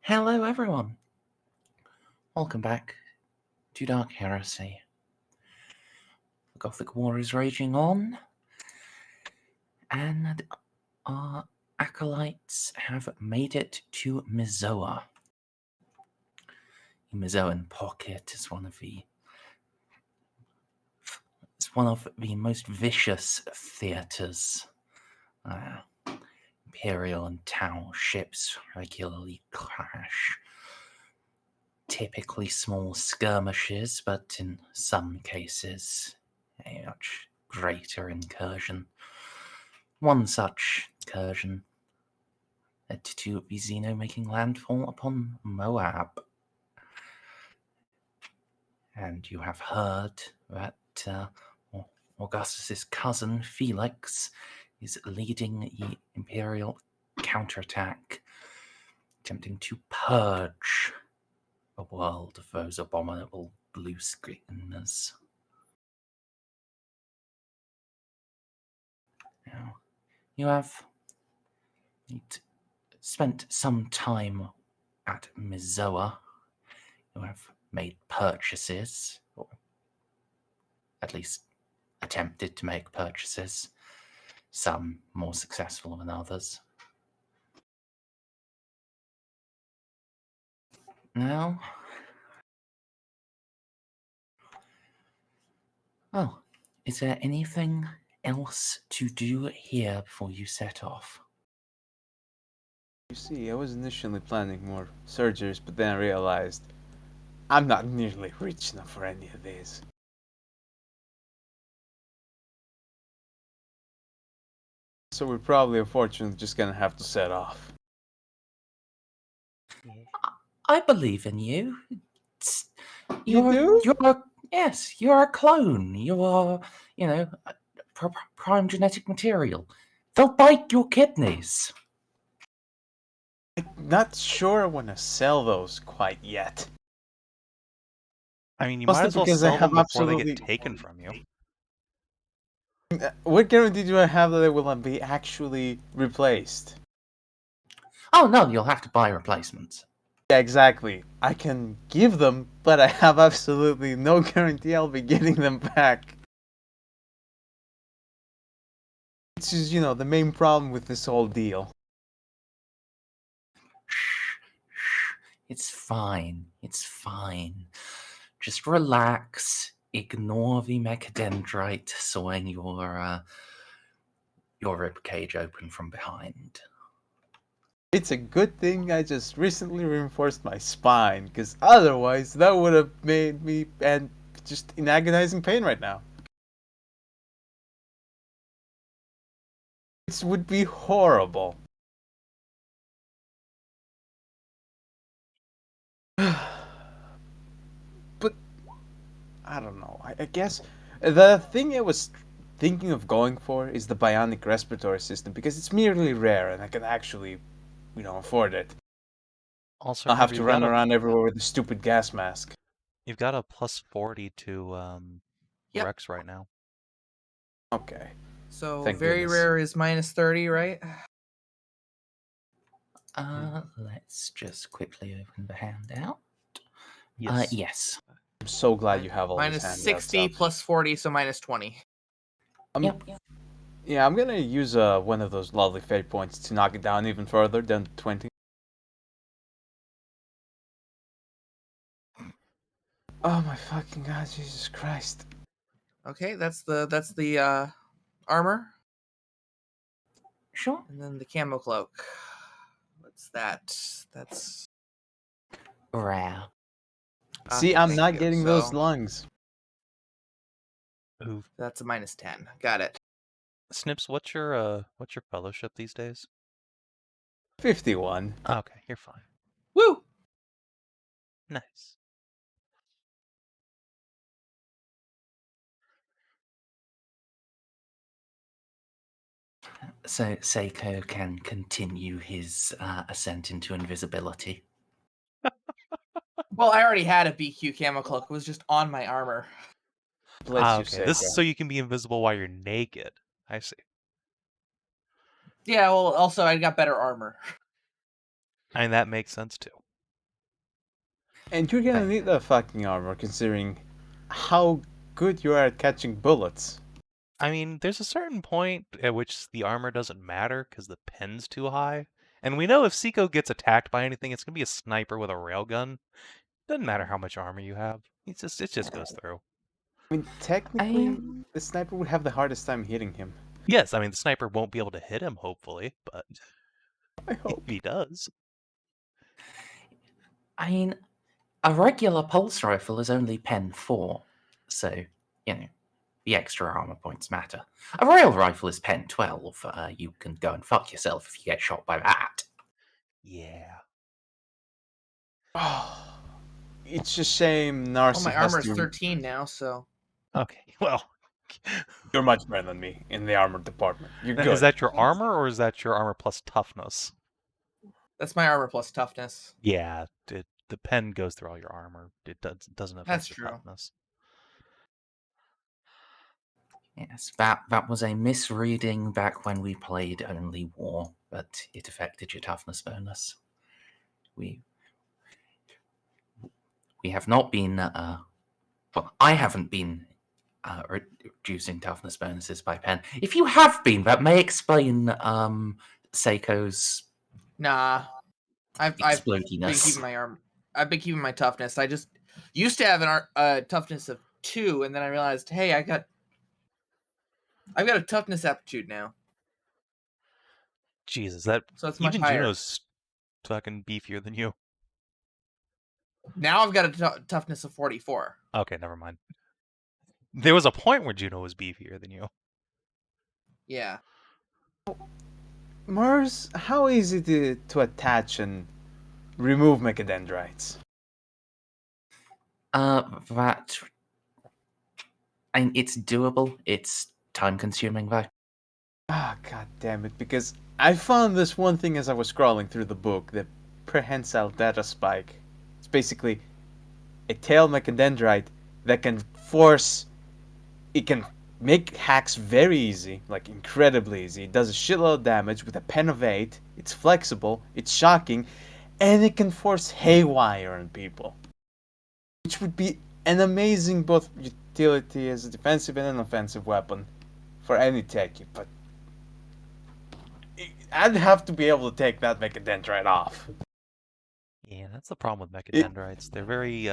Hello everyone, welcome back to Dark Heresy. The Gothic War is raging on, and our acolytes have made it to Mizoa. The Mizoan pocket is one of the most vicious theatres. Imperial and Tau ships regularly clash. Typically small skirmishes, but in some cases a much greater incursion. One such incursion led to the Xeno making landfall upon Moab. And you have heard that Augustus's cousin Felix is leading the Imperial counterattack, attempting to purge the world of those abominable blue screeners. Now, you have spent some time at Mizoa. You have made purchases, or at least attempted to make purchases, some more successful than others. Now, is there anything else to do here before you set off? You see, I was initially planning more surgeries, but then I realized I'm not nearly rich enough for any of these. So we're probably unfortunately just gonna have to set off. I believe in you. You do? You're a clone. You are, prime genetic material. They'll bite your kidneys. I'm not sure I want to sell those quite yet. I mean, you Mostly might as well because I sell them have before they absolutely- get taken from you. What guarantee do I have that they will be actually replaced? Oh no, you'll have to buy replacements. Yeah, exactly. I can give them, but I have absolutely no guarantee I'll be getting them back. Which is, the main problem with this whole deal. Shh. It's fine. It's fine. Just relax. Ignore the mechadendrite sawing your ribcage open from behind. It's a good thing I just recently reinforced my spine, because otherwise that would have made me just in agonizing pain right now. It would be horrible. But I don't know. I guess the thing I was thinking of going for is the bionic respiratory system, because it's merely rare and I can actually, afford it. Also, I'll have to remember, run around everywhere with a stupid gas mask. You've got a plus 40 to Yep. Rex right now. Okay. So Thank very goodness. rare is minus 30, right? Let's just quickly open the handout. Yes. Yes. I'm so glad you have all Minus these handouts 60 up. plus 40, so minus 20. Yep. Yeah, I'm gonna use one of those lovely fate points to knock it down even further than 20. Oh my fucking god, Jesus Christ. Okay, that's the armor, Sure. and then the camo cloak. What's that? That's Rare. See, I'm thank not you. getting those lungs. Ooh. That's a minus 10. Got it. Snips, what's your fellowship these days? 51. Okay, you're fine. Woo! Nice. So Ceiko can continue his ascent into invisibility. Well, I already had a BQ camo cloak. It was just on my armor. Bless you, Okay, this Ceiko. is so you can be invisible while you're naked. I see. Yeah, well, also I got better armor. I mean, that makes sense too. And you're gonna need that fucking armor, considering how good you are at catching bullets. I mean, there's a certain point at which the armor doesn't matter because the pen's too high. And we know if Ceiko gets attacked by anything, it's gonna be a sniper with a railgun. Doesn't matter how much armor you have. It just goes through. I mean, technically, the sniper would have the hardest time hitting him. Yes, I mean the sniper won't be able to hit him, hopefully, but I hope. if he does. I mean, a regular pulse rifle is only pen 4, so, you know, the extra armor points matter. A rail rifle is pen 12. You can go and fuck yourself if you get shot by that. Yeah. Oh, it's a shame Narcia Well, my has armor's to... 13 now, so Okay, well. You're much better than me in the armor department. You're good. Is that your armor or is that your armor plus toughness? that's my armor plus toughness. Yeah, the pen goes through all your armor. It doesn't affect That's your true. toughness. Yes, that was a misreading back when we played only war, but it affected your toughness bonus. We have not been, well, I haven't been reducing toughness bonuses by pen. If you have been, that may explain Seiko's Nah, I've been explodiness. keeping my armor. I've been keeping my toughness. I just used to have an toughness of 2, and then I realized, hey, I've got a toughness aptitude now, Jesus, that so it's much even higher. Juno's fucking beefier than you. Now I've got a toughness of 44. Okay, never mind. There was a point where Juno was beefier than you. Yeah. Merz, how easy to attach and remove mechadendrites? That, I mean, it's doable. It's time-consuming, though. Ah, god damn it, because I found this one thing as I was scrolling through the book, the prehensile data spike. It's basically a tail mechadendrite that can force... It can make hacks very easy, like incredibly easy. It does a shitload of damage with a pen of 8. It's flexible, it's shocking, and it can force haywire on people. Which would be an amazing both utility as a defensive and an offensive weapon for any techie, but I'd have to be able to take that mechadendrite off. Yeah, that's the problem with mechadendrites. They're very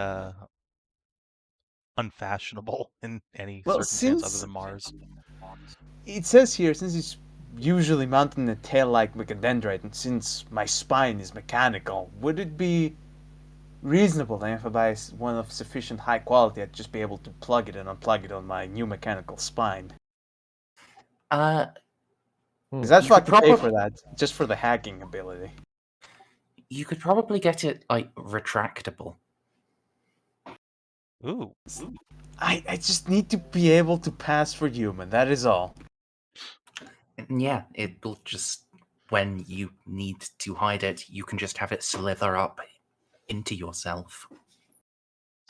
unfashionable in any circumstance other than Mars. It says here, since it's usually mounted in a tail-like mechadendrite, and since my spine is mechanical, would it be reasonable if I buy one of sufficient high quality, I'd just be able to plug it and unplug it on my new mechanical spine? Because that's what I could pay for that, just for the hacking ability. You could probably get it, like, retractable. Ooh. I just need to be able to pass for human, that is all. Yeah, it'll just, when you need to hide it, you can just have it slither up into yourself.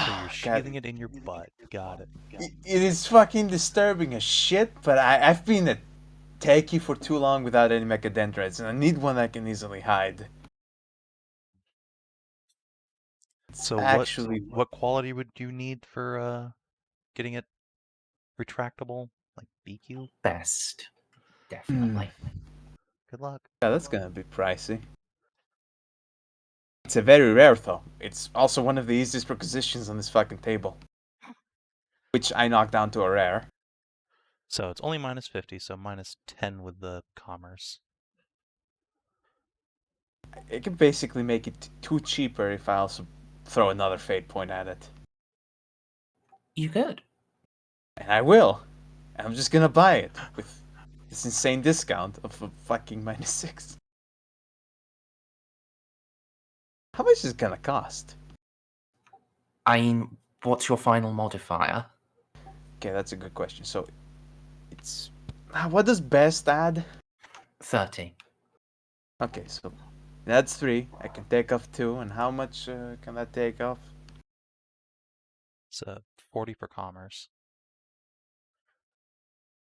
So you're sheathing it in your butt. Got it. It is fucking disturbing as shit, but I've been a techie for too long without any mechadendrites, and I need one I can easily hide. So actually, what quality would you need for getting it retractable? Like BQ? Best. Definitely. Good luck. Yeah, that's gonna be pricey. It's a very rare though. It's also one of the easiest requisitions on this fucking table. Which I knocked down to a rare. So it's only minus 50, so minus 10 with the commerce. It can basically make it too cheaper if I also throw another fate point at it. You could. And I will. And I'm just gonna buy it with this insane discount of a fucking minus 6. How much is it gonna cost? I mean, what's your final modifier? Okay, that's a good question. So, it's... what does best add? 30. Okay, so that's 3. I can take off 2. And how much can that take off? So 40 for commerce.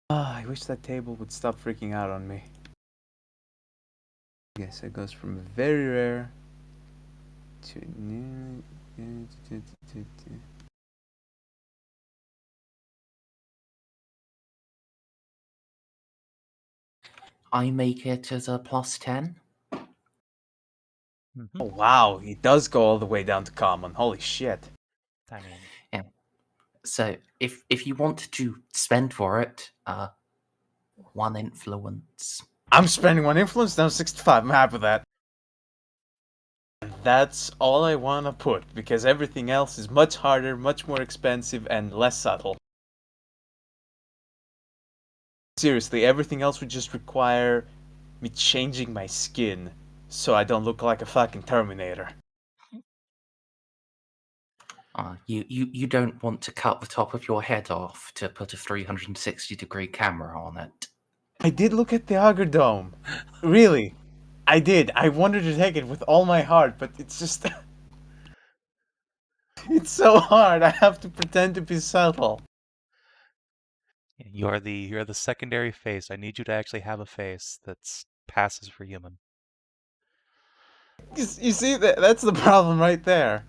I wish that table would stop freaking out on me. Yes, it goes from very rare to new. I make it as a +10. Mhm. Oh, wow, he does go all the way down to common. Holy shit. I mean, So if you want to spend for it, 1 influence. I'm spending 1 influence, down 65. I'm happy with that. And that's all I want to put, because everything else is much harder, much more expensive, and less subtle. Seriously, everything else would just require me changing my skin so I don't look like a fucking Terminator. You don't want to cut the top of your head off to put a 360-degree camera on it. I did look at the Auger Dome. Really. I did. I wanted to take it with all my heart, but it's just... it's so hard. I have to pretend to be subtle. you're the secondary face. I need you to actually have a face that's passes for human. You see, that's the problem right there.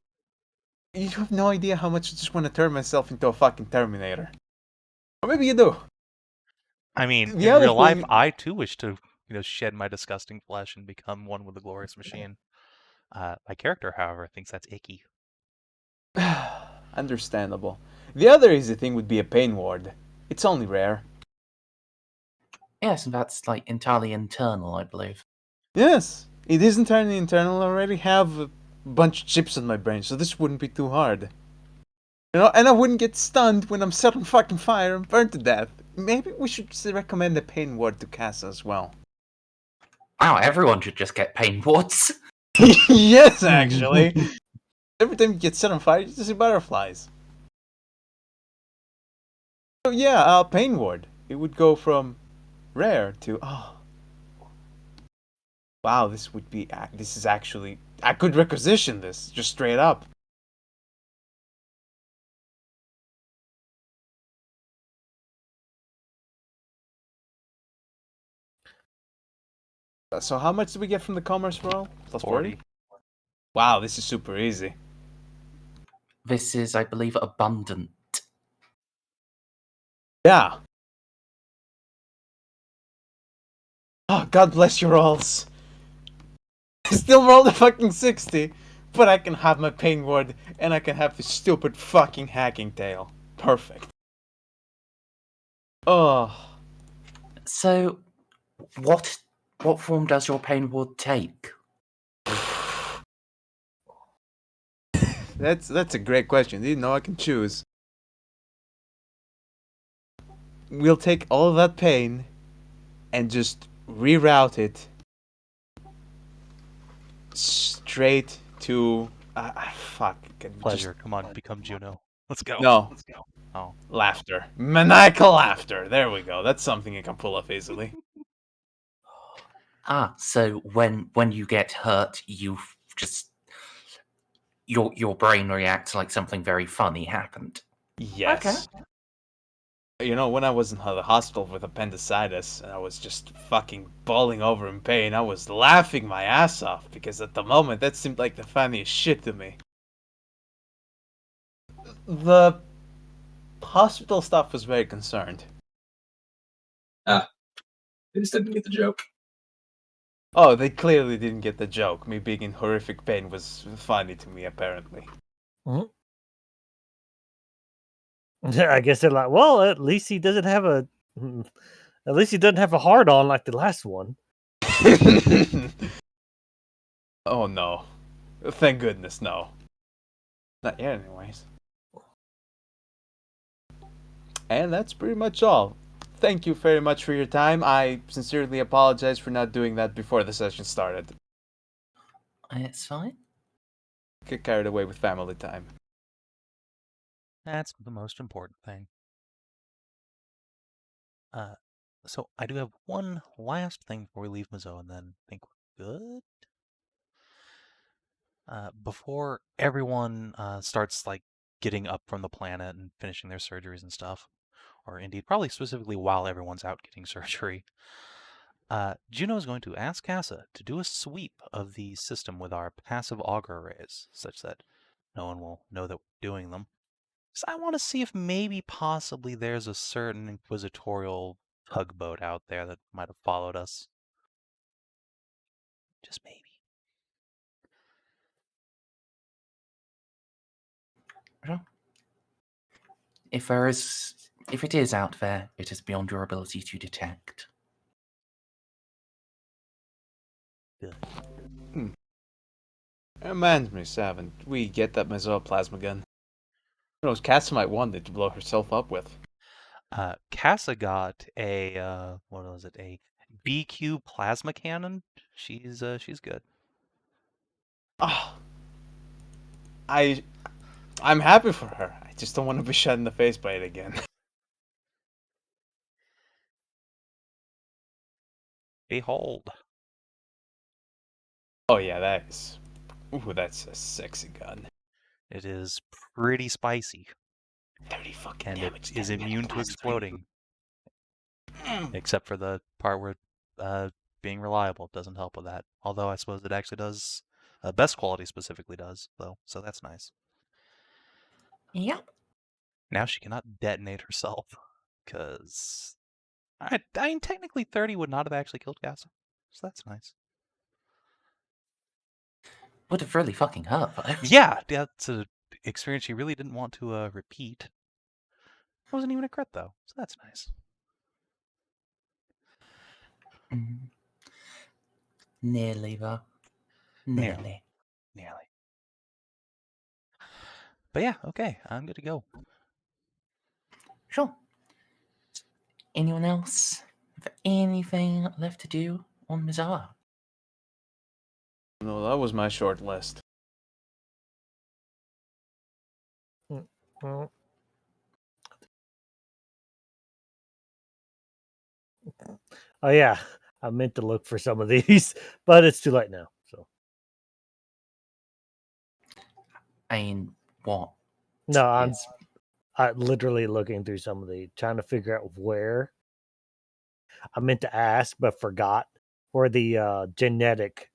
You have no idea how much I just want to turn myself into a fucking Terminator. Or maybe you do. I mean, The in other real life, thing- I too wish to, shed my disgusting flesh and become one with the glorious machine. My character, however, thinks that's icky. Understandable. The other easy thing would be a pain ward. It's only rare. Yes, and that's like entirely internal, I believe. Yes, it is entirely internal. I already have a bunch of chips in my brain, so this wouldn't be too hard. And I wouldn't get stunned when I'm set on fucking fire and burned to death. Maybe we should recommend a pain ward to Casa as well. Wow, everyone should just get pain wards. Yes, actually. Every time you get set on fire, you just see butterflies. So yeah, pain ward. It would go from rare to wow, this is actually, I could requisition this just straight up. So how much do we get from the commerce roll? Plus 40? Wow, this is super easy. This is, I believe, abundant. Yeah. Oh, God bless your alls. I still rolled a fucking 60, but I can have my pain ward, and I can have this stupid fucking hacking tail. Perfect. Oh. So, what form does your pain ward take? That's a great question. Didn't know I can choose. We'll take all of that pain and just reroute it straight to fuck. Pleasure. Come on, become Juno. Let's go. No. Let's go. Oh. Laughter. Maniacal laughter. There we go. That's something I can pull off easily. So when you get hurt, you just your brain reacts like something very funny happened. Yes. Okay. You know, when I was in the hospital with appendicitis, and I was just fucking bawling over in pain, I was laughing my ass off, because at the moment, that seemed like the funniest shit to me. The hospital staff was very concerned. They just didn't get the joke. Oh, they clearly didn't get the joke. Me being in horrific pain was funny to me, apparently. Mm-hmm. I guess they're like, well, at least he doesn't have a hard on like the last one. Oh no. Thank goodness, no. Not yet, anyways. And that's pretty much all. Thank you very much for your time. I sincerely apologize for not doing that before the session started. It's fine. Get carried away with family time. That's the most important thing. So I do have one last thing before we leave Mazo, and then I think we're good. Before everyone starts like getting up from the planet and finishing their surgeries and stuff, or indeed probably specifically while everyone's out getting surgery, Juno is going to ask Casa to do a sweep of the system with our passive auger arrays, such that no one will know that we're doing them. So I want to see if maybe possibly there's a certain inquisitorial tugboat out there that might have followed us. Just maybe. Well, if it is out there, it is beyond your ability to detect. Reminds me, Savin, we get that mesoplasma gun. Who knows, Cassie might want it to blow herself up with. Casa got a what was it? A BQ plasma cannon. She's good. Oh, I'm happy for her. I just don't want to be shot in the face by it again. Behold. Oh yeah, that's a sexy gun. It is pretty spicy, 30 fucking and damage. it is 10 immune to plasma. exploding, except for the part where being reliable doesn't help with that. Although I suppose it actually does. Best quality specifically does, though, so that's nice. Yep. Now she cannot detonate herself, because I mean, technically 30 would not have actually killed Casa, so that's nice. Would have really fucking hurt, though. Yeah, that's an experience you really didn't want to repeat. It wasn't even a crit, though, so that's nice. Mm. Nearly, though. Nearly. Nearly. But yeah, okay, I'm good to go. Sure. Anyone else have anything left to do on Mizoa? No, that was my short list. Well, oh yeah, I meant to look for some of these, but it's too late now. So I mean, what? no, I'm is- literally looking through some of the, trying to figure out where. I meant to ask, but forgot where the genetic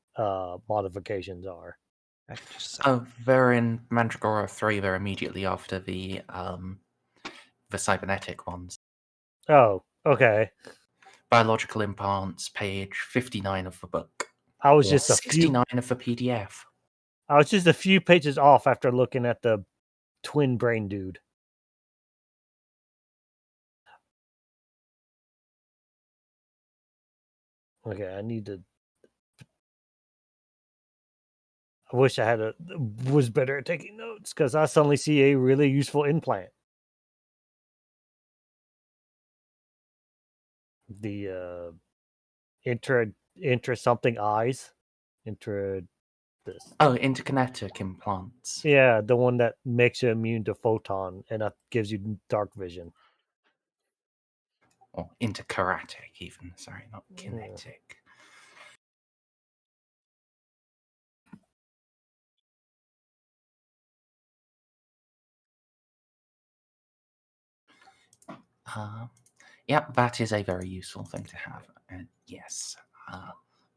modifications are. Oh, they're in Mandragora 3. They're immediately after the cybernetic ones. Oh, okay. Biological implants, page 59 of the book. I was Or just a few. 69 of the PDF. I was just a few pages off after looking at the twin brain dude. Okay, I need to. I wish I had was better at taking notes because I suddenly see a really useful implant. The intra something eyes, intra this. Oh, interkinetic implants. Yeah, the one that makes you immune to photon and gives you dark vision. Or interkeratic, even. Sorry, not kinetic. Yeah, that is a very useful thing to have. And yes,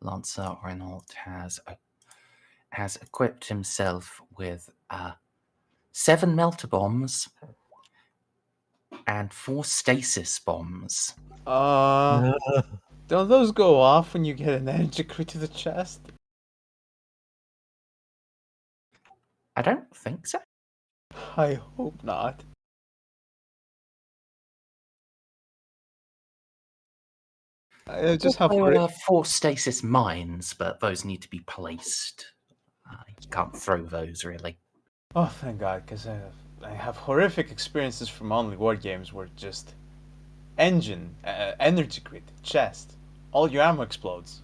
Lancer Renault has equipped himself with 7 melter bombs and 4 stasis bombs. Don't those go off when you get an energy crit to the chest? I don't think so. I hope not. I just have There are 4 stasis mines, but those need to be placed. You can't throw those, really. Oh, thank God, because I have horrific experiences from only war games where just energy crit, chest, all your ammo explodes.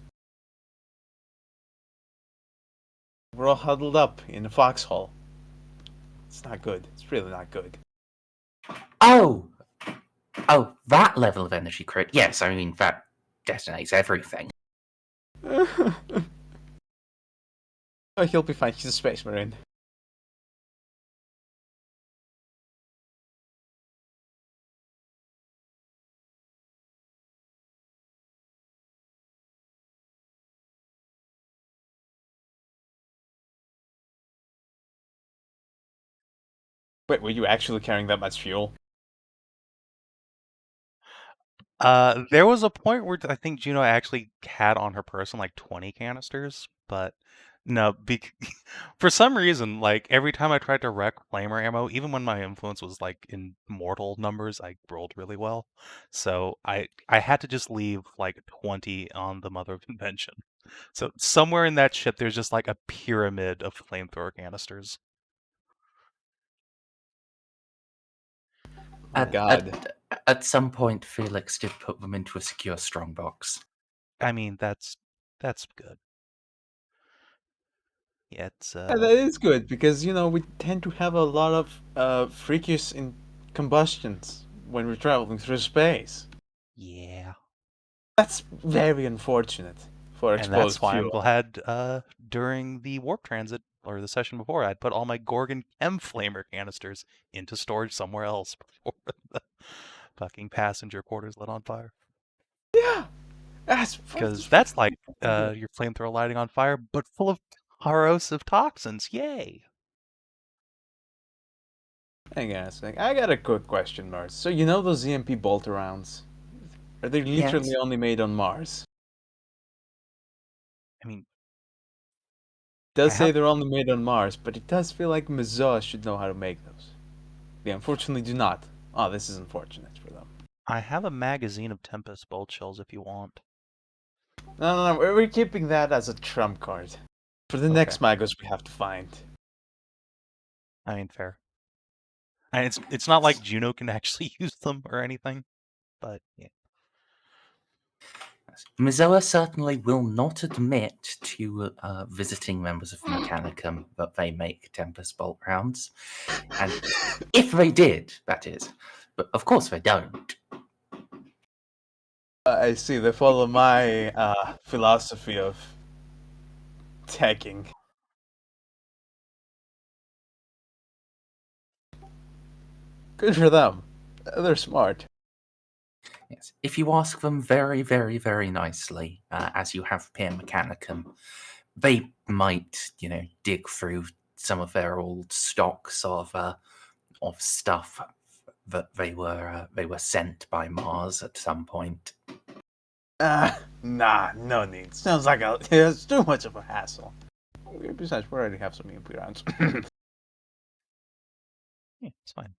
We're all huddled up in a foxhole. It's not good. It's really not good. Oh, that level of energy crit. Yes, I mean that detonates everything. Oh, he'll be fine. He's a space marine. Wait, were you actually carrying that much fuel? There was a point where I think Juno actually had on her person like 20 canisters, but no, for some reason, like every time I tried to wreck flamer ammo, even when my influence was like in mortal numbers, I rolled really well. So I had to just leave like 20 on the Mother of Invention. So somewhere in that ship, there's just like a pyramid of flamethrower canisters. Oh, God. At some point, Felix did put them into a secure strongbox. I mean, that's good. Yeah, it's Yeah, that is good because we tend to have a lot of freakish in combustions when we're traveling through space. yeah. That's very unfortunate for And that's exposed why I'm fuel. glad during the warp transit or the session before, I'd put all my Gorgon Chem Flamer canisters into storage somewhere else before the fucking passenger quarters lit on fire. Yeah, that's Because that's like your flamethrower lighting on fire, but full of corrosive toxins. Yay! Hang on a sec. I got a quick question, Merz. So you know those EMP bolt rounds? Are they literally Yes. only made on Mars? I mean, It does I say have- they're only made on Mars, but it does feel like Mazoa should know how to make those. They unfortunately do not. Oh, this is unfortunate for them. I have a magazine of Tempest bolt shells if you want. No, we're keeping that as a trump card. For the next Magos we have to find. I mean, fair. And it's not like Juno can actually use them or anything, but yeah. Mizoa certainly will not admit to visiting members of Mechanicum that they make Tempest Bolt rounds. And if they did, that is. But of course they don't. I see, they follow my philosophy of tagging. Good for them. They're smart. Yes. If you ask them very, very, very nicely, as you have Peer Mechanicum, they might, dig through some of their old stocks of stuff that they were sent by Mars at some point. Nah, no need. Sounds like it's too much of a hassle. Besides, we already have some EMP rounds. Yeah, it's fine.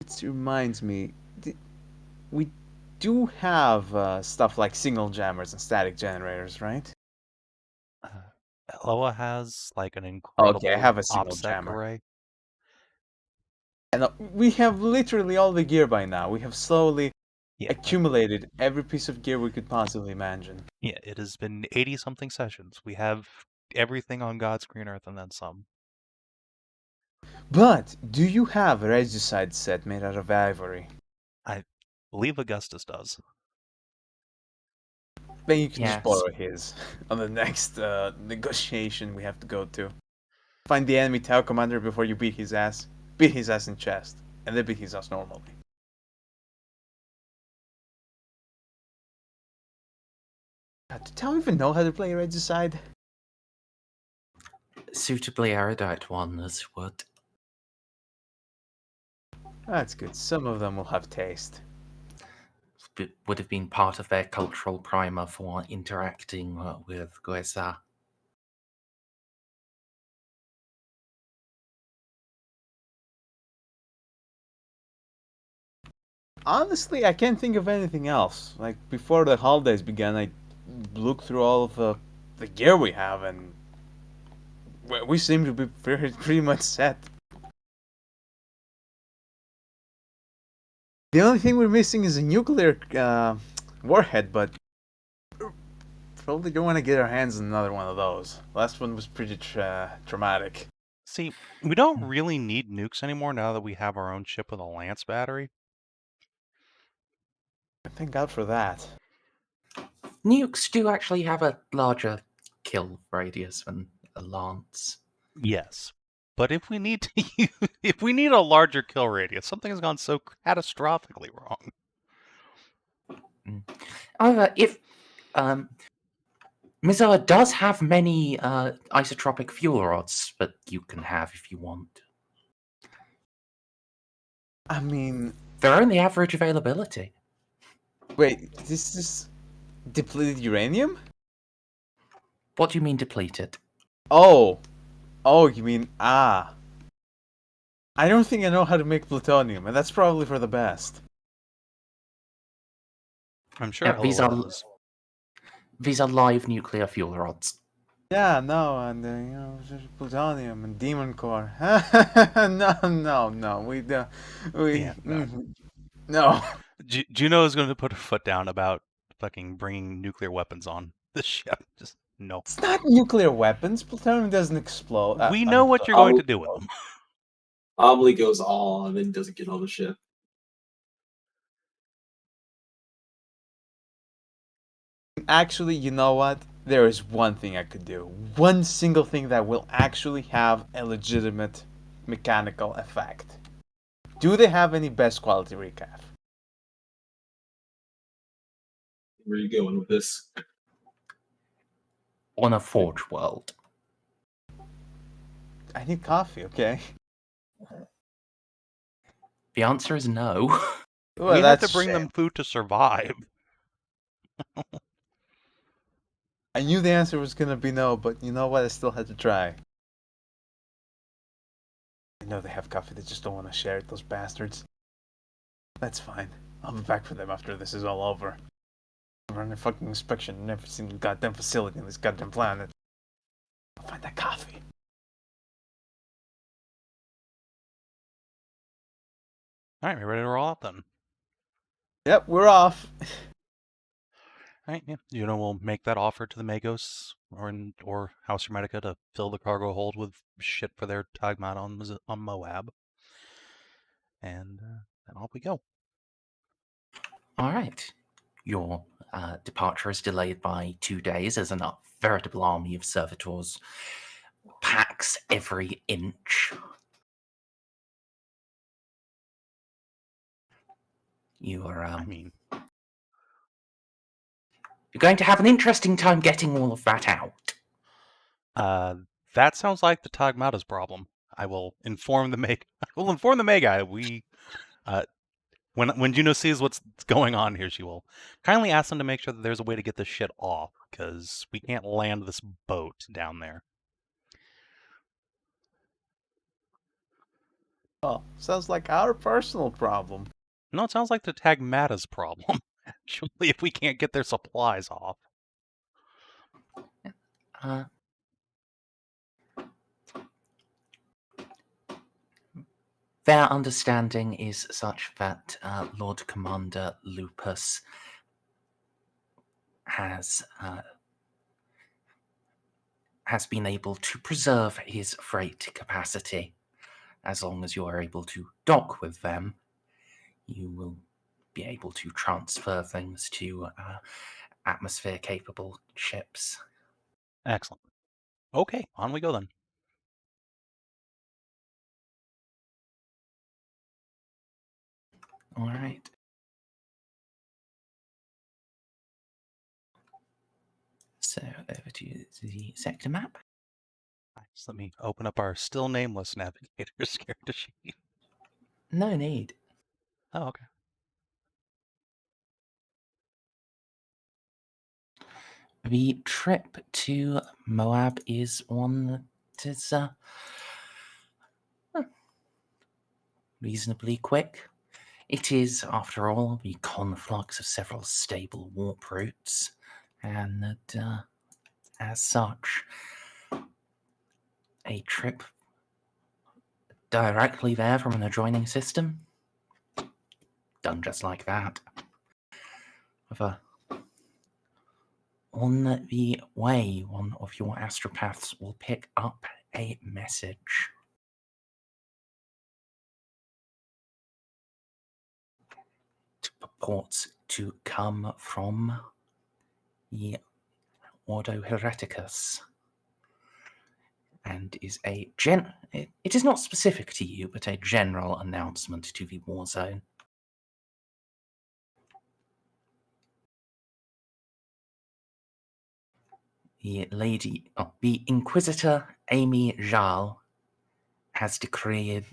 It reminds me, we do have stuff like signal jammers and static generators, right? Eloa has like an incredible Okay, I have a signal OPSEC jammer. array. And we have literally all the gear by now. We have slowly Yeah, accumulated every piece of gear we could possibly imagine. yeah, it has been 80-something sessions. We have everything on God's green earth and then some. But do you have a regicide set made out of ivory? I believe Augustus does. Then you can just Yes. borrow his on the next negotiation we have to go to. Find the enemy Tau commander before you beat his ass. Beat his ass in chest, and then beat his ass normally. God, do Tau even know how to play regicide? Suitably erudite ones would. That's good. Some of them will have taste. Would have been part of their cultural primer for interacting with Guesa. Honestly, I can't think of anything else. Like, before the holidays began, I looked through all of the gear we have, and we seem to be pretty much set. The only thing we're missing is a nuclear warhead, but probably don't want to get our hands on another one of those. Last one was pretty traumatic. See, we don't really need nukes anymore now that we have our own ship with a Lance battery. Thank God for that. Nukes do actually have a larger kill radius than a lance. Yes. But if we need to if we need a larger kill radius, something has gone so catastrophically wrong. However, if Mizoa does have many isotropic fuel rods that you can have if you want. I mean, They're only average availability. wait, this is depleted uranium? What do you mean depleted? Oh, you mean I don't think I know how to make plutonium, and that's probably for the best. I'm sure Yeah, Eloa does. these are live nuclear fuel rods. Yeah, no, and plutonium and demon core. no, we don't. Yeah, no. No. Juno is going to put her foot down about fucking bringing nuclear weapons on the ship. Just no. It's not nuclear weapons. Plutonium doesn't explode. We know what you're going to do with them. Amelie goes all and then doesn't get on the ship. Actually, you know what? There is one thing I could do. One single thing that will actually have a legitimate mechanical effect. Do they have any best quality recap? Where are you going with this? On a Forge world. I need coffee, okay? The answer is no. Well, We have that's to bring a shame. them food to survive. I knew the answer was gonna be no, but you know what? I still had to try. I know they have coffee, they just don't want to share it, those bastards. That's fine. I'll be back for them after this is all over. I'm running a fucking inspection in every single goddamn facility on this goddamn planet. I'll find that coffee. Alright, we ready to roll out then? Yep, we're off. Alright, yeah. Juno will make that offer to the Magos or House Hermetica to fill the cargo hold with shit for their Tagmat on Moab. And then off we go. All right. Your departure is delayed by 2 days as a veritable army of servitors packs every inch. You are, you're going to have an interesting time getting all of that out. That sounds like the Tagmata's problem. I will inform the Magi. We when Juno sees what's going on here, she will kindly ask them to make sure that there's a way to get this shit off, because we can't land this boat down there. Oh, sounds like our personal problem. No, it sounds like the Tagmata's problem, actually, if we can't get their supplies off. Their understanding is such that Lord Commander Lupus has been able to preserve his freight capacity. As long as you are able to dock with them, you will be able to transfer things to atmosphere-capable ships. Excellent. Okay, on we go then. All right. So over to the sector map. Just let me open up our still nameless navigator's character sheet. No need. Oh, okay. The trip to Moab is one that is reasonably quick. It is, after all, the conflux of several stable warp routes, and that, as such, a trip directly there from an adjoining system, done just like that. On the way, one of your astropaths will pick up a message. It purports to come from the Ordo Hereticus, and is a it is not specific to you, but a general announcement to the war zone. The Inquisitor Amy Jal has decreed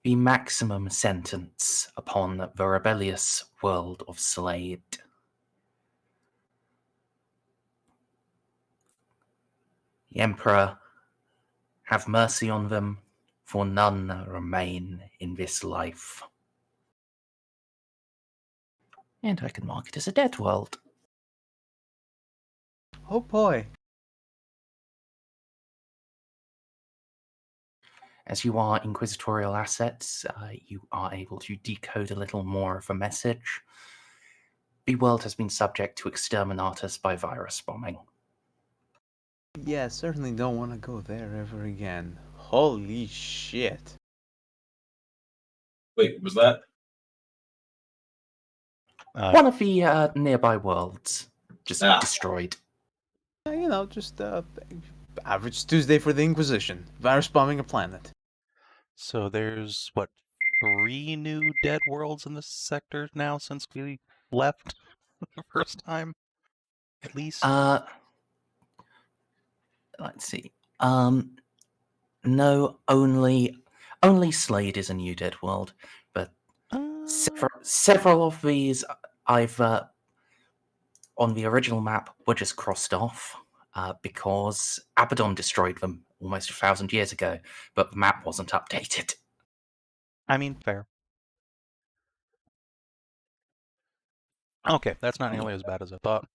the maximum sentence upon the rebellious world of Slade. The Emperor have mercy on them, for none remain in this life. And I can mark it as a dead world. Oh boy. As you are inquisitorial assets, you are able to decode a little more of a message. The world has been subject to exterminatus by virus bombing. Yeah, certainly don't want to go there ever again. Holy shit. Wait, was that? One of the nearby worlds just destroyed. You know, just average Tuesday for the Inquisition. Virus bombing a planet. So there's, what, 3 new dead worlds in this sector now since we left the first time? At least? Let's see. No, only Slade is a new dead world, but several of these either on the original map were just crossed off because Abaddon destroyed them almost 1,000 years ago, but the map wasn't updated. I mean, fair. Okay, that's not nearly as bad as I thought.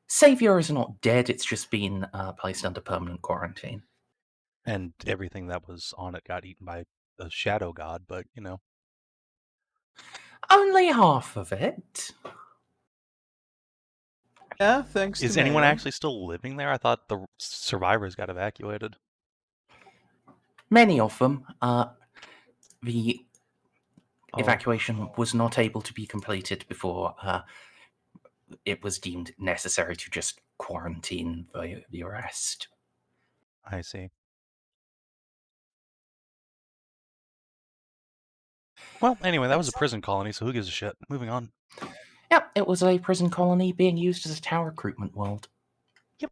Savior is not dead, it's just been placed under permanent quarantine. And everything that was on it got eaten by the shadow god, but, you know. Only half of it. Yeah, thanks to Is anyone Mayo. actually still living there? I thought the survivors got evacuated. Many of them. The evacuation was not able to be completed before it was deemed necessary to just quarantine the rest. I see. Well, anyway, that was a prison colony, so who gives a shit? Moving on. Yep, it was a prison colony being used as a tower recruitment world. Yep.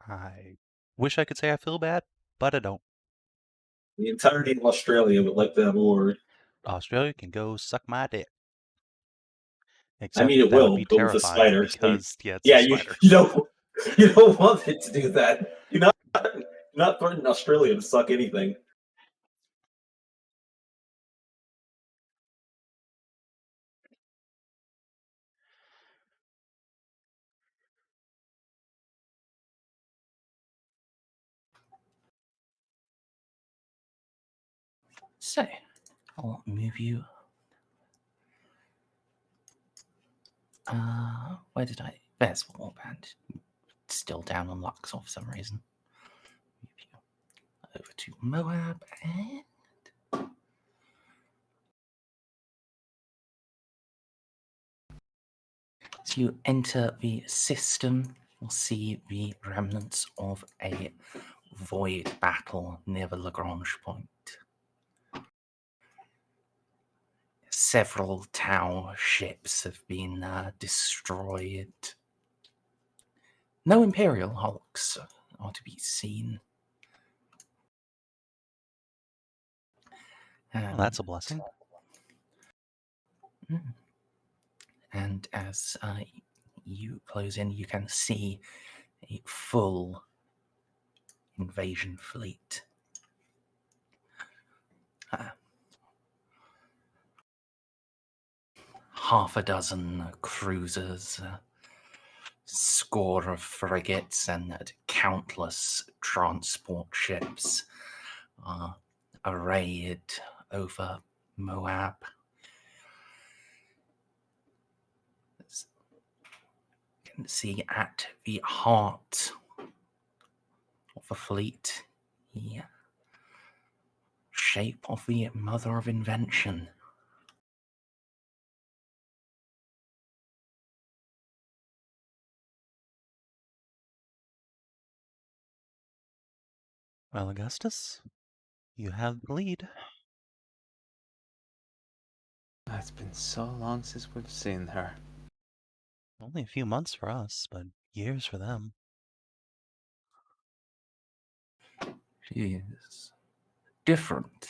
I wish I could say I feel bad, but I don't. The entirety of Australia would like to have a war. Australia can go suck my dick. I mean, it that will, would be but with the terrifying spiders. because, it's Yeah, a spider. you don't want it to do that. You're not threatening Australia to suck anything. So, I'll move you. Where did I? There's the warband. Still down on Luxor for some reason. Move you over to Moab and. As you enter the system, you'll see the remnants of a void battle near the Lagrange point. Several Tau ships have been destroyed. No Imperial hulks are to be seen. Well, that's a blessing. And as you close in, you can see a full invasion fleet. Half a dozen cruisers, score of frigates, and countless transport ships are arrayed over Moab. You can see at the heart of the fleet the shape of the Mother of Invention. Well, Augustus, you have the lead. It's been so long since we've seen her. Only a few months for us, but years for them. She is different.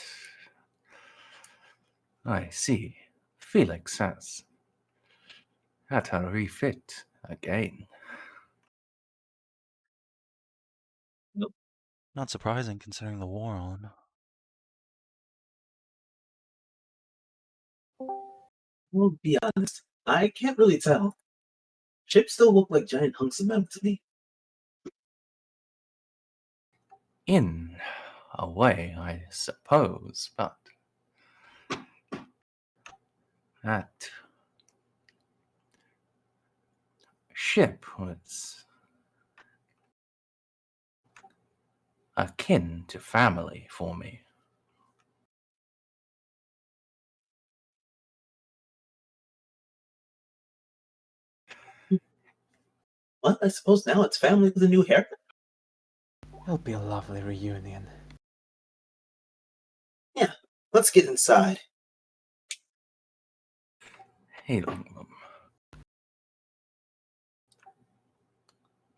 I see. Felix has had her refit again. Not surprising considering the war on. Well, be honest, I can't really tell. Chips still look like giant hunks of metal to me. In a way, I suppose, but that ship was akin to family for me. But I suppose now it's family with a new haircut. It'll be a lovely reunion. Yeah, let's get inside. Hailing them.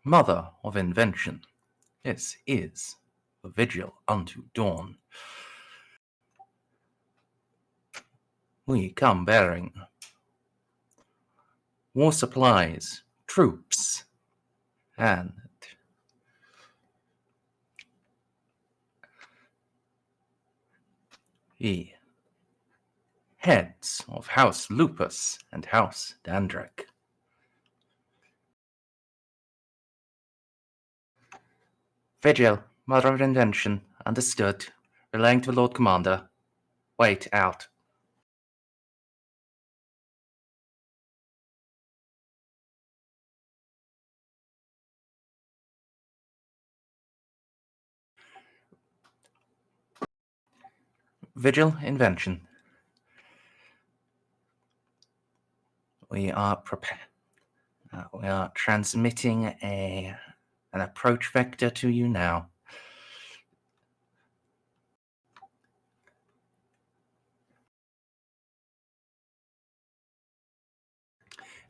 Mother of invention, this is the vigil unto dawn. We come bearing war supplies, troops, and the heads of House Lupus and House Dandrick. Vigil, Mother of Invention, understood. Relaying to Lord Commander. Wait, out. Vigil, Invention. We are we are transmitting an approach vector to you now.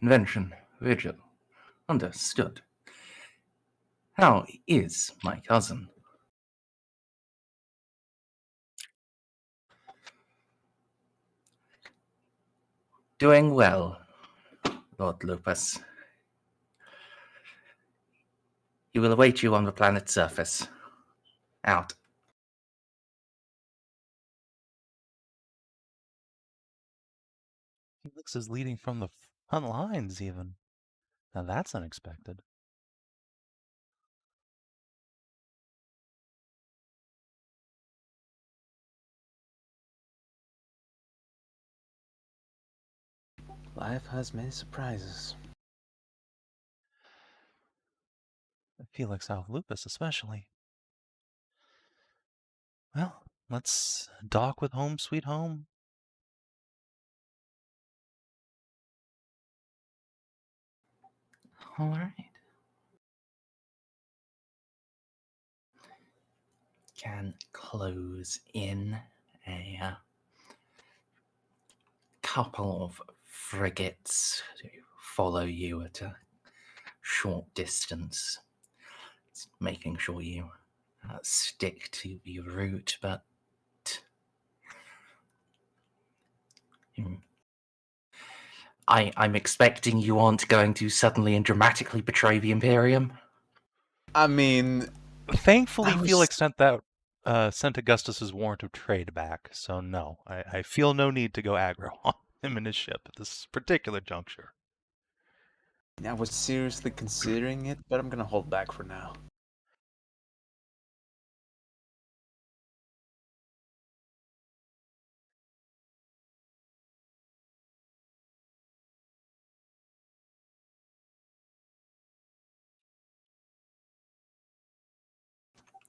Invention, Vigil, understood. How is my cousin? Doing well, Lord Lupus. He will await you on the planet's surface. Out. Felix is leading from the front lines, even. Now that's unexpected. Life has many surprises. Felix out of Lupus, especially. Well, let's dock with Home Sweet Home. All right. Can close in a couple of frigates to follow you at a short distance, making sure you stick to your route, but I'm expecting you aren't going to suddenly and dramatically betray the Imperium. I mean, Thankfully, I was- Felix sent Augustus's warrant of trade back, so no, I feel no need to go aggro on him and his ship at this particular juncture. I was seriously considering it, but I'm gonna hold back for now.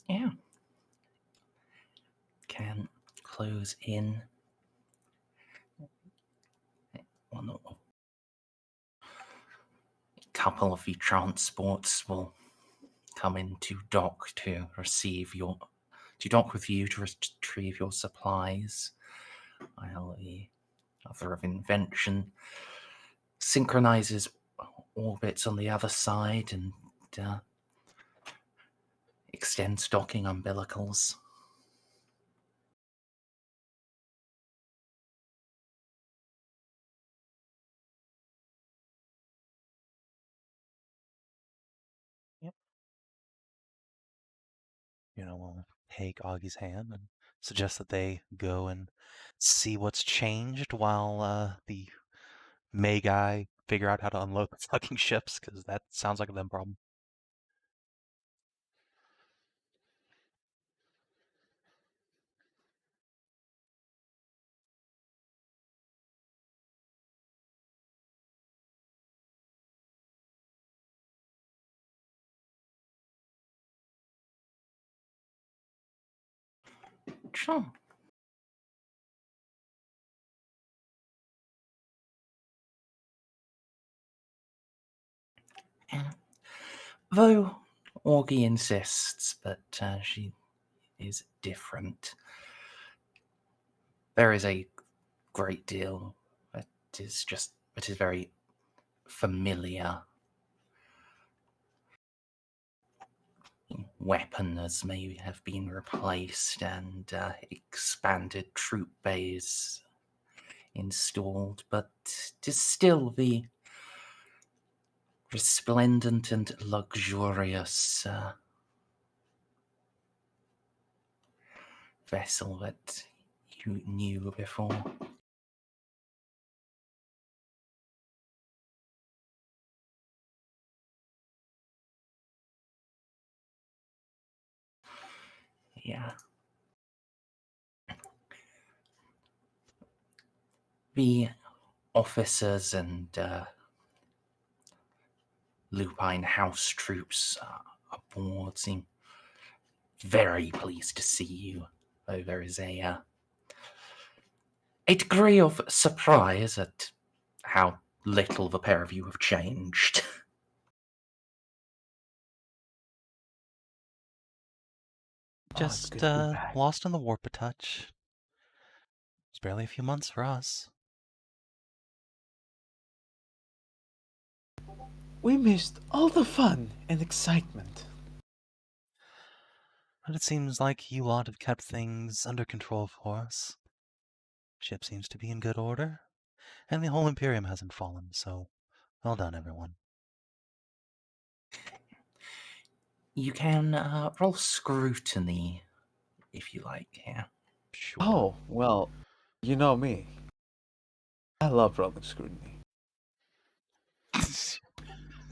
Yeah. Can close in. A couple of the transports will come into dock to dock with you to retrieve your supplies, while the other of invention synchronizes orbits on the other side and extends docking umbilicals. Juno will take Augie's hand and suggest that they go and see what's changed while the May guy figure out how to unload the fucking ships, because that sounds like a them problem. Sure. Yeah. Though Augie insists that she is different, there is a great deal that is very familiar. Weapons may have been replaced and expanded troop bays installed, but it is still the resplendent and luxurious vessel that you knew before. Yeah. The officers and Lupine house troops aboard seem very pleased to see you, though there is a degree of surprise at how little the pair of you have changed. Just good to be back. lost in the warp a touch. It's barely a few months for us. We missed all the fun and excitement. But it seems like you lot have kept things under control for us. Ship seems to be in good order, and the whole Imperium hasn't fallen, so well done, everyone. You can roll scrutiny if you like, yeah. Sure. Oh, well, you know me. I love rolling scrutiny.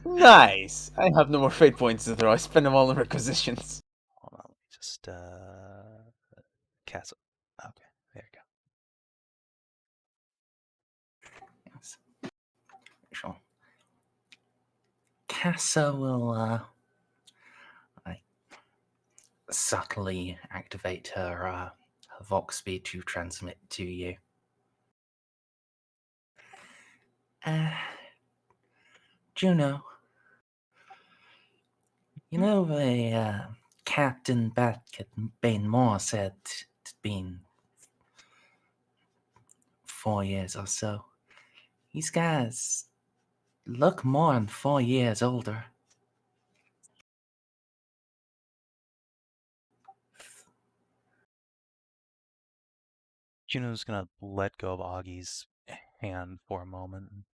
Nice! I have no more fate points to throw. I spend them all on requisitions. Hold on, let me just cast it. Okay, there you go. Yes. Sure. Casa will subtly activate her Vox speed to transmit to you. Juno, you know the captain back at Bainmore said it's been 4 years or so. These guys look more than 4 years older. Juno's gonna let go of Augie's hand for a moment and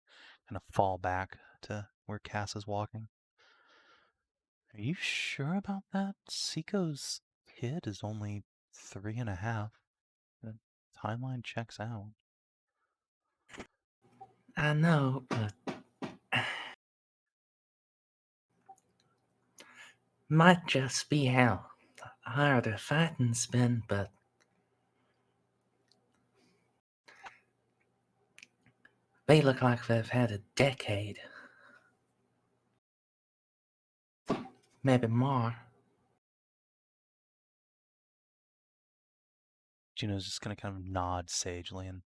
kind of fall back to where Cass is walking. Are you sure about that? Ceiko's kid is only 3.5. The timeline checks out. I know, but might just be how hard the fighting's been, but they look like they've had a decade. Maybe more. Juno's just gonna kind of nod sagely, and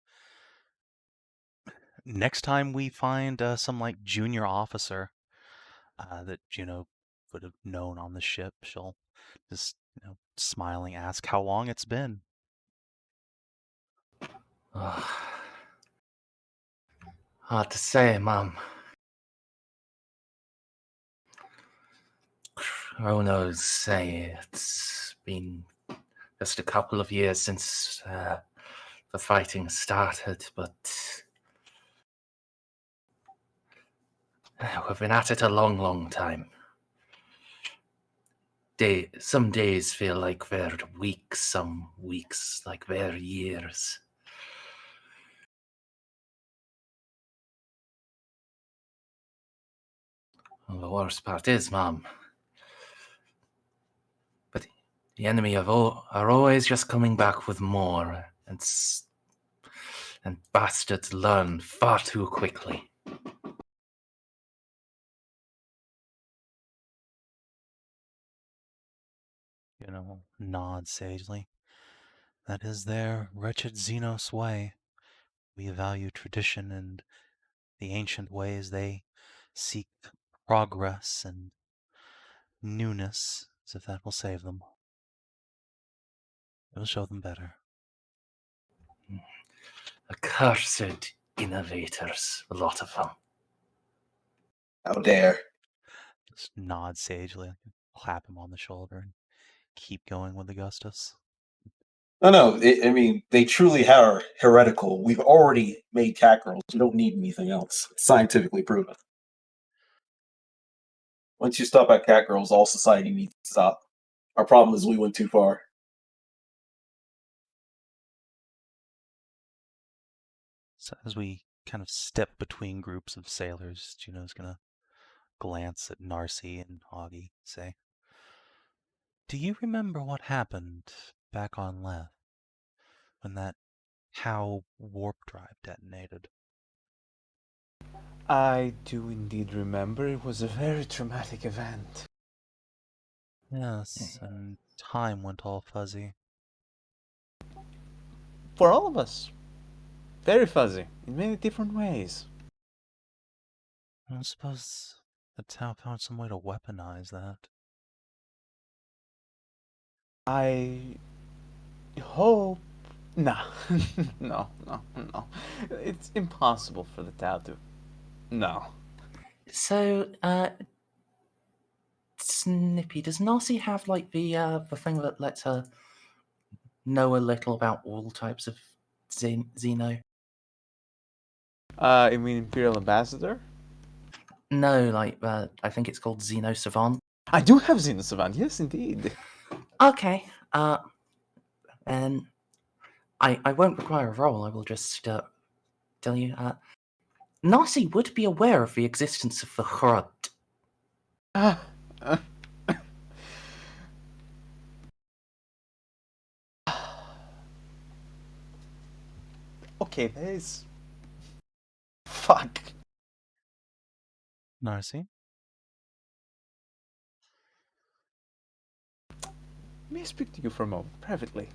next time we find some like junior officer that Juno would have known on the ship, she'll just smiling ask how long it's been. Hard to say, Mum. Chronos say it's been just a couple of years since the fighting started, but we've been at it a long, long time. some days feel like they're weeks, some weeks like they're years. Well, the worst part is, Mom, but the enemy are always just coming back with more, and bastards learn far too quickly. Juno nods sagely. That is their wretched Xenos way. We value tradition and the ancient ways. They seek progress and newness, as if that will save them. It will show them better. Accursed innovators, a lot of them. How dare. Just nod sagely, clap him on the shoulder, and keep going with Augustus. No, I mean, they truly are heretical. We've already made cat girls. We don't need anything else. It's scientifically proven. Once you stop at cat girls, all society needs to stop. Our problem is we went too far. So as we kind of step between groups of sailors, Juno's gonna glance at Narcia and Augie, say, "Do you remember what happened back on Leth when that How warp drive detonated?" I do indeed remember. It was a very traumatic event. Yes, and time went all fuzzy. For all of us. Very fuzzy, in many different ways. I suppose the Tau found some way to weaponize that. I hope. No. No. It's impossible for the Tau to. No. So, Snippy, does Narcia have like the thing that lets her know a little about all types of Xeno? You mean Imperial Ambassador? No, like I think it's called Xeno Savant. I do have Xenosavan, yes, indeed. Okay. And I won't require a roll. I will just tell you. Narcia would be aware of the existence of the Hrud. Okay, that is. Fuck. Narcia? May I speak to you for a moment, privately?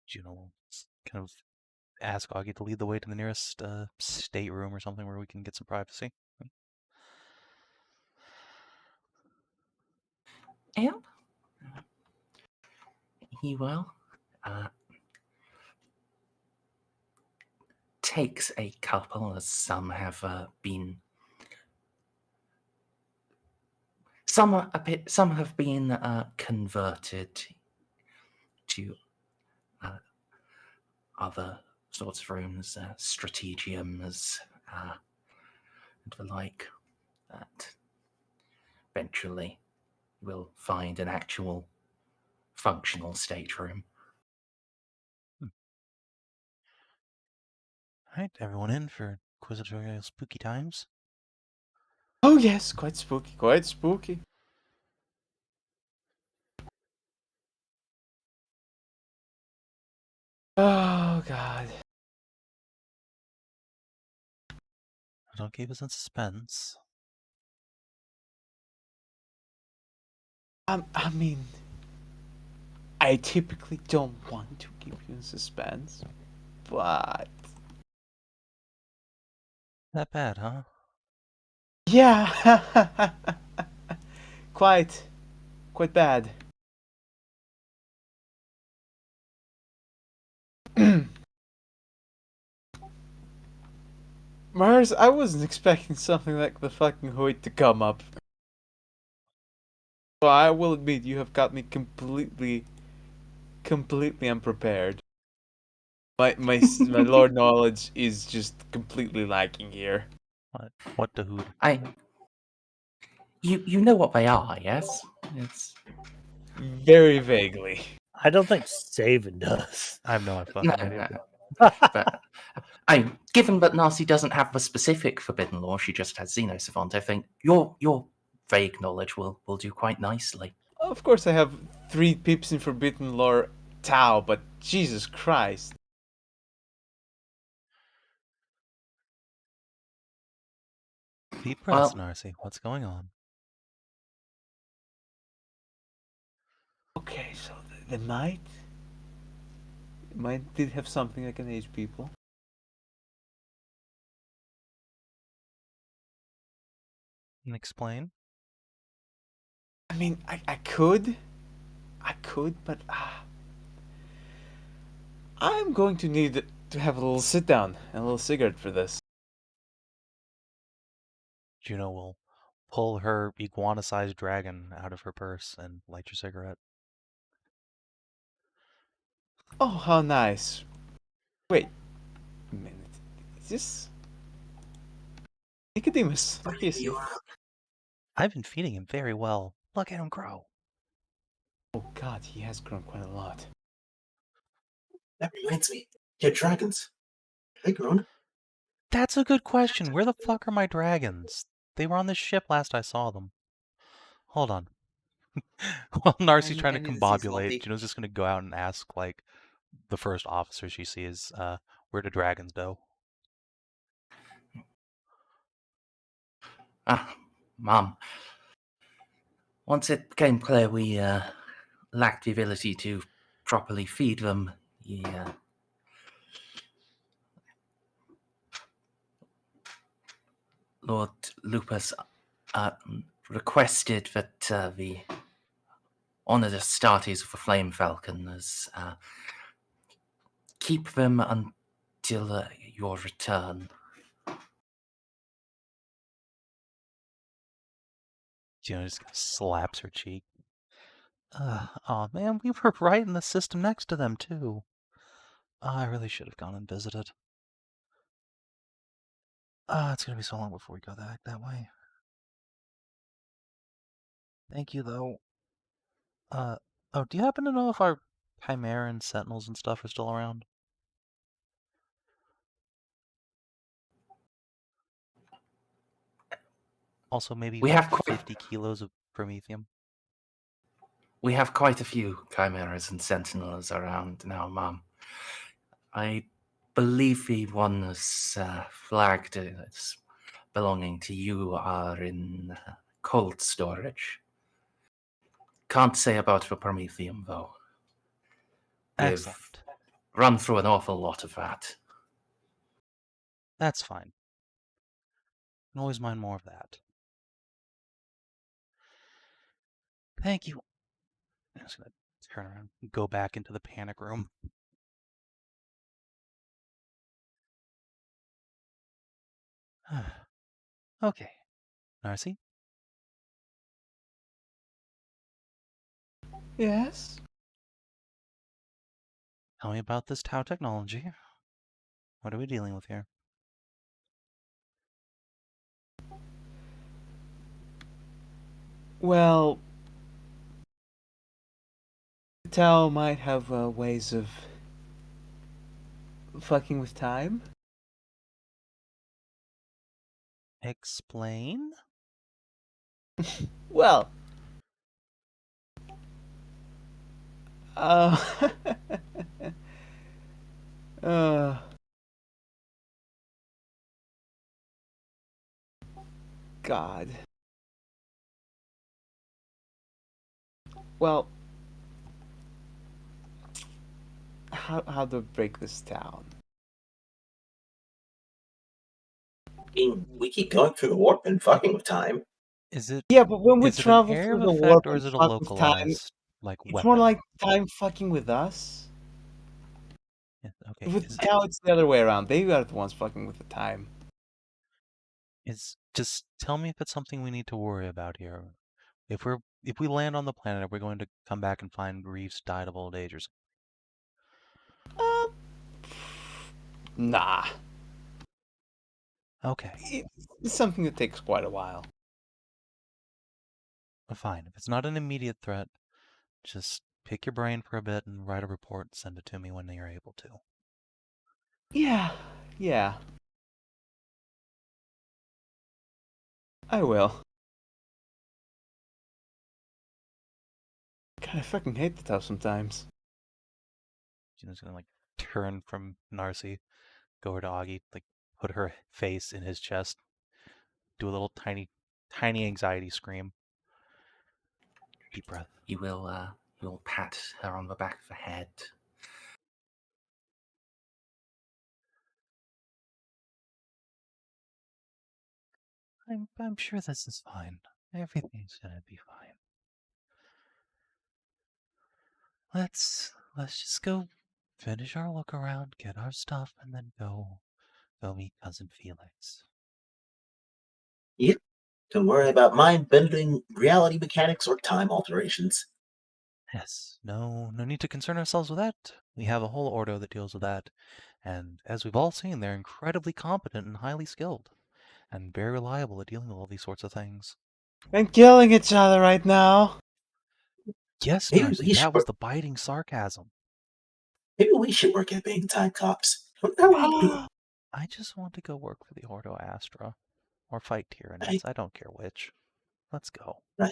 Juno will kind of ask Augie to lead the way to the nearest stateroom or something where we can get some privacy. Yep. He will. Takes a couple, as some have been. Some have been converted to other sorts of rooms, strategiums, and the like. That eventually will find an actual functional stateroom. Alright, everyone in for Inquisitorial Spooky Times? Oh, yes, quite spooky, quite spooky. Oh, God. Don't keep us in suspense. I mean, I typically don't want to keep you in suspense, but That bad, huh? yeah, quite bad. Merz, I wasn't expecting something like the fucking Hoyt to come up. So I will admit, you have got me completely unprepared. My lore knowledge is just completely lacking here. What to who? You know what they are, yes? It's Very vaguely. I don't think Savin does. I have no fucking no, idea. no. But given that Narcia doesn't have the specific forbidden law, she just has Xenosavant. I think your vague knowledge will do quite nicely. Of course, I have 3 pips in Forbidden Lore Tau, but Jesus Christ. Deep breaths, Well, Narcy. What's going on? Okay, so the Might did have something that can age people. And explain. I mean, I could, but I'm going to need to have a little sit down and a little cigarette for this. Juno will pull her iguana-sized dragon out of her purse and light your cigarette. Oh, how nice. Wait a minute. Is this Nicodemus? Yes. I've been feeding him very well. Look at him grow. Oh God, he has grown quite a lot. That reminds me. Yeah, dragons. Have they grown? That's a good question. Where the fuck are my dragons? They were on this ship last I saw them. Hold on. While Narcy's trying to I need to see combobulate, Salty. Juno's just gonna go out and ask, like, the first officer she sees, where do dragons go? Mom. Once it became clear we lacked the ability to properly feed them, Lord Lupus requested that the honored Astartes of the Flame Falconers keep them until your return. Juno just slaps her cheek. Oh man, we were right in the system next to them too. I really should have gone and visited. It's gonna be so long before we go that way. Thank you though. Oh, do you happen to know if our Chimera and Sentinels and stuff are still around? Also, maybe We like have quite 50 kilos of promethium. We have quite a few chimeras and sentinels around now, Mom. I believe the ones flagged as belonging to you are in cold storage. Can't say about the promethium, though. We've Excellent. run through an awful lot of that. That's fine. Can always mine more of that. Thank you. I'm just gonna turn around and go back into the panic room. Okay. Narcy? Yes. Tell me about this Tau technology. What are we dealing with here? Well, Tau might have ways of fucking with time. Explain? Well, uh, uh, God. Well, how to break this down? I mean, we keep going through the warp and fucking with time. Is it Yeah, but when we is it an travel area through of the warp effect or and is it a fuck with time, localized like it's more weapon? like time fucking with us. Yeah, okay. With Tau, it's the other way around. They are the ones fucking with the time. Just tell me if it's something we need to worry about here. If we land on the planet, are we going to come back and find Reeves died of old age or something? Nah. Okay. It's something that takes quite a while. Fine. If it's not an immediate threat, just pick your brain for a bit and write a report and send it to me when you're able to. Yeah. I will. God, I fucking hate the tough sometimes. Juno's gonna like turn from Narcia, go over to Augie, like put her face in his chest, do a little tiny anxiety scream. Deep breath. You will pat her on the back of the head. I'm sure this is fine. Everything's gonna be fine. Let's just go finish our look around, get our stuff, and then go meet Cousin Felix. Yep. Don't worry about mind bending reality mechanics or time alterations. Yes, no need to concern ourselves with that. We have a whole ordo that deals with that, and as we've all seen, they're incredibly competent and highly skilled, and very reliable at dealing with all these sorts of things. And killing each other right now. Yes, Maybe Narcy, we should that was the biting sarcasm. Maybe we should work at being time cops. How are you doing? I just want to go work for the Ordo Astra, or fight Tyranids. I don't care which. Let's go. Right.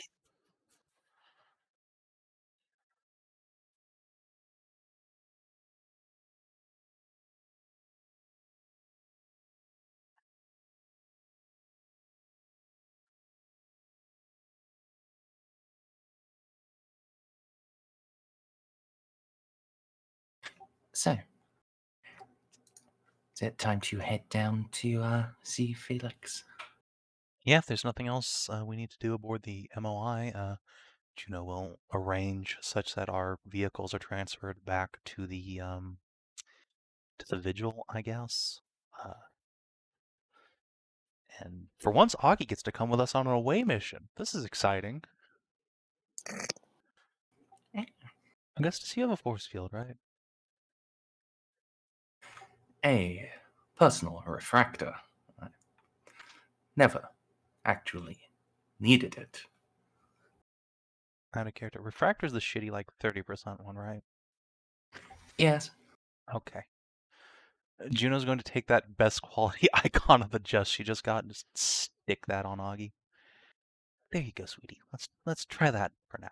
So, is it time to head down to see Felix? Yeah, if there's nothing else we need to do aboard the MOI, Juno will arrange such that our vehicles are transferred back to the Vigil, I guess. And for once, Augie gets to come with us on an away mission. This is exciting. Augustus, you have a force field, right? A personal refractor. I never actually needed it. Out of character. Refractor's the shitty, like, 30% one, right? Yes. Okay. Juno's going to take that best quality icon of the Just she just got and just stick that on Augie. There you go, sweetie. Let's try that for now.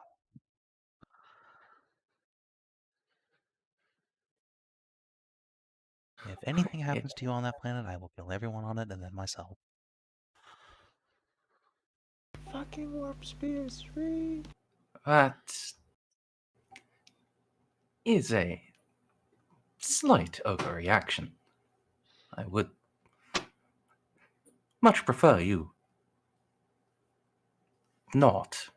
If anything happens to you on that planet, I will kill everyone on it and then myself. Fucking warp spear 3. That is a slight overreaction. I would much prefer you not.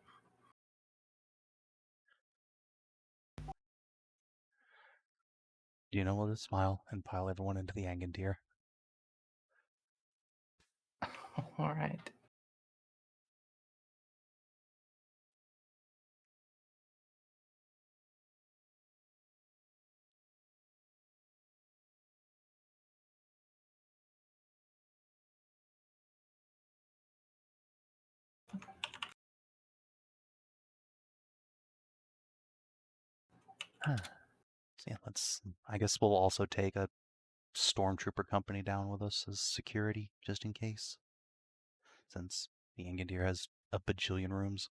Juno will just smile and pile everyone into the Enginseer. All right. So yeah, I guess we'll also take a stormtrooper company down with us as security, just in case. Since the Enginseer has a bajillion rooms.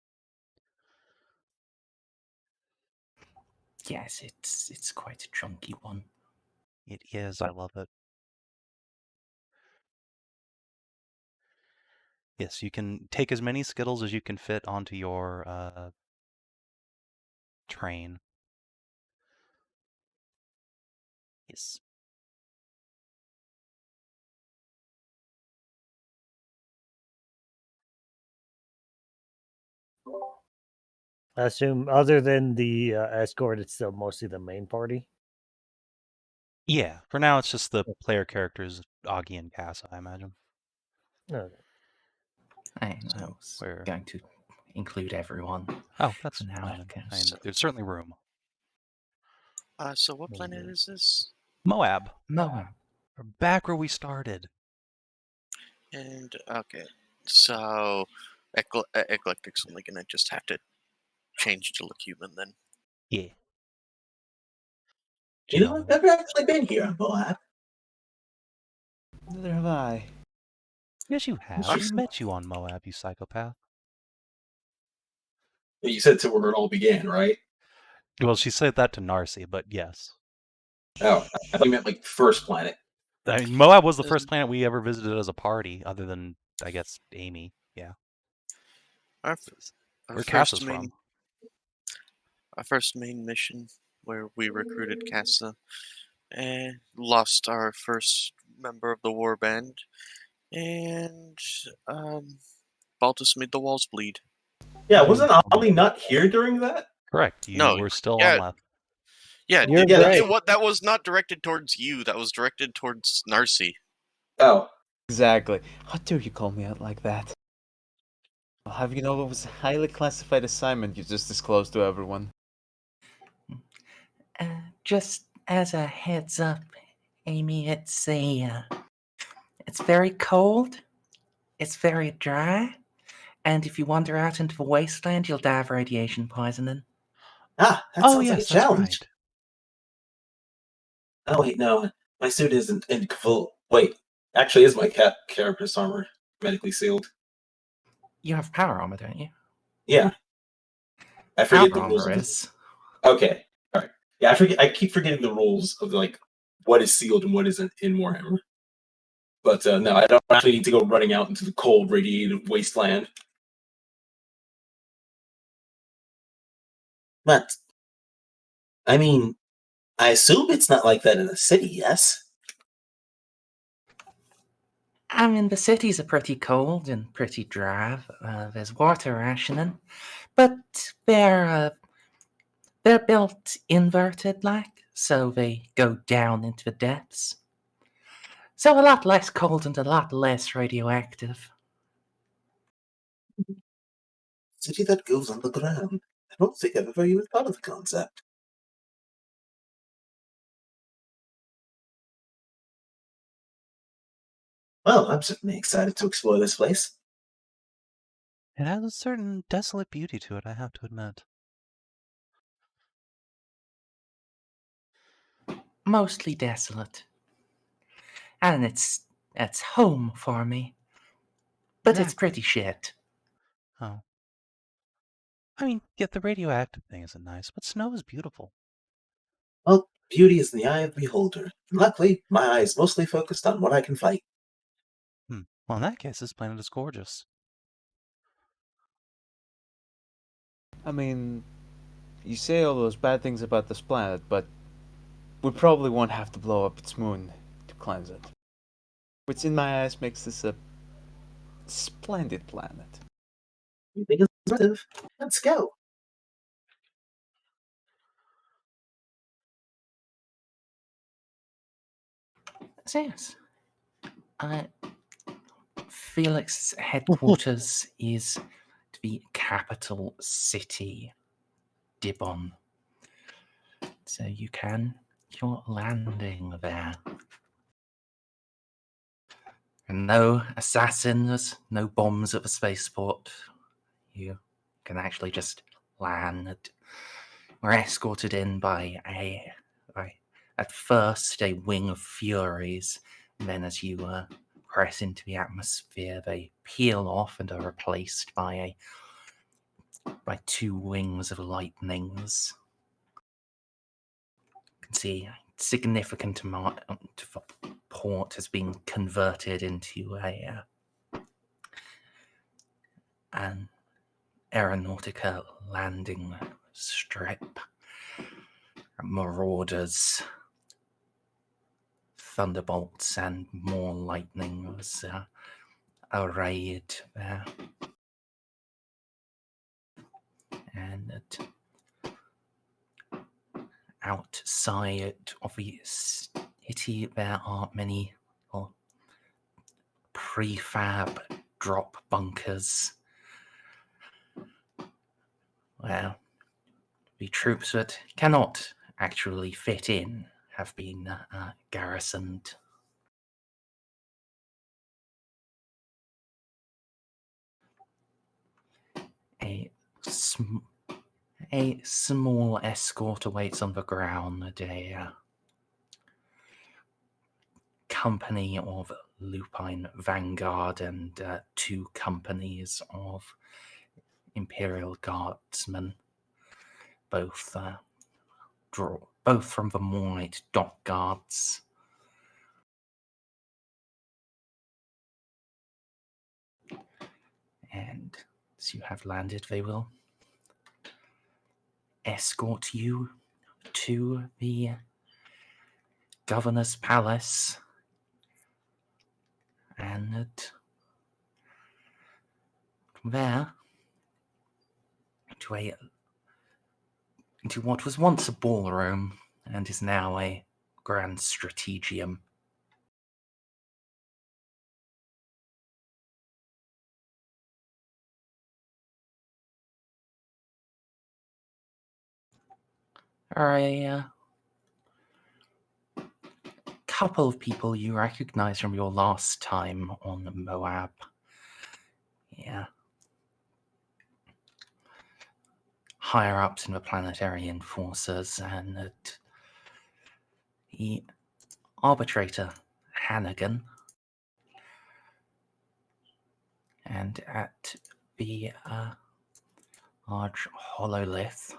Yes, it's quite a chunky one. It is, I love it. Yes, you can take as many Skittles as you can fit onto your train. Yes. I assume, other than the escort, it's still mostly the main party. Yeah, for now it's just the player characters, Augie and Cass, I imagine. Okay. I was going to include everyone. Oh, that's now, fine. okay. There's certainly room. So what planet is this? Moab. Moab. We're back where we started. And okay, so Eclectic's only gonna just have to change to look human then. Yeah. You know, I've never actually been here on Moab. Neither have I. Yes, you have. I've- We met you on Moab, you psychopath. You said to where it all began, right? Well, she said that to Narcia, but yes. Oh, I thought you meant like the first planet. I mean, Moab was the first planet we ever visited as a party, other than, I guess, Amy. Yeah. Our Where first Cassa's from. Our first main mission, where we recruited Cassa, and lost our first member of the war band, and Baltus made the walls bleed. Yeah, wasn't Amelie not here during that? Correct. You No, were still yeah. on left. Yeah, You're Yeah, great. that was not directed towards you. That was directed towards Narcia. Oh, Exactly. How dare you call me out like that? I'll have you know it was a highly classified assignment you just disclosed to everyone. Just as a heads up, Amy, it's very cold. It's very dry. And if you wander out into the wasteland, you'll die of radiation poisoning. that Oh, sounds yes, like a that's challenge. right. Oh wait, no, my suit isn't in full. Wait, actually, is my carapace armor medically sealed? You have power armor, don't you? Yeah, I forget Power the rules armor of this. is. Okay, all right. Yeah, I keep forgetting the rules of like what is sealed and what isn't in Warhammer. But no, I don't actually need to go running out into the cold, radiated wasteland. But I mean, I assume it's not like that in the city, yes? I mean, the cities are pretty cold and pretty dry. There's water rationing, but they're built inverted like, so they go down into the depths. So a lot less cold and a lot less radioactive. City that goes underground. I don't think I've ever even thought of the concept. Well, I'm certainly excited to explore this place. It has a certain desolate beauty to it, I have to admit. Mostly desolate. And it's home for me. But it's Exactly. pretty shit. Oh. I mean, yet the radioactive thing isn't nice, but snow is beautiful. Well, beauty is in the eye of the beholder. Luckily, my eye is mostly focused on what I can fight. Well, in that case, this planet is gorgeous. I mean, you say all those bad things about this planet, but we probably won't have to blow up its moon to cleanse it. Which in my eyes makes this a splendid planet. You think it's impressive? Let's go. So yes. Felix's headquarters is the capital city, Dibon. So you're landing there. And no assassins, no bombs at the spaceport. You can actually just land. We're escorted in by at first a wing of Furies. And then as you press into the atmosphere, they peel off and are replaced by two wings of lightnings. You can see a significant amount of the port has been converted into an aeronautica landing strip. Marauders, thunderbolts, and more lightnings arrayed there. And outside of the city, there are many prefab drop bunkers where the troops that cannot actually fit in have been garrisoned. A small escort awaits on the ground. A company of Lupine Vanguard and 2 companies of Imperial Guardsmen, both from the Moonlight Dock Guards. And as you have landed, they will escort you to the Governor's Palace, and from there into what was once a ballroom and is now a grand strategium. A couple of people you recognize from your last time on Moab. Yeah. Higher ups in the planetary enforcers, and the arbitrator Hannigan, and at the large hololith,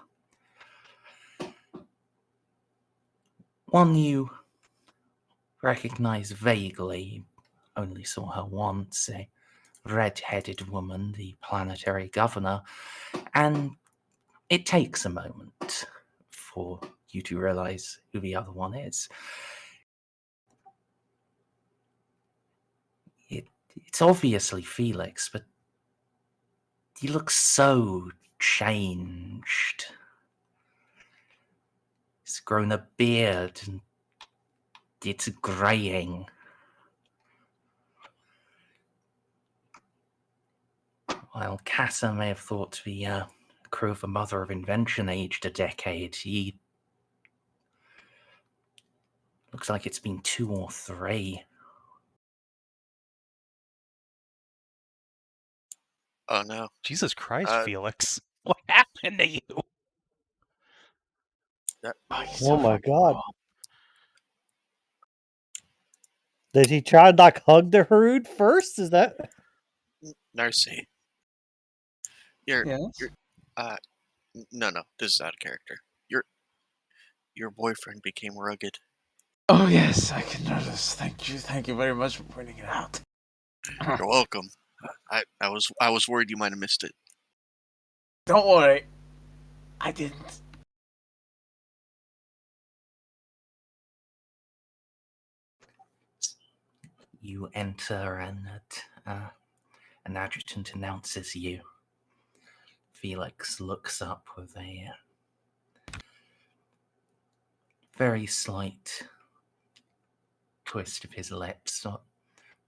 one you recognize vaguely, only saw her once, a red-headed woman, the planetary governor, and it takes a moment for you to realize who the other one is. It's obviously Felix, but he looks so changed. He's grown a beard and it's greying. While Casa may have thought the crew of the Mother of Invention aged a decade, he looks like it's been 2 or 3. Oh no. Jesus Christ, Uh, Felix. What happened to you? Oh my god. Did he try to like hug the Harud first? Is that Narcia. Yes. No, this is out of character. Your boyfriend became rugged. Oh yes, I can notice. Thank you very much for pointing it out. You're welcome. I was worried you might have missed it. Don't worry, I didn't. You enter and an adjutant announces you. Felix looks up with a very slight twist of his lips, or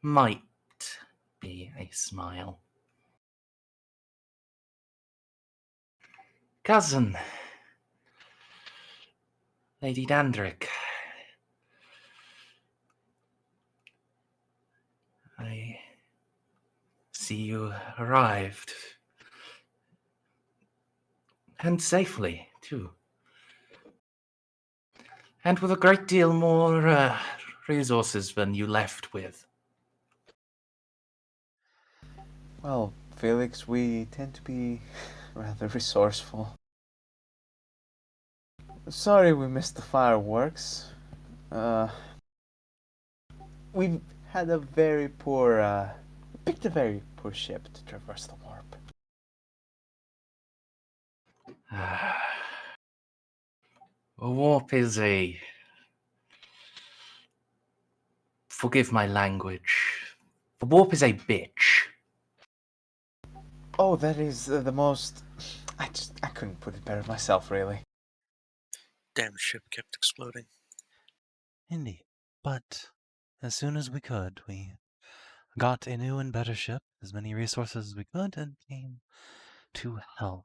might be a smile. Cousin, Lady Dandrick, I see you arrived. And safely, too. And with a great deal more resources than you left with. Well, Felix, we tend to be rather resourceful. Sorry we missed the fireworks. We've had a very poor, picked a very poor ship to traverse the warp. A warp is a... Forgive my language. The warp is a bitch. Oh, that is the most... I couldn't put it better myself, really. Damn ship kept exploding. Indeed. But as soon as we could, we got a new and better ship, as many resources as we could, and came to help.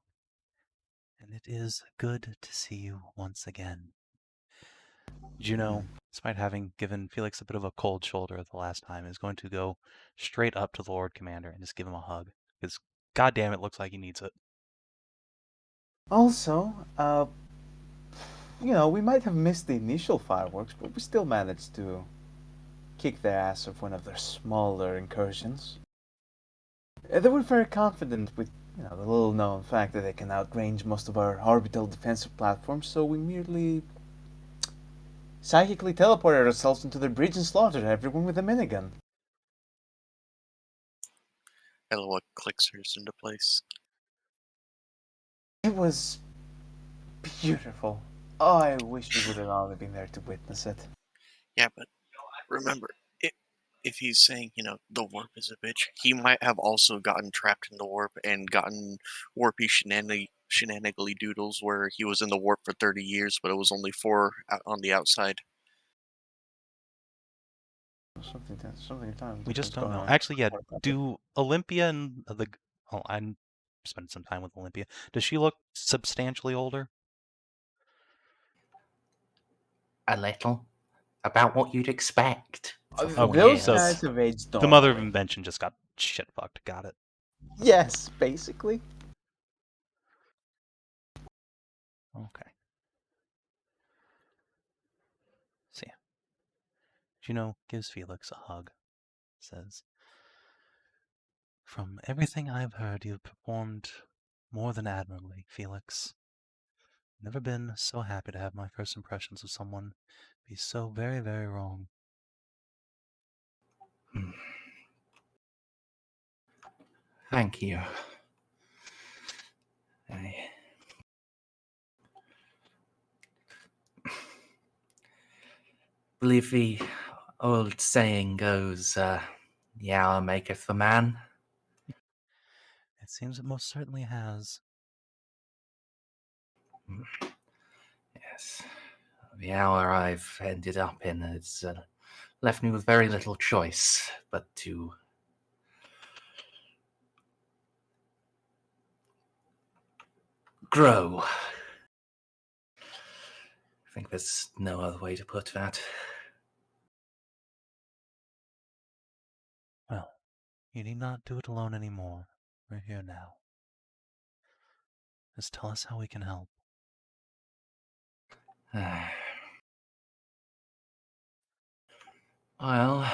And it is good to see you once again. Juno, despite having given Felix a bit of a cold shoulder the last time, is going to go straight up to the Lord Commander and just give him a hug. Because, goddamn, it looks like he needs it. Also, we might have missed the initial fireworks, but we still managed to kick their ass of one of their smaller incursions. They were very confident with, the little known fact that they can outrange most of our orbital defensive platforms, so we merely psychically teleported ourselves into their bridge and slaughtered everyone with a minigun. Eloa clicks hers into place. It was beautiful. Oh, I wish we would have all been there to witness it. Yeah, but remember, if he's saying, the warp is a bitch, he might have also gotten trapped in the warp and gotten warpy shenanigly doodles where he was in the warp for 30 years, but it was only 4 on the outside. Something time. We just don't know. Actually, yeah, do Olympia and I'm spending some time with Olympia. Does she look substantially older? A little. About what you'd expect. For 4 Those years. guys have aged The mother of normally. invention just got shit fucked. Got it. Yes, basically. Okay. See. Juno gives Felix a hug. Says, "From everything I've heard, you've performed more than admirably, Felix. Never been so happy to have my first impressions of someone be so very, very wrong." Thank you. I believe the old saying goes, the hour maketh the man. It seems it most certainly has. Yes. The hour I've ended up in has left me with very little choice but to grow. I think there's no other way to put that. Well, you need not do it alone anymore. We're here now. Just tell us how we can help. Well,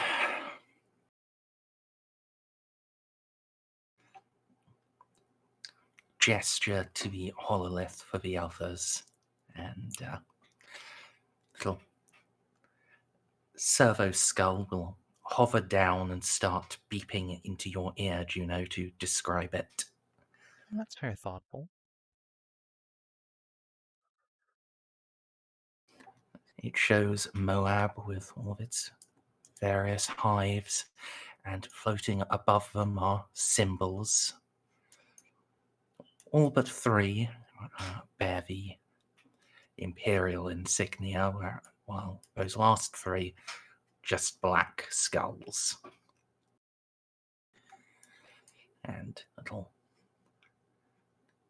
gesture to the hololith for the others, and little servo skull will hover down and start beeping into your ear, Juno, to describe it. That's very thoughtful. It shows Moab with all of its various hives, and floating above them are symbols. All but 3 bear the imperial insignia, while those last 3 just black skulls. And little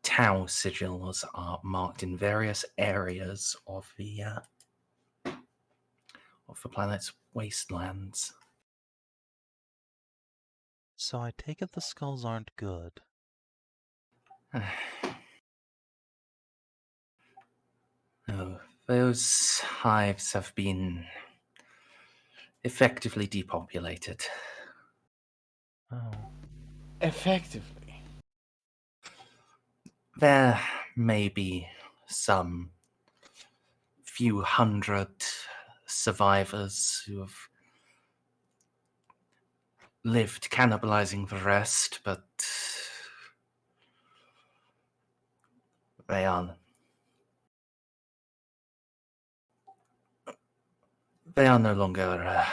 Tau sigils are marked in various areas of the planet's wastelands. So I take it the skulls aren't good. No, those hives have been effectively depopulated. Oh. Effectively. There may be some few hundred survivors who have lived cannibalizing the rest, but they are no longer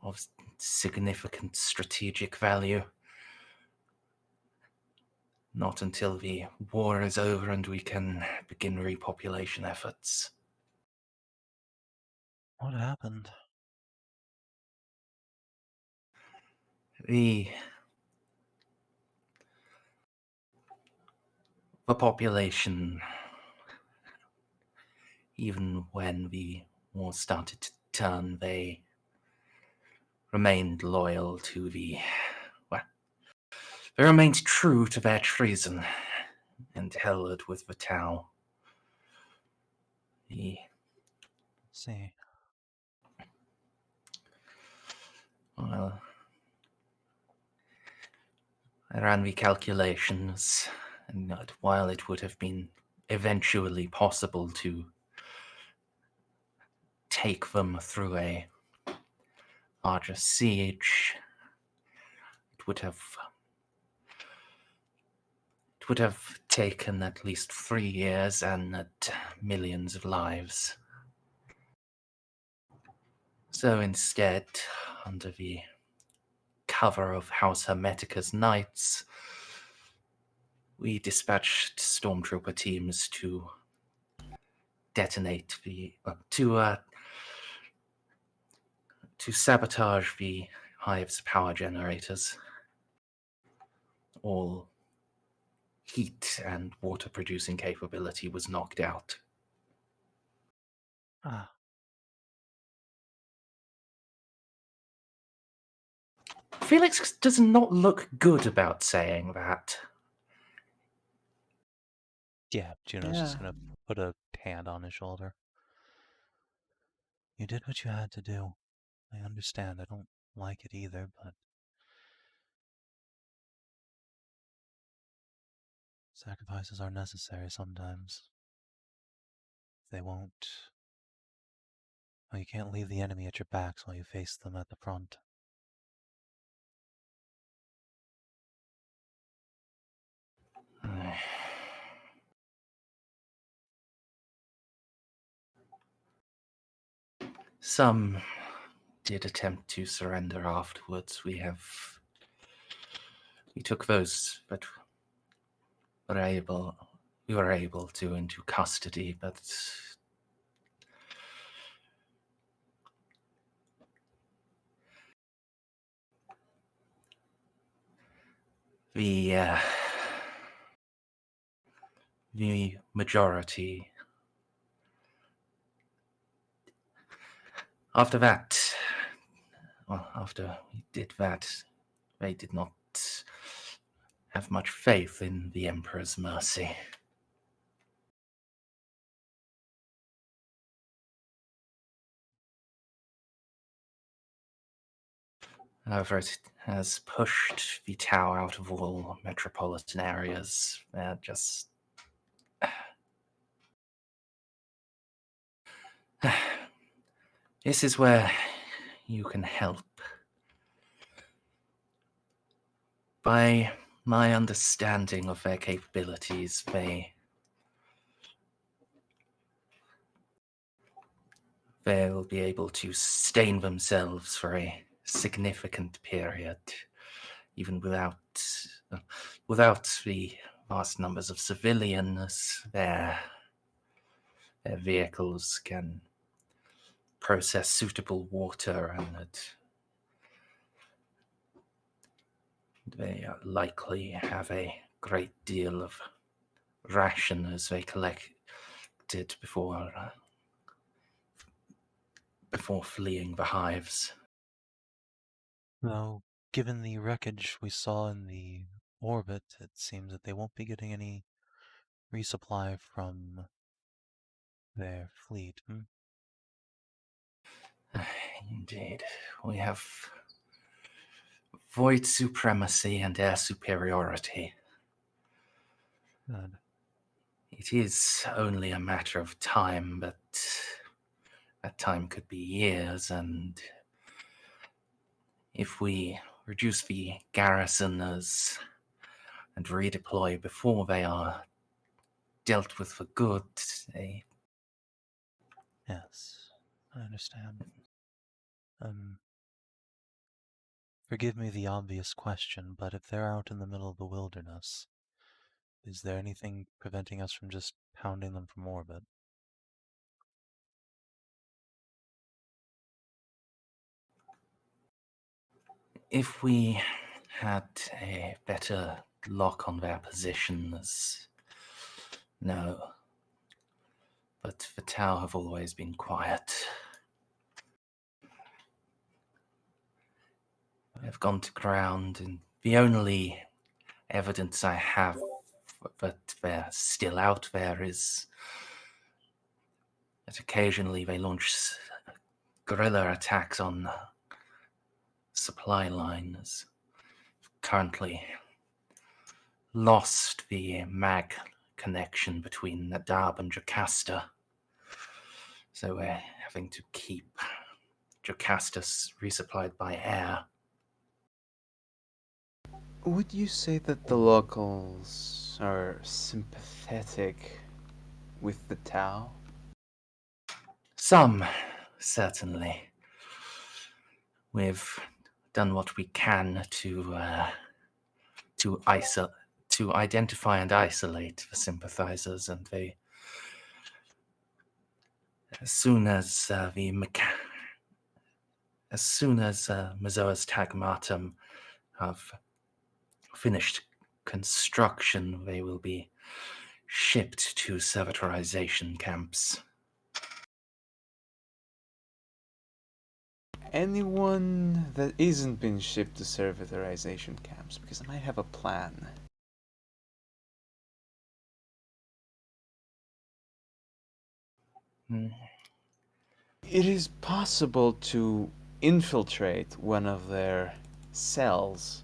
of significant strategic value. Not until the war is over and we can begin repopulation efforts. What happened? The population, even when the war started to turn, they remained loyal to they remained true to their treason. and held with Vital. See. Well, I ran the calculations, and while it would have been eventually possible to take them through a larger siege, it would have taken at least 3 years and millions of lives. So instead, under the cover of House Hermetica's knights, we dispatched stormtrooper teams to detonate to sabotage the hive's power generators. All heat and water producing capability was knocked out. Ah. Felix does not look good about saying that. Yeah, Juno's just gonna put a hand on his shoulder. You did what you had to do. I understand. I don't like it either, but sacrifices are necessary sometimes. They won't. Well, you can't leave the enemy at your backs while you face them at the front. Some did attempt to surrender afterwards. We took those, but we were able to into custody, but the majority. After we did that, they did not have much faith in the Emperor's mercy. However, it has pushed the Tau out of all metropolitan areas. They're just... This is where you can help. By my understanding of their capabilities, they'll be able to sustain themselves for a significant period, even without the vast numbers of civilians. Their vehicles can process suitable water, and they likely have a great deal of ration as they collected before fleeing the hives. Though, given the wreckage we saw in the orbit, it seems that they won't be getting any resupply from their fleet. Indeed. We have void supremacy and air superiority. Good. It is only a matter of time, but that time could be years, and if we reduce the garrisoners and redeploy before they are dealt with for good, Yes, I understand. Forgive me the obvious question, but if they're out in the middle of the wilderness, is there anything preventing us from just pounding them from orbit? if we had a better lock on their positions, no. But the Tau have always been quiet. They've gone to ground, and the only evidence I have but they're still out there is that occasionally they launch guerrilla attacks on supply lines. Currently lost the mag connection between Nadab and Jocasta, so we're having to keep Jocasta resupplied by air. Would you say that the locals are sympathetic with the Tau? Some, certainly. We've done what we can to identify and isolate the sympathizers, and they, as soon as Mazoa's Tagmatum have finished construction, they will be shipped to servitorization camps. Anyone that isn't been shipped to servitorization camps, because I might have a plan. It is possible to infiltrate one of their cells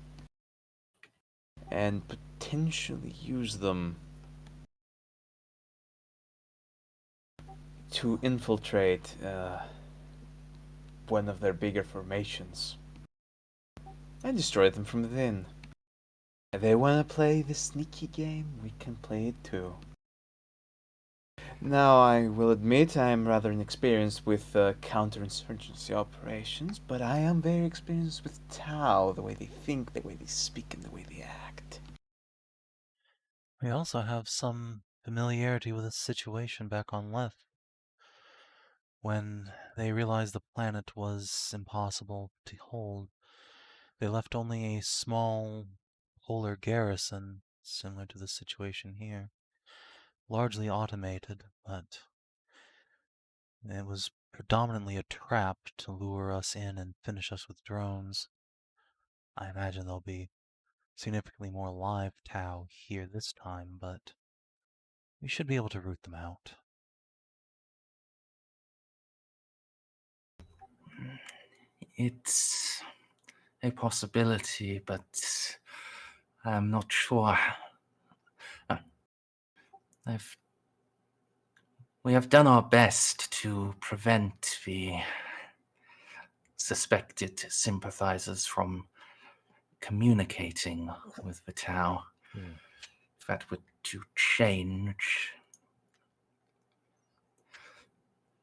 and potentially use them to infiltrate one of their bigger formations and destroy them from within. If they want to play the sneaky game, we can play it too. Now, I will admit I am rather inexperienced with counterinsurgency operations, but I am very experienced with Tau, the way they think, the way they speak, and the way they act. We also have some familiarity with the situation back on Leth. When they realized the planet was impossible to hold, they left only a small polar garrison, similar to the situation here. Largely automated, but it was predominantly a trap to lure us in and finish us with drones. I imagine there'll be significantly more live Tau here this time, but we should be able to root them out. It's a possibility, but I'm not sure. We have done our best to prevent the suspected sympathizers from communicating with the Tau. If that were to change,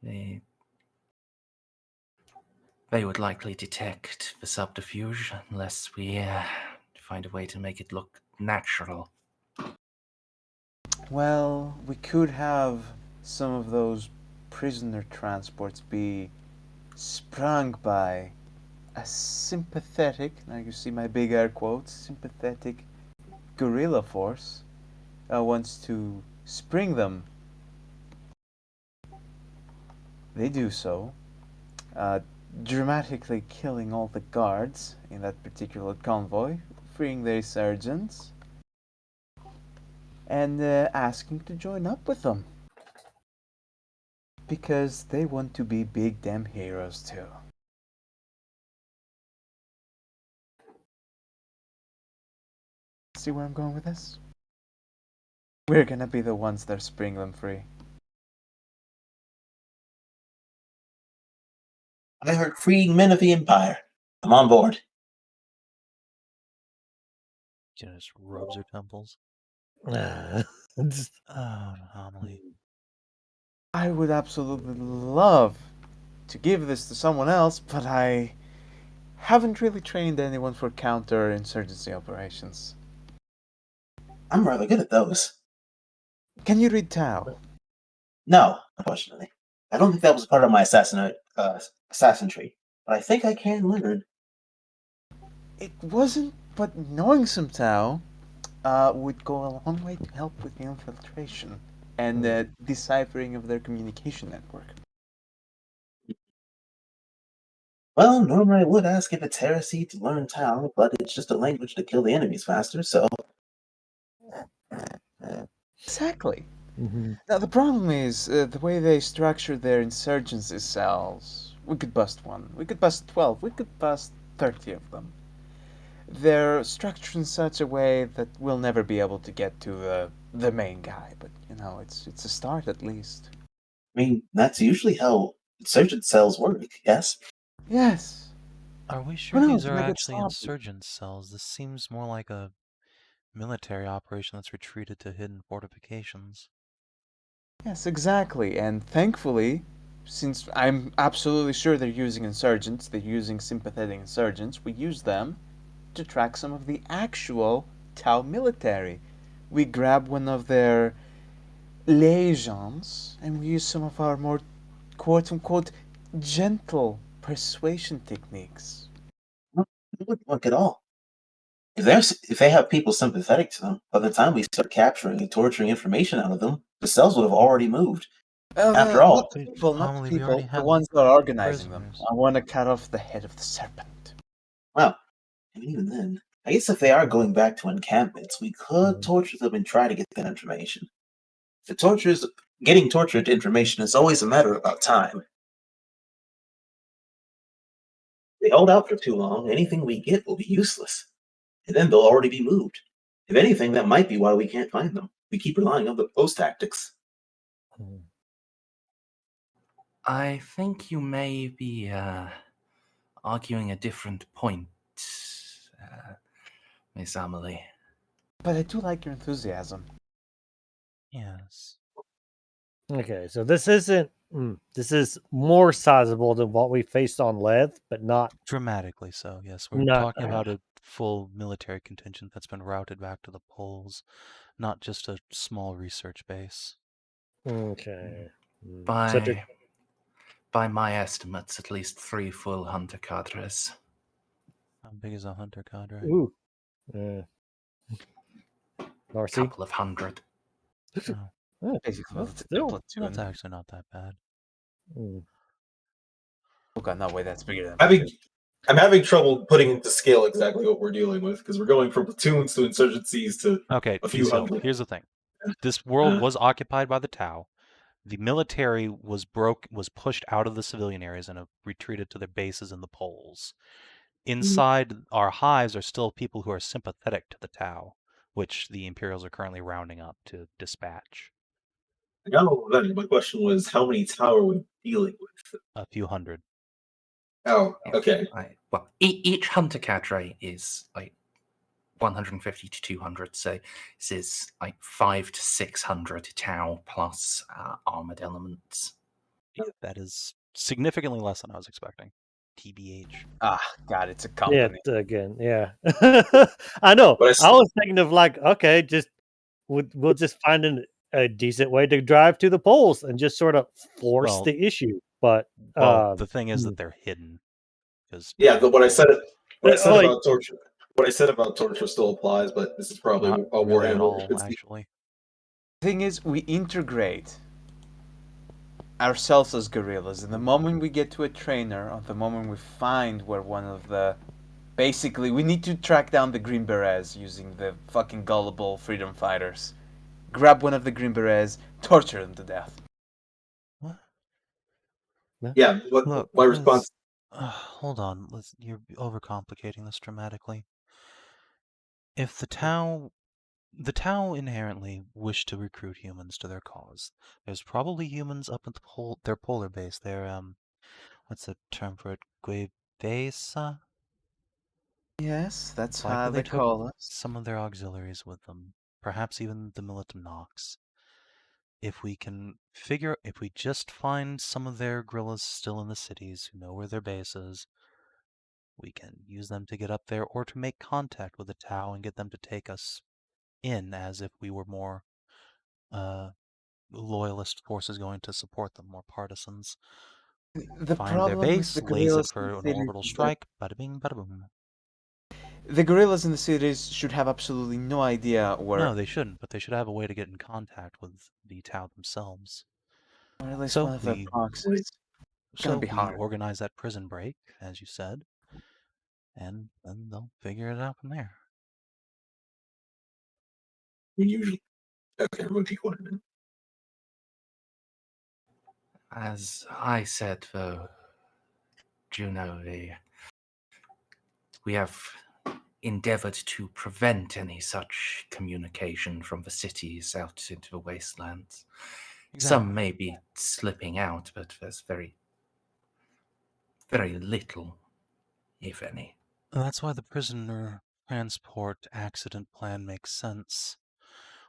they would likely detect the subterfuge unless we find a way to make it look natural. Well, we could have some of those prisoner transports be sprung by a sympathetic, now you see my big air quotes, sympathetic guerrilla force wants to spring them. They do so, dramatically killing all the guards in that particular convoy, freeing their sergeants, and asking to join up with them. Because they want to be big damn heroes too. See where I'm going with this? We're gonna be the ones that spring them free. I heard freeing men of the Empire. I'm on board. She just rubs her temples. Uh, Oh, Amelie. I would absolutely love to give this to someone else, but I haven't really trained anyone for counter-insurgency operations. I'm rather good at those. Can you read Tau? No, unfortunately. I don't think that was part of my assassin tree, but I think I can learn. It wasn't, but knowing some Tau would go a long way to help with the infiltration and deciphering of their communication network. Well, normally I would ask if it's heresy to learn Tau, but it's just a language to kill the enemies faster, so... Exactly. Mm-hmm. Now, the problem is the way they structure their insurgency cells. We could bust one. We could bust 12. We could bust 30 of them. They're structured in such a way that we'll never be able to get to the main guy. But, it's a start at least. I mean, that's usually how insurgent cells work, yes? Yes. Are we sure Who these knows? are They get actually sloppy. insurgent cells? This seems more like a military operation that's retreated to hidden fortifications. Yes, exactly. And thankfully, since I'm absolutely sure they're using insurgents, they're using sympathetic insurgents, we use them to track some of the actual Tau military. We grab one of their liaisons and we use some of our more quote unquote gentle persuasion techniques. It wouldn't work at all. If they have people sympathetic to them, by the time we start capturing and torturing information out of them, the cells would have already moved. After Not all, the people, not the Amelie, we already people, the have ones that are organizing them. prisoners. I want to cut off the head of the serpent. well, I mean, even then, I guess if they are going back to encampments, we could torture them and try to get that information. Getting tortured information is always a matter about time. If they hold out for too long, anything we get will be useless. And then they'll already be moved. If anything, that might be why we can't find them. We keep relying on those tactics. I think you may be arguing a different point, Miss Amelie. But I do like your enthusiasm. Yes. Okay, so this isn't. This is more sizable than what we faced on Leth, but not. Dramatically so, yes. We're Not- talking about a full military contingent that's been routed back to the poles, not just a small research base. Okay. By my estimates, at least 3 full hunter cadres. How big is a hunter cadre? Ooh. Narcia? Couple of hundred. Oh, Basically, that's it's a still. platoon. That's actually not that bad. Oh god, no way, that's bigger than I'm having trouble putting into scale exactly what we're dealing with, because we're going from platoons to insurgencies to Okay, a few so hundred. here's the thing. This world was occupied by the Tau. The military was pushed out of the civilian areas and have retreated to their bases in the poles. Inside our hives are still people who are sympathetic to the Tau, which the Imperials are currently rounding up to dispatch. No, my question was, how many Tau are we dealing with? A few hundred. Oh, okay. Well, each hunter cadre is like 150 to 200, so this is like 500 to 600 Tau plus armored elements. That is significantly less than I was expecting. TBH. Ah, God, it's a Yeah, company. again, yeah. I know. But I was thinking of like, okay, just we'll just find a decent way to drive to the poles and just sort of force Well- the issue. But Well, the thing is that they're hidden. Yeah, what I said like- about torture. What I said about torture still applies, but this is probably not a really at Warhammer. all, actually. The thing is, we integrate ourselves as guerrillas, and the moment we get to a trainer, or the moment we find where one of the... Basically, we need to track down the Green Berets using the fucking gullible freedom fighters. Grab one of the Green Berets, torture them to death. What? Yeah, Look, my response. hold on. You're overcomplicating this dramatically. If the Tau inherently wish to recruit humans to their cause, there's probably humans up at their polar base. Their what's the term for it? Guevesa? Yes, that's Likely how they they took call us. some of their auxiliaries with them. Perhaps even the Militum Nox. If we just find some of their guerrillas still in the cities who know where their base is, we can use them to get up there or to make contact with the Tau and get them to take us in as if we were more loyalist forces going to support them, more partisans. The Find their problem with base, the laze it guerrillas for in an the orbital cities is strike, bada bing, bada boom. the guerrillas in the cities should have absolutely no idea where... No, they shouldn't, but they should have a way to get in contact with the Tau themselves. Or at least So one of the proxies. It's gonna So be we hard. organize that prison break, as you said, and then they'll figure it out from there. Usually, Okay, everyone take 1 minute. As I said, though, Juno, we have endeavored to prevent any such communication from the cities out into the wastelands. Some may be slipping out, but there's very, very little, if any. That's why the prisoner transport accident plan makes sense.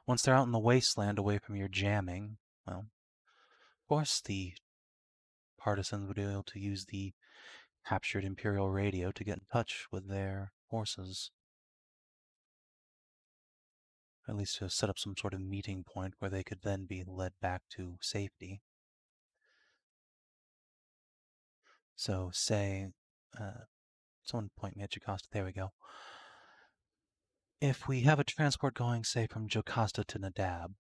Once they're out in the wasteland away from your jamming, well, of course the partisans would be able to use the captured Imperial radio to get in touch with their forces. At least to set up some sort of meeting point where they could then be led back to safety. So say, someone point me at Jocasta, there we go. If we have a transport going, say, from Jocasta to Nadab,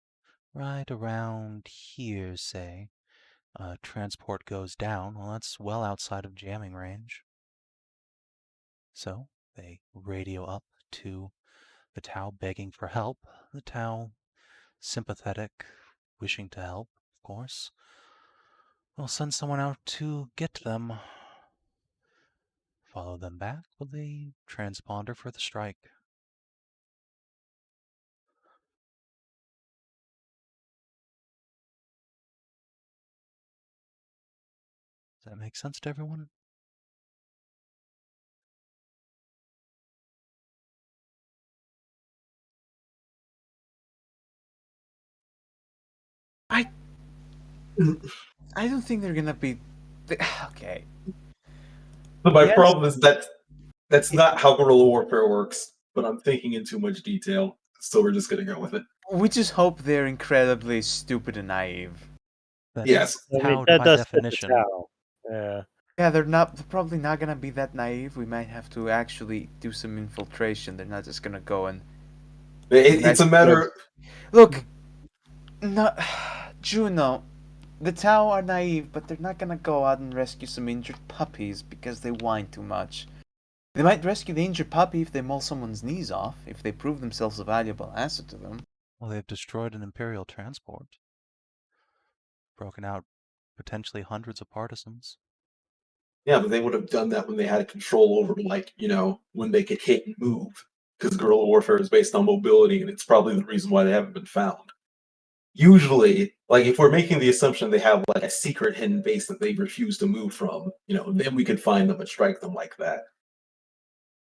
right around here, say, transport goes down, well, that's well outside of jamming range. So they radio up to the Tau begging for help. The Tau, sympathetic, wishing to help, of course. We'll send someone out to get them. Follow them back with a transponder for the strike. Does that make sense to everyone? I don't think they're gonna be. Okay. But my Yes. problem is that's not how guerrilla warfare works. But I'm thinking in too much detail, so we're just gonna go with it. We just hope they're incredibly stupid and naive. That Yes. is I mean, Tau that by does fit the definition. Tau. Yeah. Yeah, they're probably not gonna be that naive. We might have to actually do some infiltration. They're not just gonna go and It's a matter. look. No, Juno, the Tau are naive, but they're not gonna go out and rescue some injured puppies because they whine too much. They might rescue the injured puppy if they maul someone's knees off, if they prove themselves a valuable asset to them. Well, they've destroyed an Imperial transport. Broken out potentially hundreds of partisans. Yeah, but they would have done that when they had control over, like, when they could hit and move. Because guerrilla warfare is based on mobility, and it's probably the reason why they haven't been found. Usually, like, if we're making the assumption they have, like, a secret hidden base that they refuse to move from, then we could find them and strike them like that.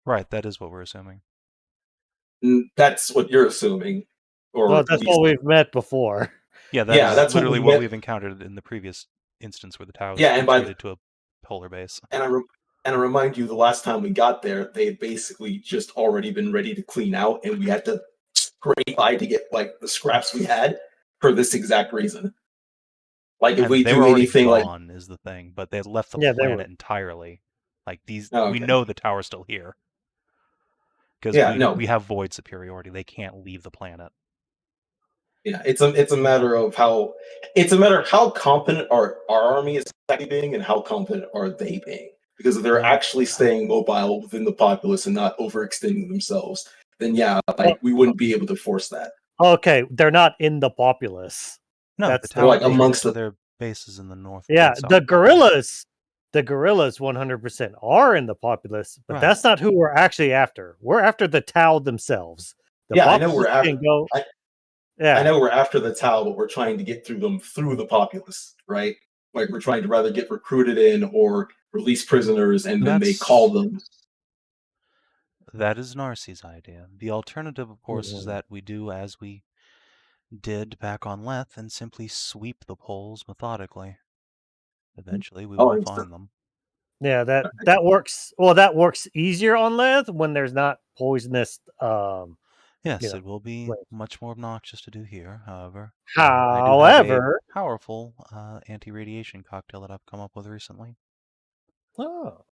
Right, that is what we're assuming. That's what you're assuming. Or Well, at that's least- what we've met before. Yeah, Yeah, is that's what literally we what meant. we've encountered in the previous instance where the Tau Yeah, and by retreated to a polar base. And I remind you, the last time we got there, they had basically just already been ready to clean out, and we had to scrape by to get, like, the scraps we had for this exact reason. Like, if And we they do were already anything like, gone is the thing, but they had left the Yeah, they planet were. entirely. Like these, Oh, we okay. know the Tower's still here because Yeah, no. we have void superiority. They can't leave the planet. yeah, it's a matter of how competent our army is actually being, and how competent are they being. Because if they're actually staying mobile within the populace and not overextending themselves, then yeah, like, we wouldn't be able to force that. Okay, they're not in the populace. No, That's the Tower like retreated amongst to the- their bases in the north. Yeah, and south the poles. gorillas 100% are in the populace, but Right. that's not who we're actually after. We're after the Tau themselves. The Yeah, I know populace we're after. can go. I Yeah, know we're after the Tau, but we're trying to get through them through the populace, right? Like, we're trying to rather get recruited in or release prisoners, and then they That's- call them. That is Narcia's idea. The alternative, of course, is Mhm. that we do as we did back on Leth and simply sweep the poles methodically. Eventually, we will find them. yeah, that works. Well, that works easier on Leth when there's not poisonous. Yes, Yeah, it will be right. much more obnoxious to do here. However, I do have a However, powerful anti-radiation cocktail that I've come up with recently. oh,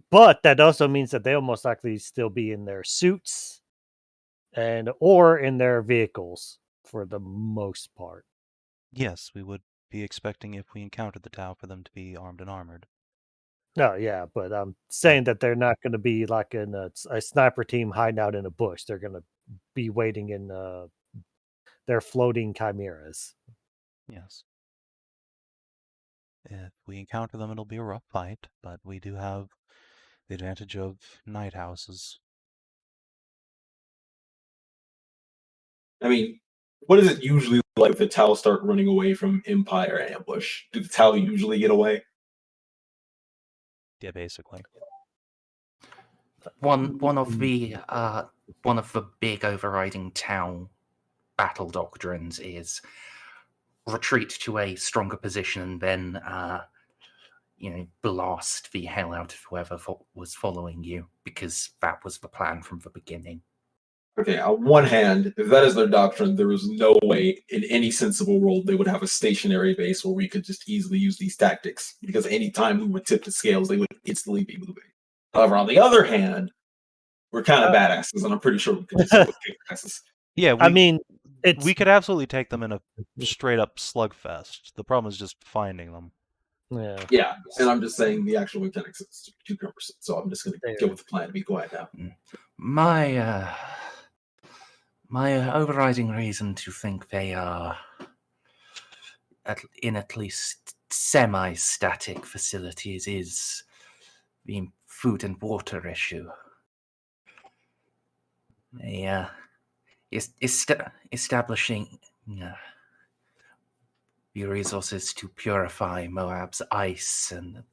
but that also means that they'll most likely still be in their suits or in their vehicles for the most part. Yes, we would be expecting if we encountered the Tau for them to be armed and armored. No, yeah, but I'm saying that they're not going to be like in a sniper team hiding out in a bush. They're going to be waiting in their floating chimeras. Yes. If we encounter them, it'll be a rough fight, but we do have the advantage of night houses. I mean, what is it usually like if the Tau start running away from Empire ambush? Do the Tau usually get away? Yeah, basically. One of the big overriding Tau battle doctrines is retreat to a stronger position and then blast the hell out of whoever was following you, because that was the plan from the beginning. Okay, on one hand, if that is their doctrine, there is no way in any sensible world they would have a stationary base where we could just easily use these tactics, because any time we would tip the scales, they would instantly be moving. However, on the other hand, we're kind of badasses, and I'm pretty sure we could just go kick asses. Yeah, I mean, we could absolutely take them in a straight-up slugfest. The problem is just finding them. Yeah, and I'm just saying the actual mechanics is too cumbersome, so I'm just going to go with the plan to be quiet now. My overriding reason to think they are in at least semi-static facilities is the food and water issue. Establishing the resources to purify Moab's ice and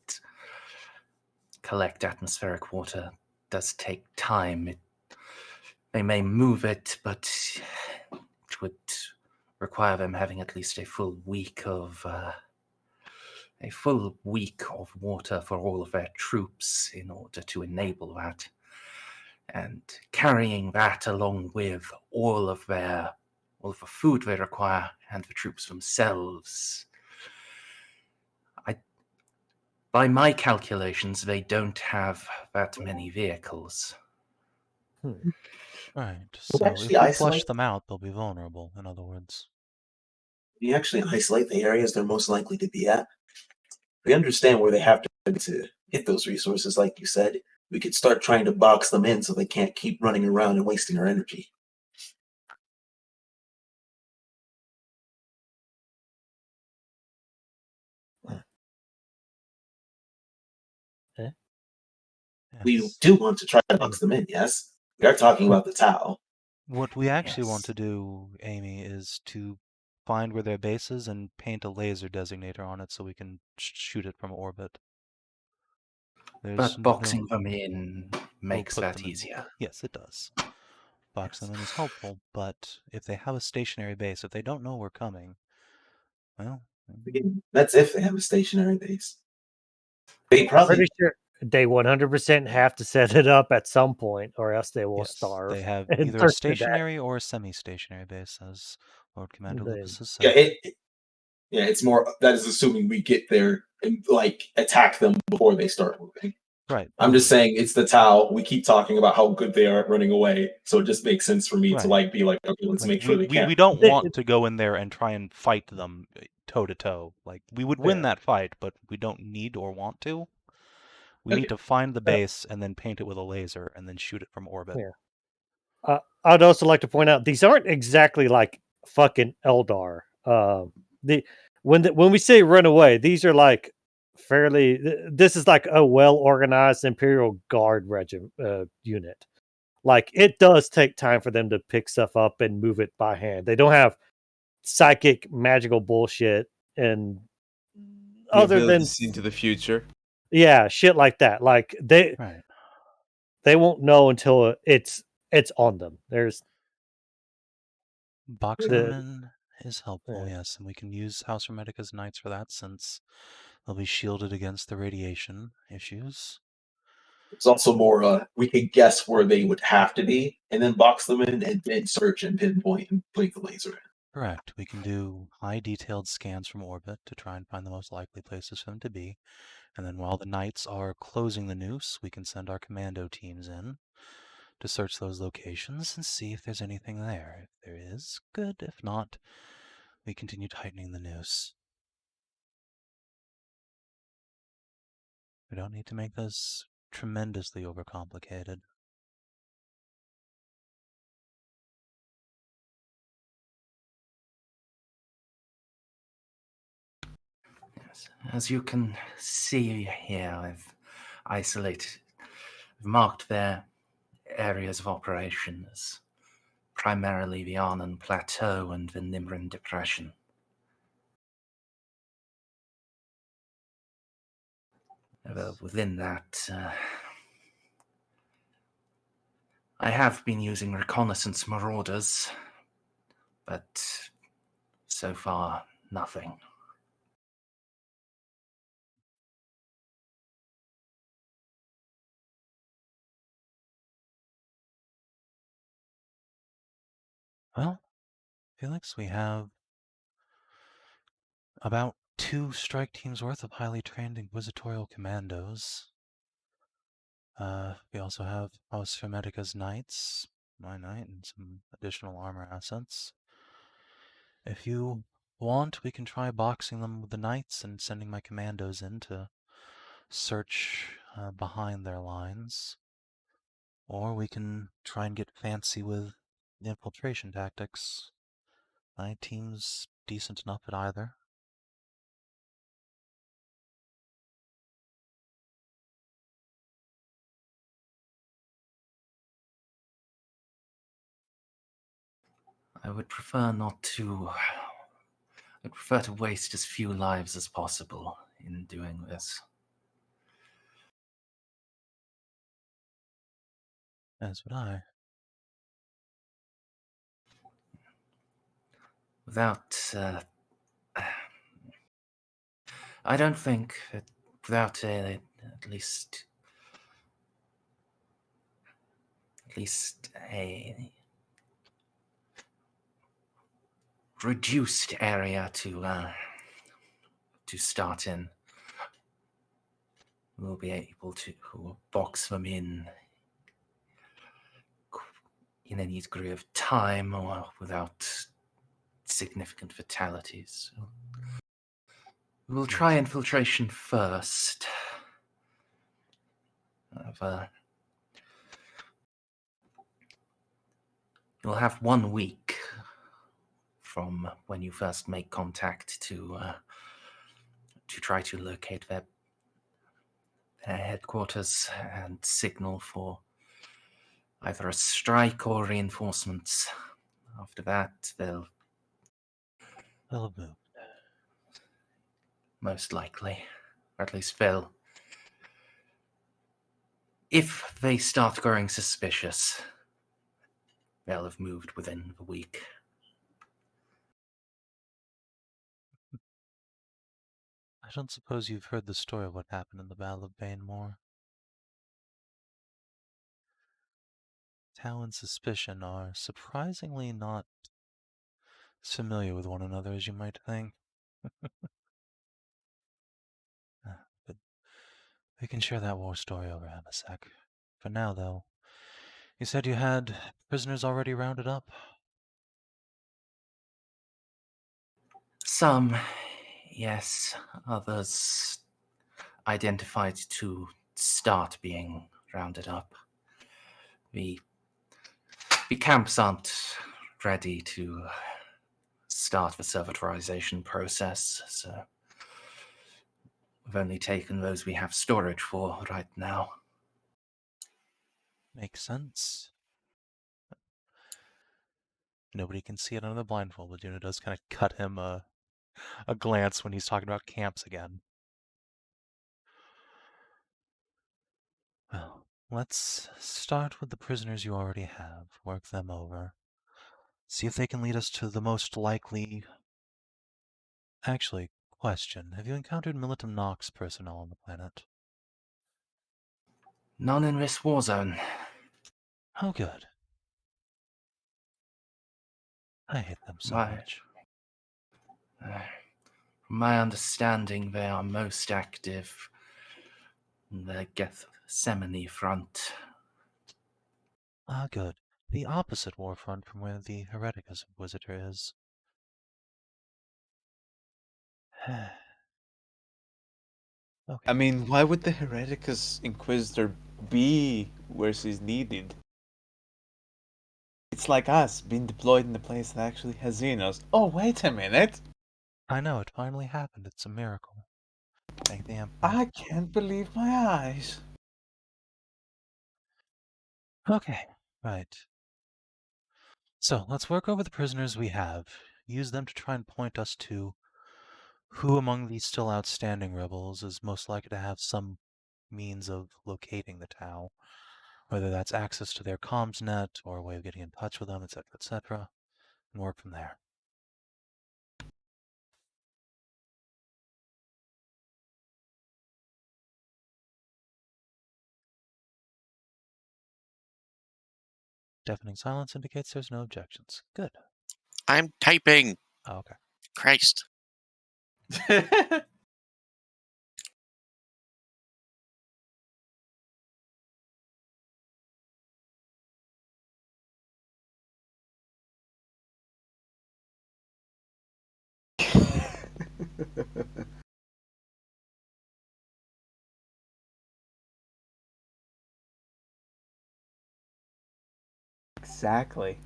collect atmospheric water does take time. They may move it, but it would require them having at least a full week of water for all of their troops in order to enable that. And carrying that along with all of the food they require and the troops themselves. By my calculations, they don't have that many vehicles. Right, so if we flush them out, they'll be vulnerable, in other words. We actually isolate the areas they're most likely to be at. We understand where they have to hit those resources, like you said. We could start trying to box them in so they can't keep running around and wasting our energy. We do want to try to box them in, yes? We are talking about the Tau. What we actually want to do, Amy, is to find where their base is and paint a laser designator on it so we can shoot it from orbit. But boxing them in makes that easier. Yes, it does. Box them in is helpful, but if they have a stationary base, if they don't know we're coming, well... That's if they have a stationary base. They probably... Pretty sure they 100% have to set it up at some point, or else they will starve. They have either a stationary or a semi-stationary base, as Lord Commander Lupus has said. Yeah, it's more, that is assuming we get there and, attack them before they start moving. Right. I'm just saying, it's the Tau. We keep talking about how good they are at running away, so it just makes sense for me to, be like, okay, let's make sure they can't. We don't want to go in there and try and fight them toe-to-toe. We would win that fight, but we don't need or want to. We need to find the base and then paint it with a laser and then shoot it from orbit. Yeah. I'd also like to point out, these aren't exactly like fucking Eldar. When we say run away, these are like fairly. This is like a well-organized Imperial Guard unit. Like, it does take time for them to pick stuff up and move it by hand. They don't have psychic magical bullshit and other than see into the future. Yeah, shit like that. Like they won't know until it's on them. There's boxing them in is helpful, yes, and we can use House Hermetica's Knights for that, since they'll be shielded against the radiation issues. It's also more, we could guess where they would have to be, and then box them in, and then search and pinpoint and blink the laser in. Correct. We can do high detailed scans from orbit to try and find the most likely places for them to be. And then while the Knights are closing the noose, we can send our commando teams in to search those locations and see if there's anything there. If there is, good. If not, we continue tightening the noose. We don't need to make this tremendously overcomplicated. As you can see here, I've marked their areas of operations, primarily the Arnon Plateau and the Nimrin Depression. Within that, I have been using reconnaissance marauders, but so far, nothing. Well, Felix, we have about 2 strike teams worth of highly trained inquisitorial commandos. We also have House Hermetica's knights, my knight, and some additional armor assets. If you want, we can try boxing them with the knights and sending my commandos in to search behind their lines. Or we can try and get fancy with the infiltration tactics. My team's decent enough at either. I would prefer not to. I'd prefer to waste as few lives as possible in doing this. As would I. Without, I don't think that without at least a reduced area to start in, we'll be able to box them in any degree of time or without significant fatalities. So we'll try infiltration first. You'll have 1 week from when you first make contact to try to locate their headquarters and signal for either a strike or reinforcements. After that, they'll They'll move. most likely, or at least they'll. If they start growing suspicious, they'll have moved within the week. I don't suppose you've heard the story of what happened in the Battle of Bainmore. Tau and Suspicion are surprisingly not as familiar with one another as you might think. But we can share that war story over Amasek. For now, though, you said you had prisoners already rounded up? Some, yes. Others identified to start being rounded up. The camps aren't ready to start the servitorization process, so we've only taken those we have storage for right now. Makes sense. Nobody can see it under the blindfold, but Juno does kind of cut him a glance when he's talking about camps again. Well, let's start with the prisoners you already have, work them over. See if they can lead us to the most likely... Actually, question. Have you encountered Militum Nox personnel on the planet? None in this war zone. Oh, good. I hate them so much. From my understanding, they are most active in the Gethsemane front. Ah, good. The opposite war front from where the Heretic Inquisitor is. Okay. I mean, why would the Hereticus Inquisitor be where she's needed? It's like us, being deployed in a place that actually has Xenos. Oh, wait a minute! I know, it finally happened. It's a miracle. Thank the Emperor. I can't believe my eyes. Okay, right. So let's work over the prisoners we have. Use them to try and point us to who among these still outstanding rebels is most likely to have some means of locating the Tau, whether that's access to their comms net or a way of getting in touch with them, etc., and work from there. Deafening silence indicates there's no objections. Good. I'm typing. Oh, okay. Christ. Exactly.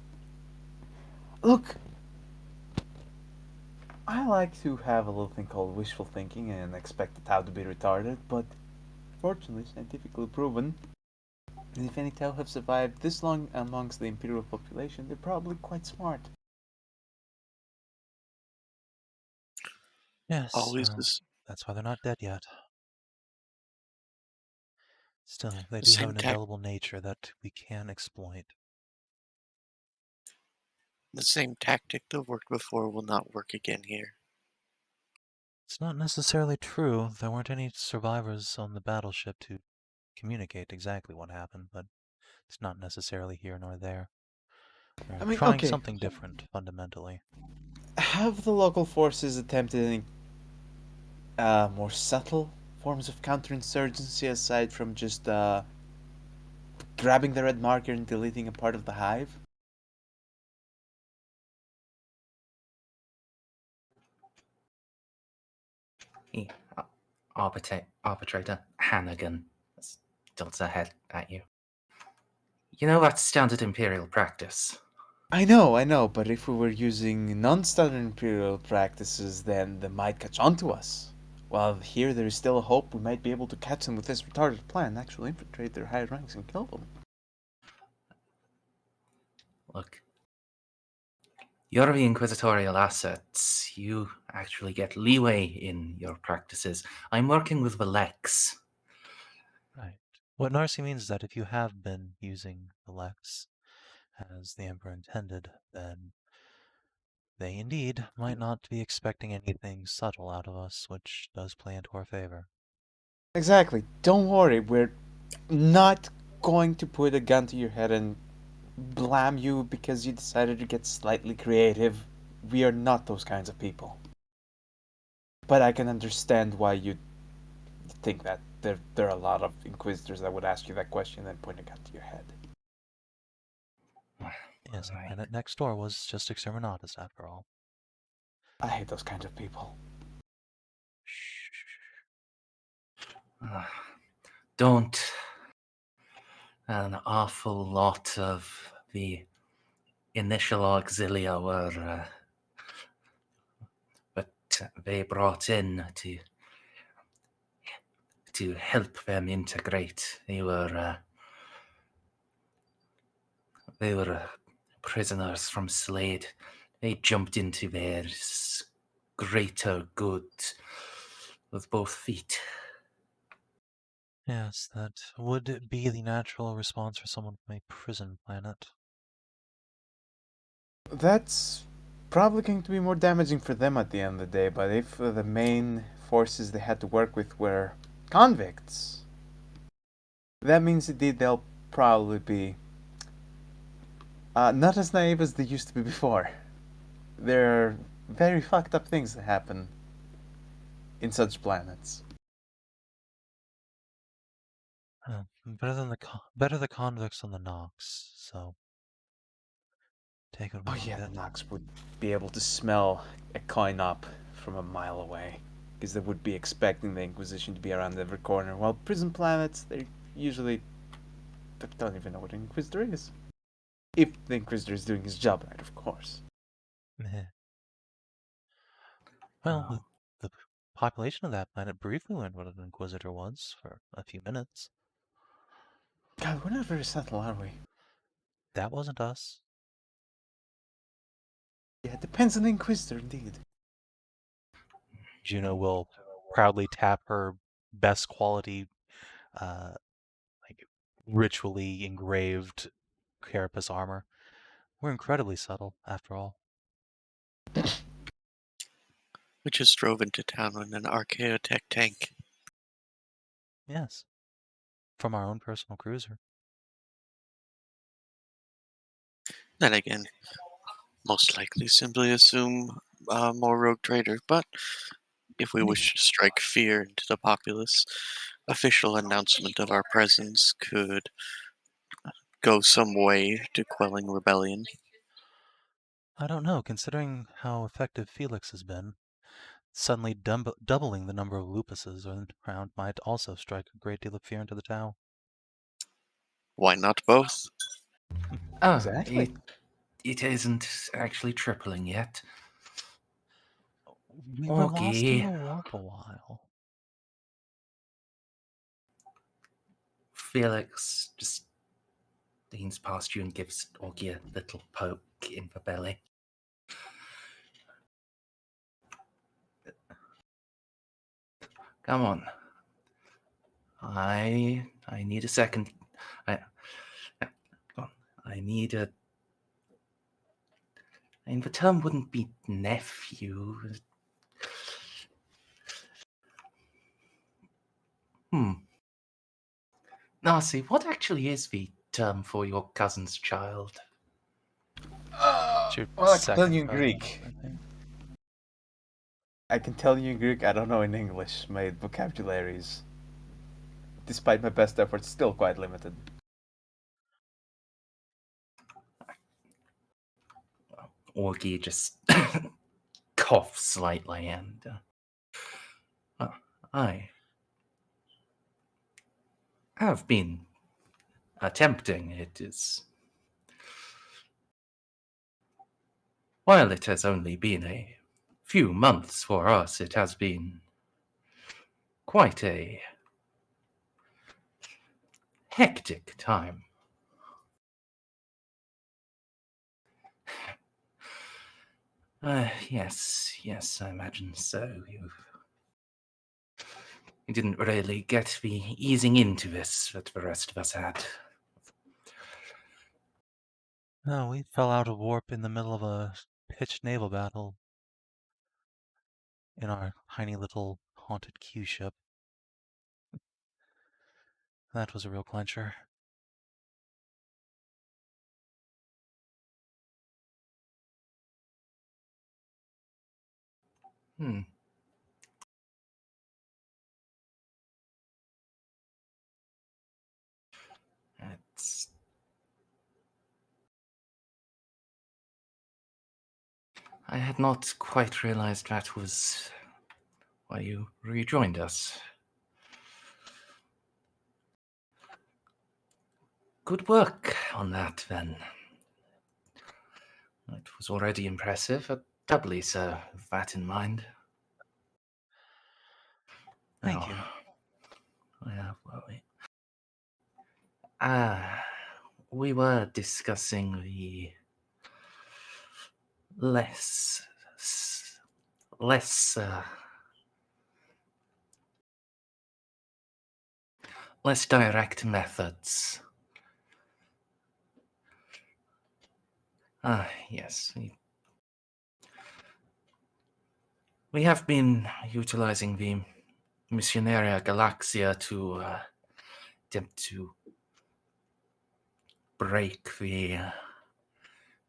Look, I like to have a little thing called wishful thinking and expect the Tau to be retarded, but fortunately, scientifically proven, that if any Tau have survived this long amongst the Imperial population, they're probably quite smart. Yes, Always this. that's why they're not dead yet. Still, they The do have same an indelible nature that we can exploit. The same tactic that worked before will not work again here. It's not necessarily true. There weren't any survivors on the battleship to communicate exactly what happened, but it's not necessarily here nor there. We're I mean, trying okay. something different, fundamentally. Have the local forces attempted any more subtle forms of counterinsurgency aside from just grabbing the red marker and deleting a part of the hive? Arbitrator Hannigan tilts her head at you. You know that's standard Imperial practice. I know, but if we were using non-standard Imperial practices, then they might catch on to us. While here there is still a hope we might be able to catch them with this retarded plan, actually infiltrate their higher ranks and kill them. Look, you're the inquisitorial assets. You actually get leeway in your practices. I'm working with the Lex. Right. What Narcia means is that if you have been using the Lex as the Emperor intended, then they indeed might not be expecting anything subtle out of us, which does play into our favor. Exactly. Don't worry, we're not going to put a gun to your head and blame you because you decided to get slightly creative. We are not those kinds of people. But I can understand why you think that. There are a lot of Inquisitors that would ask you that question and point a gun to your head. Yes, Right. and it next door was just Exterminatus after all. I hate those kinds of people. Don't. An awful lot of the initial auxilia were but they brought in to help them integrate. They were prisoners from Slade. They jumped into their greater good with both feet. Yes, that would be the natural response for someone from a prison planet. That's probably going to be more damaging for them at the end of the day, but if the main forces they had to work with were convicts, that means indeed they'll probably be not as naive as they used to be before. There are very fucked up things that happen in such planets. Better the convicts than the Nox, so take what we Oh can yeah, get. the Nox would be able to smell a coin op from a mile away, because they would be expecting the Inquisition to be around every corner, while prison planets, they usually don't even know what an Inquisitor is. If the Inquisitor is doing his job right, of course. Well, Oh. the population of that planet briefly learned what an Inquisitor was for a few minutes. God, we're not very subtle, are we? That wasn't us. Yeah, it depends on the Inquisitor, indeed. Juno will proudly tap her best quality, like ritually engraved carapace armor. We're incredibly subtle, after all. We just drove into town in an Archaeotech tank. Yes. From our own personal cruiser. Then again, most likely simply assume more rogue trader, but if we wish to strike fear into the populace, official announcement of our presence could go some way to quelling rebellion. I don't know, considering how effective Felix has been. Suddenly doubling the number of lupuses around might also strike a great deal of fear into the Tau. Why not both? Oh, Exactly. it isn't actually tripling yet. We were lost in Okay. the warp a while. Felix just leans past you and gives Augie a little poke in the belly. Come on. I need a second. I need a. I mean, the term wouldn't be nephew. Narcia, what actually is the term for your cousin's child? It's your Well, I can tell second you in cousin, Greek. I think. I can tell you in Greek, I don't know in English. My vocabulary is, despite my best efforts, still quite limited. Augie just coughs slightly and. I have been attempting. It is. While it has only been a few months for us, it has been quite a hectic time. Yes, I imagine so. You didn't really get the easing into this that the rest of us had. No, we fell out of warp in the middle of a pitched naval battle in our tiny little haunted Q ship. That was a real clincher. It's... I had not quite realized that was why you rejoined us. Good work on that, then. It was already impressive, but doubly so, with that in mind. Thank you. Yeah, we were discussing the less direct methods. Yes. We have been utilizing the Missionaria Galaxia to attempt to break the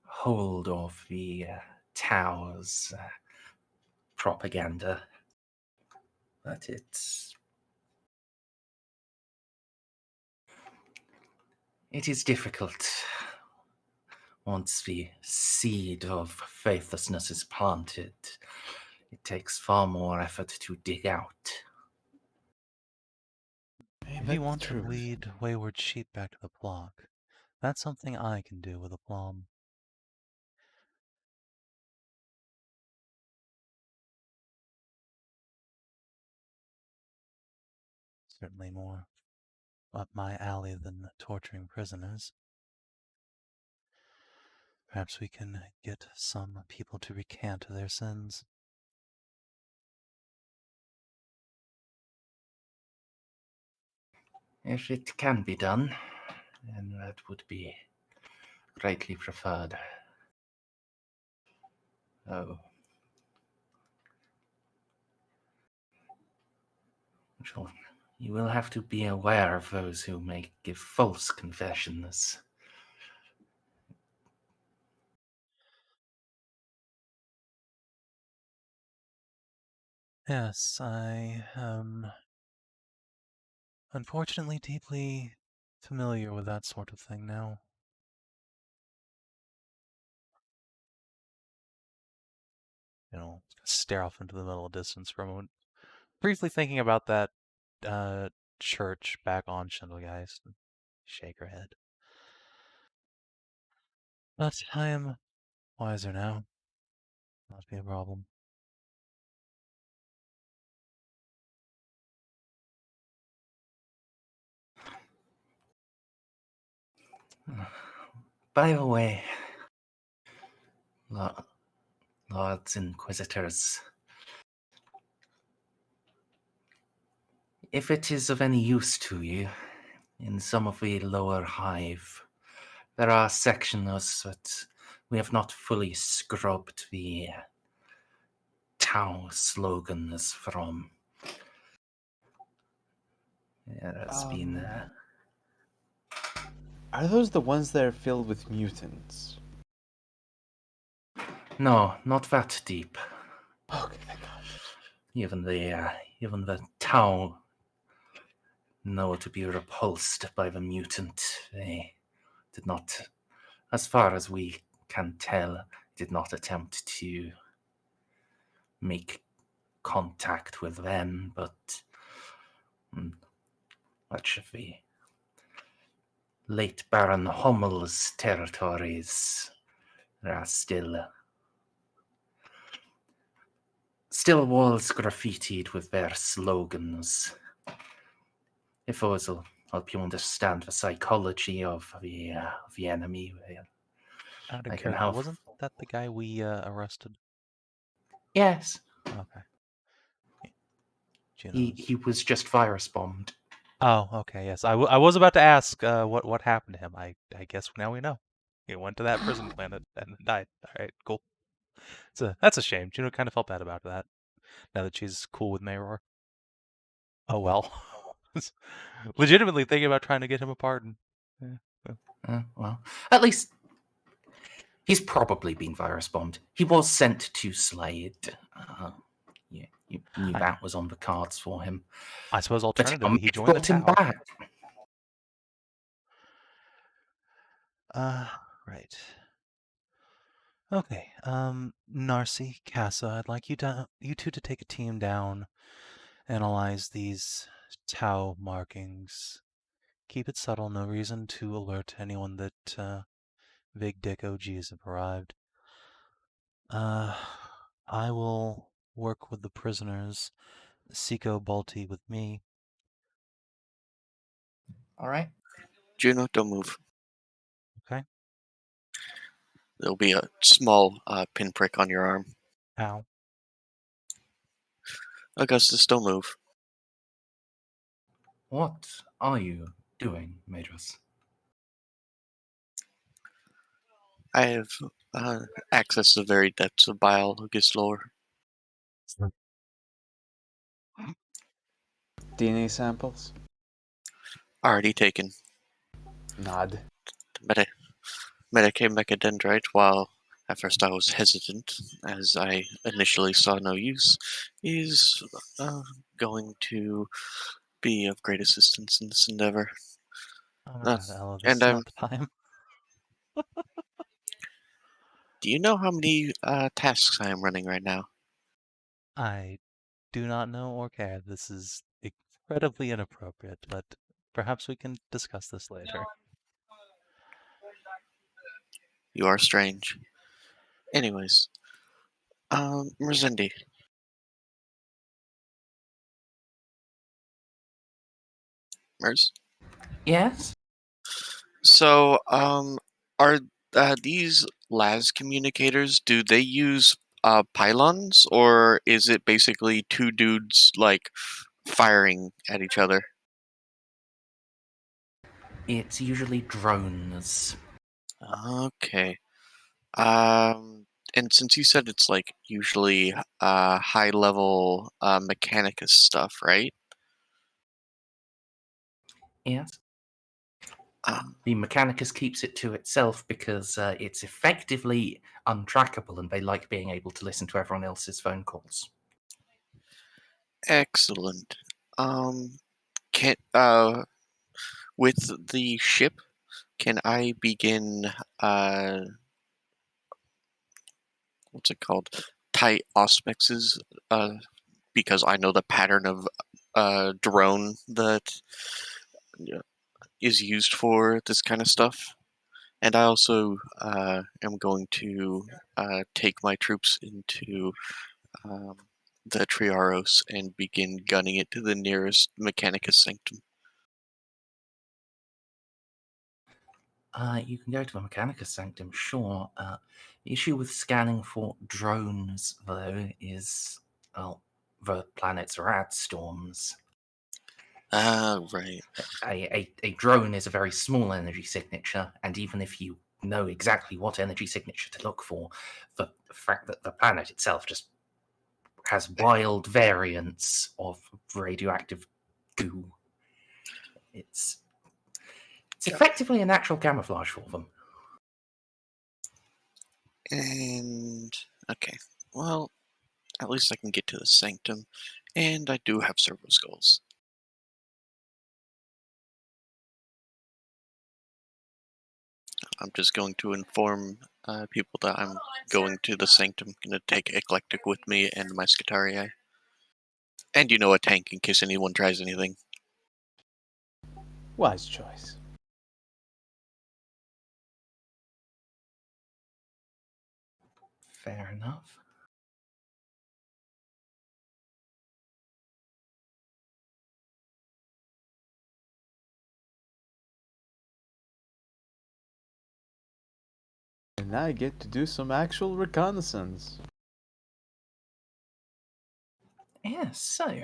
hold of the Tau's propaganda. But it is difficult once the seed of faithlessness is planted. It takes far more effort to dig out. If you want to lead wayward sheep back to the flock, that's something I can do with aplomb. certainly more up my alley than torturing prisoners. Perhaps we can get some people to recant their sins. If it can be done, then that would be greatly preferred. Oh. Sure. You will have to be aware of those who may give false confessions. Yes, I am unfortunately deeply familiar with that sort of thing now. Stare off into the middle distance for a moment, briefly thinking about that church back on Schindelgeist, and shake her head. But I am wiser now. Not be a problem. By the way, Lords Inquisitors, if it is of any use to you, in some of the lower hive, there are sections that we have not fully scrubbed the Tau slogans from. There has been... Are those the ones that are filled with mutants? No, not that deep. Okay, thank God. Even the Tau know to be repulsed by the mutant. They did not, as far as we can tell, did not attempt to make contact with them, but much of the late Baron Hommel's territories, there are still walls graffitied with their slogans. If those will help you understand the psychology of the enemy, Out of I can character, help. wasn't that the guy we arrested? Yes. Okay. He was just virus bombed. Oh, okay, yes. I was about to ask what happened to him. I guess now we know. He went to that prison planet and died. All right, cool. That's a shame. Juno kind of felt bad about that. Now that she's cool with Mayror. Oh well. Legitimately thinking about trying to get him a pardon. Yeah. Well, at least he's probably been virus bombed. He was sent to Slade. You knew that was on the cards for him. I suppose alternatively he joined the brought him Tau. back. Right. Okay. Narcia, Casa, I'd like you two to take a team down, analyze these Tau markings. Keep it subtle. No reason to alert anyone that Big Dick OGs have arrived. I will work with the prisoners. Ceiko, Balti with me. All right. Juno, don't move. Okay. There'll be a small pinprick on your arm. Ow. Augustus, don't move. What are you doing, Majors? I have access to the very depths of biologus lore. DNA samples? Already taken. Nod. Medicare mechadendrite, while at first I was hesitant, as I initially saw no use, is going to be of great assistance in this endeavor. Oh my god, Ella, this is not the time. Do you know how many tasks I am running right now? I do not know or care. This is incredibly inappropriate, but perhaps we can discuss this later. You are strange. Anyways, Merzendi, Merz. Yes? So, are these LAS communicators, do they use pylons, or is it basically two dudes, like, firing at each other? It's usually drones. Okay. And since you said it's, like, usually high-level Mechanicus stuff, right? Yes? Um, The Mechanicus keeps it to itself because it's effectively untrackable and they like being able to listen to everyone else's phone calls. Excellent. Can with the ship, can I begin what's it called? Tight auspexes, because I know the pattern of drone that is used for this kind of stuff. And I also am going to take my troops into the Triaros and begin gunning it to the nearest Mechanicus sanctum. You can go to a Mechanicus Sanctum, sure. The issue with scanning for drones, though, is, well, the planets are at storms. Ah, right. A drone is a very small energy signature, and even if you know exactly what energy signature to look for, the fact that the planet itself just has wild variants of radioactive goo. It's effectively a natural camouflage for them. And okay, well, at least I can get to the sanctum, and I do have servo skulls. I'm just going to inform people that I'm going to the sanctum. I'm going to take Eclectic with me and my Scutarii. And a tank in case anyone tries anything. Wise choice. Fair enough. And I get to do some actual reconnaissance. Yes, so.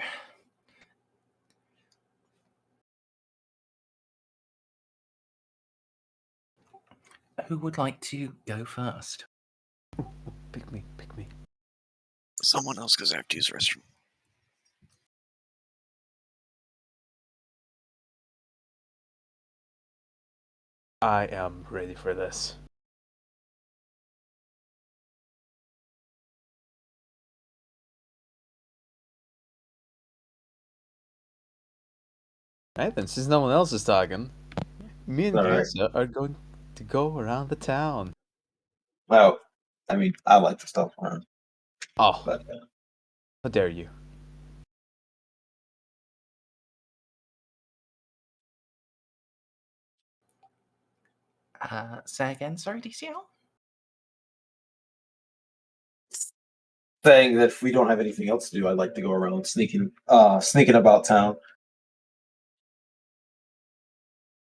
Who would like to go first? Pick me, pick me. Someone else, because I have to use the restroom. I am ready for this. Right then, since no one else is talking, me and Alright. Casa are going to go around the town. Well, I mean, I like to stuff around, Oh, but how dare you? Say again, sorry, DCL? saying that if we don't have anything else to do, I'd like to go around sneaking about town,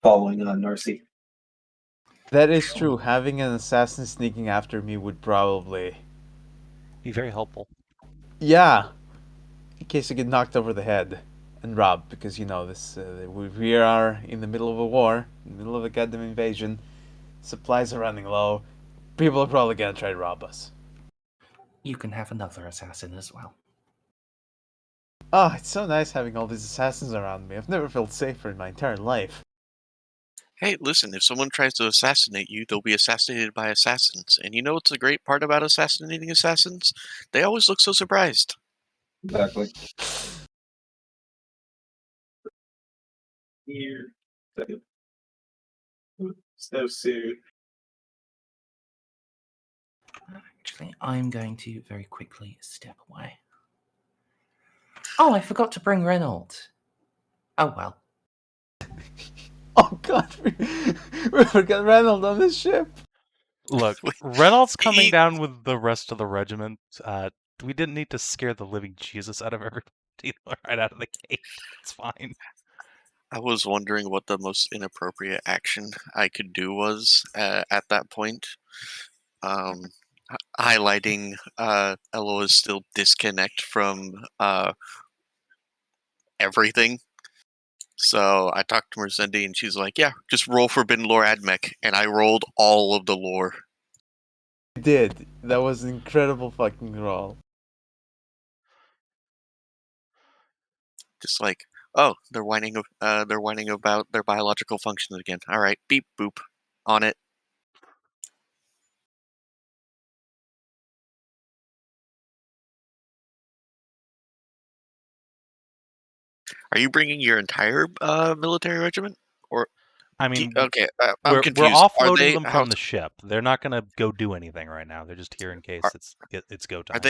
following Narcia. That is true. Having an assassin sneaking after me would probably... Be very helpful. Yeah! In case I get knocked over the head and robbed, because, this we are in the middle of a war, in the middle of a goddamn invasion, supplies are running low, people are probably gonna try to rob us. You can have another assassin as well. Oh, it's so nice having all these assassins around me. I've never felt safer in my entire life. Hey, listen, if someone tries to assassinate you, they'll be assassinated by assassins. And you know what's the great part about assassinating assassins? They always look so surprised. Exactly. Here, second. So soon. Actually, I'm going to very quickly step away. Oh, I forgot to bring Renault. Oh well. Oh god, we forgot Reynold on this ship. Look, Reynolds coming down with the rest of the regiment. We didn't need to scare the living Jesus out of everybody right out of the gate. It's fine. I was wondering what the most inappropriate action I could do was at that point. Highlighting Eloa's still disconnect from everything. So I talked to Merzendi and she's like, yeah, just roll Forbidden Lore Admech. And I rolled all of the lore. You did. That was an incredible fucking roll. Just like, oh, they're whining about their biological functions again. All right, beep boop on it. Are you bringing your entire military regiment, or I mean, okay? I'm we're confused. offloading them from the ship. They're not going to go do anything right now. They're just here in case it's go time.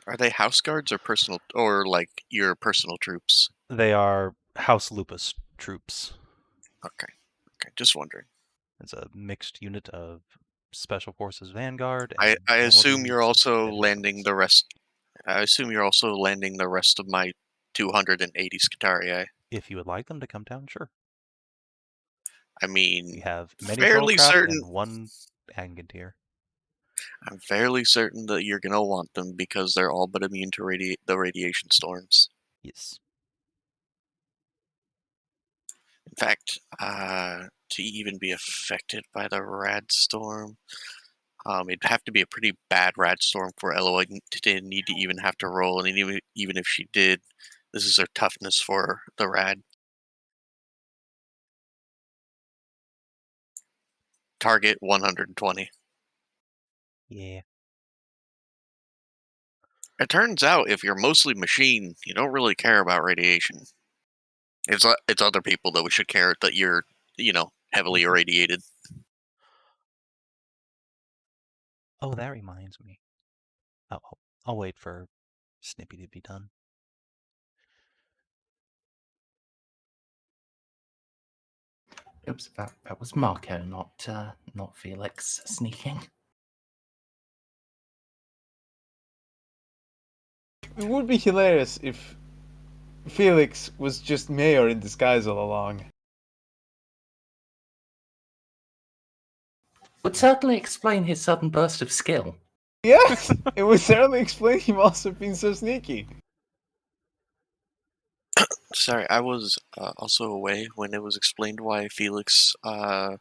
Are they house guards or personal, or like your personal troops? They are House Lupus troops. Okay, just wondering. It's a mixed unit of Special Forces Vanguard. I and assume you're also and landing the rest. I assume you're also landing the rest of my 280 Scutarii. If you would like them to come down, sure. I mean, We have many fairly shuttlecraft certain. and one Enginseer. I'm fairly certain that you're gonna want them because they're all but immune to the radiation storms. Yes. In fact, to even be affected by the rad storm, it'd have to be a pretty bad rad storm for Eloa to need to even have to roll. And even if she did, this is her toughness for the rad. Target 120. Yeah. It turns out if you're mostly machine, you don't really care about radiation. It's other people that we should care that you're, heavily irradiated. Oh, that reminds me. I'll wait for Snippy to be done. Oops, that was Marco, not Felix sneaking. It would be hilarious if Felix was just mayor in disguise all along. Would certainly explain his sudden burst of skill. Yes, it would certainly explain him also being so sneaky. Sorry, I was also away when it was explained why Felix looks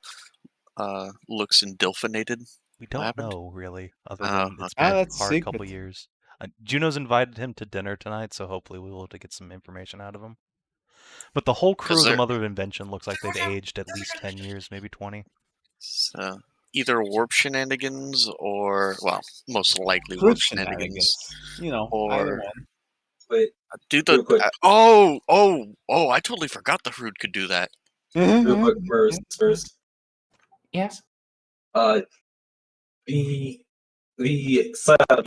indilphinated. We don't happened? know, really, other Oh, than it's okay. been That's a hard couple secret. years. Juno's invited him to dinner tonight, so hopefully we'll be able to get some information out of him. But the whole crew of the Mother of Invention looks like they've aged at least 10 years, maybe 20. So, either warp shenanigans or, well, most likely Fruit warp shenanigans. You know, Or Wait, do real the quick. I totally forgot the fruit could do that. Real quick, Merz. Yes? The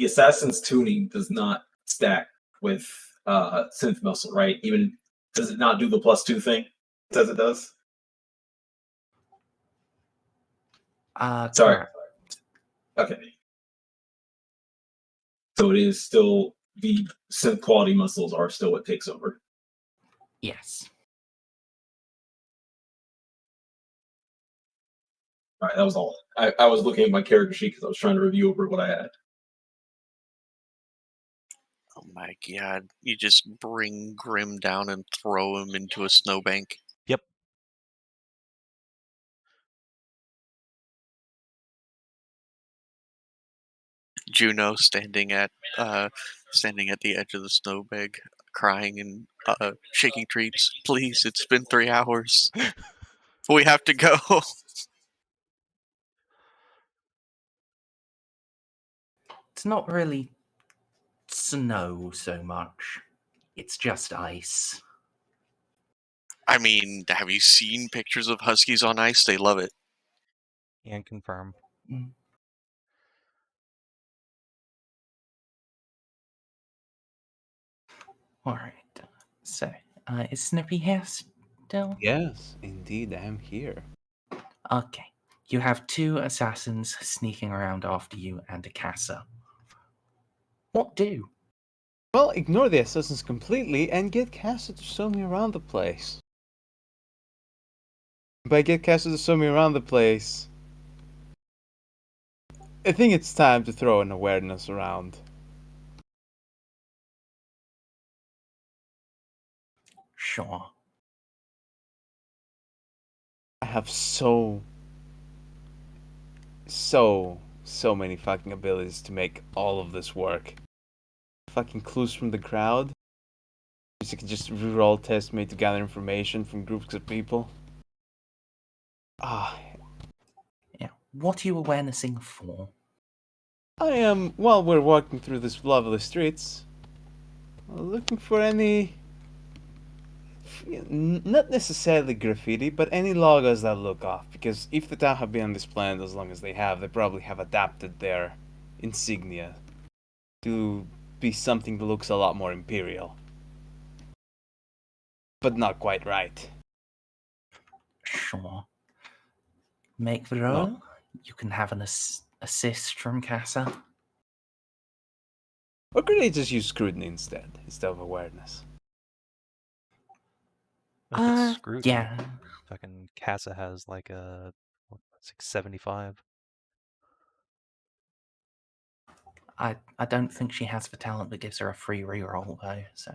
assassin's tuning does not stack with synth muscle, right? Even does it not do the +2 thing? It says it does. Sorry. Correct. Okay. So it is still the synth quality muscles are still what takes over. Yes. All right, that was all. I was looking at my character sheet because I was trying to review over what I had. Oh my god. You just bring Grim down and throw him into a snowbank. Yep. Juno standing at the edge of the snowbank, crying and shaking treats. Please, it's been 3 hours. We have to go. It's not really snow so much. It's just ice. I mean, have you seen pictures of huskies on ice? They love it. And confirm. Mm. Alright. So, is Snippy here still? Yes, indeed, I'm here. Okay. You have 2 assassins sneaking around after you and a Casa. What do? Well, ignore the assassins completely and get Casa to show me around the place. But I get Casa to show me around the place. I think it's time to throw an awareness around. Sure. I have so many fucking abilities to make all of this work. Fucking clues from the crowd. You can just reroll tests made to gather information from groups of people. Yeah. What are you awarenessing for? I am, while we're walking through these lovely streets, looking for any, not necessarily graffiti, but any logos that look off. Because if the town have been on this planet as long as they probably have adapted their insignia to be something that looks a lot more imperial. But not quite right. Sure. Make the roll. No. You can have an assist from Casa. Or could I just use scrutiny instead of awareness? If it's scrutiny, Yeah. fucking Casa has like a 675. I don't think she has the talent that gives her a free reroll though, so.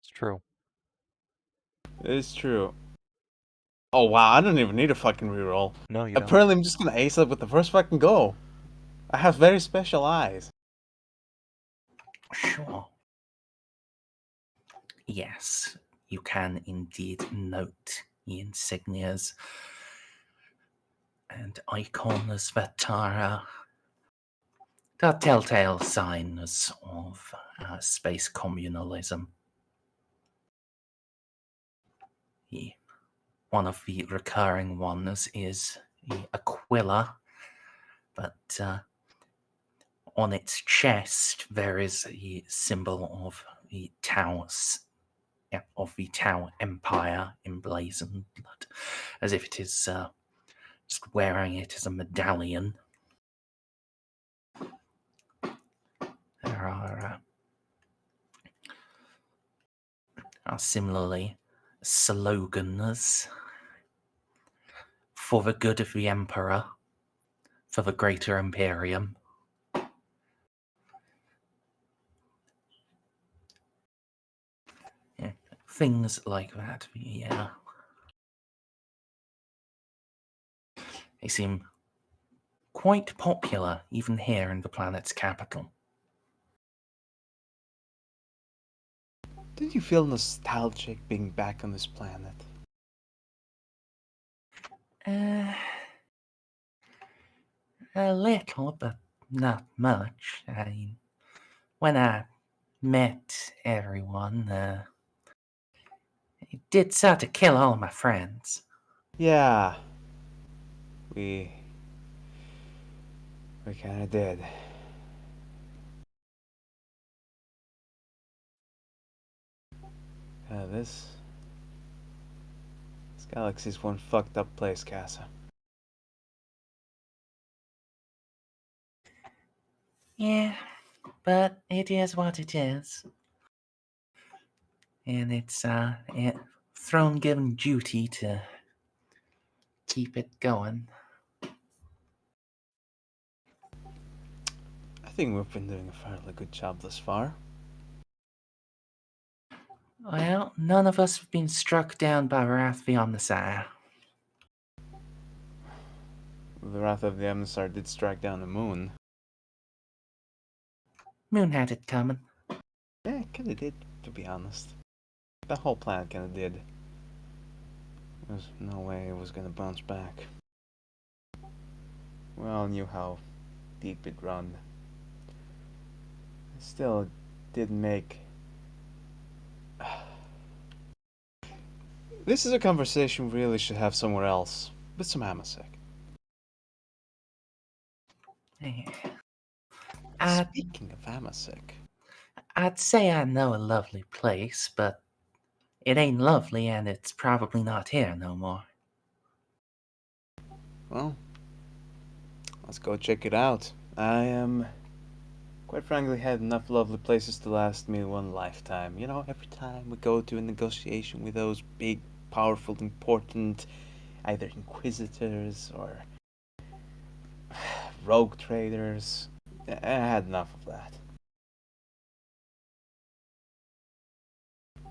It's true. It's true. Oh wow, I don't even need a fucking reroll. No, you don't. Apparently I'm just gonna ace it with the first fucking go. I have very special eyes. Sure. Yes, you can indeed note the insignias and icons that are the telltale signs of space communalism. One of the recurring ones is the Aquila, but on its chest there is a symbol of the Tau Empire emblazoned, as if it is just wearing it as a medallion. There are similarly slogans for the good of the Emperor, for the Greater Imperium. Yeah, things like that. Yeah. They seem quite popular even here in the planet's capital. Did you feel nostalgic being back on this planet? A little, but not much. I mean, when I met everyone, it did start to kill all my friends. Yeah. We kinda did. This galaxy's one fucked up place, Casa. Yeah, but it is what it is. And it's a throne-given duty to keep it going. I think we've been doing a fairly good job thus far. Well, none of us have been struck down by wrath beyond the Sire. The wrath of the Emissar did strike down the moon. Moon had it coming. Yeah, it kinda did, to be honest. The whole planet kinda did. There's no way it was gonna bounce back. We all knew how deep it run. Still, it did make... This is a conversation we really should have somewhere else, with some Hamasek. Speaking of Hamasek... I'd say I know a lovely place, but it ain't lovely and it's probably not here no more. Well, let's go check it out. Quite frankly, had enough lovely places to last me one lifetime. You know, every time we go to a negotiation with those big, powerful, important either inquisitors or rogue traders. I had enough of that.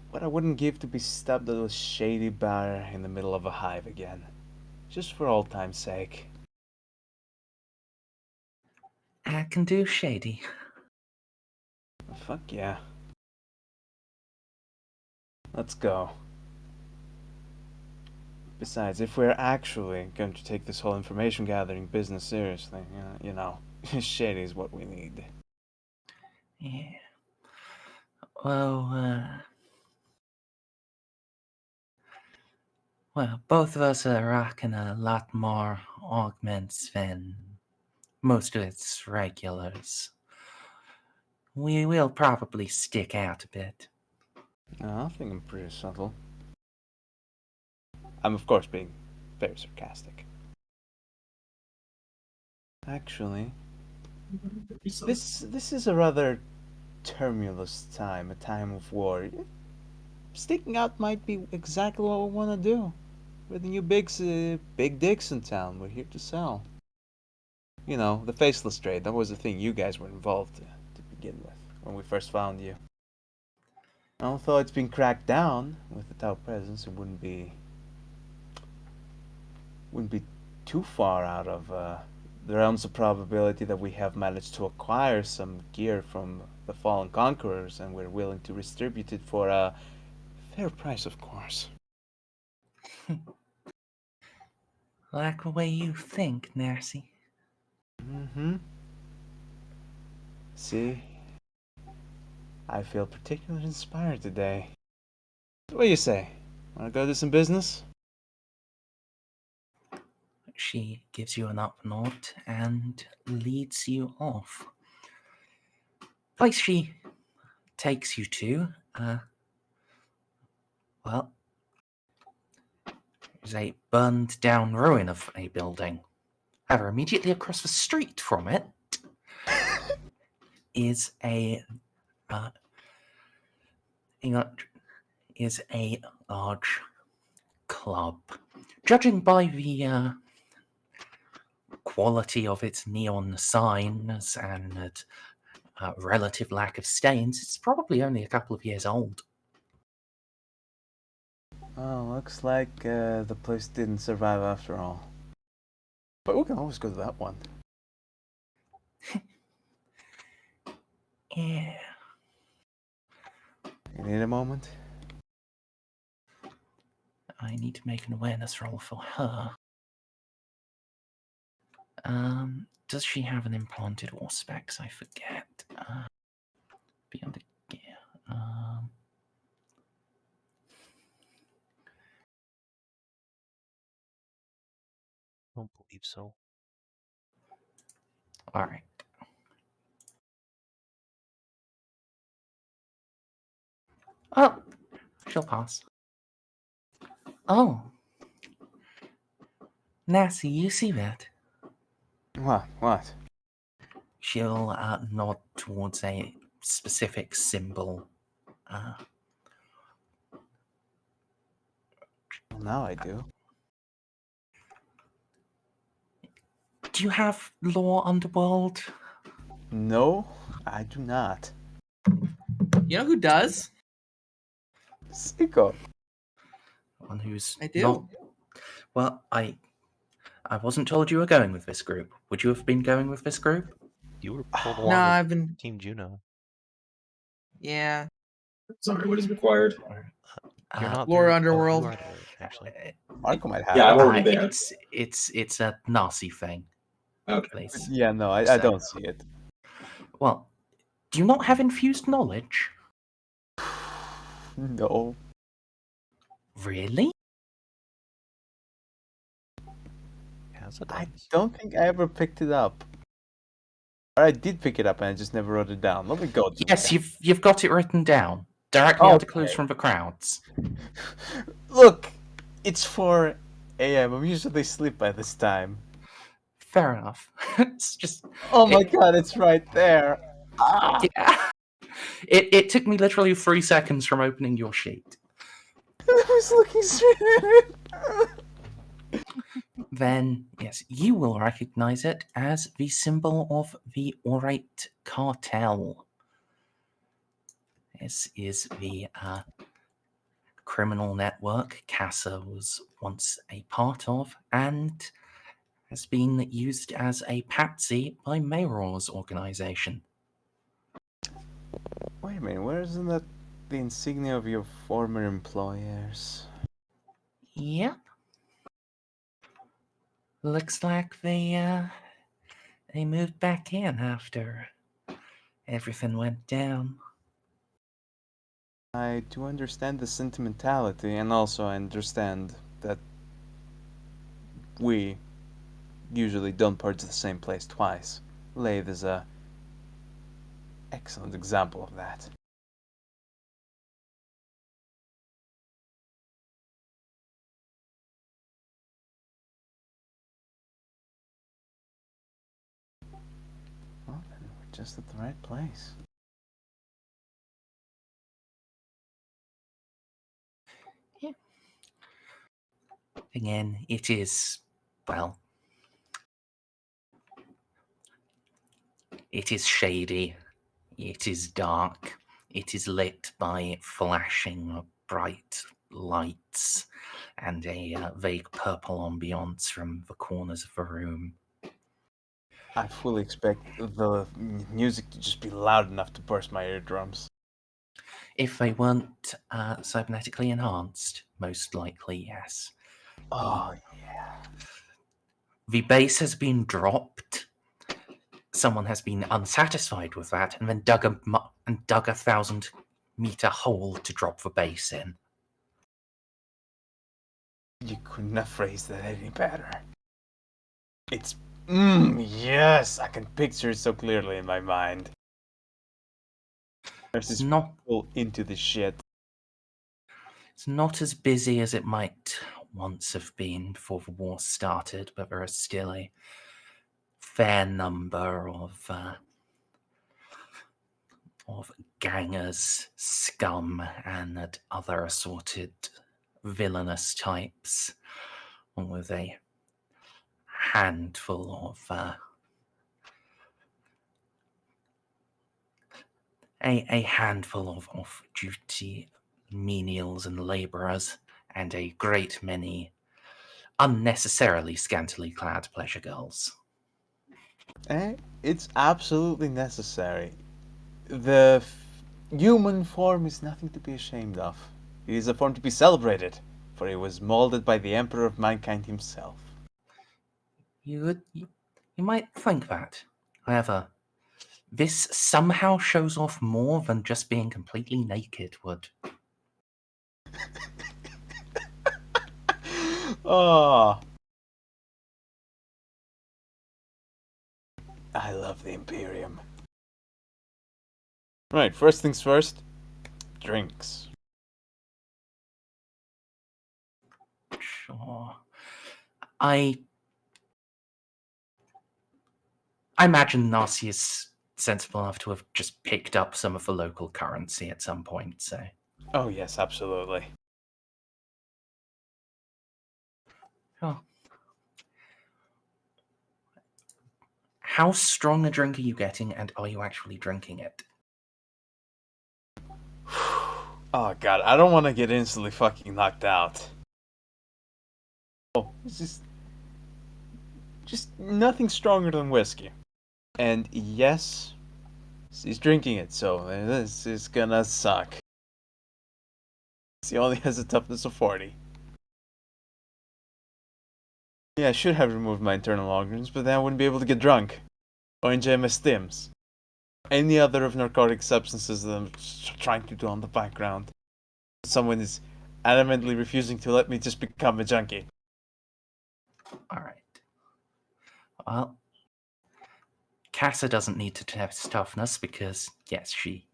What I wouldn't give to be stabbed at a shady bar in the middle of a hive again. Just for old time's sake. I can do shady. Fuck yeah. Let's go. Besides, if we're actually going to take this whole information gathering business seriously, you know, shady is what we need. Yeah. Well, both of us are rocking a lot more augments than most of its regulars. We will probably stick out a bit. I think I'm pretty subtle. I'm of course being very sarcastic. Actually, this is a rather tumultuous time, a time of war. Sticking out might be exactly what we want to do. We're the new big dicks in town. We're here to sell. You know, the faceless trade. That was the thing you guys were involved to begin with when we first found you. Although it's been cracked down with the Tau presence, it wouldn't be too far out of the realms of probability that we have managed to acquire some gear from the fallen conquerors, and we're willing to distribute it for a fair price, of course. Like the way you think, Narcia. Mm-hmm. See? I feel particularly inspired today. What do you say? Wanna go do some business? She gives you an up nod and leads you off. Place she takes you to, well, is a burned down ruin of a building. However, immediately across the street from it is a large club. Judging by the quality of its neon signs and relative lack of stains, it's probably only a couple of years old. Oh, looks like the place didn't survive after all. But we can always go to that one. Yeah. You need a moment? I need to make an awareness roll for her. Does she have an implanted auspex? I forget. Beyond the gear. Don't believe so. All right. Oh, she'll pass. Oh, Narcia, you see that? What? She'll nod towards a specific symbol. Well, now I do. Do you have Law Underworld? No, I do not. You know who does? Ceiko. One who's I do. not... Well, I wasn't told you were going with this group. Would you have been going with this group? You were pulled No, along with I've been. Team Juno. Yeah. Sorry, what is required? You're not Lore there. Underworld. Oh, you are there, actually. Marco might have Yeah, it. I'm already there. It's a Narcia thing. Okay. Please. Yeah, no, I So- don't see it. Well, do you not have infused knowledge? No. Really? Has it I does. don't think I ever picked it up. Or I did pick it up and I just never wrote it down. Let me go. Yes, you've got it written down. Directly out of clues Okay. from the crowds. Look, it's 4 a.m. I'm usually asleep by this time. Fair enough. It's just... Oh my god, it's right there. Ah! Yeah. It took me literally 3 seconds from opening your sheet. I was looking straight at it. then yes, you will recognize it as the symbol of the Orate Cartel. This is the criminal network Casa was once a part of, and has been used as a patsy by Mayor's organization. Wait a minute, where isn't that the insignia of your former employers? Yep. Looks like they moved back in after everything went down. I do understand the sentimentality, and also I understand that we usually don't purge the same place twice. Lathe is a excellent example of that. Well, then we're just at the right place. Yeah. Again, it is, well, it is shady, it is dark, it is lit by flashing bright lights and a vague purple ambiance from the corners of the room. I fully expect the music to just be loud enough to burst my eardrums. If they weren't cybernetically enhanced, most likely, yes. Oh, yeah. The base has been dropped. Someone has been unsatisfied with that and then dug a 1,000-meter hole to drop the base in. You couldn't have phrased that any better. It's yes, I can picture it so clearly in my mind. There's this Not pull into the shit. It's not as busy as it might once have been before the war started, but there are still a fair number of gangers, scum, and other assorted villainous types, with a handful of a handful of off-duty menials and labourers, and a great many unnecessarily scantily clad pleasure girls. It's absolutely necessary. The human form is nothing to be ashamed of. It is a form to be celebrated, for it was molded by the Emperor of mankind himself. You might think that. However, this somehow shows off more than just being completely naked would. Oh, I love the Imperium. Right, first things first, drinks. Sure. I imagine Narcia is sensible enough to have just picked up some of the local currency at some point, so. Oh yes, absolutely. Oh. How strong a drink are you getting, and are you actually drinking it? Oh god, I don't want to get instantly fucking knocked out. Oh, it's just nothing stronger than whiskey. And yes, he's drinking it, so this is gonna suck. He only has a toughness of 40. Yeah, I should have removed my internal organs, but then I wouldn't be able to get drunk. Or enjoy my stims. Any other of narcotic substances that I'm trying to do on the background. Someone is adamantly refusing to let me just become a junkie. Alright. Well, Casa doesn't need to test toughness because, yes, she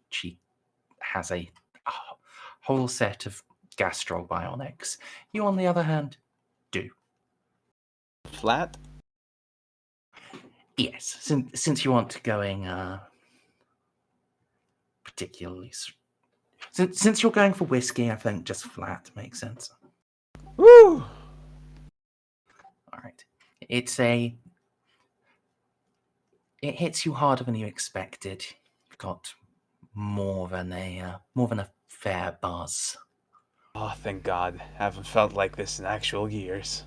has a whole set of gastrobionics. You, on the other hand, do. Flat? Yes, since you aren't going particularly... Since you're going for whiskey, I think just flat makes sense. Woo! Alright. It hits you harder than you expected. You've got more than a fair buzz. Oh, thank God. I haven't felt like this in actual years.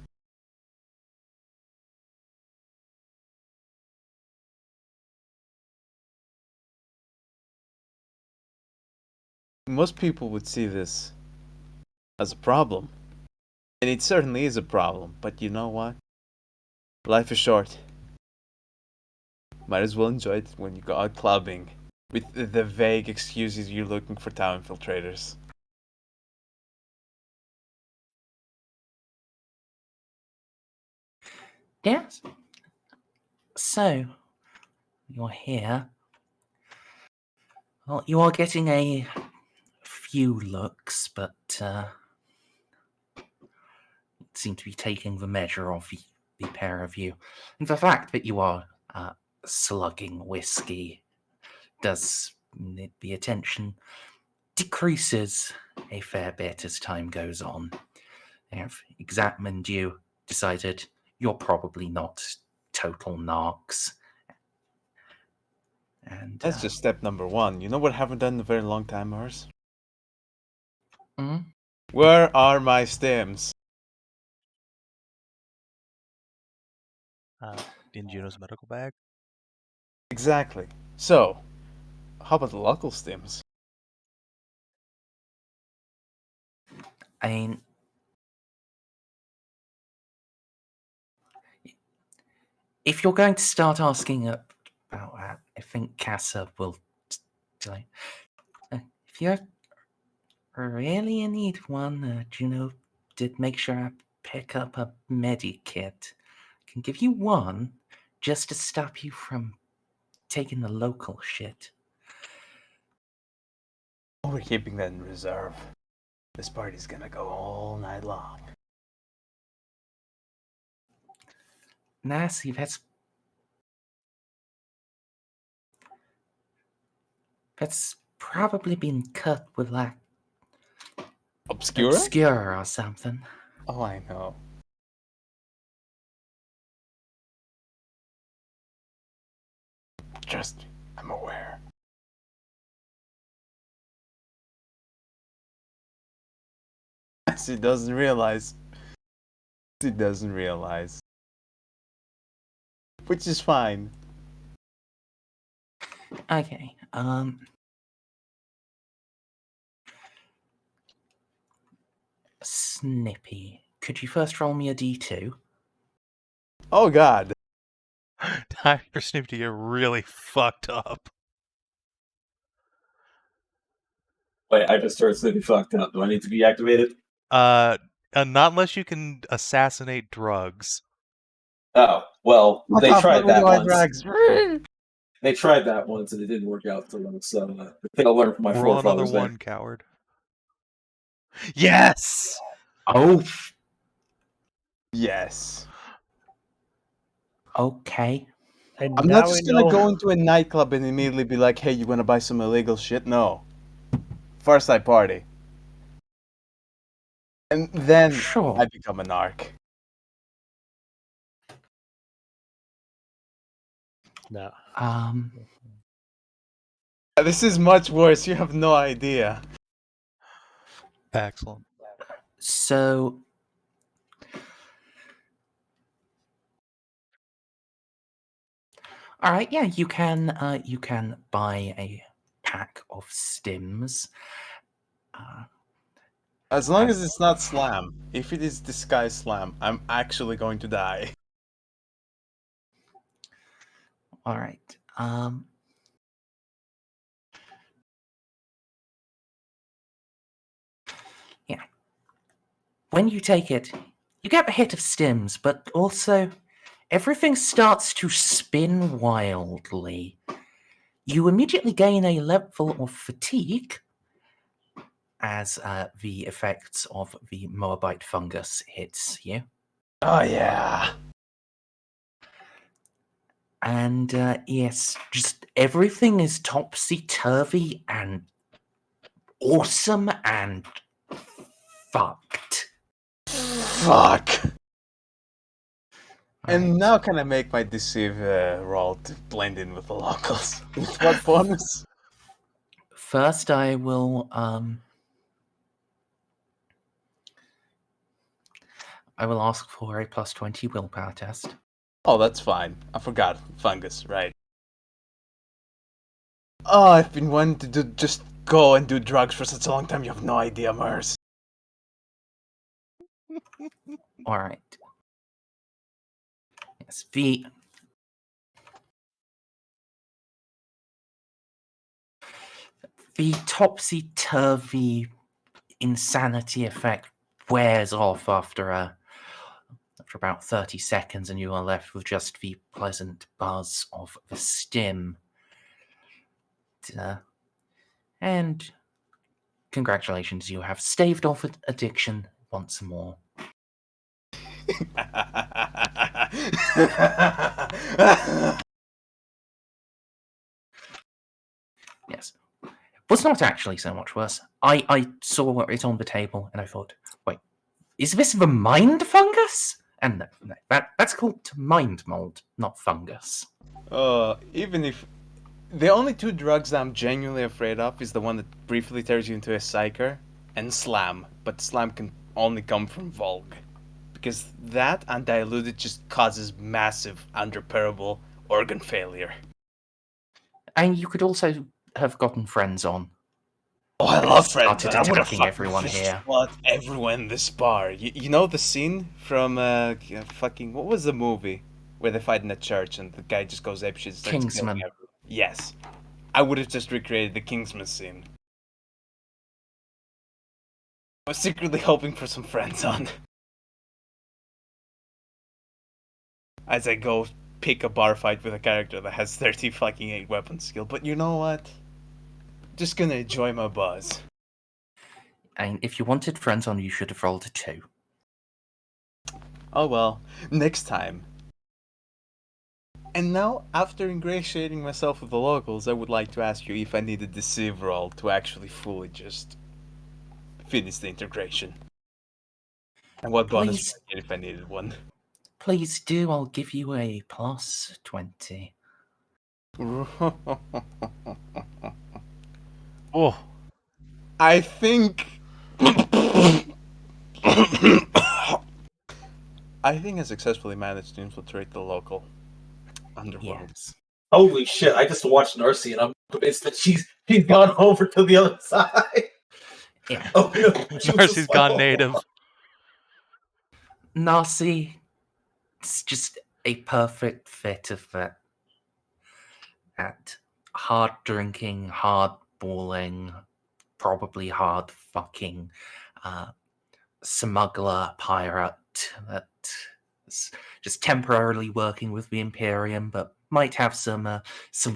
Most people would see this as a problem. And it certainly is a problem, but you know what? Life is short. Might as well enjoy it when you go out clubbing with the vague excuses you're looking for town infiltrators. Yes. So, you're here. Well, you are getting a few looks, but seem to be taking the measure of the pair of you. And the fact that you are slugging whiskey does the attention decreases a fair bit as time goes on. They have examined you, decided you're probably not total narcs. And That's just step number one. You know what I haven't done in a very long time, Merz? Mhm. Where are my stims? In Juno's medical bag. Exactly. So, how about the local stims? I mean, if you're going to start asking about that, I think Casa will say, if you really need one, Juno did make sure I pick up a medikit. I can give you one just to stop you from taking the local shit. Oh, we're keeping that in reserve. This party's gonna go all night long. Narcia, that's probably been cut with like obscure or something. Oh, I know. Trust me, I'm aware. She doesn't realize. She doesn't realize. Which is fine. Okay, Snippy, could you first roll me a d2? Oh God. Time for Snippy to get really fucked up. Wait, I just heard Snippy fucked up. Do I need to be activated? Not unless you can assassinate drugs. Oh, well, they tried that once. Drags. They tried that once and it didn't work out for them, so I think I'll learn from my Roll another forefathers there. one, coward. Yes! Oh, Yes. okay. And I'm now not just we gonna know- go into a nightclub and immediately be like, hey, you wanna buy some illegal shit? No. First I party. And then Sure. I become a narc. No. This is much worse, you have no idea. Excellent. So, all right, yeah, you can buy a pack of stims. As long as it's not slam. If it is disguised slam, I'm actually going to die. All right. Yeah. When you take it, you get a hit of stims, but also everything starts to spin wildly. You immediately gain a level of fatigue as the effects of the Moabite fungus hits you. Oh yeah. And yes, just everything is topsy-turvy and awesome and fucked. Fuck. And now can I make my deceive roll to blend in with the locals? With what bonus? First, I will ask for a +20 willpower test. Oh, that's fine. I forgot. Fungus, right. Oh, I've been wanting to just go and do drugs for such a long time, you have no idea, Merz. All right. Yes, the topsy-turvy insanity effect wears off after about 30 seconds, and you are left with just the pleasant buzz of the stim. And congratulations, you have staved off addiction once more. Yes. Was not actually so much worse. I saw it on the table and I thought, wait, is this the mind fungus? And no, that's called mind mold, not fungus. Even if... The only two drugs I'm genuinely afraid of is the one that briefly turns you into a psyker, and slam. But slam can only come from Volg. Because that, undiluted, just causes massive, unrepairable organ failure. And you could also have gotten friends on. Oh, I love friends. Started I would have attacking everyone here. Everyone in this bar. You know the scene from fucking... What was the movie? Where they fight in a church and the guy just goes apeshit. Kingsman. Yes. I would have just recreated the Kingsman scene. I was secretly hoping for some friends on. As I go pick a bar fight with a character that has 30 fucking 8 weapon skill. But you know what? Just gonna enjoy my buzz. And if you wanted friends on, you should have rolled a 2. Oh well, next time. And now, after ingratiating myself with the locals, I would like to ask you if I need a deceive roll to actually fully just finish the integration. And what bonus would I get if I needed one? Please do, I'll give you a +20. Oh, I think... I think I successfully managed to infiltrate the local underworld. Yes. Holy shit, I just watched Narcia and I'm convinced that she's gone over to the other side. Yeah. Oh, no, Narcia's gone native. Narcia, it's just a perfect fit of that. At hard drinking, hard balling, probably hard fucking smuggler pirate that's just temporarily working with the Imperium, but might have some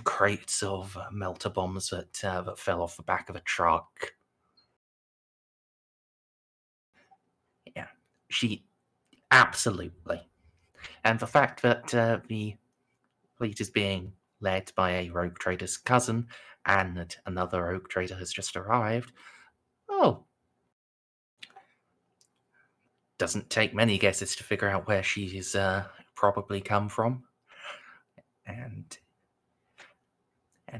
crates of melter bombs that fell off the back of a truck. Yeah, she absolutely. And the fact that the fleet is being led by a rogue trader's cousin, and that another rogue trader has just arrived. Oh. Doesn't take many guesses to figure out where she's probably come from. And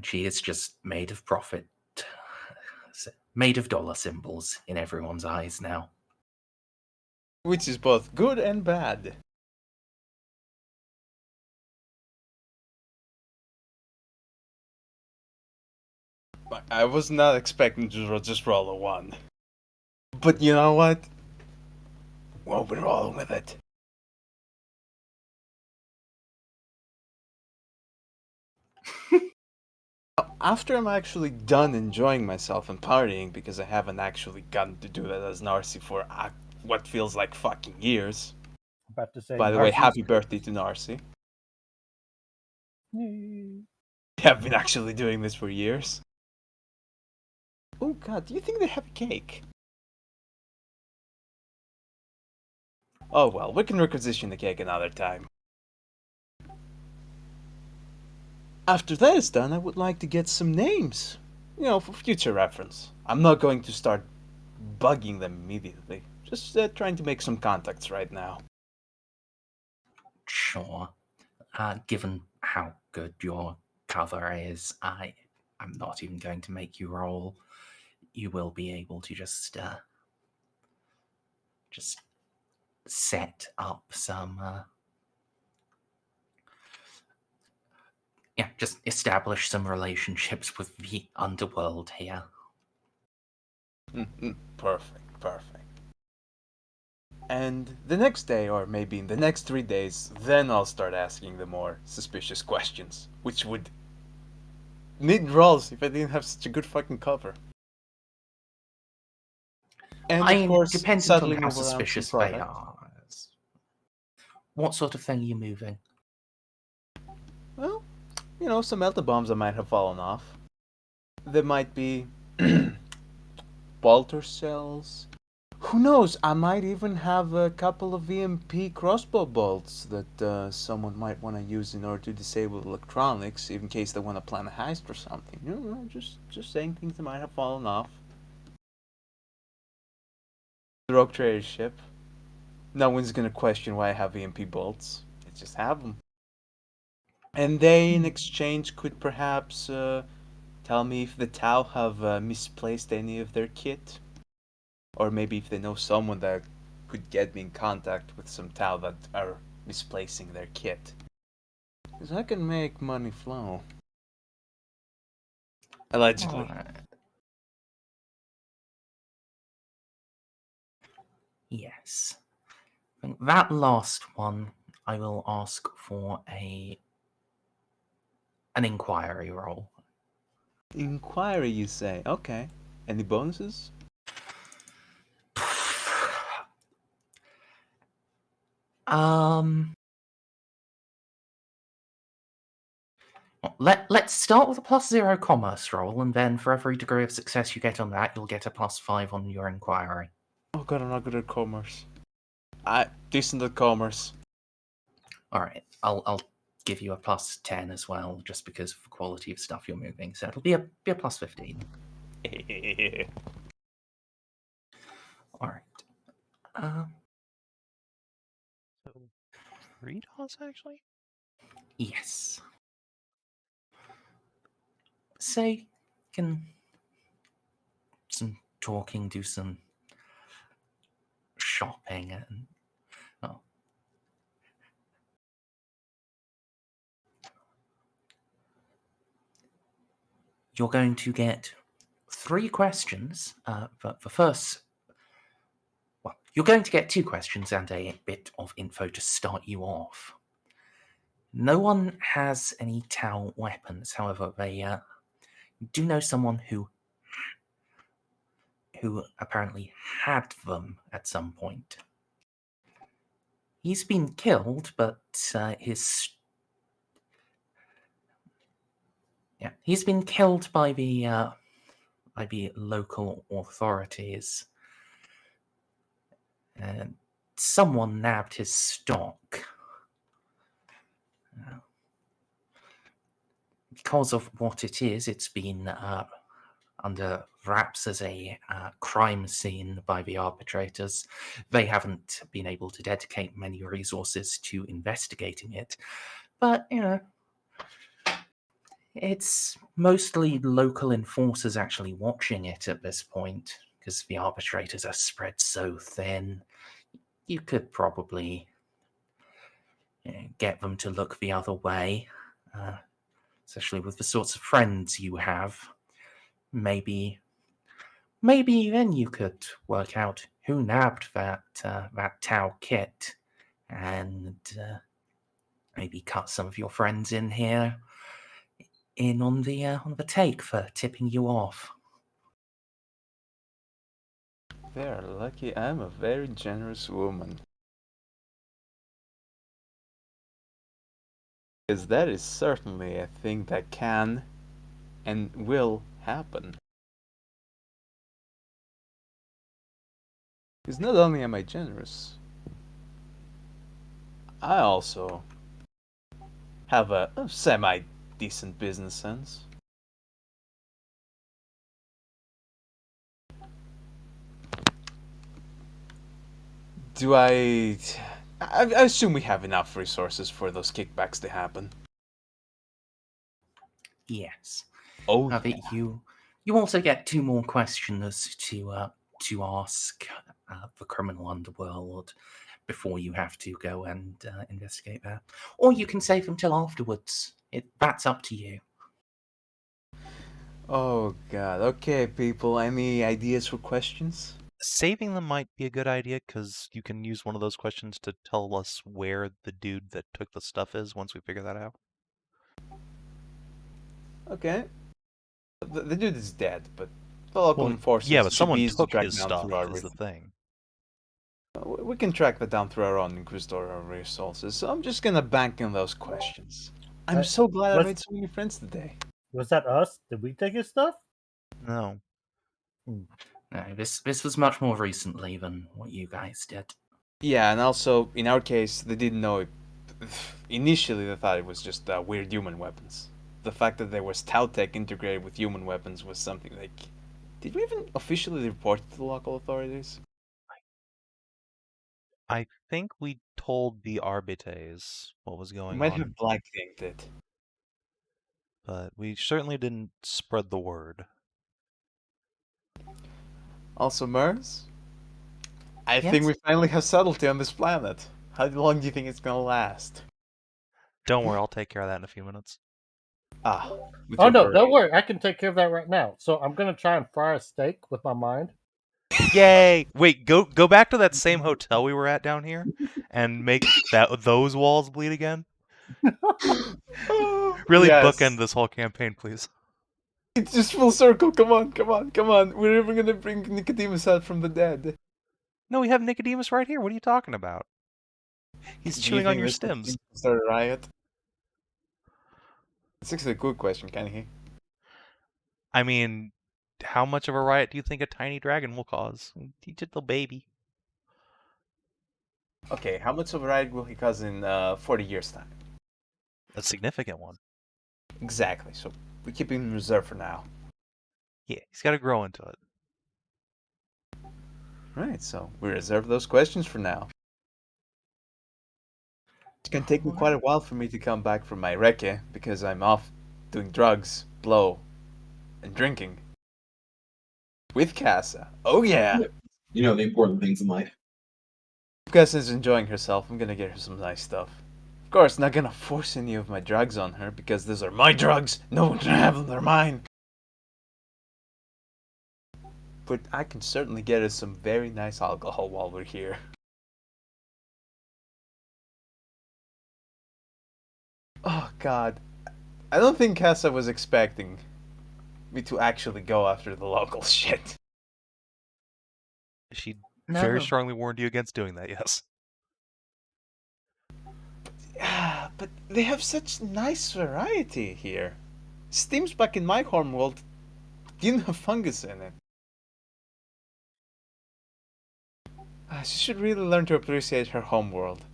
she is just made of profit. Made of dollar symbols in everyone's eyes now. Which is both good and bad. I was not expecting to just roll a 1. But you know what? Well, we're rolling with it. After I'm actually done enjoying myself and partying, because I haven't actually gotten to do that as Narcia for what feels like fucking years. About to say, By the way, Narcia's- happy birthday to Narcia. I've been actually doing this for years. Oh god, do you think they have a cake? Oh well, we can requisition the cake another time. After that is done, I would like to get some names. You know, for future reference. I'm not going to start bugging them immediately. Just trying to make some contacts right now. sure. Given how good your cover is, I'm not even going to make you roll. You will be able to just set up some just establish some relationships with the underworld here. Perfect. And the next day, or maybe in the next 3 days, then I'll start asking the more suspicious questions, which would need rolls if I didn't have such a good fucking cover. And of course, dependent sadly on how move around some suspicious they product. are. What sort of thing are you moving? Well, some melted bombs that might have fallen off. There might be Baltus cells. Who knows? I might even have a couple of EMP crossbow bolts that someone might want to use in order to disable electronics, in case they want to plan a heist or something. Just saying things that might have fallen off. The rogue trader ship. No one's gonna question why I have EMP bolts. I just have them. And they, in exchange, could perhaps tell me if the Tau have misplaced any of their kit. Or maybe if they know someone that could get me in contact with some Tau that are misplacing their kit. Because I can make money flow. Allegedly. Alright. Yes. I think that last one, I will ask for an inquiry roll. Inquiry, you say? Okay. Any bonuses? Let's start with a +0 commerce roll, and then for every degree of success you get on that, you'll get a +5 on your inquiry. Oh god, I'm not good at commerce. Decent at commerce. Alright, I'll give you a +10 as well, just because of the quality of stuff you're moving, so it'll be a +15. Alright. So, 3 dots, actually? Yes. Say, can some talking, do some shopping, and you're going to get 3 questions. But the first, you're going to get 2 questions and a bit of info to start you off. No one has any Tau weapons, however, they do know someone who apparently had them at some point. He's been killed, but he's been killed by the local authorities. And someone nabbed his stock. Because of what it is, it's been under wraps as a crime scene by the arbitrators. They haven't been able to dedicate many resources to investigating it. But, it's mostly local enforcers actually watching it at this point, because the arbitrators are spread so thin. You could probably get them to look the other way, especially with the sorts of friends you have. Maybe then you could work out who nabbed that Tau kit, and maybe cut some of your friends in here in on the take for tipping you off. They're lucky I'm a very generous woman. Because that is certainly a thing that can and will happen. Because not only am I generous, I also have a semi-decent business sense. Do I I assume we have enough resources for those kickbacks to happen. Yes. Oh, But you also get 2 more questions to ask the criminal underworld before you have to go and investigate that, or you can save them till afterwards. That's up to you. Oh god. Okay, people. Any ideas for questions? Saving them might be a good idea, because you can use one of those questions to tell us where the dude that took the stuff is once we figure that out. Okay. The dude is dead, but the local enforcers yeah, but should someone be easy to took track his down stuff, through our is the thing. We can track that down through our own Inquisitorial resources, so I'm just gonna bank on those questions. I'm so glad I was- made so many friends today. Was that us? Did we take his stuff? No. No, this was much more recently than what you guys did. Yeah, and also, in our case, they didn't know it. Initially, they thought it was just weird human weapons. The fact that there was Tau tech integrated with human weapons was something like... Did we even officially report it to the local authorities? I think we told the Arbites what was We going might on, have black-linked it. but we certainly didn't spread the word. Also, Merz? I Yes? think we finally have subtlety on this planet. How long do you think it's gonna last? Don't worry, I'll take care of that in a few minutes. Ah. with Oh your no, bird. don't worry. I can take care of that right now. So I'm gonna try and fry a steak with my mind. Yay! Wait, go back to that same hotel we were at down here, and make those walls bleed again. Really Yes. bookend this whole campaign, please. It's just full circle. Come on, come on, come on. We're even gonna bring Nicodemus out from the dead. No, we have Nicodemus right here. What are you talking about? He's Do you chewing on think your this stems. thing can start a riot? It's actually a good question, can he? I mean, how much of a riot do you think a tiny dragon will cause? Teach it the baby. Okay, how much of a riot will he cause in 40 years' time? A significant one. Exactly, so we keep him in reserve for now. Yeah, he's got to grow into it. Right, so we reserve those questions for now. It's gonna take me quite a while for me to come back from my recce, because I'm off doing drugs, blow, and drinking. With Casa. Oh yeah! You know the important things in life. If Casa's enjoying herself, I'm gonna get her some nice stuff. Of course, not gonna force any of my drugs on her, because those are my drugs! No one can have them, they're mine! But I can certainly get her some very nice alcohol while we're here. Oh god. I don't think Casa was expecting me to actually go after the local shit. She No. very strongly warned you against doing that, yes. Yeah, but they have such nice variety here. Steam's back in my homeworld didn't have fungus in it. She should really learn to appreciate her homeworld.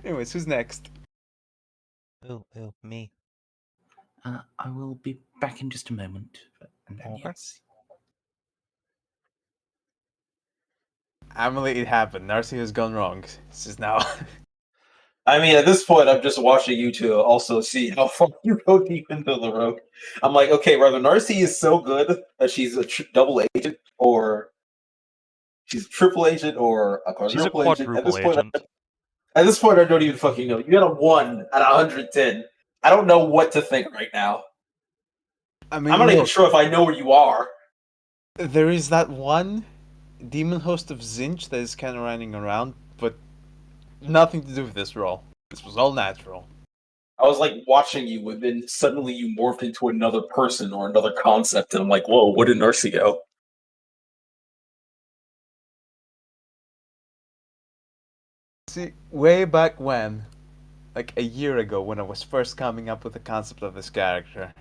Anyways, who's next? Oh, me. I will be back in just a moment. And then, Okay. yes. Amelie, it happened. Narcia has gone wrong. This is now. I mean, at this point, I'm just watching you two also see how far you go deep into the road. I'm like, okay, whether Narcia is so good that she's a double agent, or she's a triple agent, or a She's a quadruple agent. quadruple agent. At this point, I don't even fucking know. You got a 1 out of 110. I don't know what to think right now. I mean, I'm not even look, sure if I know where you are. there is that one demon host of Zinch that is kind of running around, but nothing to do with this role. This was all natural. I was like watching you, and then suddenly you morphed into another person or another concept, and I'm like, whoa, where did Narcia go? See, way back when, like a year ago, when I was first coming up with the concept of this character,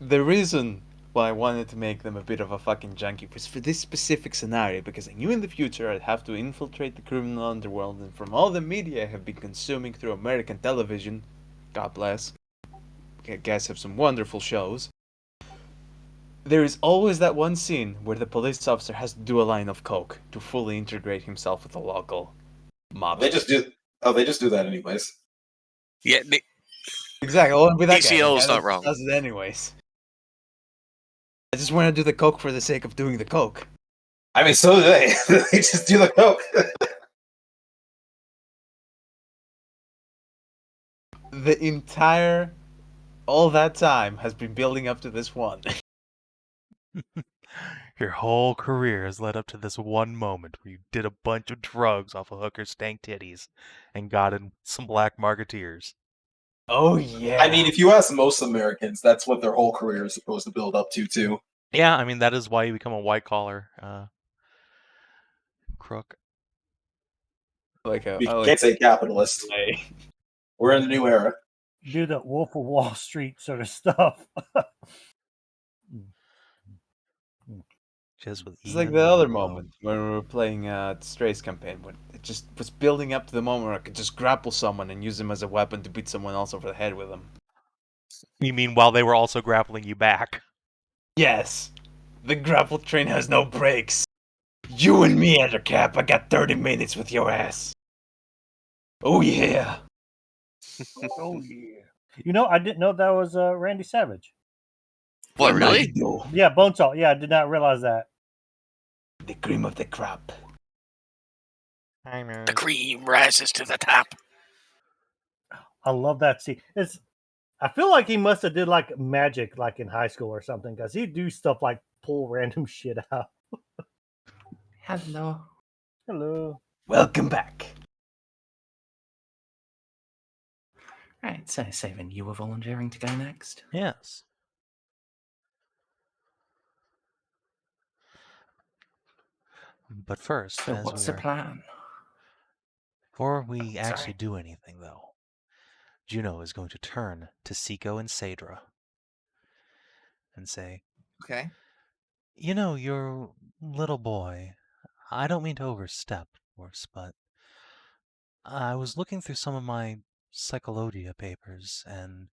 the reason why I wanted to make them a bit of a fucking junkie was for this specific scenario, because I knew in the future I'd have to infiltrate the criminal underworld, and from all the media I have been consuming through American television, God bless, you guys have some wonderful shows, There is always that one scene where the police officer has to do a line of coke to fully integrate himself with the local mob. They just do. Oh, they just do that anyways. Yeah, Exactly. Well, with that guy, ACL the is guy not wrong. does it anyways. I just want to do the coke for the sake of doing the coke. I mean, so do they. They just do the coke. The entire, all that time has been building up to this one. Your whole career has led up to this one moment where you did a bunch of drugs off of hooker's stank titties and got in some black marketeers. Oh yeah. I mean, if you ask most Americans, that's what their whole career is supposed to build up to, too. Yeah, I mean, that is why you become a white collar crook. like a, We I like can't say capitalist. play. We're in the new era. Do the Wolf of Wall Street sort of stuff. Just with It's like Ian the other alone. moment when we were playing Strays campaign, when it just was building up to the moment where I could just grapple someone and use them as a weapon to beat someone else over the head with them. You mean while they were also grappling you back? Yes, the grapple train has no brakes. You and me, Ettercap, I got 30 minutes with your ass. Oh yeah. Oh yeah. You know, I didn't know that was Randy Savage. What, What might really? you do? Yeah, Bonesaw. Yeah, I did not realize that. The cream of the crop. Hi, Merz. The cream rises to the top. I love that scene. I feel like he must have did like magic like in high school or something, because he'd do stuff like pull random shit out. Hello. Hello. Welcome back. Right, so Savin, you were volunteering to go next? Yes. But first, So as what's we the are, plan? before we Sorry. actually do anything, though, Juno is going to turn to Ceiko and Cedra and say, Okay. "You know, your little boy, I don't mean to overstep, of course, but I was looking through some of my Psychologia papers, and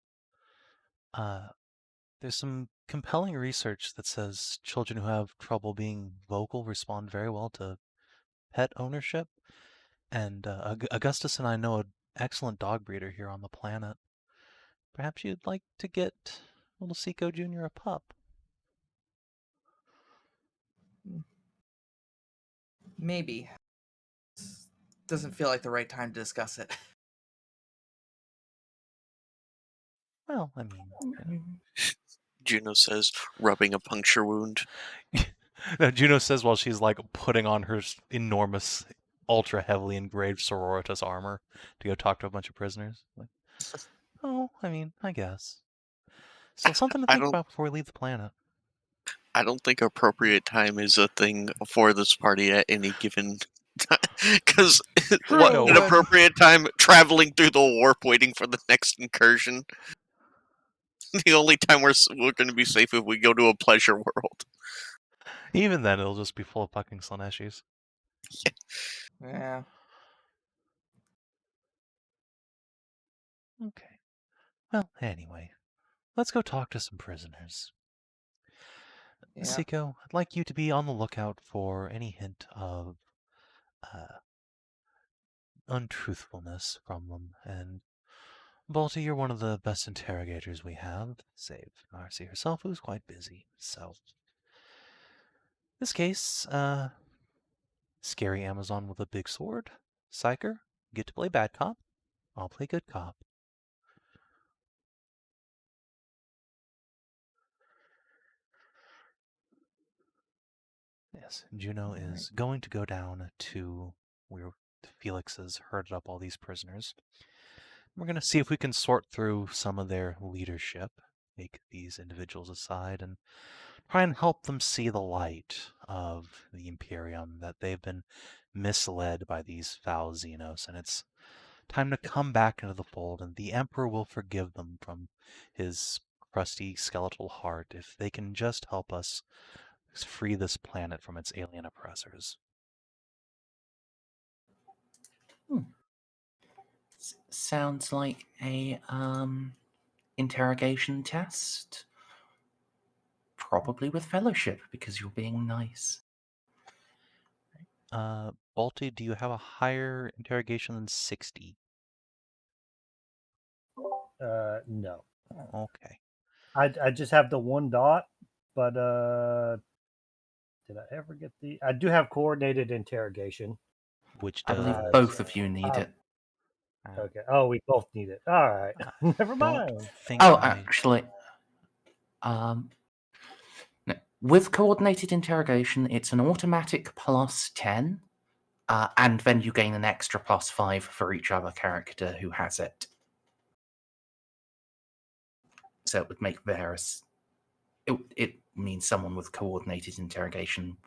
there's some compelling research that says children who have trouble being vocal respond very well to pet ownership. And Augustus and I know an excellent dog breeder here on the planet. Perhaps you'd like to get little Ceiko Jr. a pup." Maybe. Doesn't feel like the right time to discuss it. Well, I mean, Juno says, rubbing a puncture wound. no, Juno says while she's like putting on her enormous, ultra heavily engraved sororitas armor to go talk to a bunch of prisoners. Like, oh, I mean, I guess. Still something to I think don't- about before we leave the planet. I don't think appropriate time is a thing for this party at any given time. Because what No. an appropriate time traveling through the warp waiting for the next incursion. The only time we're going to be safe if we go to a pleasure world. Even then, it'll just be full of fucking Slaaneshies. Yeah. Okay. Well, anyway, let's go talk to some prisoners. Yeah. Ceiko, I'd like you to be on the lookout for any hint of untruthfulness from them. And Balti, you're one of the best interrogators we have, save Narcia herself, who's quite busy. So, this case, scary Amazon with a big sword. Psyker, get to play bad cop. I'll play good cop. Yes, Juno is going to go down to where Felix has herded up all these prisoners. We're going to see if we can sort through some of their leadership, take these individuals aside, and try and help them see the light of the Imperium, that they've been misled by these foul Xenos, and it's time to come back into the fold, and the Emperor will forgive them from his crusty skeletal heart if they can just help us free this planet from its alien oppressors. Sounds like a interrogation test. Probably with Fellowship, because you're being nice. Balti, do you have a higher interrogation than 60? No. Okay. I just have the 1 dot, but did I ever get the? I do have coordinated interrogation. Which I does... believe both of you need it. Okay. Oh, we both need it. All right. Never mind. Think Oh, I... actually, no. With coordinated interrogation, it's an automatic +10, and then you gain an extra +5 for each other character who has it. So it would make theirs. It means someone with coordinated interrogation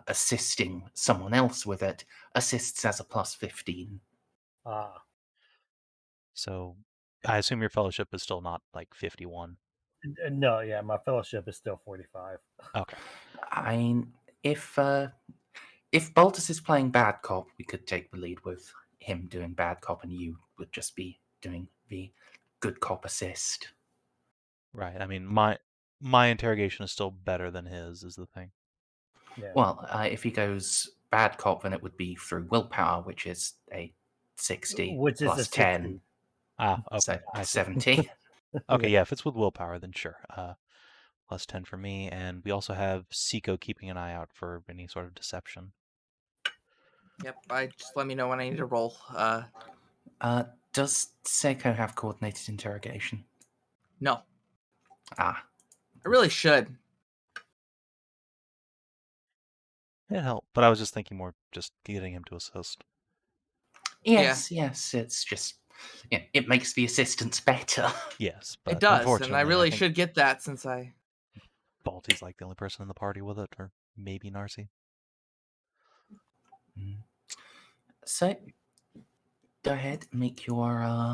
assisting someone else with it assists as a +15. Ah. So I assume your fellowship is still not like 51. No, yeah, my fellowship is still 45. Okay. I mean, if Baltus is playing bad cop, we could take the lead with him doing bad cop, and you would just be doing the good cop assist. Right. I mean, my interrogation is still better than his, is the thing. Yeah. Well, if he goes bad cop, then it would be through willpower, which is a 60 Which is plus a 10, 60. Ah, okay. so I see. 70. Okay, yeah, if it's with willpower, then sure. Plus 10 for me, and we also have Ceiko keeping an eye out for any sort of deception. Yep, just let me know when I need to roll. Does Ceiko have coordinated interrogation? No, Ah, I really should. It helped, but I was just thinking more just getting him to assist. yes, it's just, yeah, it makes the assistance better. Yes, but It does, and unfortunately, I really think should get that since I... Balti's like the only person in the party with it, or maybe Narcia. So, go ahead, make your I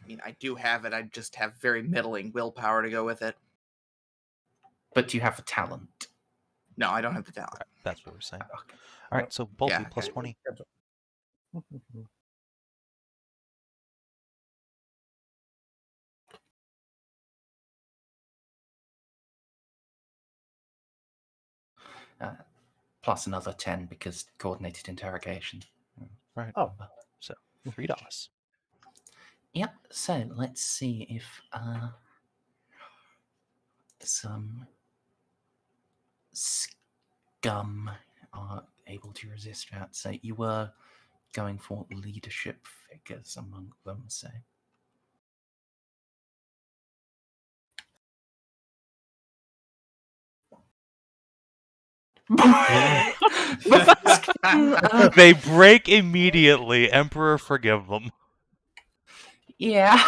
mean, I do have it. I just have very middling willpower to go with it. but you have a talent. No, I don't have the talent. Right, that's what we're saying. Okay. All right, so Balti Yeah, plus okay. 20. Plus another 10 because coordinated interrogation. Right. Oh. So $3. Yep, so let's see if some scum are able to resist that. So you were going for leadership figures among them, so. They break immediately. Emperor, forgive them. Yeah.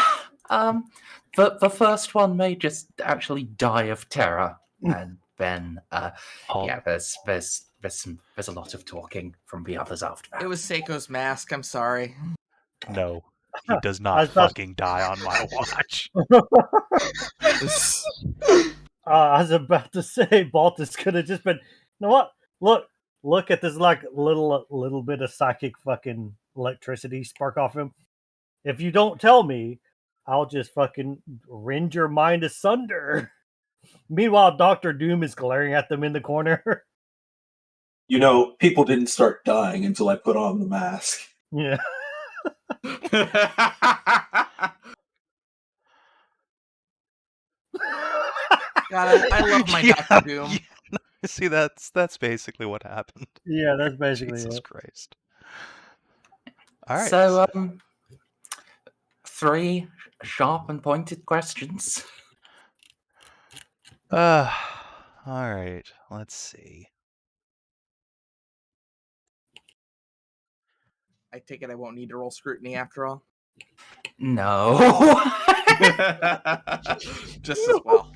The first one may just actually die of terror, and then yeah, there's a lot of talking from the others after that. It was Seiko's mask. I'm sorry. No, he does I not was about- fucking die on my watch. I was about to say Baltus could have just been, you know what? Look at this like little bit of psychic fucking electricity spark off him. If you don't tell me, I'll just fucking rend your mind asunder. Meanwhile, Doctor Doom is glaring at them in the corner. You know, people didn't start dying until I put on the mask. Yeah. God, I love my Doctor Doom. Yeah. See, that's basically what happened. Yeah, that's basically Jesus it. Christ. All right. So, 3 sharp and pointed questions. All right. Let's see. I take it I won't need to roll scrutiny after all. No. Just as well.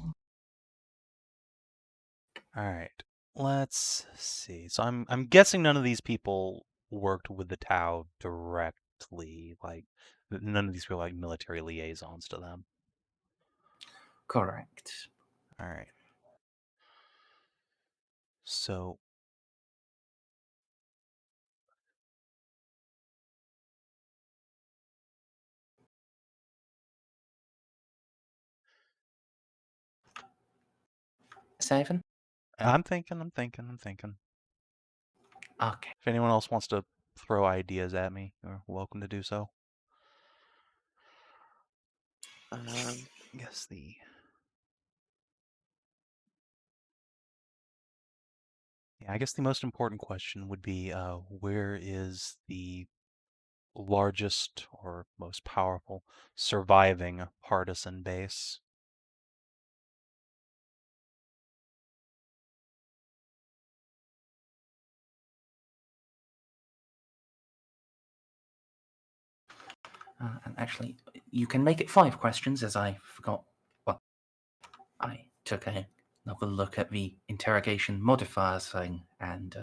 All right. Let's see. So I'm guessing none of these people worked with the Tau directly. Like none of these were like military liaisons to them. Correct. All right. So Savin? I'm thinking. Okay. If anyone else wants to throw ideas at me, you're welcome to do so. Um, I guess the most important question would be, where is the largest or most powerful surviving partisan base? And actually, you can make it 5 questions, as I forgot. Well, I took another look at the interrogation modifiers thing, and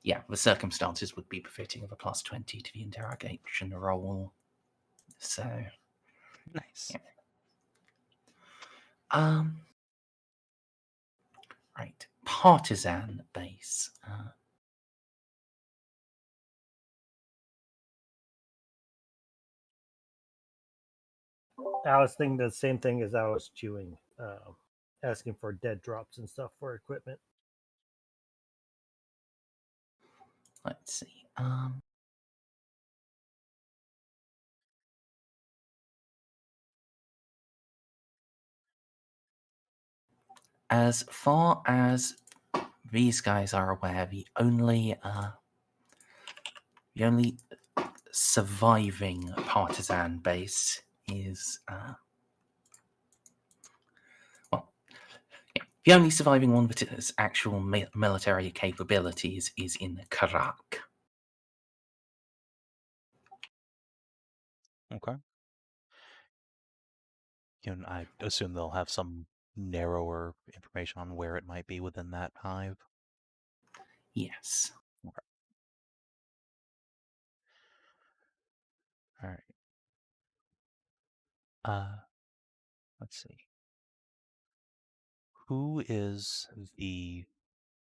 yeah, the circumstances would be befitting of a +20 to the interrogation roll. So, Nice. yeah. Right, partisan base. I was thinking the same thing as I was chewing, asking for dead drops and stuff for equipment. Let's see. As far as these guys are aware, the only surviving partisan base is the only surviving one with its actual military capabilities is in Karak. Okay. I assume they'll have some narrower information on where it might be within that hive. Yes. Okay. All right. Let's see. Who is the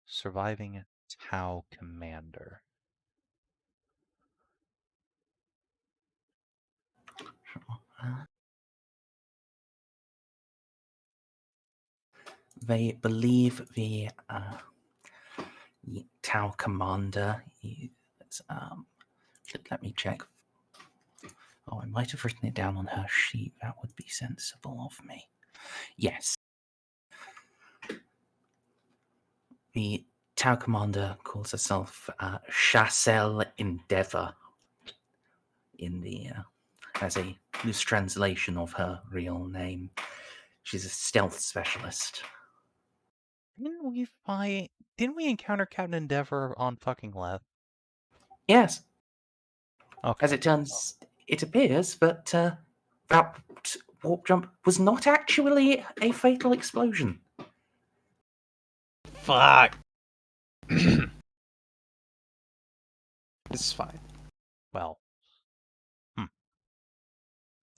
surviving Tau commander? They believe the Tau commander is. Let me check. Oh, I might have written it down on her sheet. That would be sensible of me. Yes. The Tau commander calls herself Chassel Endeavor in the as a loose translation of her real name. She's a stealth specialist. Didn't we encounter Captain Endeavor on fucking Leth? Yes. Okay. As it appears that that warp jump was not actually a fatal explosion. Fuck. This is fine. Well.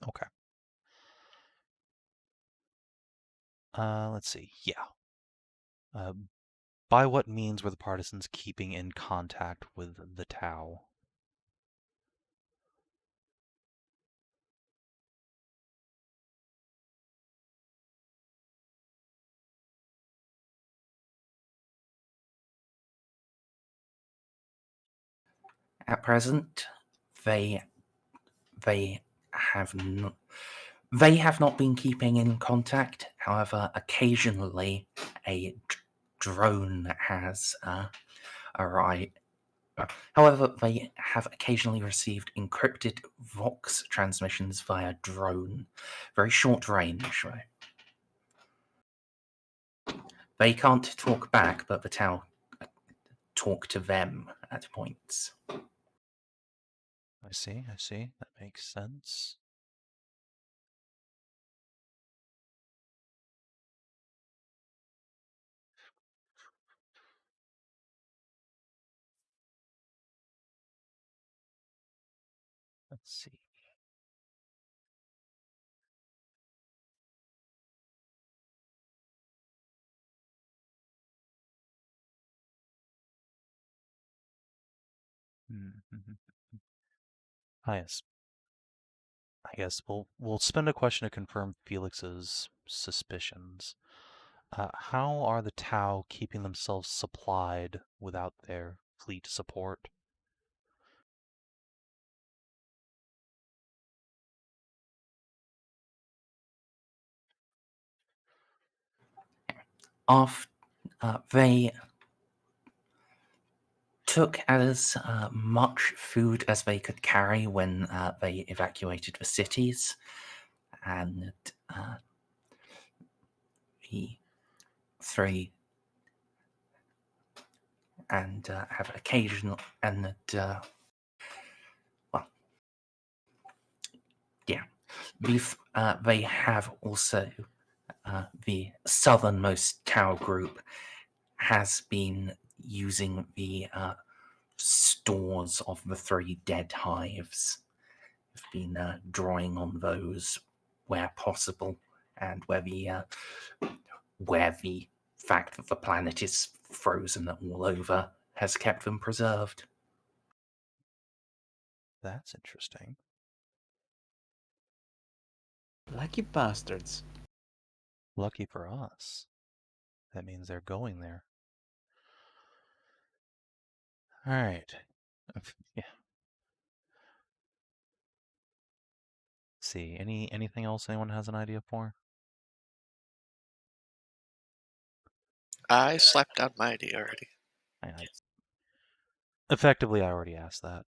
Okay. Let's see. Yeah. By what means were the partisans keeping in contact with the Tau? At present, they have not been keeping in contact. However, occasionally a drone has arrived. However, they have occasionally received encrypted Vox transmissions via drone. Very short range, right? They can't talk back, but the Tau talk to them at points. I see. That makes sense. Let's see. Yes. I guess we'll spend a question to confirm Felix's suspicions. How are the Tau keeping themselves supplied without their fleet support? They took as much food as they could carry when they evacuated the cities, and the three and have occasional and well, yeah, they have also the southernmost Tau group has been using the stores of the 3 dead hives. Have been drawing on those where possible, and where the fact that the planet is frozen all over has kept them preserved. That's interesting. Lucky bastards. Lucky for us. That means they're going there. All right. Yeah. See, anything else anyone has an idea for? I slapped out my idea already. Effectively, I already asked that.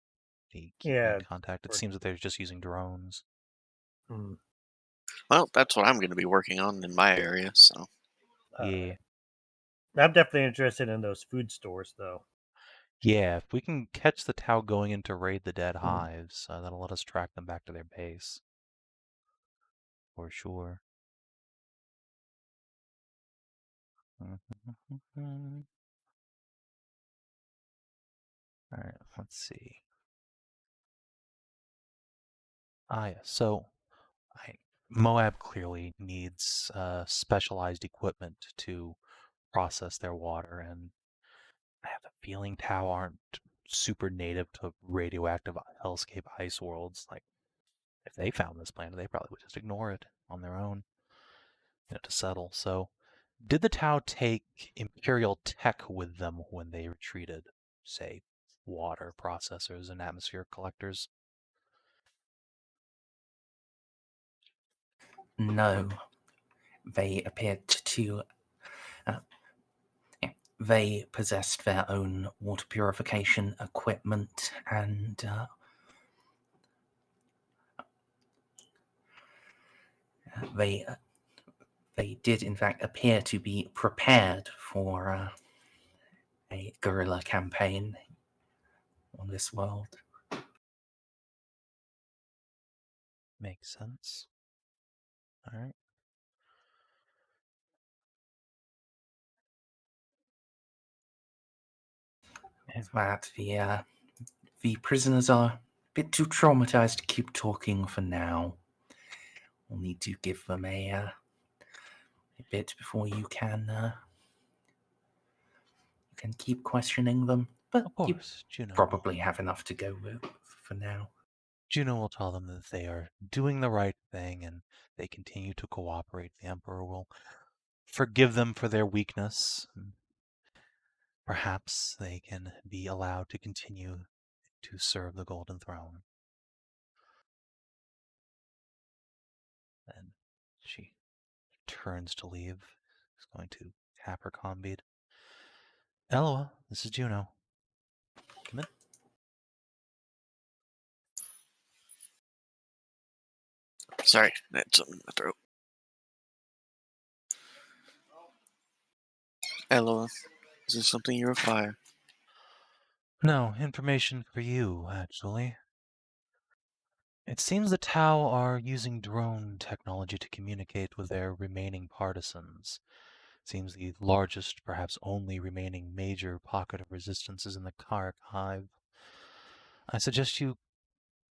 The keeping Yeah. in contact. It seems that they're just using drones. Hmm. Well, that's what I'm going to be working on in my area, so. Yeah. I'm definitely interested in those food stores, though. Yeah, if we can catch the Tau going in to raid the dead hives, that'll let us track them back to their base. For sure. Alright, let's see. Yeah, so Moab clearly needs specialized equipment to process their water, and I have a feeling Tau aren't super native to radioactive hellscape ice worlds. Like, if they found this planet, they probably would just ignore it on their own, to settle. So, did the Tau take Imperial tech with them when they retreated? Say, water processors and atmosphere collectors? No, they appeared to. They possessed their own water purification equipment, and they did in fact appear to be prepared for a guerrilla campaign on this world. Makes sense. All right. Is that the prisoners are a bit too traumatized to keep talking for now. We'll need to give them a bit before you can keep questioning them. But Of you course, Juno. probably have enough to go with for now. Juno will tell them that they are doing the right thing and they continue to cooperate. The Emperor will forgive them for their weakness. Perhaps they can be allowed to continue to serve the Golden Throne. And she turns to leave. She's going to tap her comm bead. Eloa, this is Juno. Come in. Sorry, I had something in my throat. Eloa, is this something you require? No, information for you, actually. It seems the Tau are using drone technology to communicate with their remaining partisans. Seems the largest, perhaps only remaining major pocket of resistance is in the Kark Hive. I suggest you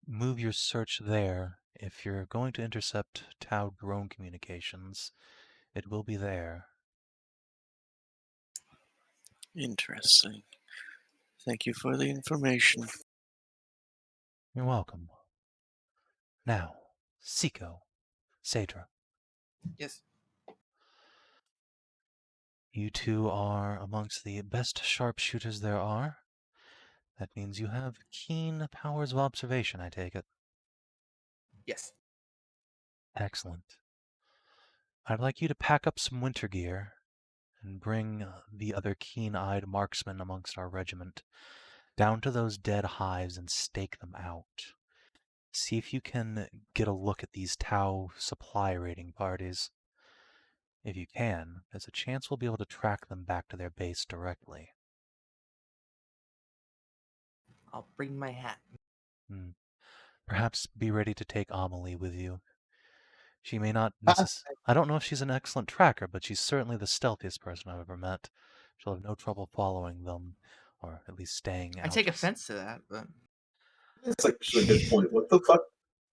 move your search there. If you're going to intercept Tau drone communications, it will be there. Interesting. Thank you for the information. You're welcome. Now, Ceiko, Sadra. Yes. You two are amongst the best sharpshooters there are. That means you have keen powers of observation, I take it. Yes. Excellent. I'd like you to pack up some winter gear and bring the other keen-eyed marksmen amongst our regiment down to those dead hives and stake them out. See if you can get a look at these Tau supply raiding parties. If you can, there's a chance we'll be able to track them back to their base directly. I'll bring my hat. Perhaps be ready to take Amelie with you. She may not Ah. I don't know if she's an excellent tracker, but she's certainly the stealthiest person I've ever met. She'll have no trouble following them, or at least staying out. I take offense to that, but That's actually a good point. What the fuck?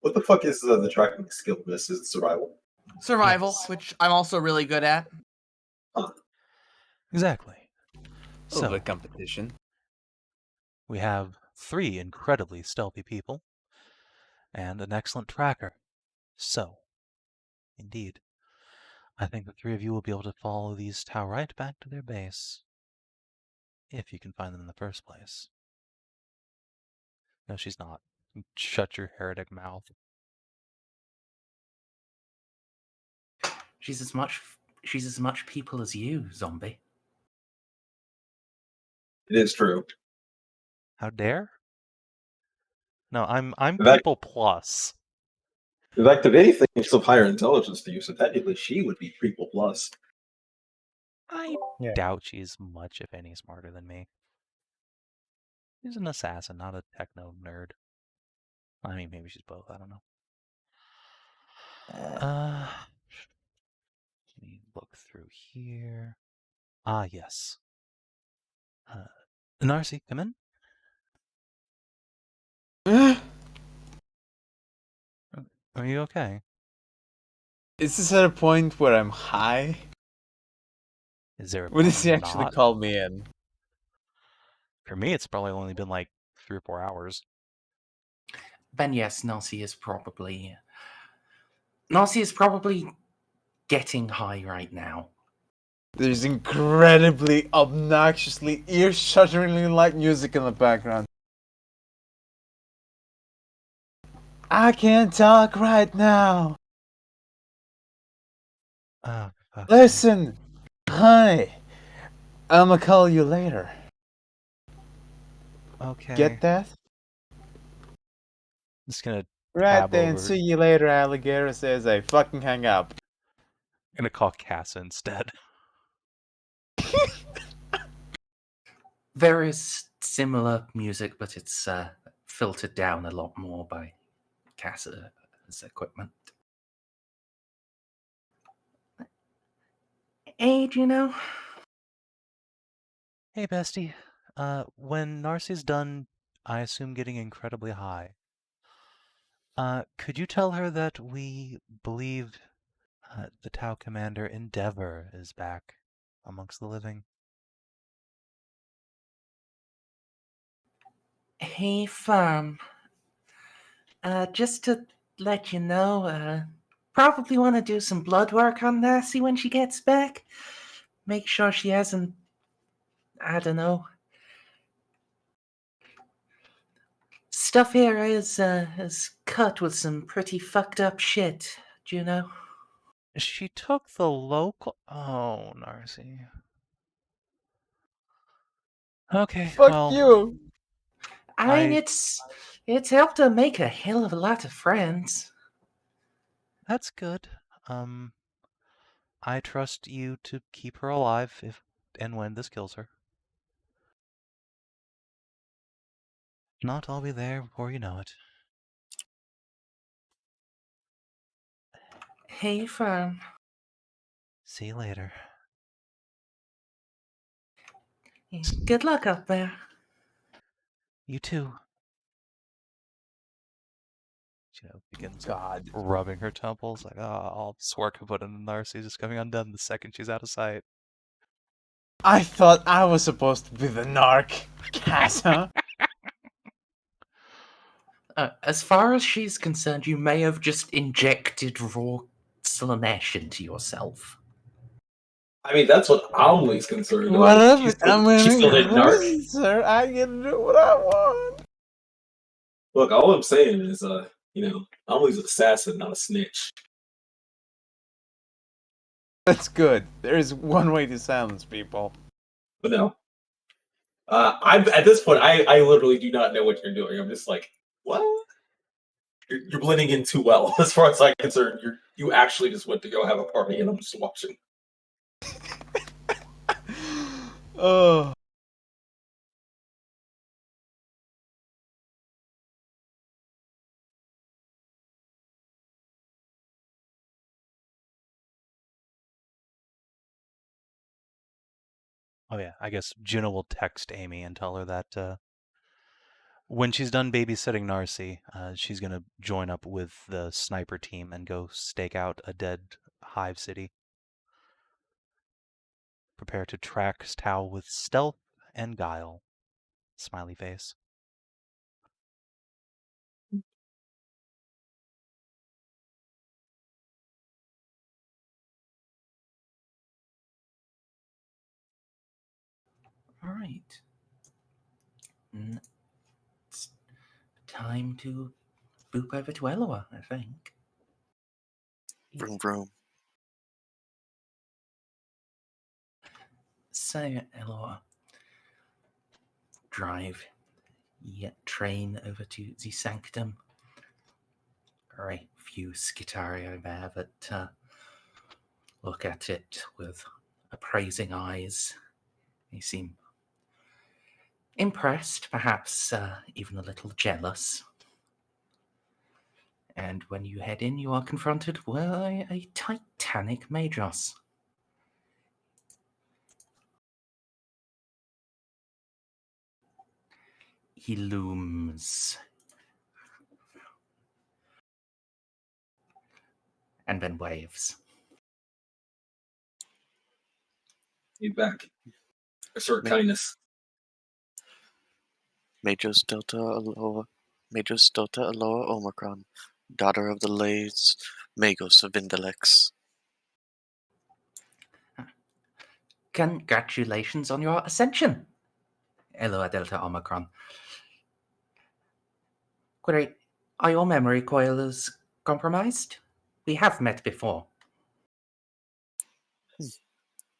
What the fuck is the tracking skill? This is survival. survival, Yes. which I'm also really good at. Exactly. A So, little bit competition. we have 3 incredibly stealthy people, and an excellent tracker. So, indeed, I think the 3 of you will be able to follow these Tau right back to their base. If you can find them in the first place. No, she's not. Shut your heretic mouth. She's as much people as you, zombie. It is true. How dare? No, I'm That- people plus. In fact, if anything, she's of higher intelligence to you, so technically she would be people plus. I Yeah. doubt she's much, if any, smarter than me. She's an assassin, not a techno nerd. I mean, maybe she's both. I don't know. Let me look through here. Ah, yes. Narcia, come in. Are you okay? Is this at a point where I'm high? Is there a When point does he you're actually not? call me in? For me, it's probably only been like 3 or 4 hours. Then yes, Narcia is probably getting high right now. There's incredibly, obnoxiously, ear-shudderingly light music in the background. I can't talk right now. Ah, for fuck's sake. Listen, honey, I'ma call you later. Okay. Get that? Just gonna Right tab then, over. see you later, alligator says I fucking hang up. Gonna call Casa instead. There is similar music, but it's filtered down a lot more by Casa's equipment. Hey, Juno. Hey, bestie. When Narcia's done, I assume getting incredibly high. Could you tell her that we believe the Tau commander Endeavor is back amongst the living? Hey, Firm. Just to let you know, probably want to do some blood work on Narcia when she gets back. Make sure she hasn't, I don't know. Stuff here is cut with some pretty fucked up shit, Juno. She took the local. Oh, Narcia. Okay, Fuck well, you! I mean, it's helped her make a hell of a lot of friends. that's good. I trust you to keep her alive if and when this kills her. If not, I'll be there before you know it. Hey, Firm. See you later. Good luck up there. You too. Begins God. rubbing her temples like, all this work I put into Narcia just coming undone the second she's out of sight. I thought I was supposed to be the narc. Casa. As far as she's concerned, you may have just injected raw Slanesh into yourself. I mean, that's what Amelie's concerned about. Whatever. She still didn't narc. Listen, sir, I can do what I want. Look, all I'm saying is, Amelie's an assassin, not a snitch. That's good. There is one way to silence people. But no. I'm at this point, I literally do not know what you're doing. I'm just like, what? You're blending in too well, as far as I'm concerned. You actually just went to go have a party, and I'm just watching. Oh. Oh yeah, I guess Juno will text Amy and tell her that when she's done babysitting Narcia, she's gonna join up with the sniper team and go stake out a dead hive city. Prepare to track Tau with stealth and guile. Smiley face. All right. It's time to boop over to Eloa, I think. Vroom vroom. So, Eloa, drive your train over to the Sanctum. Very few Skitario there that look at it with appraising eyes. They seem impressed, perhaps even a little jealous. And when you head in, you are confronted with a titanic Magos. He looms. And then waves. He's back. Assert kindness. Majos Delta Eloa Omicron, daughter of the Lays, Magos of Indelex. Congratulations on your ascension, Eloa Delta Omicron. Great. Are your memory coils compromised? We have met before.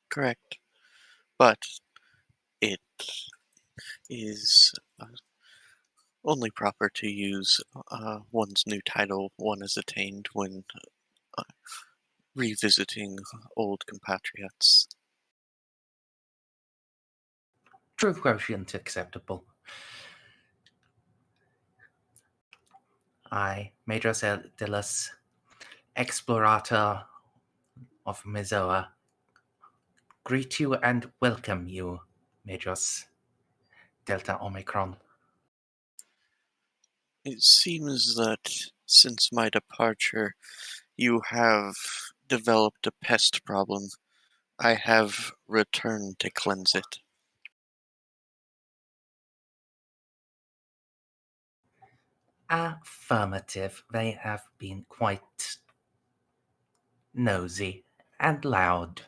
Correct. But it is only proper to use one's new title one has attained when revisiting old compatriots. True quotient acceptable. I, Major de los Explorator of Mizoa, greet you and welcome you, Majors Delta Omicron. It seems that since my departure, you have developed a pest problem. I have returned to cleanse it. Affirmative. They have been quite nosy and loud.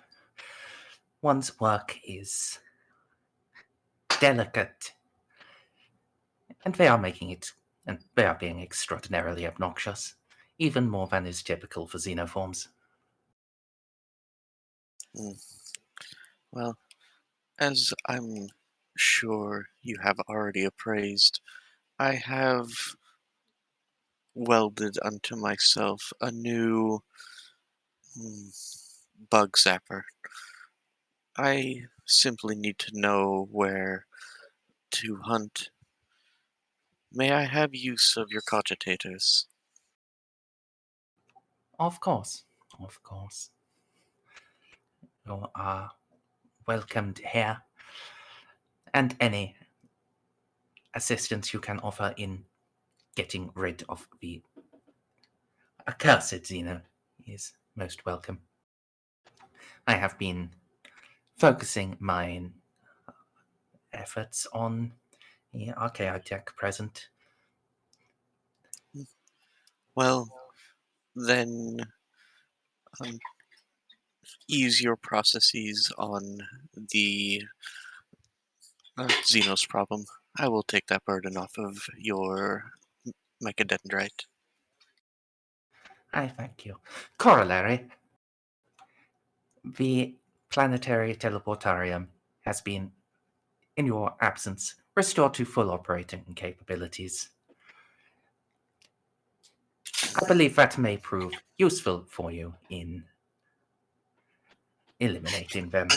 One's work is delicate, and they are making it, and they are being extraordinarily obnoxious, even more than is typical for xenoforms. Well, as I'm sure you have already appraised, I have welded unto myself a new bug zapper. I simply need to know where to hunt. May I have use of your cogitators? Of course. You are welcomed here, and any assistance you can offer in getting rid of the accursed Xeno is most welcome. I have been focusing my efforts on the archaea tech present. Well, then ease your processes on the Xenos problem, I will take that burden off of your mechadendrite. I thank you. Corollary. The planetary teleportarium has been, in your absence, restored to full operating capabilities. I believe that may prove useful for you in eliminating them.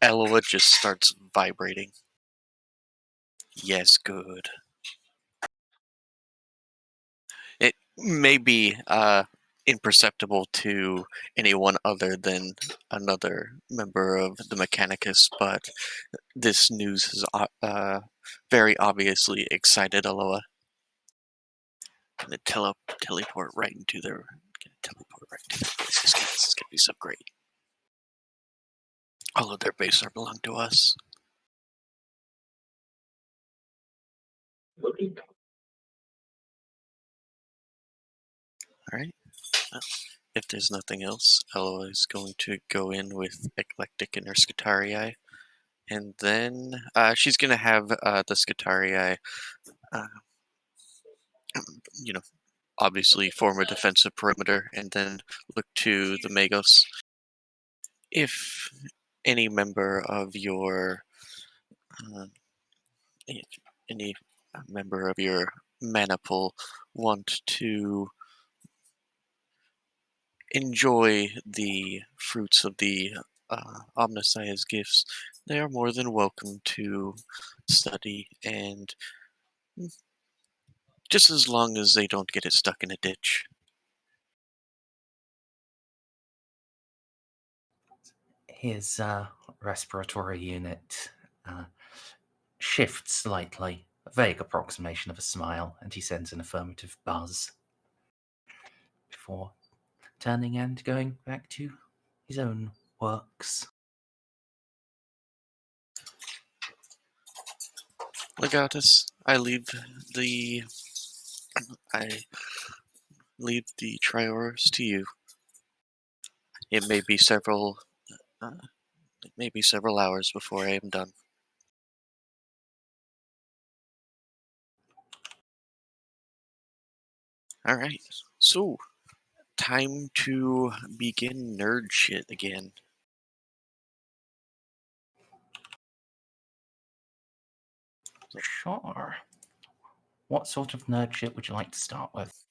Eloa just starts vibrating. Yes, good. It may be imperceptible to anyone other than another member of the Mechanicus, but this news has very obviously excited Eloa. Gonna teleport right into their. Teleport right into their bases, guys. It's gonna be so great. All of their bases belong to us. All right. If there's nothing else, Eloa is going to go in with Eclectic and her Scutarii, and then she's going to have the Scutarii, obviously form a defensive perimeter, and then look to the Magos. If any member of your mana pool want to enjoy the fruits of the Omniscia's gifts, they are more than welcome to study, and just as long as they don't get it stuck in a ditch. His respiratory unit shifts slightly, a vague approximation of a smile, and he sends an affirmative buzz before turning and going back to his own works. Legatus, I leave the Triorus to you. It may be several hours before I am done. All right, so time to begin nerd shit again. Sure. What sort of nerd shit would you like to start with?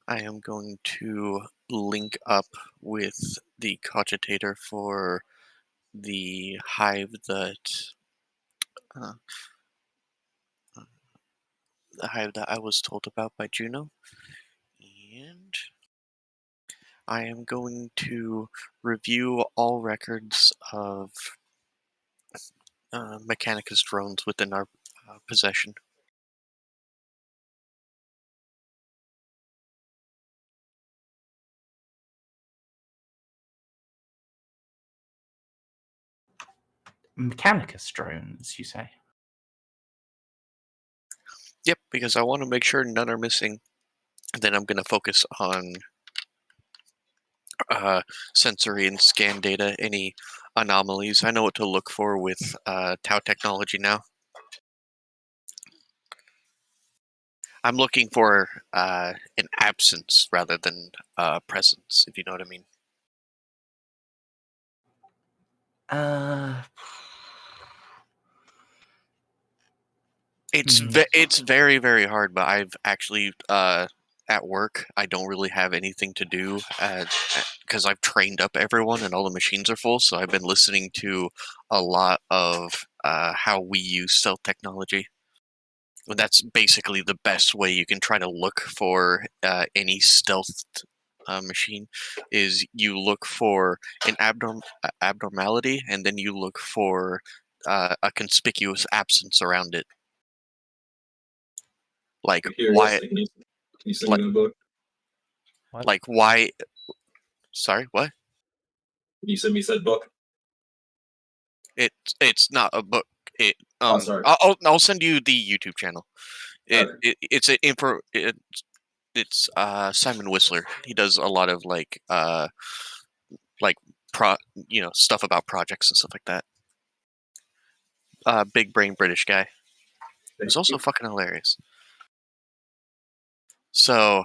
I am going to link up with the cogitator for the hive that I was told about by Juno, and I am going to review all records of Mechanicus drones within our possession. Mechanicus drones, you say? Yep, because I want to make sure none are missing. Then I'm going to focus on sensory and scan data, any anomalies. I know what to look for with Tau technology now. I'm looking for an absence rather than presence, if you know what I mean. It's very, very hard, but I've actually at work I don't really have anything to do because I've trained up everyone and all the machines are full. So I've been listening to a lot of how we use stealth technology. And that's basically the best way you can try to look for any stealth machine. Is you look for an abnormality, and then you look for a conspicuous absence around it. Like why? Can you send me that book? What? Like why? Sorry, what? Can you send me said book? It's not a book. Sorry. I'll send you the YouTube channel. Okay. It's Simon Whistler. He does a lot of like stuff about projects and stuff like that. Big brain British guy. He was also fucking hilarious. So,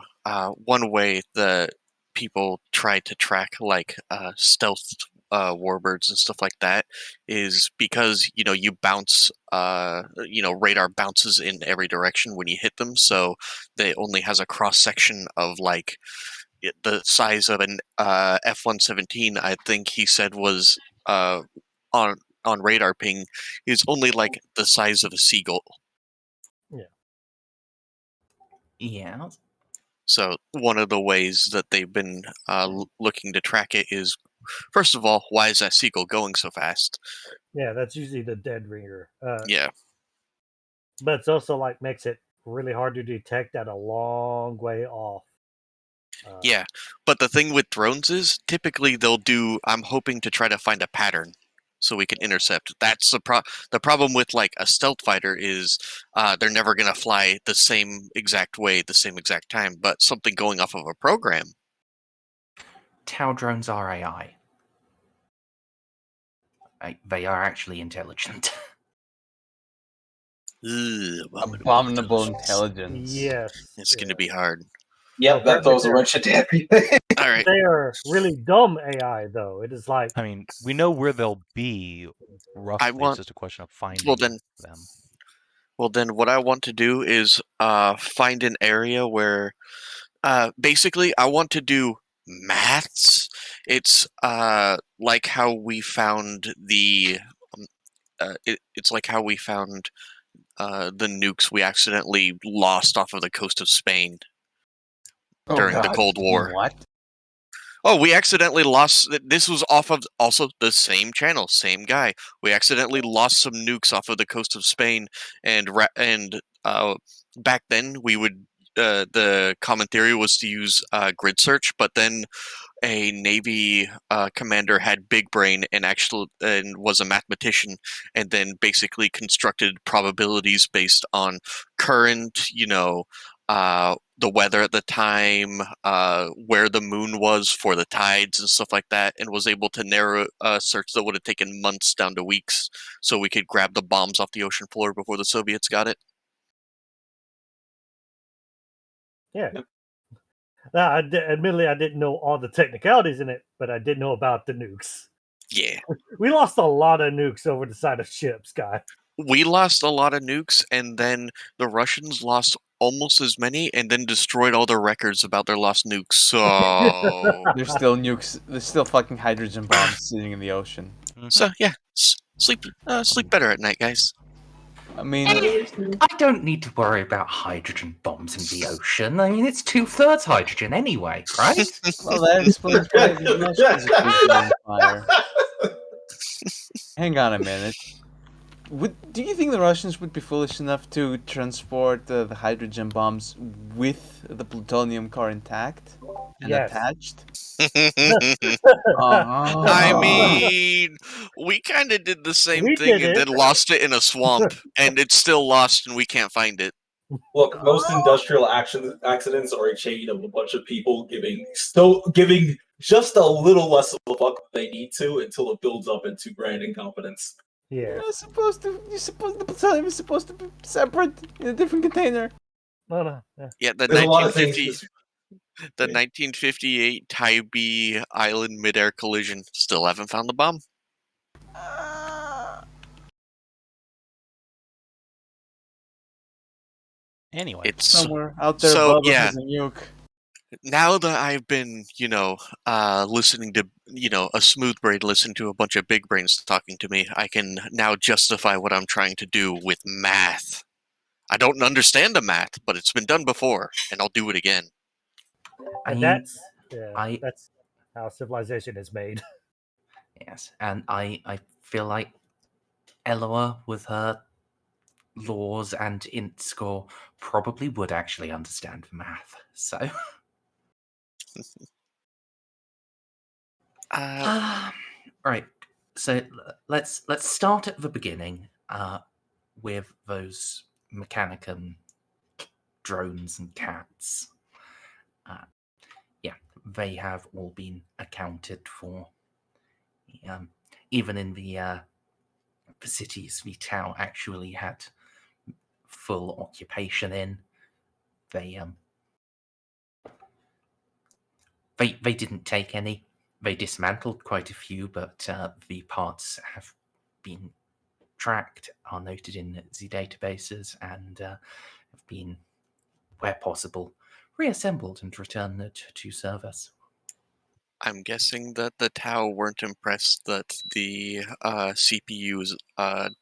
one way that people try to track like stealth warbirds and stuff like that is because you bounce, radar bounces in every direction when you hit them, so they only has a cross section of like the size of an F-117. I think he said was on radar ping is only like the size of a seagull. Yeah. So one of the ways that they've been looking to track it is, first of all, why is that seagull going so fast? Yeah, that's usually the dead ringer. Yeah. But it's also like makes it really hard to detect at a long way off. Yeah, but the thing with drones is typically they'll do. I'm hoping to try to find a pattern so we can intercept. That's the problem with like a stealth fighter is they're never gonna fly the same exact way, the same exact time. But something going off of a program. Tau drones are AI. They are actually intelligent. Abominable intelligence. Yes. It's going to be hard. Yep, that throws a wrench into everything. All right. They are really dumb AI, though. It is like... I mean, we know where they'll be roughly. It's just a question of finding them. Well, then what I want to do is find an area where... basically, I want to do maths. It's like how we found the... it's like how we found the nukes we accidentally lost off of the coast of Spain during the Cold War. What? Oh, we accidentally lost... This was off of also the same channel, same guy. We accidentally lost some nukes off of the coast of Spain, and back then we would... the common theory was to use grid search, but then a Navy commander had big brain and was a mathematician, and then basically constructed probabilities based on current, the weather at the time, where the moon was for the tides and stuff like that, and was able to narrow a search that would have taken months down to weeks, so we could grab the bombs off the ocean floor before the Soviets got it. Yeah. Now, admittedly, I didn't know all the technicalities in it, but I did know about the nukes. Yeah. We lost a lot of nukes over the side of ships, guy. We lost a lot of nukes, and then the Russians lost almost as many, and then destroyed all their records about their lost nukes. So there's still nukes. There's still fucking hydrogen bombs sitting in the ocean. So yeah, sleep better at night, guys. I mean, I don't need to worry about hydrogen bombs in the ocean. I mean, it's 2/3 hydrogen anyway, right? Well, that explains why the Russians are on fire. Hang on a minute. Do you think the Russians would be foolish enough to transport the hydrogen bombs with the plutonium core intact and attached? I mean, we kind of did the same thing and then lost it in a swamp, and it's still lost and we can't find it. Look, most industrial accidents are a chain of a bunch of people giving just a little less of a fuck than they need to until it builds up into grand incompetence. Yeah. The plutonium is supposed to be separate in a different container. No. Yeah, the 1958 Tybee Island midair collision. Still haven't found the bomb. Anyway, it's somewhere out there. So yeah. Now that I've been, listening to, a smooth brain listen to a bunch of big brains talking to me, I can now justify what I'm trying to do with math. I don't understand the math, but it's been done before, and I'll do it again. And that's how civilization is made. Yes, and I feel like Eloa, with her laws and int score, probably would actually understand math. So... right. So let's start at the beginning with those Mechanicum drones and cats. Yeah, they have all been accounted for even in the cities the Tau actually had full occupation in, they didn't take any. They dismantled quite a few, but the parts have been tracked, are noted in the databases, and have been, where possible, reassembled and returned to service. I'm guessing that the Tau weren't impressed that the CPU's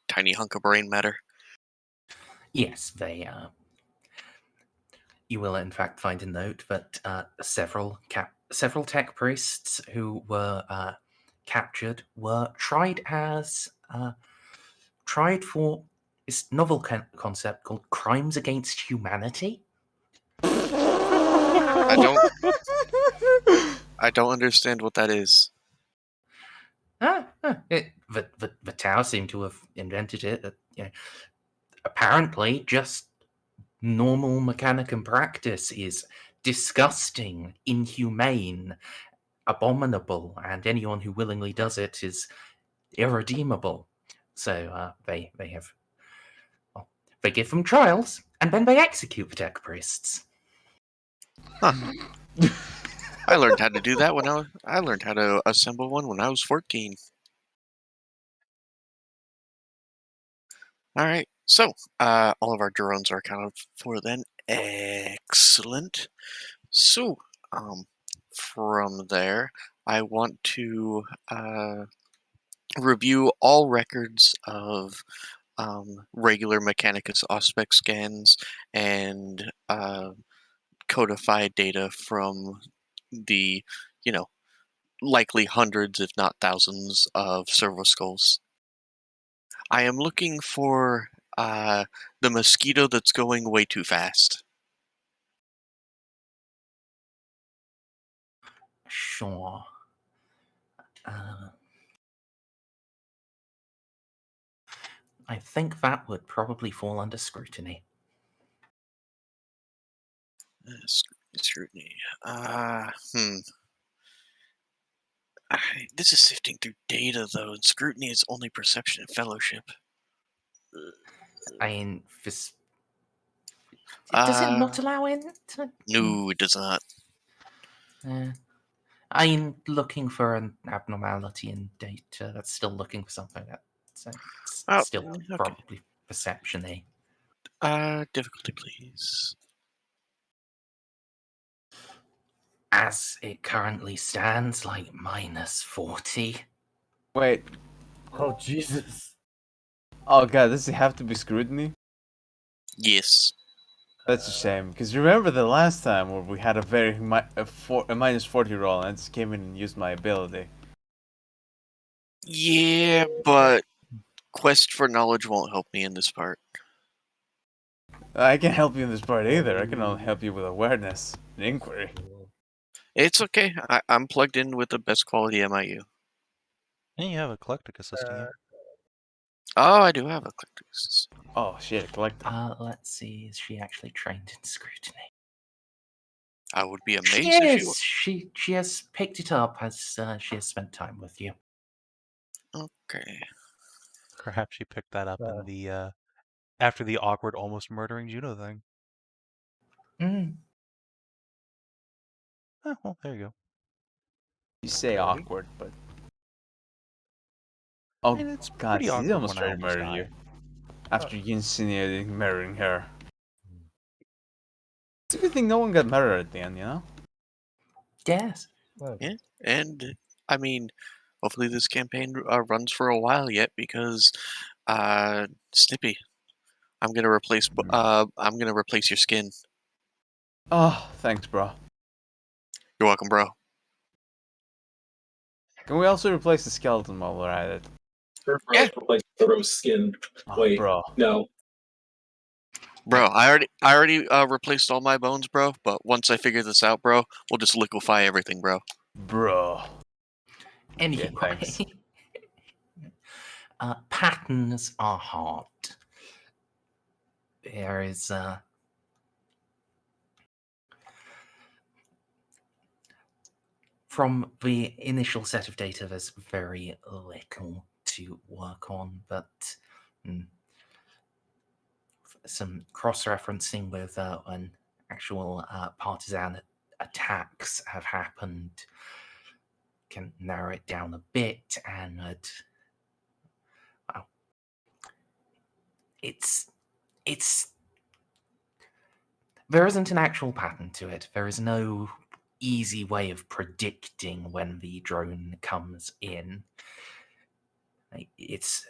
tiny hunk of brain matter. Yes, they. You will in fact find a note that several tech priests who were captured were tried for this novel concept called crimes against humanity. I don't understand what that is. The Tau seem to have invented it. Apparently, just normal Mechanicum practice is disgusting, inhumane, abominable, and anyone who willingly does it is irredeemable. So they give them trials, and then they execute the tech priests. Huh. I learned how to do that I learned how to assemble one when I was 14. All right, so all of our drones are accounted for then. Excellent. So, from there, I want to review all records of regular Mechanicus Auspex scans and codified data from the, likely hundreds, if not thousands, of servo skulls. I am looking for the mosquito that's going way too fast. Sure. I think that would probably fall under scrutiny. Scrutiny. This is sifting through data, though, and scrutiny is only perception and fellowship. I mean, this... Does it not allow it? No, it does not. I'm looking for an abnormality in data. That's still looking for something that's still okay. probably perception-y. Difficulty, please. As it currently stands, like -40. Wait. Oh, Jesus. Oh, God, does it have to be scrutiny? Yes. That's a shame, because remember the last time where we had a very a minus 40 roll and I just came in and used my ability. Yeah, but quest for knowledge won't help me in this part. I can't help you in this part either. I can only help you with awareness and inquiry. It's okay. I'm plugged in with the best quality MIU. And you have a Eclectic assisting you. Oh, I do have a Eclectic assistant. Oh, shit, collect. Let's see, is she actually trained in scrutiny? I would be amazed She if is. She has picked it up as she has spent time with you. Okay. Perhaps she picked that up in the after the awkward almost murdering Juno thing. Oh, well, there you go. You say awkward, but... Oh, And it's God, pretty he awkward almost when I tried almost murdering you. die. After you insinuating murdering her. It's a good thing no one got murdered at the end, you know? Yes. Yeah, and I mean, hopefully this campaign runs for a while yet because, Snippy, I'm gonna replace your skin. Oh, thanks, bro. You're welcome, bro. Can we also replace the skeleton while we're at it? Yeah. Replace Thoreau's skin. Oh, Wait, bro. no. Bro, I already replaced all my bones, bro. But once I figure this out, bro, we'll just liquefy everything, bro. Bro. Anyway, thanks. patterns are hard. There is From the initial set of data, there's very little to work on, but some cross-referencing with when actual partisan attacks have happened can narrow it down a bit, and well, it's there isn't an actual pattern to it. There is no easy way of predicting when the drone comes in. It's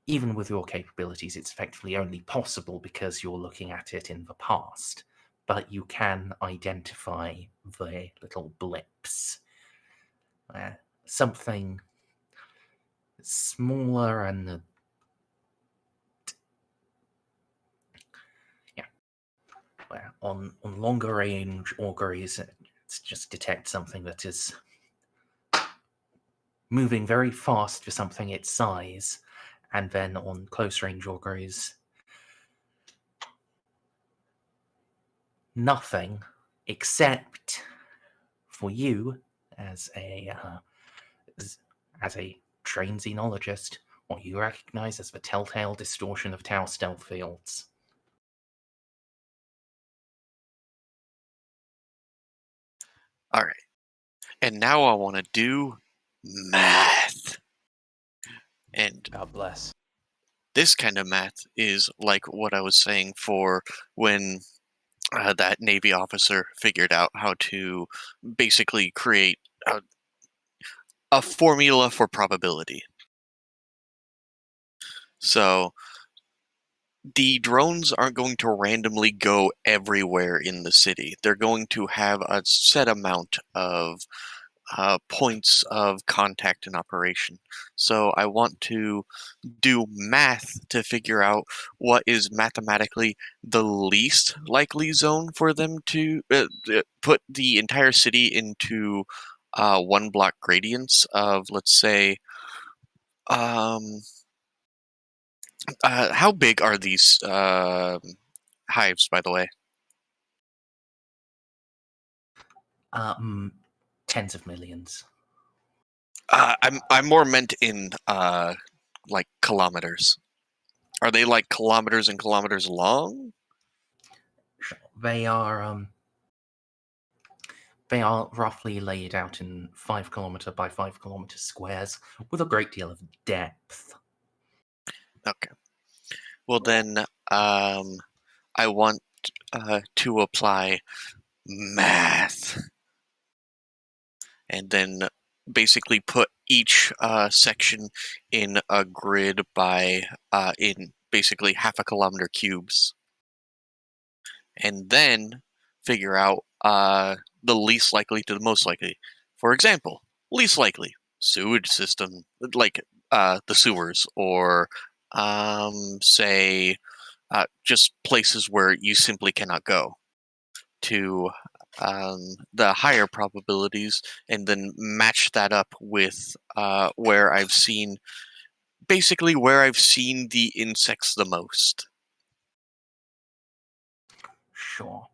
even with your capabilities, it's effectively only possible because you're looking at it in the past. But you can identify the little blips. Something smaller and on longer range auguries, it's just detect something that is moving very fast for something its size, and then on close range auguries, nothing except for you as a trained xenologist, what you recognize as the telltale distortion of Tau stealth fields. All right. And now I want to do math. And God bless. this kind of math is like what I was saying for when that Navy officer figured out how to basically create a formula for probability. So the drones aren't going to randomly go everywhere in the city. They're going to have a set amount of points of contact and operation. So I want to do math to figure out what is mathematically the least likely zone for them to put the entire city into one block gradients of, let's say, how big are these hives, by the way? Tens of millions. I'm more meant in like kilometers. Are they like kilometers and kilometers long? They are roughly laid out in 5 kilometer by 5 kilometer squares with a great deal of depth. Okay. Well then, I want to apply math, and then basically put each section in a grid by in basically half a kilometer cubes, and then figure out the least likely to the most likely. For example, least likely sewage system, like the sewers, or say just places where you simply cannot go, to the higher probabilities, and then match that up with where I've seen the insects the most. Sure.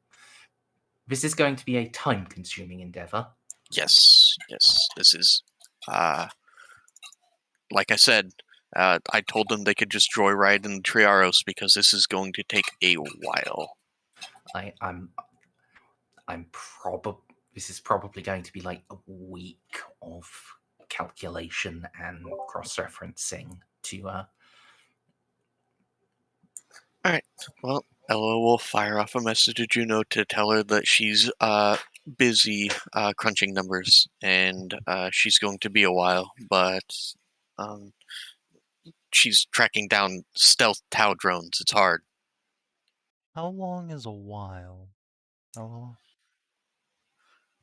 This is going to be a time-consuming endeavor. Yes, this is, like I said, I told them they could just joyride in the Triaros because this is going to take a while. This is probably going to be like a week of calculation and cross-referencing to Alright, well, Eloa will fire off a message to Juno to tell her that she's busy crunching numbers, and she's going to be a while, but she's tracking down stealth Tau drones. It's hard. How long is a while? How long?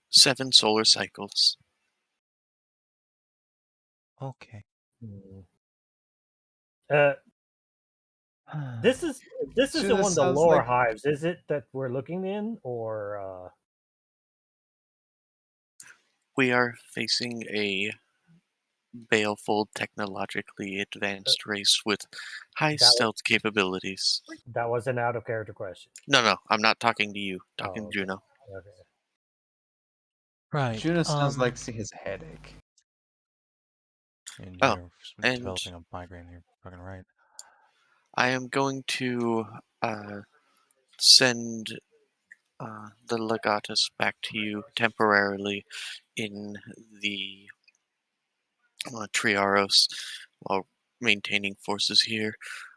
7 solar cycles. Okay. This isn't Juno one of the sounds lower like- hives, is it, that we're looking in, or We are facing a baleful, technologically advanced race with high That was- stealth capabilities. that was an out of character question? No, I'm not talking to you. Oh, Talking to okay. Juno. Okay. Right. Juno sounds like he has a headache. And Oh, you're and- developing a migraine. You're fucking right. I am going to send the legatus back to you temporarily in the Triaros while maintaining forces here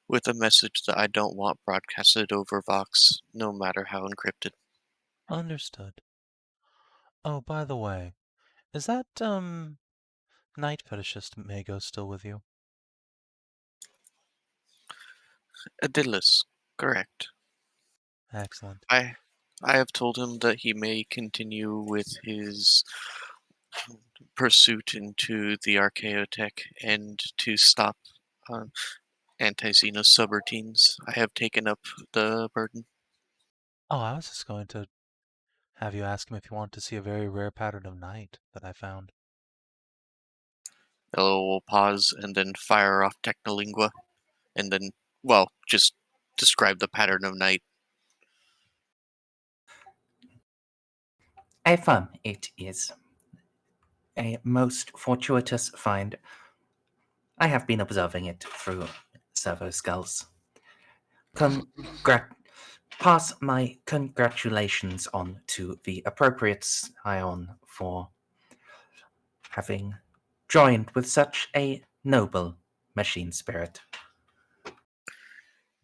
with a message that I don't want broadcasted over Vox, no matter how encrypted. Understood. Oh, by the way, is that night fetishist Mago still with you? Adilus, correct. Excellent. I have told him that he may continue with his pursuit into the Archaeotech and to stop anti-Xenos subroutines. I have taken up the burden. Oh, I was just going to have you ask him if you want to see a very rare pattern of night that I found. Eloa will pause and then fire off Technolingua, and then, well, just describe the pattern of night. I affirm it is a most fortuitous find. I have been observing it through servo skulls. Pass my congratulations on to the appropriate scion for having joined with such a noble machine spirit.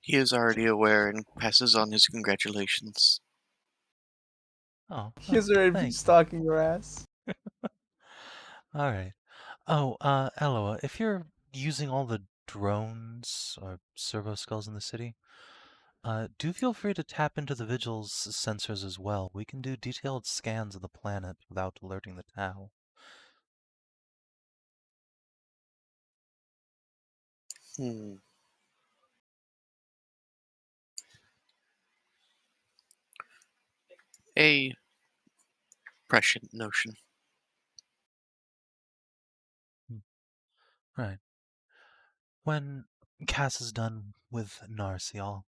He is already aware and passes on his congratulations. Oh, He's already been thank you. stalking your ass. All right. Oh, Eloa, if you're using all the drones or servo skulls in the city, do feel free to tap into the Vigil's sensors as well. We can do detailed scans of the planet without alerting the Tau. A prescient notion. Right. When Cass is done with Narcia, I'll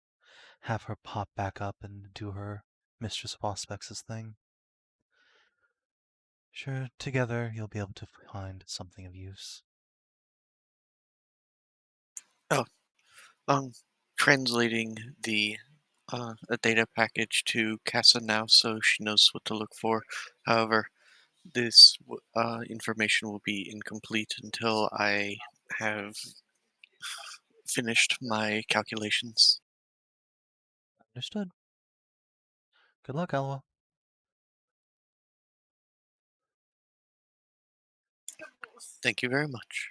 have her pop back up and do her Mistress of Auspex's thing. Sure, together you'll be able to find something of use. Translating the a data package to Casa now so she knows what to look for. However, this information will be incomplete until I have finished my calculations. Understood. Good luck, Eloa. Thank you very much.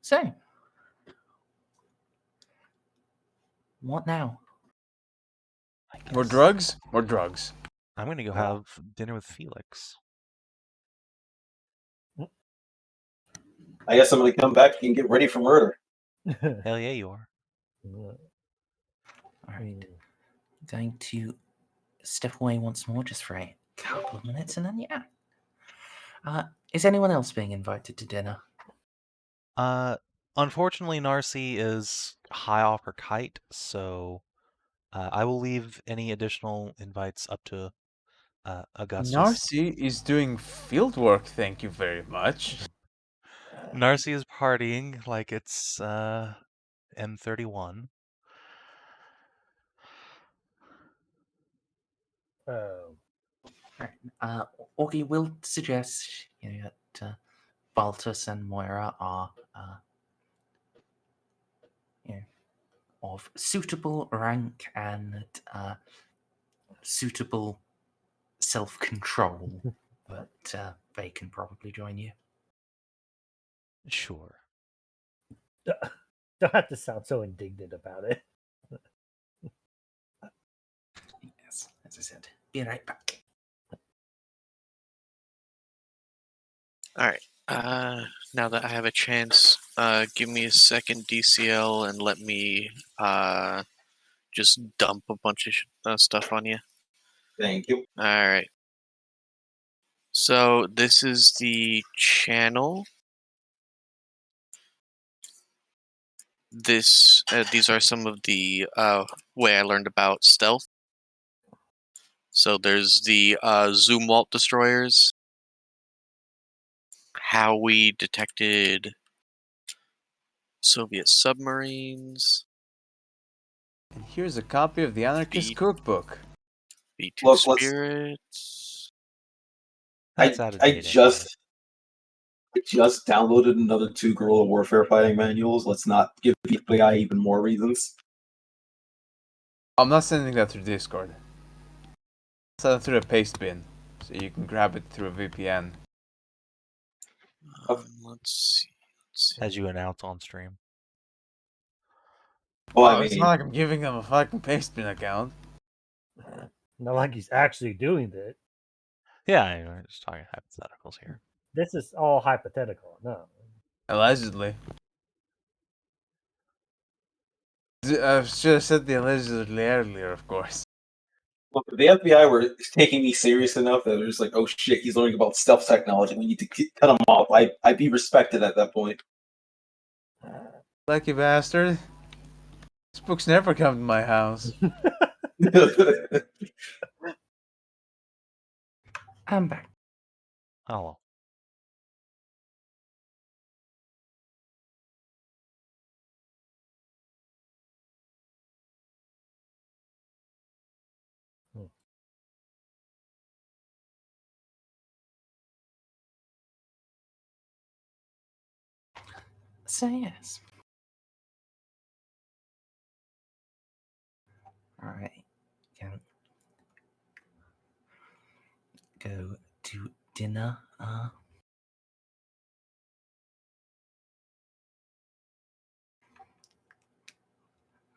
So, what now? More drugs? More drugs. I'm gonna go have dinner with Felix. I guess I'm gonna come back and get ready for murder. Hell yeah, you are. Alright. Going to step away once more just for a couple of minutes and then, yeah. Is anyone else being invited to dinner? Unfortunately, Narcia is high off her kite, so I will leave any additional invites up to Augustus. Narcia is doing field work, thank you very much. Narcia is partying like it's M31. Augie will suggest that Baltus and Moira are of suitable rank and suitable self-control, but they can probably join you. Sure. Don't have to sound so indignant about it. Yes, as I said, be right back. Alright. Now that I have a chance, give me a second DCL and let me just dump a bunch of stuff on you. Thank you. Alright. So this is the channel. These are some of the way I learned about stealth. So there's the Zoom Vault destroyers, how we detected Soviet submarines, And here's a copy of the Anarchist Feed. Cookbook. B2 Look, let's- Spirits. That's out of I date. just downloaded another 2 guerrilla warfare fighting manuals. Let's not give the FBI even more reasons. I'm not sending that through Discord. Send it through a paste bin, so you can grab it through a VPN. Let's see. As you announce on stream. Well, Oh, I it's mean, not like I'm giving them a fucking paste bin account. Not like he's actually doing that. Yeah, I'm just talking hypotheticals here. This is all hypothetical. No. Allegedly. I should have said the allegedly earlier, of course. look, if the FBI were taking me serious enough that they're just like, oh shit, he's learning about stealth technology. We need to cut him off. I'd be respected at that point. Lucky bastard. This book's never come to my house. I'm back. Oh well. So yes. Alright. Can go to dinner.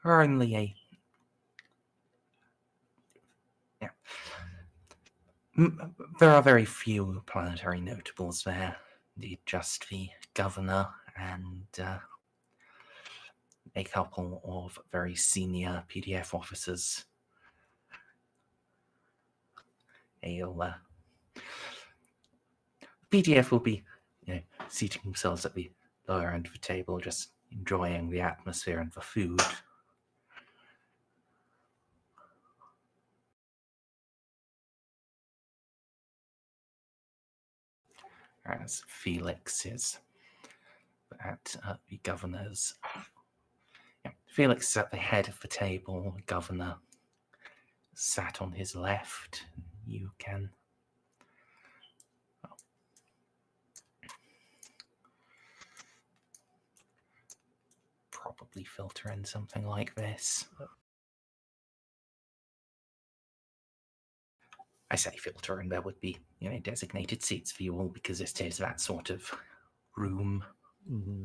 Or only a there are very few planetary notables there. Indeed, just the governor and a couple of very senior PDF officers. PDF will be, seating themselves at the lower end of the table, just enjoying the atmosphere and the food. As Felix is at the governor's. Yeah, Felix is at the head of the table. The governor sat on his left. You can probably filter in something like this. I say filter, and there would be, designated seats for you all because it is that sort of room. Mm-hmm.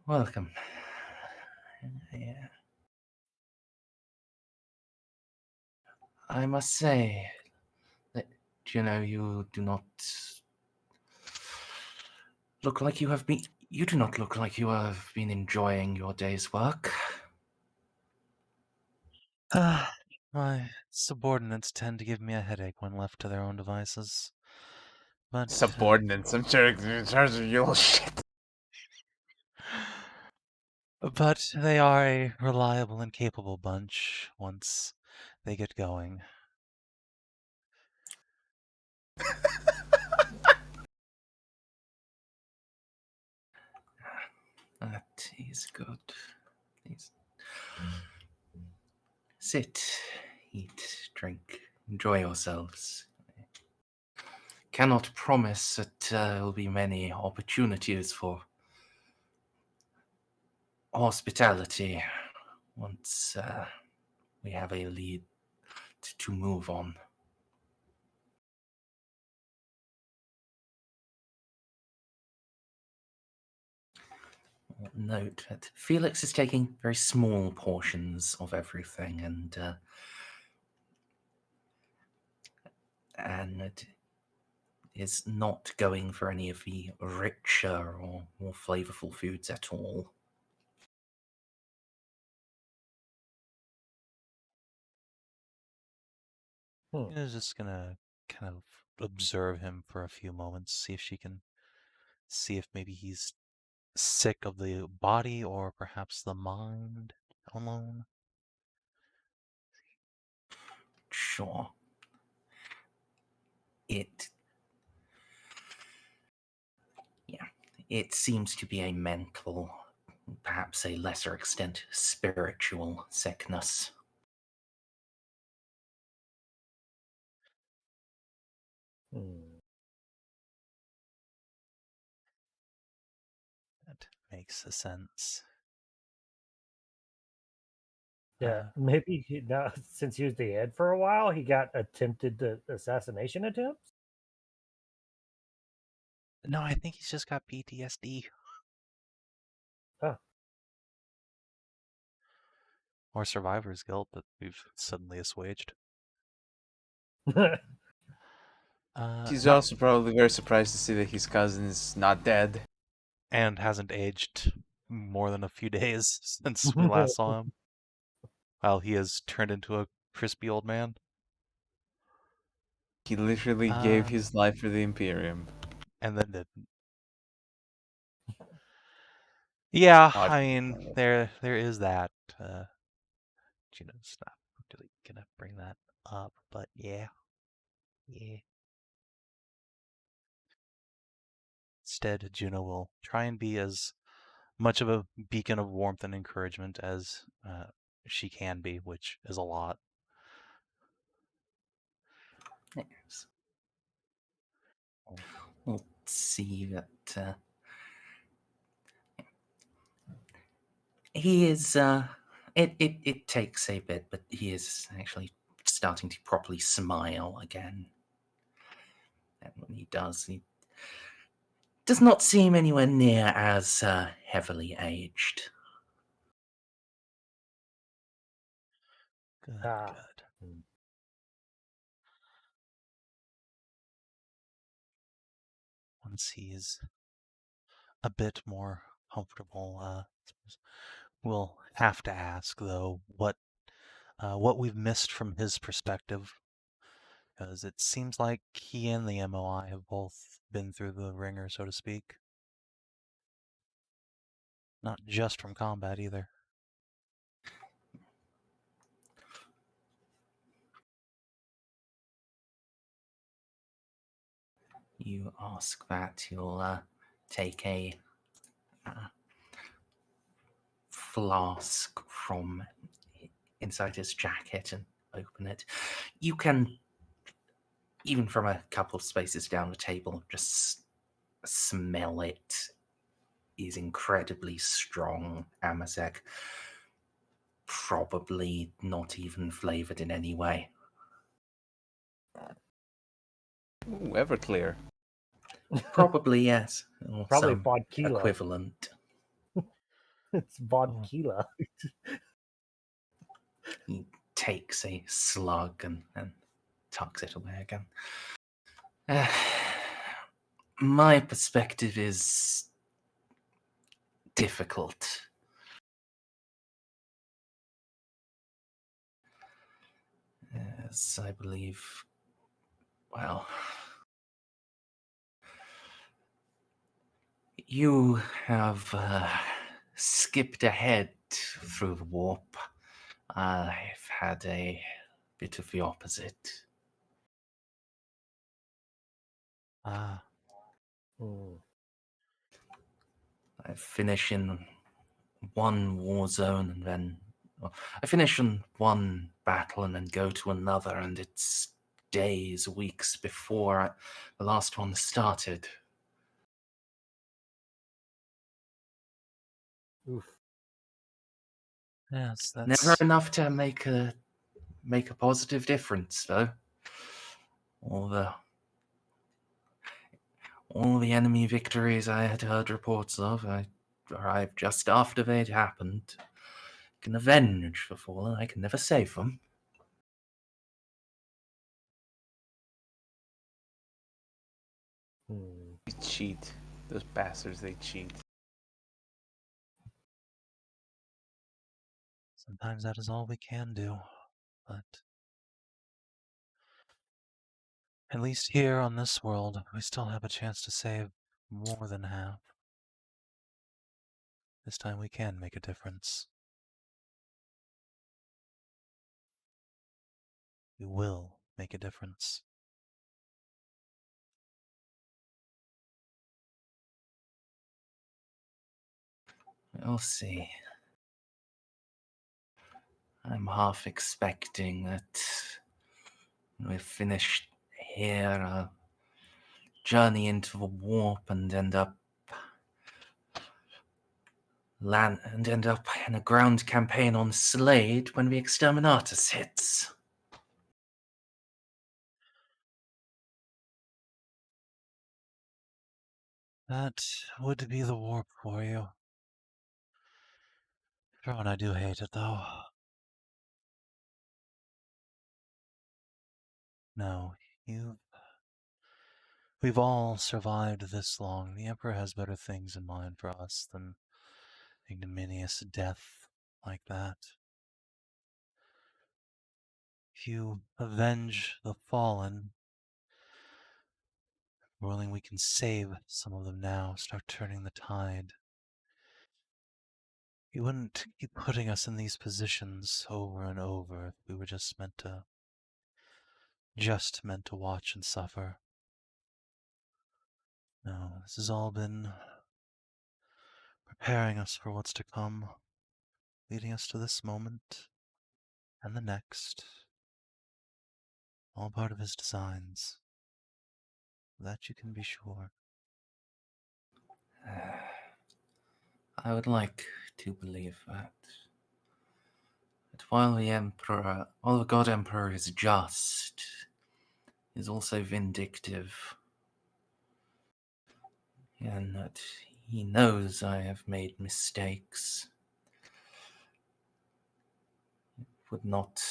Welcome. Yeah. I must say that, you do not look like you have been. You do not look like you have been enjoying your day's work. My subordinates tend to give me a headache when left to their own devices. But Subordinates, I'm sure in charge of your shit. But they are a reliable and capable bunch once they get going. That is good. Please sit, eat, drink, enjoy yourselves. Cannot promise that there will be many opportunities for hospitality once we have a lead to move on. Note that Felix is taking very small portions of everything, and is not going for any of the richer or more flavorful foods at all. Is just gonna kind of observe him for a few moments, see if she can see if maybe he's sick of the body or perhaps the mind alone. Sure. It seems to be a mental, perhaps a lesser extent spiritual sickness. That makes sense. Yeah, maybe now since he was the head for a while, he got attempted assassination attempts. No, I think he's just got PTSD. Oh. Or survivor's guilt that we've suddenly assuaged. He's not- also probably very surprised to see that his cousin is not dead. and hasn't aged more than a few days since we last saw him. While he has turned into a crispy old man. He literally gave his life for the Imperium. And then didn't. Yeah, I mean, there is that. Juno's not really gonna bring that up, but yeah. Instead, Juno will try and be as much of a beacon of warmth and encouragement as she can be, which is a lot. Yes. We'll see that he is. It takes a bit, but he is actually starting to properly smile again. And when he does not seem anywhere near as heavily aged. Good. Once he's a bit more comfortable, we'll have to ask though what we've missed from his perspective, because it seems like he and the MOI have both been through the ringer, so to speak. Not just from combat either. You ask that, you'll take a flask from inside his jacket and open it. You can, even from a couple of spaces down the table, just smell it. Is incredibly strong Amazek. Probably not even flavored in any way. Ooh, Everclear. Probably yes. Or Probably some vodka. equivalent. It's vodka. He takes a slug and tucks it away again. My perspective is difficult. As I believe, well, you have skipped ahead through the warp. I've had a bit of the opposite. I finish in one war zone and then I finish in one battle and then go to another, and it's days, weeks before the last one started. Oof. Yes, that's Never enough to make a positive difference, though. All the enemy victories I had heard reports of, I arrived just after they'd happened. I can avenge the fallen, I can never save them. They cheat. Those bastards, they cheat. Sometimes that is all we can do, but At least here on this world, we still have a chance to save more than half. This time we can make a difference. We will make a difference. We'll see. I'm half expecting that when we've finished here, I'll journey into the warp and end up in a ground campaign on Slade when the Exterminatus hits. That would be the warp for you. Sure, and I do hate it, though. No, we've all survived this long. The Emperor has better things in mind for us than ignominious death like that. If you avenge the fallen, willing we can save some of them now, start turning the tide. You wouldn't keep putting us in these positions over and over if we were just meant to watch and suffer. No, this has all been preparing us for what's to come, leading us to this moment and the next. All part of his designs. That you can be sure. I would like to believe that. But while the God Emperor is just, is also vindictive. And that he knows I have made mistakes. It would not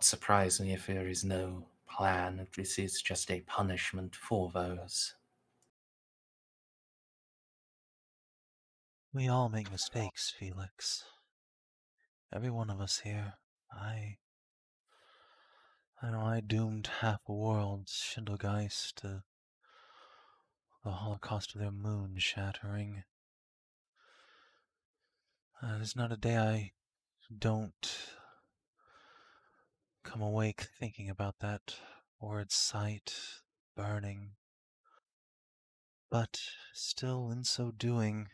surprise me if there is no plan, if this is just a punishment for those. We all make mistakes, Felix. Every one of us here. I know I doomed half a world, Schindelgeist, to the holocaust of their moon shattering. There's not a day I don't come awake thinking about that horrid sight, burning. But still, in so doing,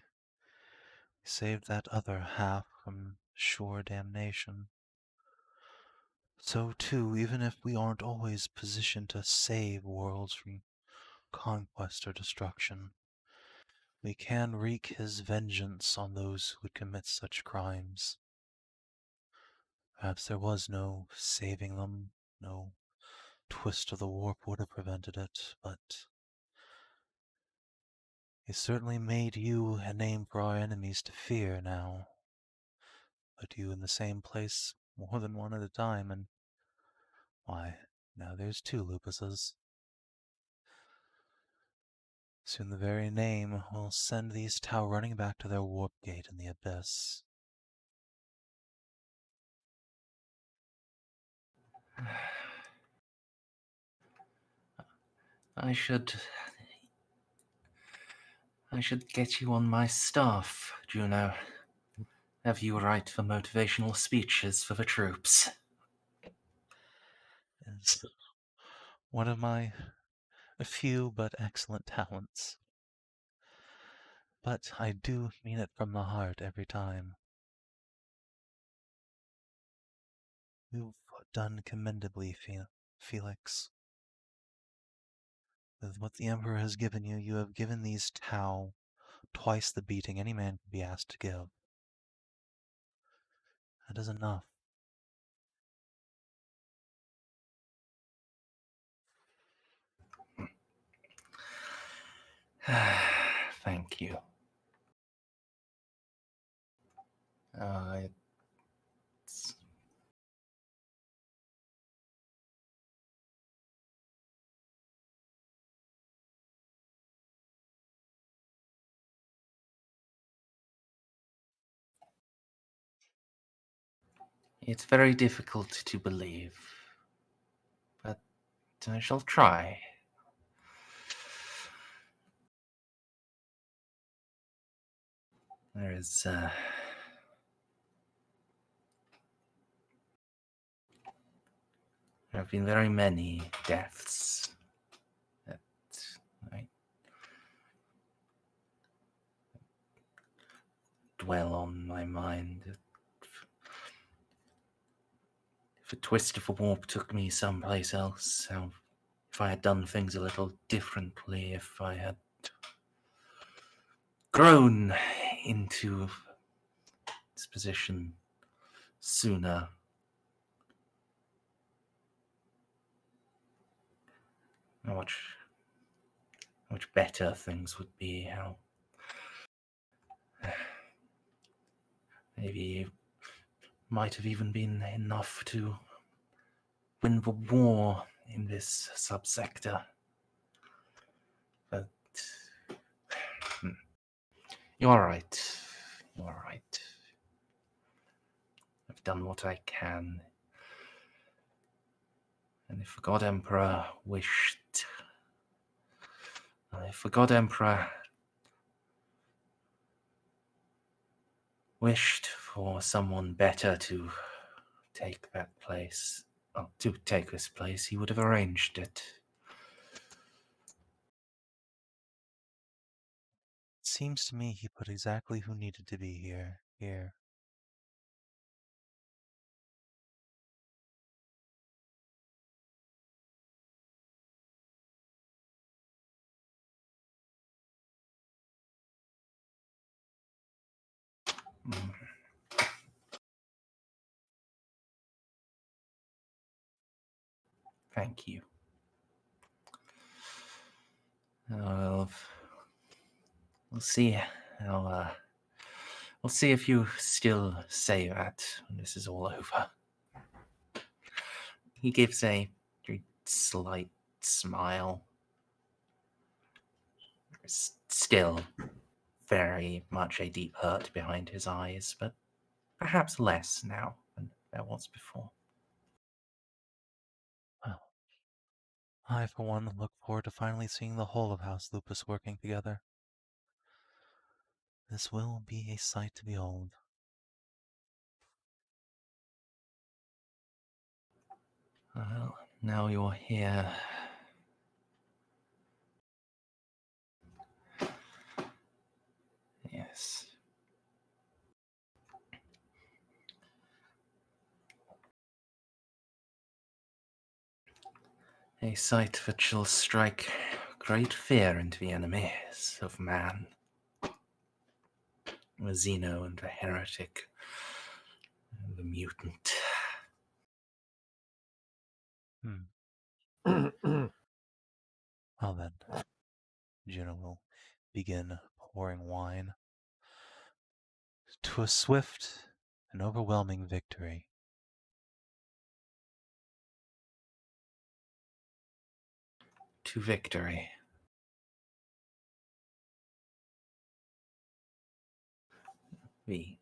we saved that other half from sure damnation. So too, even if we aren't always positioned to save worlds from conquest or destruction, we can wreak his vengeance on those who would commit such crimes. Perhaps there was no saving them, no twist of the warp would have prevented it, but he certainly made you a name for our enemies to fear now. Put you in the same place more than one at a time, and why, now there's two Lupuses. Soon the very name will send these Tau running back to their warp gate in the abyss. I should get you on my staff, Juno. Have you write the motivational speeches for the troops. It's one of my few but excellent talents. But I do mean it from the heart every time. You've done commendably, Felix. With what the Emperor has given you, you have given these Tau twice the beating any man could be asked to give. That is enough. Thank you. It's very difficult to believe, I shall try. There is there have been very many deaths that I dwell on my mind. If a twist of a warp took me someplace else, if I had done things a little differently, if I had grown into this position sooner, how much better things would be, how maybe it might have even been enough to win the war in this subsector. But you're right. You're right. I've done what I can. And if the God Emperor wished... If the God Emperor wished for someone better to take that place, to take this place, he would have arranged it. It seems to me he put exactly who needed to be here. Mm. Thank you. We'll see how, we'll see if you still say that when this is all over. He gives a very slight smile. There's still very much a deep hurt behind his eyes, but perhaps less now than there was before. Well, I, for one, look forward to finally seeing the whole of House Lupus working together. This will be a sight to behold. Well, now you're here. Yes. A sight that shall strike great fear into the enemies of man. The Xeno and the Heretic, and the mutant. Well then, Juno will begin pouring wine. To a swift and overwhelming victory. To victory. The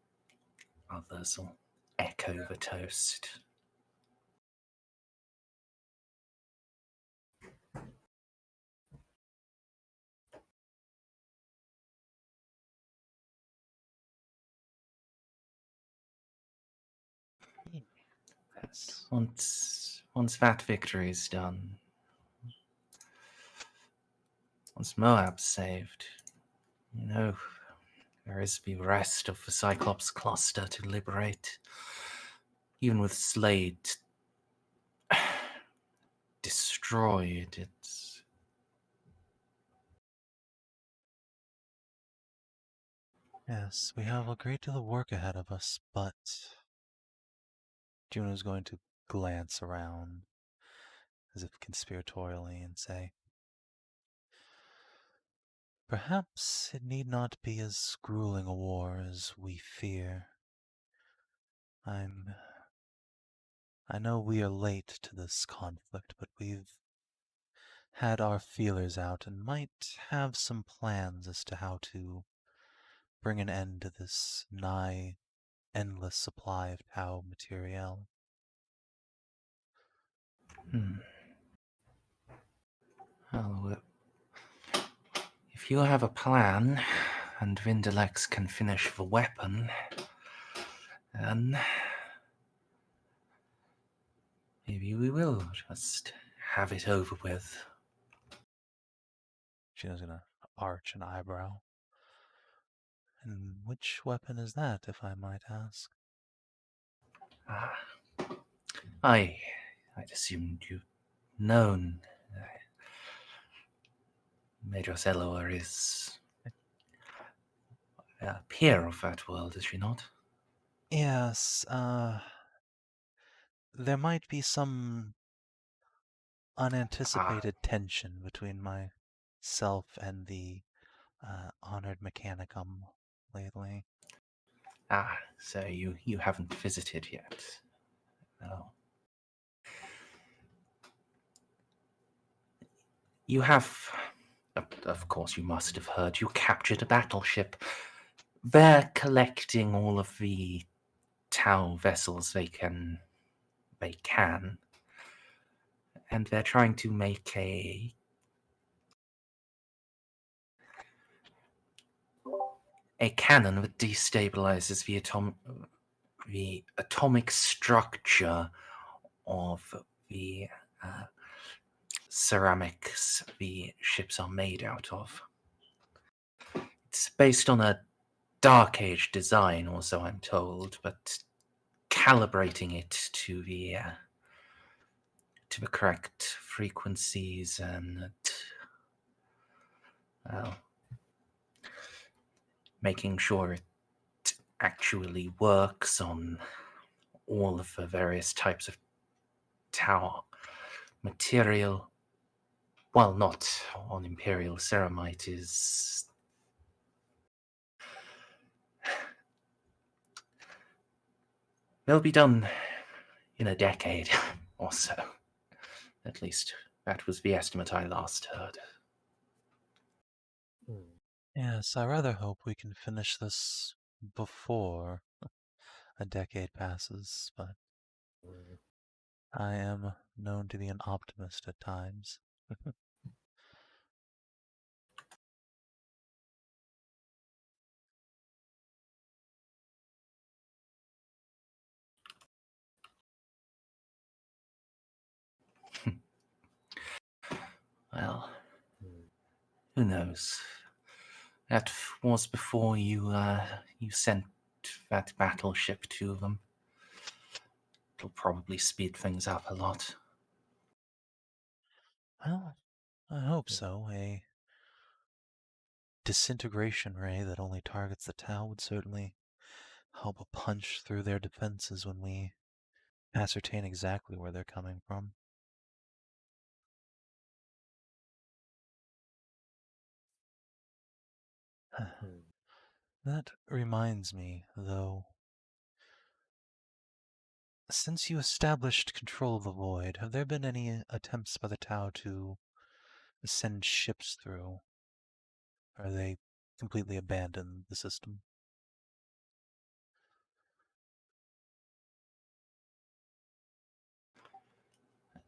others will echo the toast. Yes. Once that victory is done, once Moab's saved, there is the rest of the Cyclops cluster to liberate. Even with Slade destroyed, it's... Yes, we have a great deal of work ahead of us, but Juno's going to glance around as if conspiratorially and say, perhaps it need not be as grueling a war as we fear. I know we are late to this conflict, but we've had our feelers out and might have some plans as to how to bring an end to this nigh endless supply of Tau materiel. Well, if you have a plan, and Vindalex can finish the weapon, then maybe we will just have it over with. Juno's gonna arch an eyebrow. And which weapon is that, if I might ask? Ah, I'd assumed you'd known. Major's Eloa is a peer of that world, is she not? Yes, there might be some unanticipated tension between myself and the honored mechanicum lately. So you haven't visited yet? No. You have, of course you must have heard, you captured a battleship. They're collecting all of the Tau vessels they can, and they're trying to make a cannon that destabilizes the atomic structure of the ceramics the ships are made out of. It's based on a Dark Age design, or so I'm told, but calibrating it to the correct frequencies and making sure it actually works on all of the various types of Tau material. Well, not on Imperial Ceramite is... They'll be done in a decade or so. At least that was the estimate I last heard. Yes, I rather hope we can finish this before a decade passes, but I am known to be an optimist at times. Well, who knows? That was before you sent that battleship to them. It'll probably speed things up a lot. Well, I hope so. A disintegration ray that only targets the Tau would certainly help a punch through their defenses when we ascertain exactly where they're coming from. That reminds me, though, since you established control of the void, have there been any attempts by the Tau to send ships through? Or are they completely abandoned the system?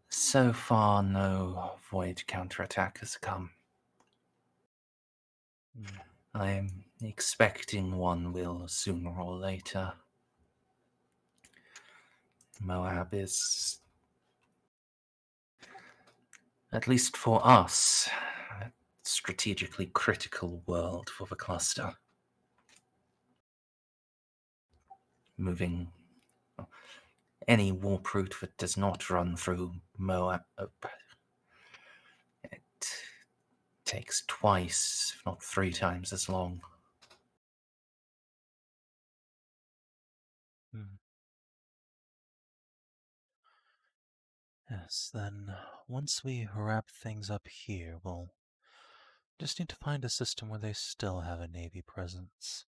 So far, no void counterattack has come. I'm expecting one will sooner or later. Moab is, at least for us, a strategically critical world for the cluster. Moving any warp route that does not run through Moab, it takes twice, if not 3 times as long. Yes, then once we wrap things up here, we'll just need to find a system where they still have a Navy presence.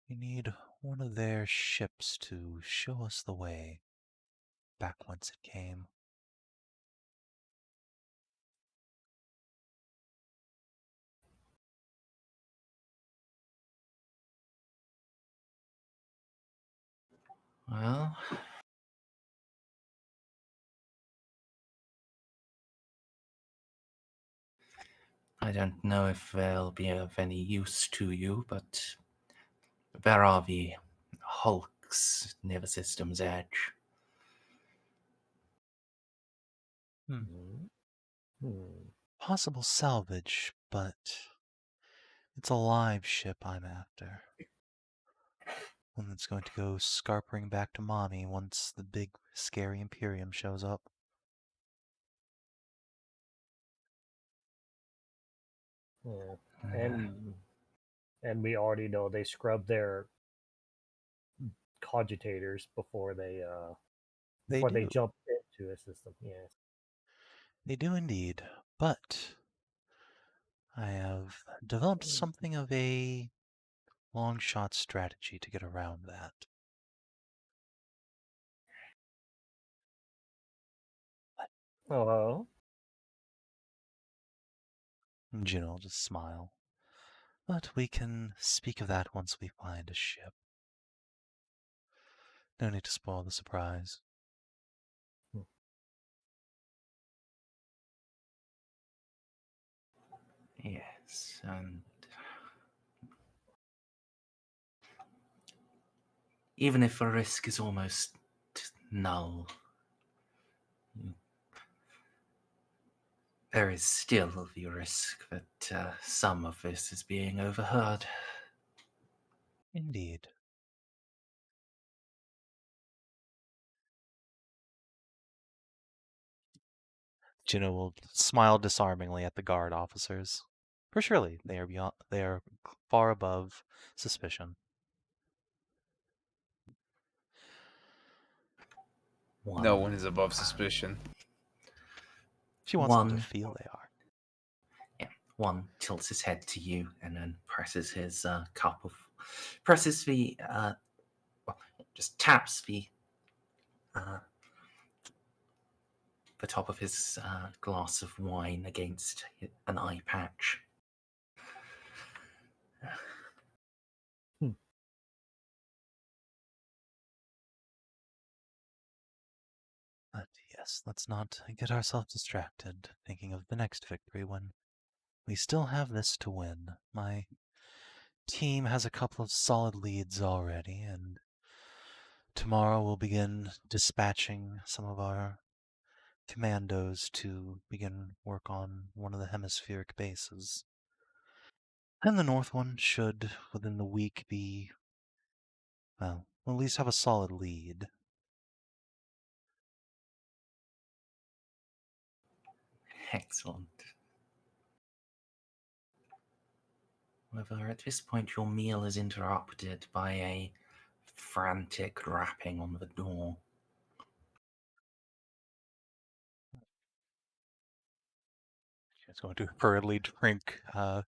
We need one of their ships to show us the way back whence it came. Well, I don't know if they'll be of any use to you, but there are the hulks near the system's edge. Possible salvage, but it's a live ship I'm after. One that's going to go scarpering back to Mommy once the big, scary Imperium shows up. Yeah. And we already know they scrub their cogitators before they jump into a system. Yes. They do indeed, but I have developed something of a long shot strategy to get around that. Oh. Juno will just smile. But we can speak of that once we find a ship. No need to spoil the surprise. Yes, and even if the risk is almost null, there is still the risk that some of this is being overheard. Indeed. Juno will smile disarmingly at the guard officers. For surely they are far above suspicion. No one is above suspicion. She wants them to feel they are. Yeah, one tilts his head to you and then presses his just taps the top of his glass of wine against an eye patch. But yes, let's not get ourselves distracted thinking of the next victory when we still have this to win. My team has a couple of solid leads already, and tomorrow we'll begin dispatching some of our commandos to begin work on one of the hemispheric bases. And the north one should, within the week, be, well, we'll at least have a solid lead. Excellent. However, at this point, your meal is interrupted by a frantic rapping on the door. She's going to hurriedly drink her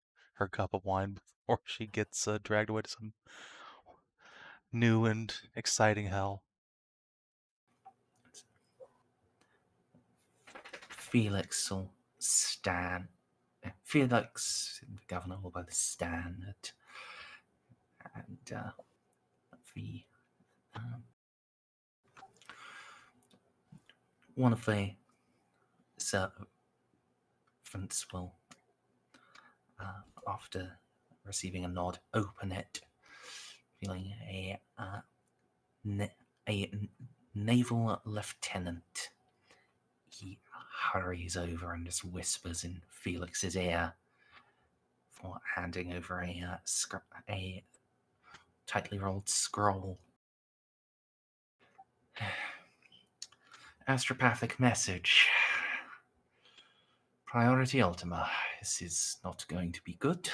cup of wine before she gets dragged away to some new and exciting hell. Felix will stand. Felix, the governor, will both stand and the one of the servants will, after receiving a nod, open it, feeling a naval lieutenant. He hurries over and just whispers in Felix's ear for handing over a tightly rolled scroll. Astropathic message. Priority Ultima. This is not going to be good.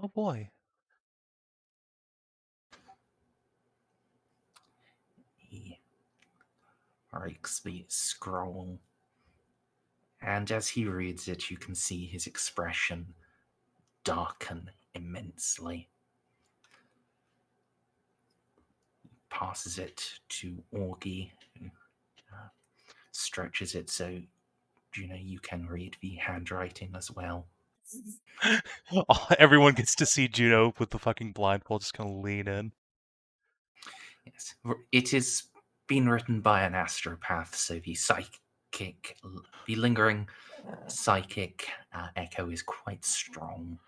Oh boy. He breaks the scroll, and as he reads it, you can see his expression darken immensely. He passes it to Augie, who stretches it so Juno, you can read the handwriting as well. Everyone gets to see Juno with the fucking blindfold just kind of lean in. Yes, it is been written by an astropath, so the psychic, the lingering psychic echo is quite strong.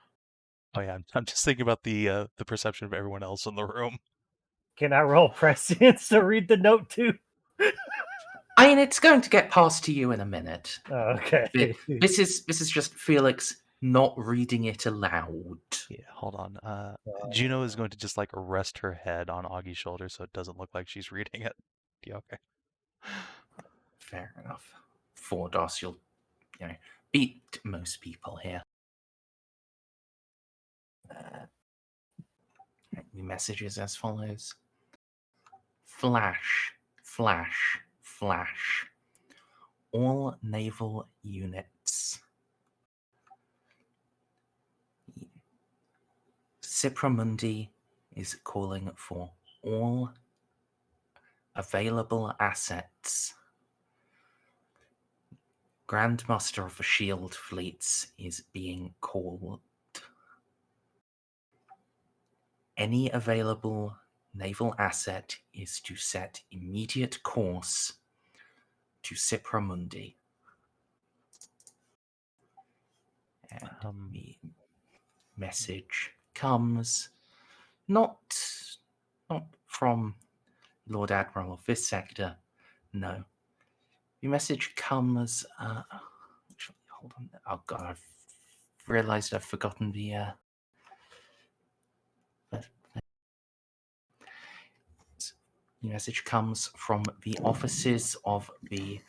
Oh yeah, I'm just thinking about the perception of everyone else in the room. Can I roll prescience to read the note too? I mean, it's going to get passed to you in a minute. Okay. This is just Felix not reading it aloud. Yeah, hold on. Juno is going to just like rest her head on Augie's shoulder so it doesn't look like she's reading it. Yeah, okay. Fair enough. Fordos, you'll beat most people here. The message is as follows. Flash, flash, flash. All naval units. Cipramundi is calling for all available assets. Grand Master of the Shield Fleets is being called. Any available naval asset is to set immediate course to Cipramundi. And the message comes not from Lord Admiral of this sector, no. The message comes. Actually, hold on. Oh god, I've realised I've forgotten the message comes from the offices of the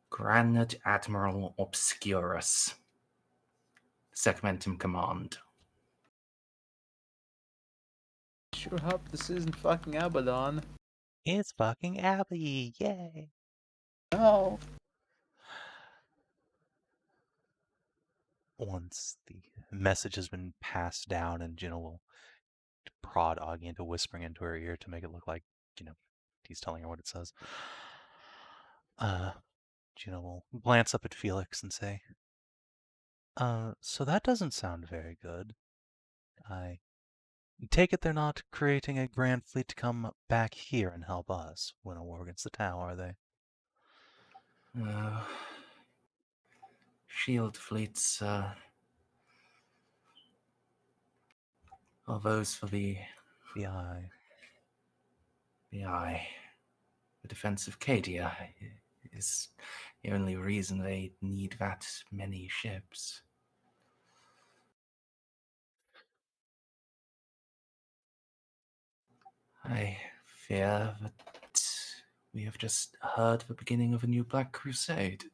Grand Admiral Obscurus, Segmentum Command. Sure hope this isn't fucking Abaddon. It's fucking Abby, yay! No. Once the message has been passed down, and Juno will prod Augie into whispering into her ear to make it look like, he's telling her what it says. Juno will glance up at Felix and say, so that doesn't sound very good. I take it they're not creating a grand fleet to come back here and help us win a war against the Tau, are they? Shield fleets are those for the Eye. The defense of Cadia is the only reason they need that many ships. I fear that we have just heard the beginning of a new Black Crusade.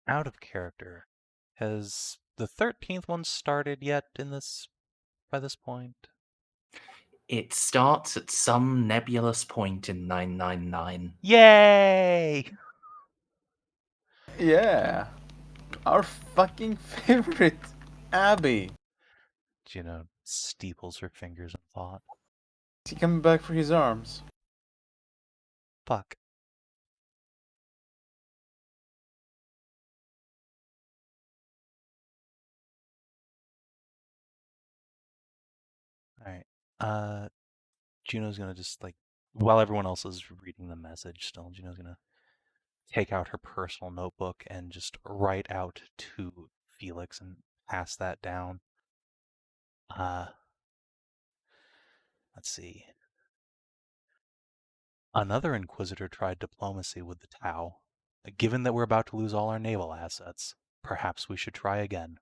Out of character. Has the 13th one started yet by this point? It starts at some nebulous point in 999. Yay! Yeah. Our fucking favorite Abby. Juno steeples her fingers in thought. Is he coming back for his arms? Fuck. Alright. Juno's gonna just, while everyone else is reading the message still, Juno's gonna take out her personal notebook and just write out to Felix and pass that down. Let's see. Another Inquisitor tried diplomacy with the Tau. Given that we're about to lose all our naval assets, perhaps we should try again, ?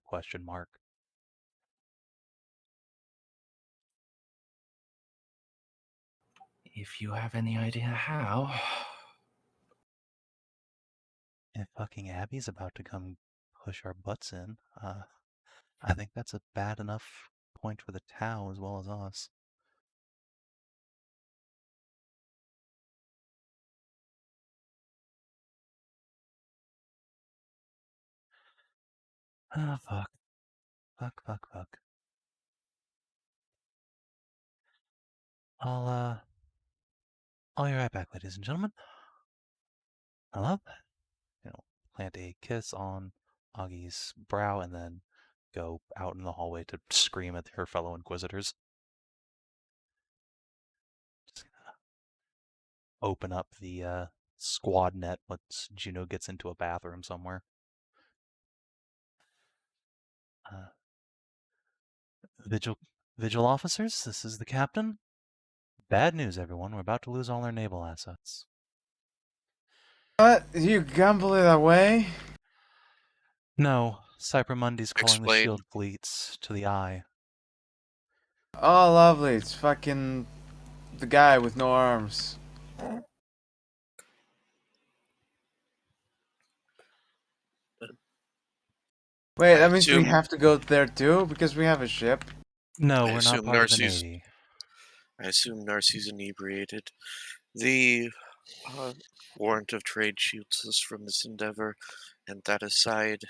If you have any idea how. If fucking Abby's about to come push our butts in, I think that's a bad enough point for the Tau as well as us. Ah, fuck. Fuck. I'll be right back, ladies and gentlemen. Hello? Plant a kiss on Augie's brow and then go out in the hallway to scream at her fellow Inquisitors. Just gonna open up the squad net once Juno gets into a bathroom somewhere. Vigil officers, this is the captain. Bad news, everyone. We're about to lose all our naval assets. What? You gamble it away? No, Cybermundi's calling the Explain. shield fleets to the eye. Oh, lovely. It's fucking the guy with no arms. Wait, that means we have to go there too? Because we have a ship? No, I we're not assume part of the Narcia's- Navy. I assume Narcia's inebriated. The warrant of trade shields us from this endeavor, and that aside,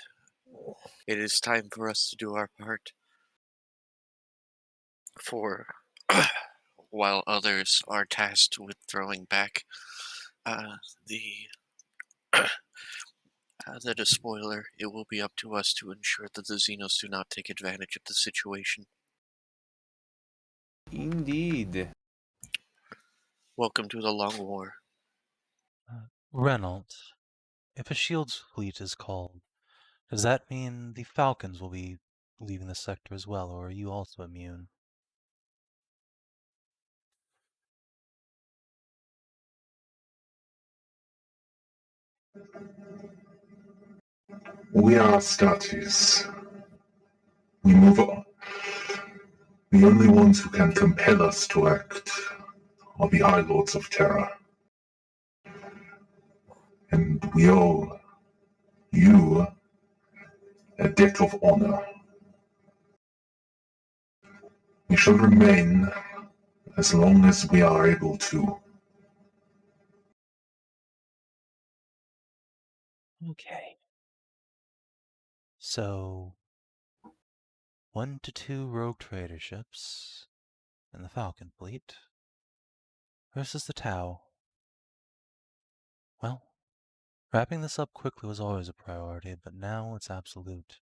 it is time for us to do our part. For while others are tasked with throwing back the despoiler, it will be up to us to ensure that the Xenos do not take advantage of the situation. Indeed. Welcome to the Long War. Reynolds, if a shield's fleet is called, does that mean the Falcons will be leaving the sector as well, or are you also immune? We are status. We move on. The only ones who can compel us to act are the High Lords of Terror. And we owe you a debt of honor. We shall remain as long as we are able to. Okay. So, 1 to 2 rogue trader ships and the Falcon fleet versus the Tau. Well, wrapping this up quickly was always a priority, but now it's absolute.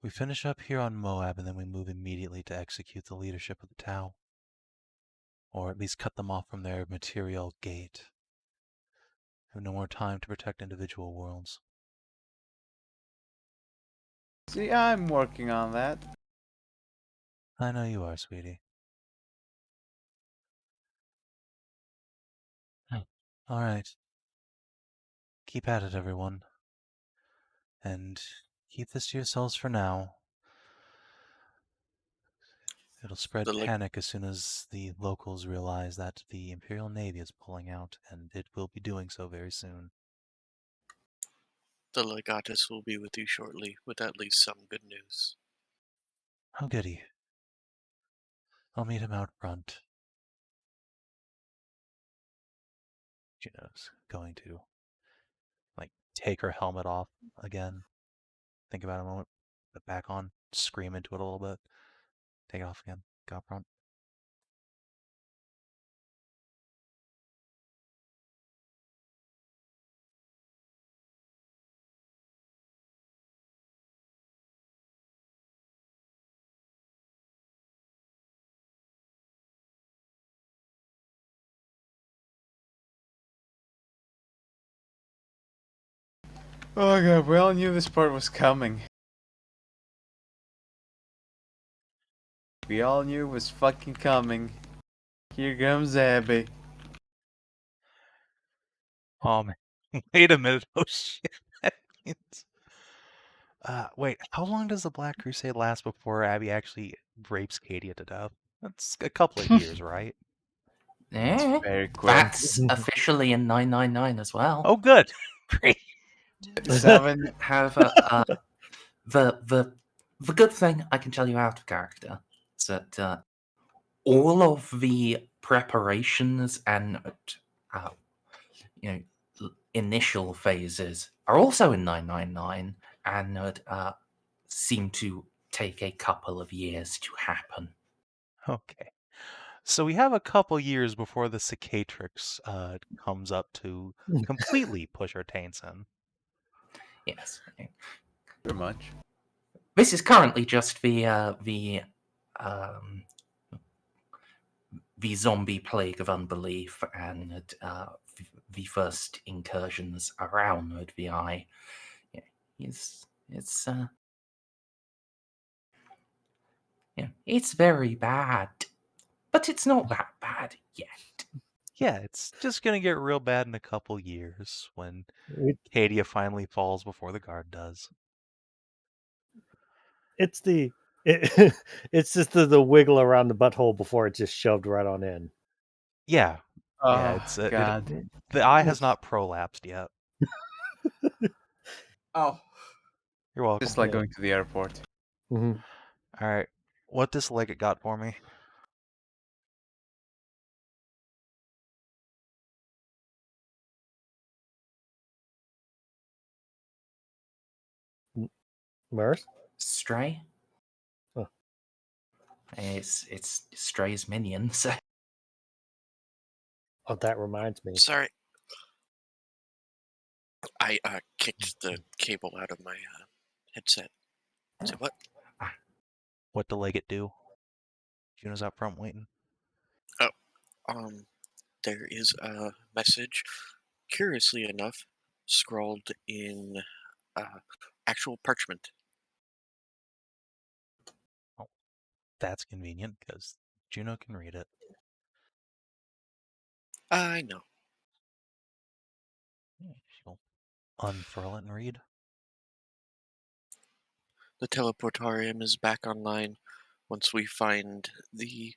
We finish up here on Moab and then we move immediately to execute the leadership of the Tau. Or at least cut them off from their material gate. We have no more time to protect individual worlds. See, I'm working on that. I know you are, sweetie. Alright. Keep at it, everyone. And keep this to yourselves for now. It'll spread panic as soon as the locals realize that the Imperial Navy is pulling out, and it will be doing so very soon. The Legatus will be with you shortly with at least some good news. Oh, goody. I'll meet him out front. Juno's going to, take her helmet off again. Think about it a moment. Put it back on. Scream into it a little bit. Take it off again. Go up front. Oh god, we all knew this part was coming. We all knew it was fucking coming. Here comes Abby. Oh, man. Wait a minute. Oh, shit. That means... wait, how long does the Black Crusade last before Abby actually rapes Cadia to death? That's a couple of years, right? Yeah, Very quick. that's officially in 999 as well. Oh, good. Great. Savin. However, the good thing I can tell you out of character is that all of the preparations and initial phases are also in 999 and seem to take a couple of years to happen. Okay. So we have a couple years before the cicatrix comes up to completely push our taints in. Yes. Pretty much. This is currently just the zombie plague of unbelief and the first incursions around VI. It's very bad, but it's not that bad yet. Yeah, it's just gonna get real bad in a couple years when We- Cadia finally falls before the guard does. It's it's just the wiggle around the butthole before it's just shoved right on in. Yeah, Oh, yeah. It's God. the eye has not prolapsed yet. Oh, You're welcome. Just like Yeah. going to the airport. Hmm. All right, what this Legate got for me? Merz? Stray? Huh. It's Stray's minion, so Oh, that reminds me. Sorry. I kicked the cable out of my headset. Say what? What the Legate do? Juno's out front waiting. There is a message, curiously enough, scrawled in actual parchment. That's convenient because Juno can read it. I know. She'll unfurl it and read. The teleportarium is back online. Once we find the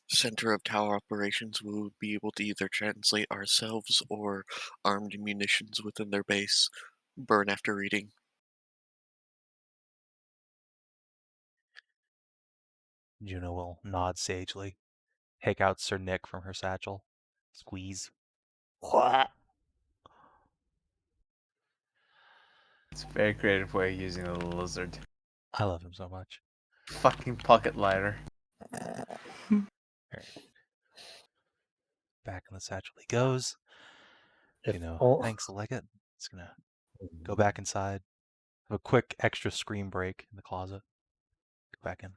center of tower operations, we will be able to either translate ourselves or armed munitions within their base. Burn after reading. Juno will nod sagely, take out Sir Nick from her satchel, squeeze. What? It's a very creative way of using a little lizard. I love him so much. Fucking pocket lighter. Back in the satchel he goes. If Juno all- thanks the Legate. It's gonna go back inside. Have a quick extra scream break in the closet. Go back in.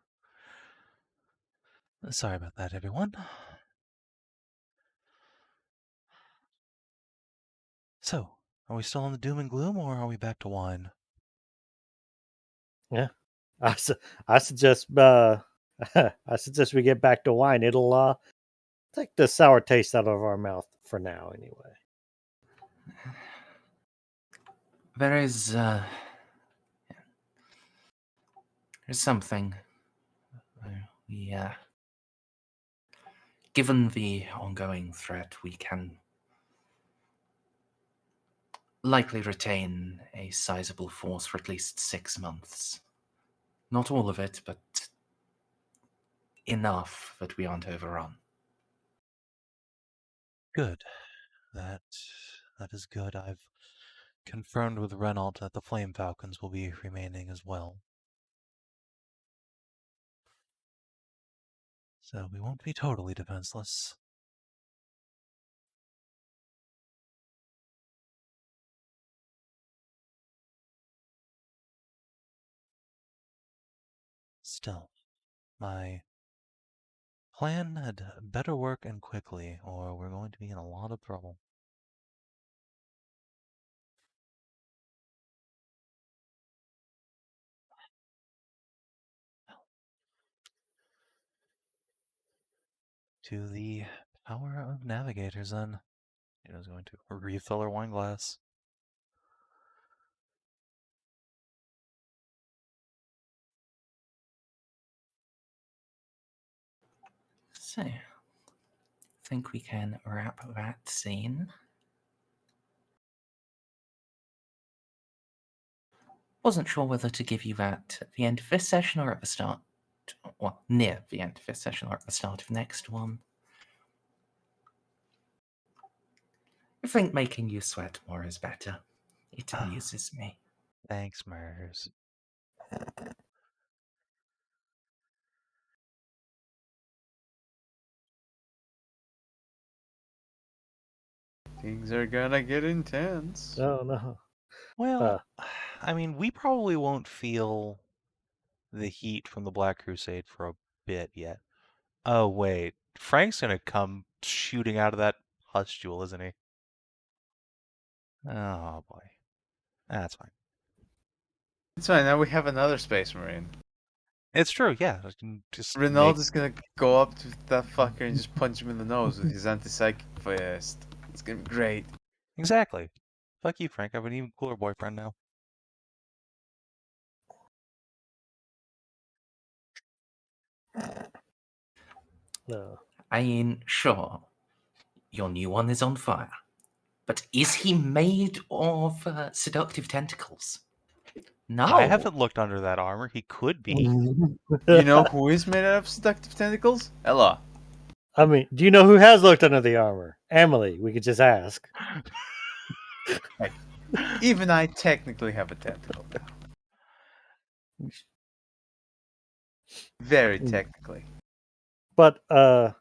Sorry about that, everyone. So, are we still on the doom and gloom, or are we back to wine? I suggest I suggest we get back to wine. It'll take the sour taste out of our mouth for now, anyway. there's something. Given the ongoing threat, we can likely retain a sizable force for at least 6 months. Not all of it, but enough that we aren't overrun. Good. That is good. I've confirmed with Renault that the Flame Falcons will be remaining as well. So we won't be totally defenseless. Still, my plan had better work and quickly, or we're going to be in a lot of trouble. To the power of navigators, then. Juno's going to refill her wine glass. So, I think we can wrap that scene. Wasn't sure whether to give you that at the end of this session or at the start. Well, near the end of this session or at the start of the next one. I think making you sweat more is better. It amuses me. Thanks, Merz. Things are gonna get intense. Oh no. Well, I mean, we probably won't feel the heat from the Black Crusade for a bit yet. Oh, wait. Frank's gonna come shooting out of that pustule, isn't he? Oh boy, that's fine. It's fine. Now we have another Space Marine. It's true. Yeah, I can just Ronaldo's gonna go up to that fucker and just punch him in the nose with his anti-psychic fist. It's gonna be great. exactly. Fuck you, Frank. I have an even cooler boyfriend now. No. I mean, sure, your new one is on fire. But is he made of seductive tentacles? No. I haven't looked under that armor. He could be. You know who is made out of seductive tentacles? Eloa. I mean, do you know who has looked under the armor? Amelie. We could just ask. Even I technically have a tentacle now. Very technically. But that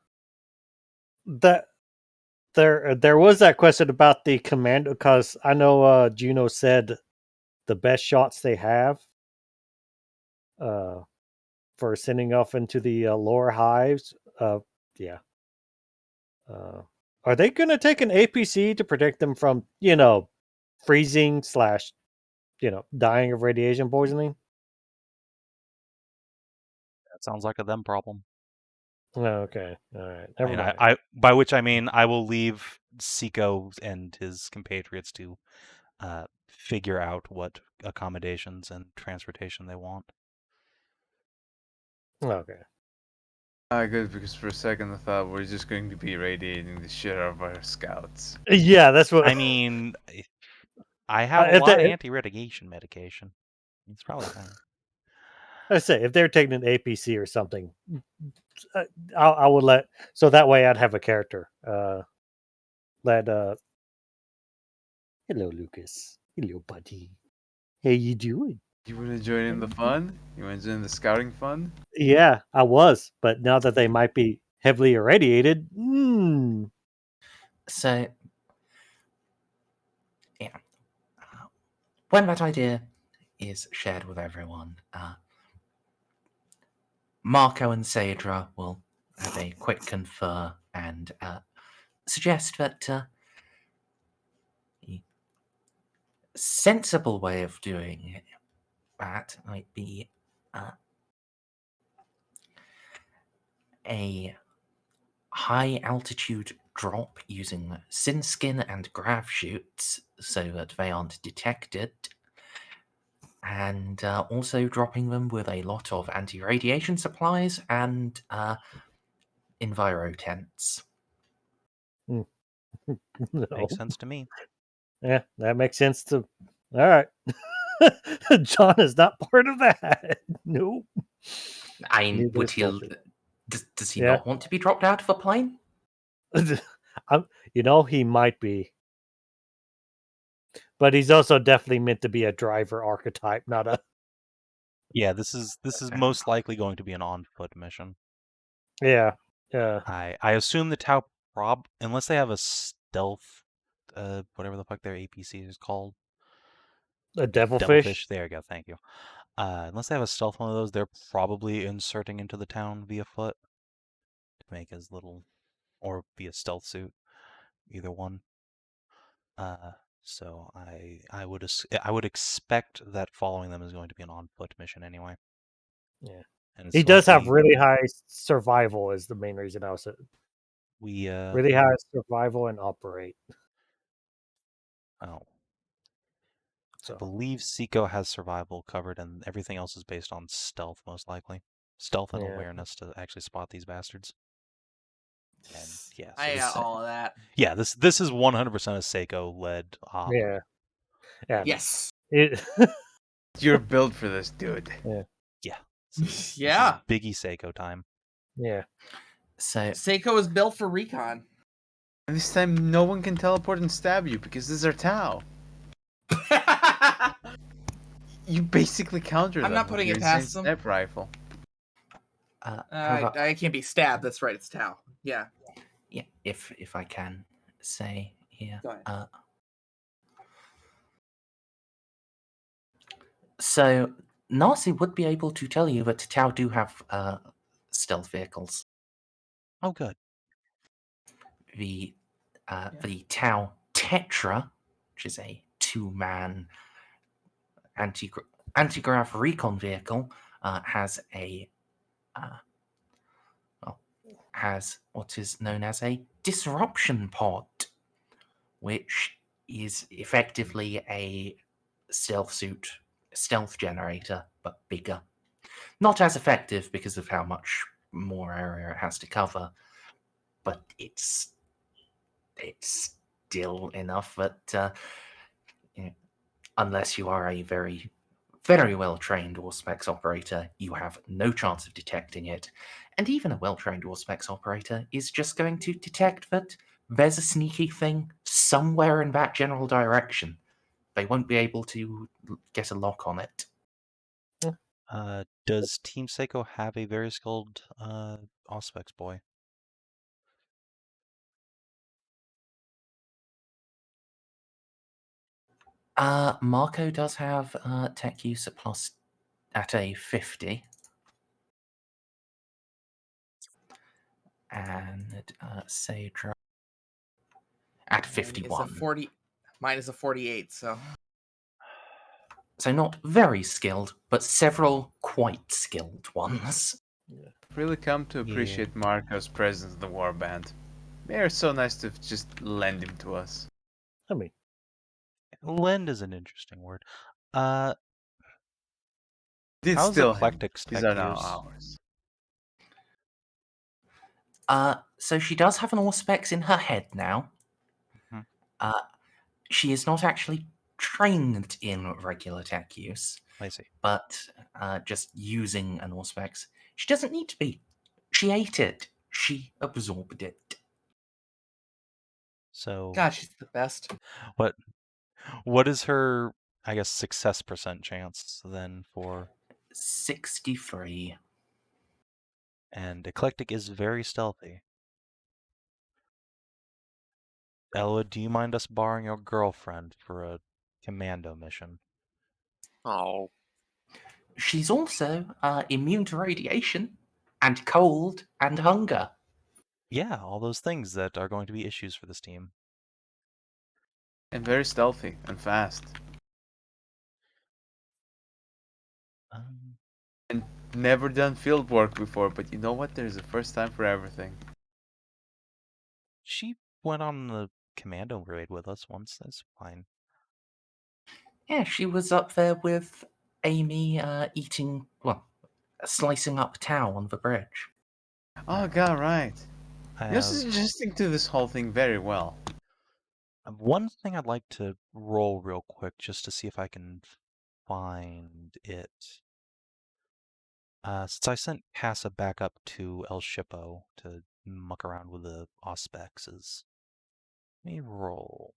there was that question about the commando, because I know Juno said the best shots they have for sending off into the lower hives. Yeah. Are they going to take an APC to protect them from, freezing / dying of radiation poisoning? That sounds like a them problem. Oh, okay. All right. Never mind. I by which I mean I will leave Ceiko and his compatriots to figure out what accommodations and transportation they want. Okay. Good, because for a second I thought we're just going to be irradiating the shit out of our scouts. Yeah, that's what I mean, I have a lot of anti-radiation medication. It's probably fine. I say if they're taking an APC or something, I would let, so that way I'd have a character. Hello, Lucas. Hello, buddy. How you doing? You want to join in the fun? You want to join the scouting fun? Yeah, I was, but now that they might be heavily irradiated, So, yeah. When that idea is shared with everyone, Marco and Sadra will have a quick confer and suggest that a sensible way of doing that might be a high altitude drop using sin skin and grav shoots so that they aren't detected, and also dropping them with a lot of anti-radiation supplies and enviro tents. No. Makes sense to me. Yeah, that makes sense to. All right. John is not part of that. Nope. Would he? Does he not want to be dropped out of a plane? He might be. But he's also definitely meant to be a driver archetype, not a. Yeah, this is most likely going to be an on-foot mission. Yeah. Yeah. I assume the Tau unless they have a stealth, whatever the fuck their APC is called. A devilfish? There you go. Thank you. Unless they have a stealth one of those, they're probably inserting into the town via foot to make as little, or via stealth suit, either one. So I would expect that following them is going to be an on-foot mission anyway. Yeah, and he does have really high survival. Is the main reason I was. Really high survival and operate. Oh. So. I believe Ceiko has survival covered, and everything else is based on stealth, most likely. Stealth and awareness to actually spot these bastards. And yeah, I got all of that. Yeah, this is 100% a Ceiko-led op. Yeah. Yes. You're built for this, dude. Yeah. Yeah. This is Biggie Ceiko time. Yeah. So Ceiko is built for recon. And this time, no one can teleport and stab you because this is our Tau. You basically counter them. I'm not putting it past them. Sniper rifle. I can't be stabbed. That's right. It's Tau. Yeah. Yeah. If I can say here. Go ahead. So Narcia would be able to tell you that Tau do have stealth vehicles. Oh, good. The Tau Tetra which is a 2-man anti-grav recon vehicle, has has what is known as a disruption pod, which is effectively a stealth generator, but bigger. Not as effective because of how much more area it has to cover, but it's still enough that unless you are a very, very well-trained Auspex operator, you have no chance of detecting it. And even a well-trained Auspex operator is just going to detect that there's a sneaky thing somewhere in that general direction. They won't be able to get a lock on it. Does Team Ceiko have a very skilled Auspex boy? Marco does have tech use at a 50. And Sadra at 51. Mine is a 48, so. So not very skilled, but several quite skilled ones. I've really come to appreciate Marco's presence in the warband. They're so nice to just lend him to us. I mean, lend is an interesting word. Did how's steal Eclectic's him. These tech are now use? ours. So she does have an Auspex in her head now. Mm-hmm. She is not actually trained in regular tech use. I see. But just using an Auspex. She doesn't need to be. She ate it. She absorbed it. So God, she's the best. What is her, I guess, success percent chance then for 63? And Eclectic is very stealthy. Eloa, do you mind us borrowing your girlfriend for a commando mission? Oh. She's also immune to radiation and cold and hunger. Yeah, all those things that are going to be issues for this team. And very stealthy and fast. And never done field work before, but you know what? There's a first time for everything. She went on the commando raid with us once. That's fine. Yeah, she was up there with Amy slicing up Tau on the bridge. Oh god, right. I This have is adjusting to this whole thing very well. one thing I'd like to roll real quick just to see if I can find it. Since I sent Casa back up to El Shippo to muck around with the Auspexes, let me roll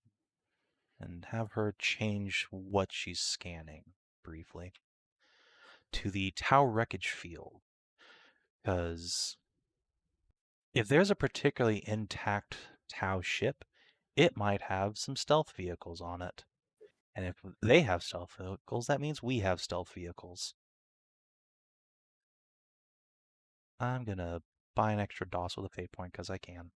and have her change what she's scanning briefly to the Tau wreckage field. Because if there's a particularly intact Tau ship, it might have some stealth vehicles on it. And if they have stealth vehicles, that means we have stealth vehicles. I'm gonna buy an extra DOS with a fate point because I can.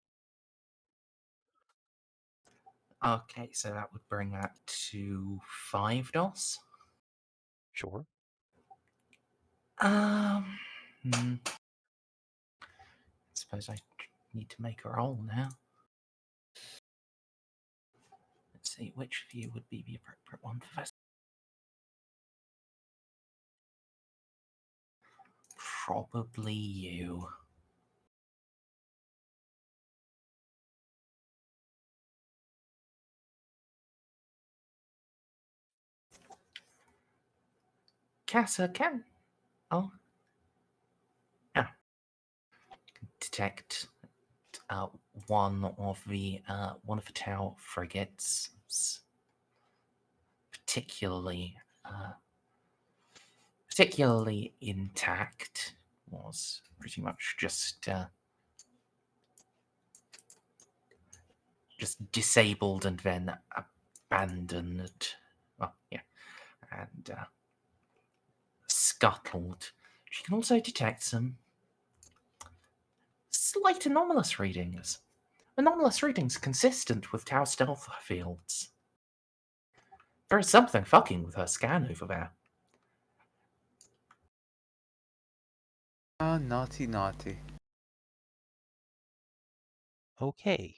Okay, so that would bring that to 5 DOS. Sure. I suppose I need to make a roll now. Let's see, which of you would be the appropriate one for this? Probably you. Casa can. Oh. Yeah. Detect one of the Tau frigates, particularly intact, was pretty much just disabled and then abandoned. Well, yeah, and scuttled. She can also detect some slight anomalous readings. Anomalous readings consistent with Tau stealth fields. There is something fucking with her scan over there. Ah, naughty, naughty. Okay.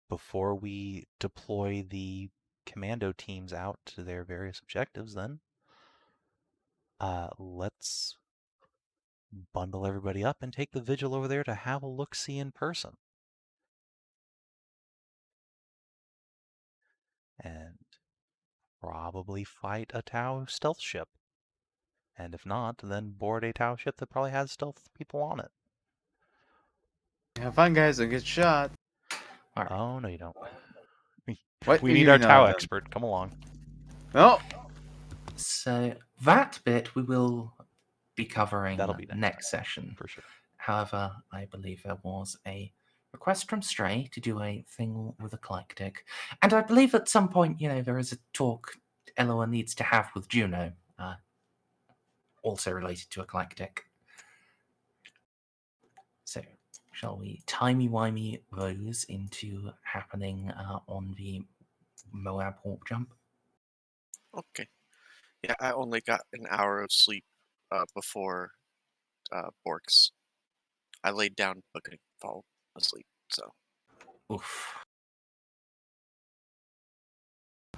Before we deploy the commando teams out to their various objectives, then, let's bundle everybody up and take the Vigil over there to have a look-see in person. And probably fight a Tau stealth ship. And if not, then board a Tau ship that probably has stealth people on it. Have fun, guys. Don't get shot. All right. Oh, no, you don't. What We do need you our know Tau then? expert. Come along. No. So that bit we will be covering That'll be next session. For sure. However, I believe there was a request from Stray to do a thing with Eclectic. And I believe at some point, there is a talk Eloa needs to have with Juno, also related to Eclectic. So, shall we timey-wimey those into happening on the Moab warp jump? Okay. Yeah, I only got an hour of sleep before Borks. I laid down but couldn't fall asleep, so. Oof.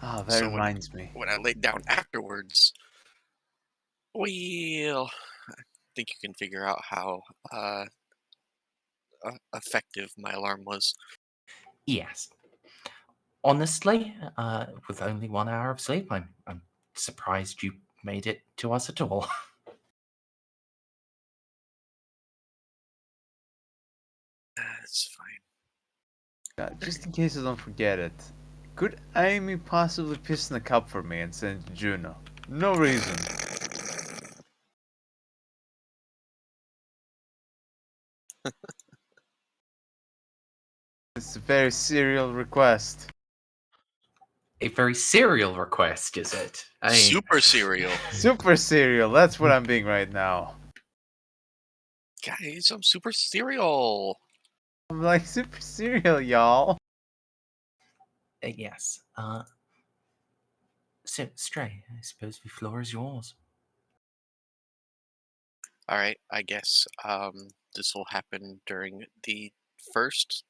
Ah, that So reminds me. When I laid down afterwards, well, I think you can figure out how effective my alarm was. Yes. Honestly, with only 1 hour of sleep, I'm surprised you made it to us at all. It's fine. Just in case I don't forget it, could Amy possibly piss in a cup for me and send it to Juno? No reason. It's a very serial request. A very serial request, is it? Super cereal. Super serial, that's what I'm being right now. Guys, I'm super cereal. I'm like, super serial, y'all. Yes. So, Stray, I suppose the floor is yours. Alright, I guess this will happen during the first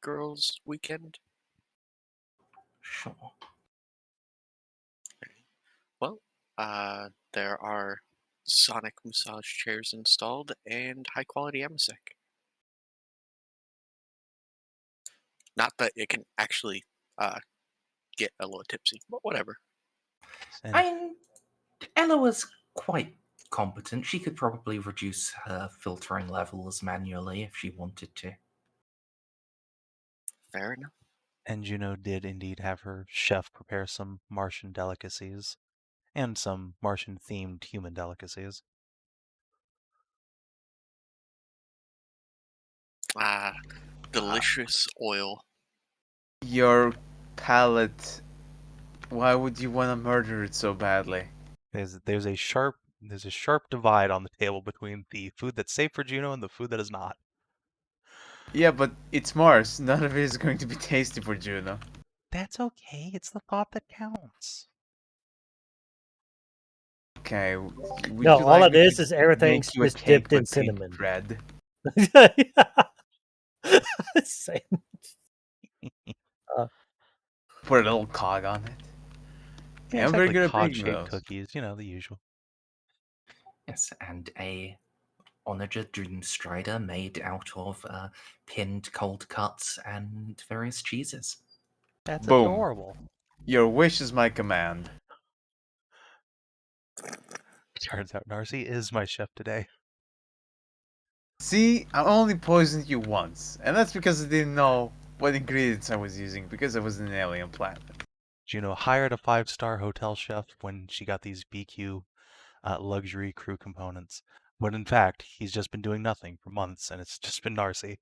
girls' weekend. Sure. Well, there are sonic massage chairs installed and high quality amasec. Not that it can actually get Eloa tipsy, but whatever. And Eloa's quite competent. She could probably reduce her filtering levels manually if she wanted to. Fair enough. And Juno did indeed have her chef prepare some Martian delicacies, and some Martian-themed human delicacies. Delicious oil. Your palate. Why would you want to murder it so badly? There's a sharp divide on the table between the food that's safe for Juno and the food that is not. Yeah, but it's Mars. None of it is going to be tasty for Juno. That's okay. It's the thought that counts. Okay. No, all it is everything's make you a just cake dipped in with pink cinnamon. bread. Same. Put a little cog on it. Yeah, I'm very exactly. good at Cod baking shaped those. cookies, the usual. Yes, and a Onager Dreamstrider made out of pinned cold cuts and various cheeses. That's Boom. adorable. Your wish is my command. Turns out Narcia is my chef today. See, I only poisoned you once, and that's because I didn't know what ingredients I was using because I was in an alien planet. Juno hired a 5-star hotel chef when she got these BQ luxury crew components. But in fact, he's just been doing nothing for months, and it's just been Narcia.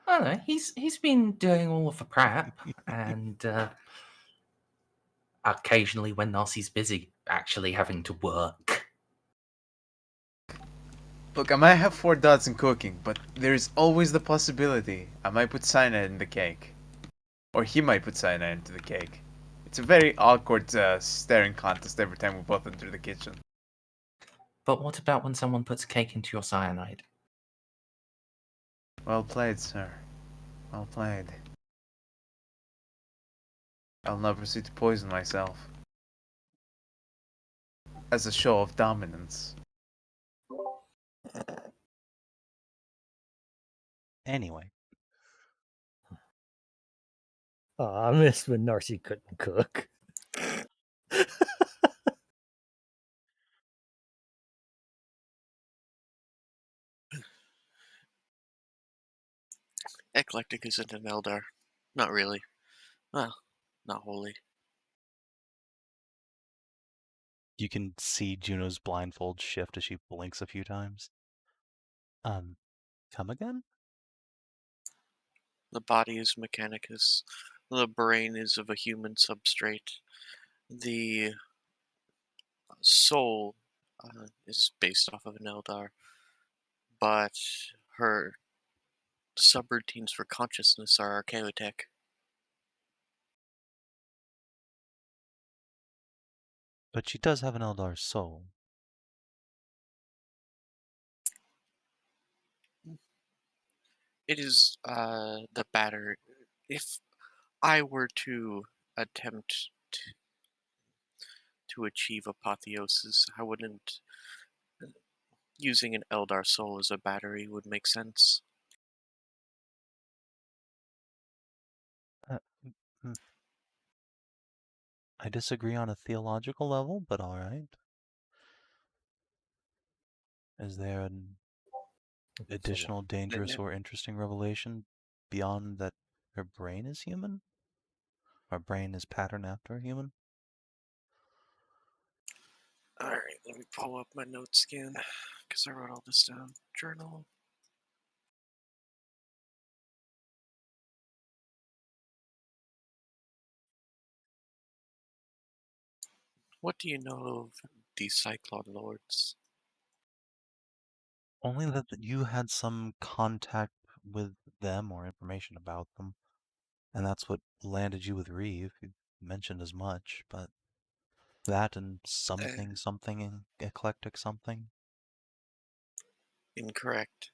I don't know. He's been doing all of the prep, and occasionally when Narcia's busy, actually having to work. Look, I might have 4 dots in cooking, but there's always the possibility I might put cyanide in the cake. Or he might put cyanide into the cake. It's a very awkward staring contest every time we both enter the kitchen. But what about when someone puts cake into your cyanide? Well played, sir. Well played. I'll now proceed to poison myself. As a show of dominance. Anyway, Oh, I miss when Narcia couldn't cook. Eclectic isn't an Eldar. Not really. Well, not wholly. you can see Juno's blindfold shift as she blinks a few times. Come again? The body is mechanicus. The brain is of a human substrate. The soul is based off of an Eldar. But her subroutines for consciousness are archaeotech. But she does have an Eldar soul. It is the batter. If I were to attempt to achieve apotheosis, I wouldn't. Using an Eldar soul as a battery would make sense. Mm. I disagree on a theological level, but alright. Is there an additional dangerous or interesting revelation beyond that her brain is human? Her brain is patterned after a human? Alright, let me pull up my notes again, because I wrote all this down. Journal. What do you know of the Cyclone Lords? Only that you had some contact with them or information about them. And that's what landed you with Reeve. You mentioned as much, but that and something eclectic something. Incorrect.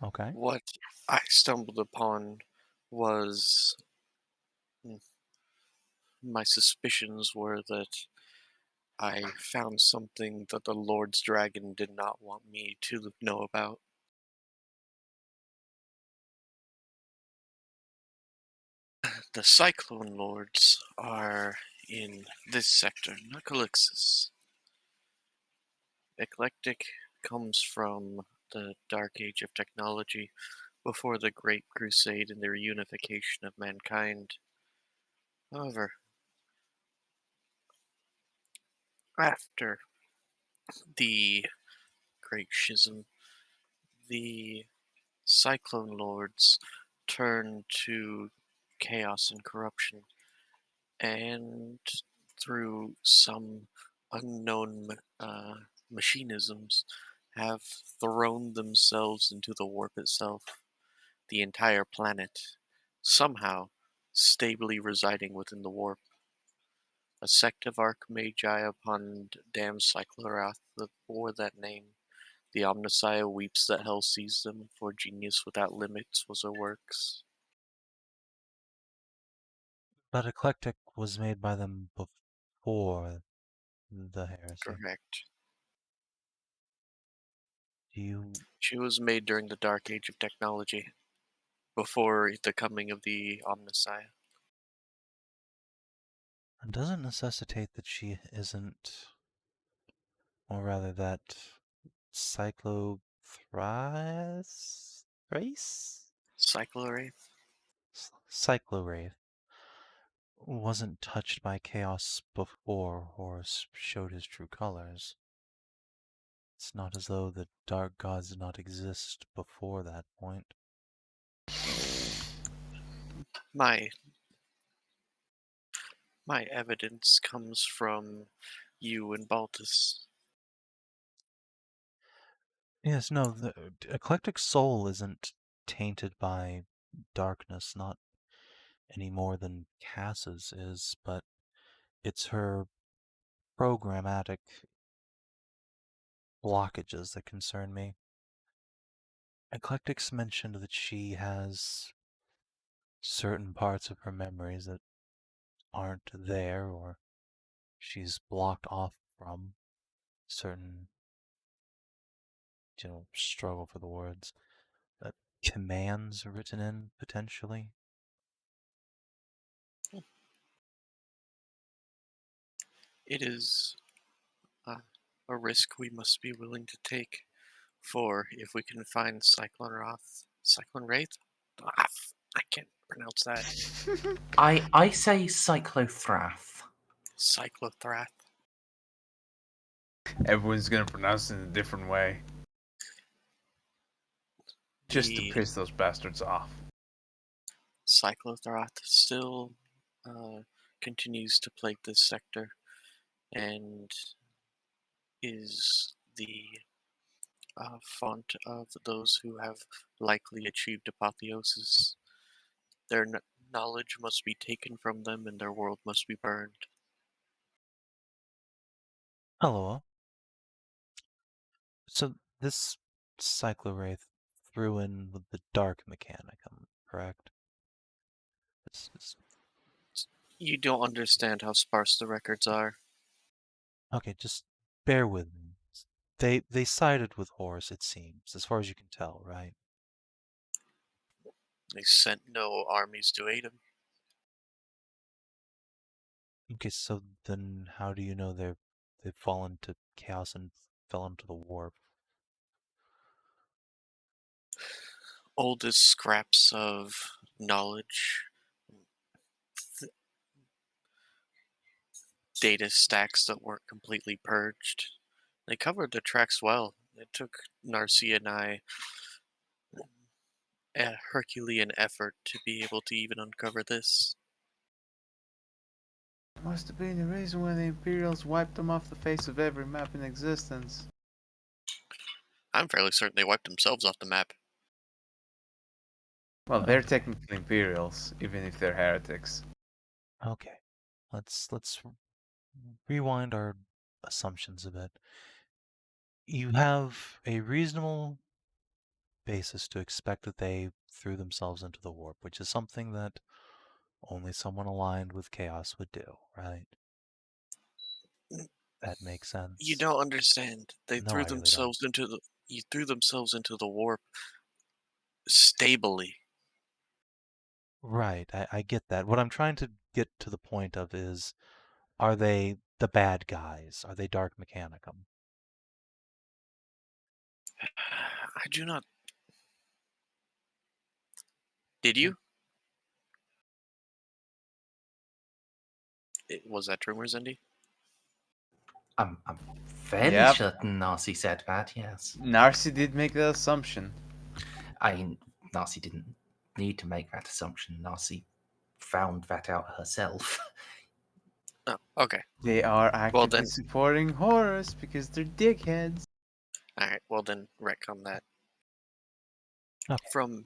Okay. What I stumbled upon was my suspicions were that I found something that the Lord's Dragon did not want me to know about. The Cyclone Lords are in this sector, Nucalixis. Eclectic comes from the Dark Age of technology before the Great Crusade and the reunification of mankind. However, after the Great Schism, the Cyclone Lords turned to chaos and corruption, and through some unknown machinisms, have thrown themselves into the warp itself, the entire planet, somehow stably residing within the warp. A sect of Archmagi upon damned Cyclorath that bore that name. The Omnissiah weeps that hell sees them, for genius without limits was her works. But eclectic was made by them before the heresy. Correct. You She was made during the Dark Age of technology, before the coming of the Omnissiah. it doesn't necessitate that she isn't, or rather that Cyclowraith Cyclowraith wasn't touched by chaos before Horus showed his true colors. It's not as though the dark gods did not exist before that point. My evidence comes from you and Baltus. Yes, no, the eclectic soul isn't tainted by darkness, not any more than Cass's is, but it's her programmatic blockages that concern me. Eclectic's mentioned that she has certain parts of her memories that aren't there, or she's blocked off from certain, struggle for the words, commands written in, potentially. It is a risk we must be willing to take. For if we can find Cyclone Wraith? Ah, I can't pronounce that. I say Cyclothrath. Cyclothrath. Everyone's gonna pronounce it in a different way. Just to The piss those bastards off. Cyclothrath still continues to plague this sector and is the font of those who have likely achieved apotheosis. Their knowledge must be taken from them and their world must be burned. Eloa. So this Cyclowraith threw in with the dark mechanicum, correct? You don't understand how sparse the records are. Okay, just bear with me. They sided with Horus, it seems, as far as you can tell, right? They sent no armies to aid him. Okay, so then how do you know they've fallen to chaos and fell into the warp? Oldest scraps of knowledge, data stacks that weren't completely purged. They covered their tracks well. It took Narcia and I a Herculean effort to be able to even uncover this. Must have been the reason why the Imperials wiped them off the face of every map in existence. I'm fairly certain they wiped themselves off the map. Well, they're technically Imperials, even if they're heretics. Okay, let's rewind our assumptions a bit. You have a reasonable basis to expect that they threw themselves into the warp, which is something that only someone aligned with chaos would do, right? That makes sense. You don't understand. They No, threw I really themselves into the warp stably. Right, I get that. What I'm trying to get to the point of is, are they the bad guys? Are they Dark Mechanicum? I do not. Did you? Was that true, Merzendi? I'm fairly Yep. certain Narcia said that, yes. Narcia did make that assumption. Narcia didn't need to make that assumption. Narcia found that out herself. Oh, okay. They are actively then- supporting Horus because they're dickheads. Alright, well then retcon that. Okay. From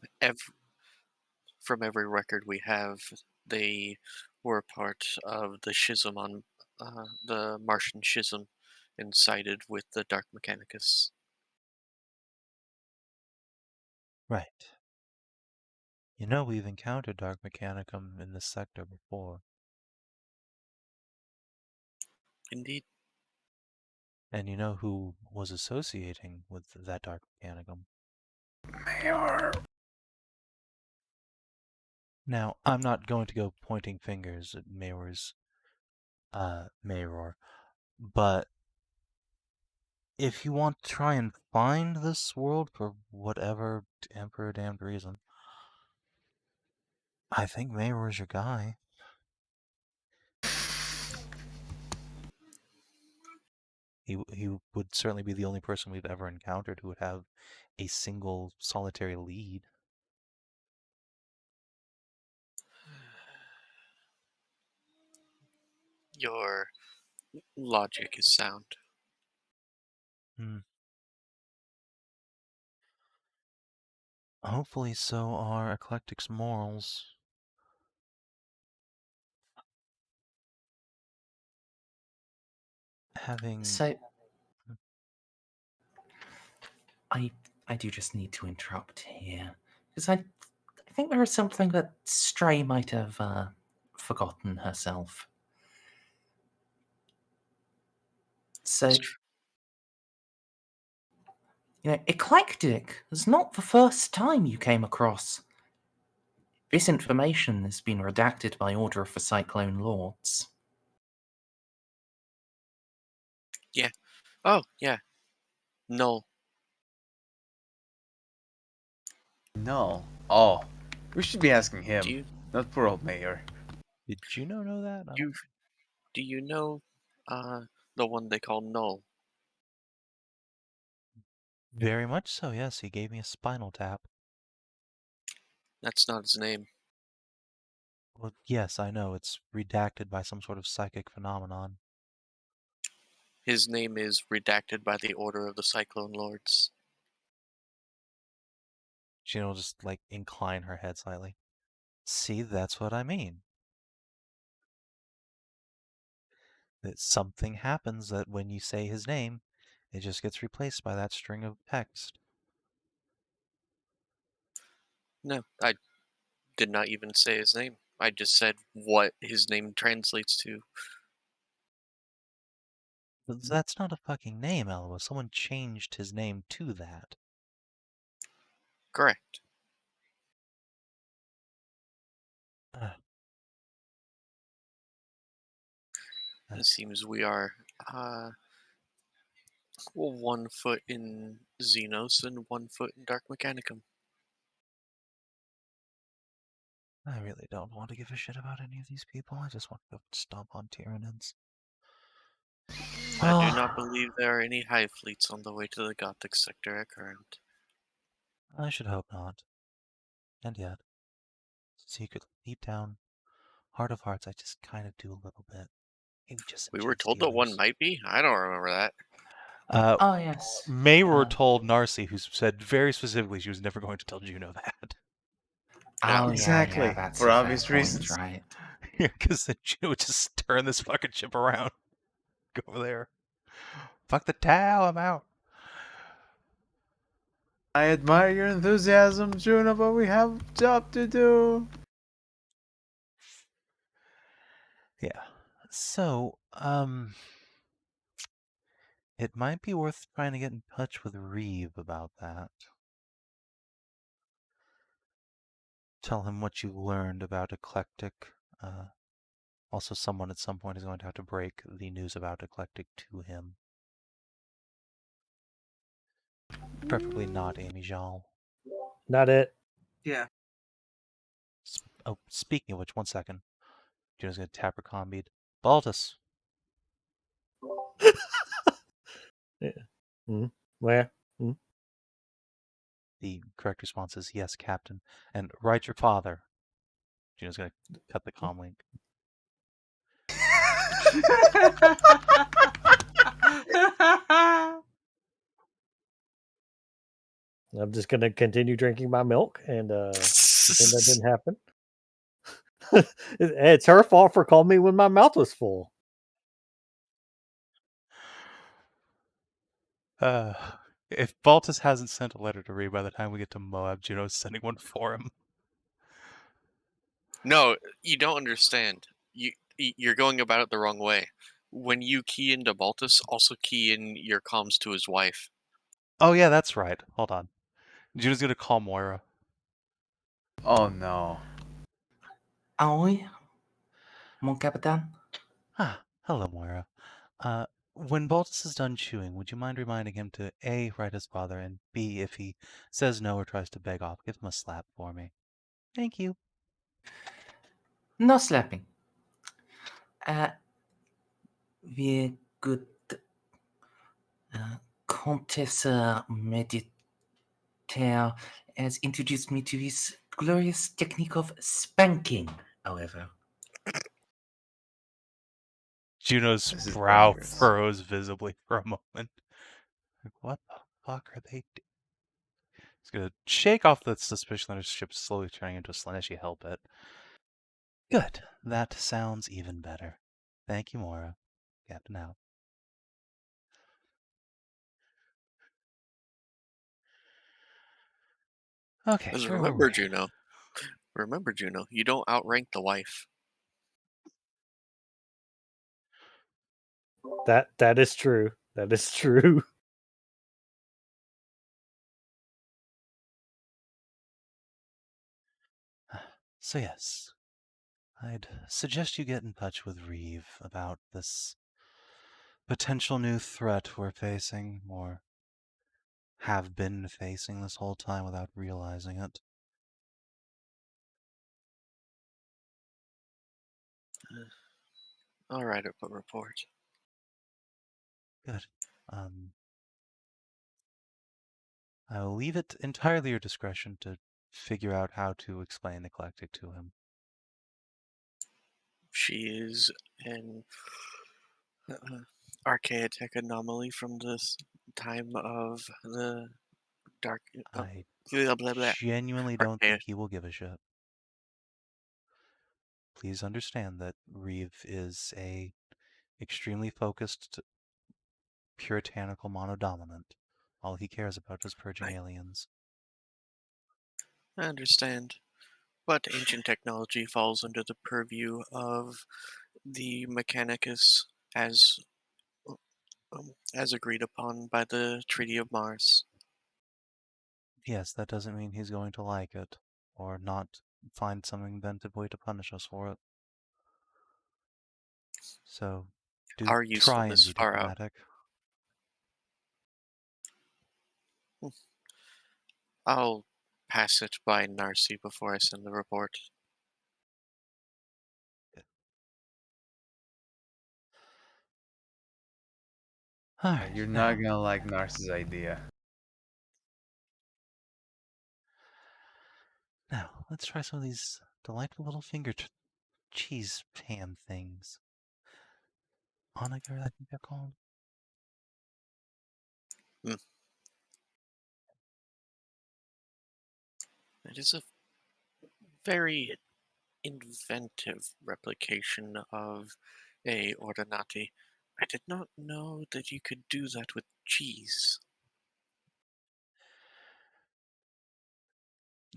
every record we have, they were part of the schism on the Martian schism and sided with the Dark Mechanicus. Right. You know, we've encountered Dark Mechanicum in this sector before. Indeed. And you know who was associating with that Dark Mechanicum? Mayor. Now, I'm not going to go pointing fingers at Mayor's Mayor, but if you want to try and find this world for whatever emperor damned reason, I think Mayor is your guy. He would certainly be the only person we've ever encountered who would have a single solitary lead. Your logic is sound. Hopefully so are Eclectic's morals. Having... So, I do just need to interrupt here, because I think there is something that Stray might have forgotten herself. So, Eclectic is not the first time you came across. This information has been redacted by order of the Cyclone Lords. Yeah. Oh, yeah. No. No. Oh, we should be asking him, Do you not poor old Mayor. Did Juno know that? I you don't... do you know the one they call Null? Very much so, yes. He gave me a spinal tap. That's not his name. Well, yes, I know. It's redacted by some sort of psychic phenomenon. His name is redacted by the order of the Cyclone Lords. Juno will just, incline her head slightly. See, that's what I mean. That something happens that when you say his name, it just gets replaced by that string of text. No, I did not even say his name. I just said what his name translates to. That's not a fucking name, Eloa. Someone changed his name to that. Correct. It seems we are 1 foot in Xenos and 1 foot in Dark Mechanicum. I really don't want to give a shit about any of these people. I just want to go stomp on Tyranids. I do not believe there are any hive fleets on the way to the Gothic sector at current. I should hope not. And yet, secretly, deep down, heart of hearts, I just kind of do a little bit. Maybe just We were told that one might be? I don't remember that. Oh, yes. May were told Narcia, who said very specifically she was never going to tell Juno that. Oh, Exactly. yeah, that's For a fair obvious point, reasons. right? Yeah, because then Juno would just turn this fucking ship around. Go over there. Fuck the Tau, I'm out. I admire your enthusiasm, Juno, but we have a job to do. Yeah. So, it might be worth trying to get in touch with Reeve about that. Tell him what you learned about Eclectic. Also, someone at some point is going to have to break the news about Eclectic to him. Preferably not Amy Jal. Not it. Yeah. Oh, speaking of which, 1 second. Juno's going to tap her comm bead. Baltus. Yeah. Where? The correct response is yes, Captain. And write your father. Juno's going to cut the comm link. I'm just gonna continue drinking my milk and pretend that didn't happen. It's her fault for calling me when my mouth was full. If Baltus hasn't sent a letter to Reeve by the time we get to Moab, Juno's sending one for him. No, you don't understand. You're going about it the wrong way. When you key into Baltus, also key in your comms to his wife. Oh yeah, that's right. Hold on. Juno's going to call Moira. Oh no. Ah oui, mon capitaine? Ah, hello, Moira. When Baltus is done chewing, would you mind reminding him to A, write his father, and B, if he says no or tries to beg off, give him a slap for me. Thank you. No slapping. Wir good Countess Mediguerre has introduced me to this glorious technique of spanking, however. Juno's This is brow dangerous. furrows visibly for a moment. Like, what the fuck are they doing? It's gonna shake off the suspicion that her ship's slowly turning into a slant as you help it. Good. That sounds even better. Thank you, Mora. Captain out. Okay, Because where were remember, we? Juno, you don't outrank the wife. That is true. That is true. So yes, I'd suggest you get in touch with Reeve about this potential new threat we're facing, or have been facing this whole time without realizing it. I'll write up a report. Good. I will leave it entirely your discretion to figure out how to explain Eclectic to him. She is an archaic anomaly from this time of the dark. I Blah, blah, blah. genuinely don't Archaic. think he will give a shit. Please understand that Reeve is a extremely focused, puritanical monodominant. All he cares about is purging aliens. I understand. But ancient technology falls under the purview of the Mechanicus as agreed upon by the Treaty of Mars. Yes, that doesn't mean he's going to like it, or not find some inventive way to punish us for it. So, do Our try and usefulness be far out. diplomatic. I'll pass it by Narcia before I send the report. Alright, You're now, not gonna like Narcia's idea. now, let's try some of these delightful little cheese ham things. Onager, I think they're called. It is a very inventive replication of a Ordinati. I did not know that you could do that with cheese.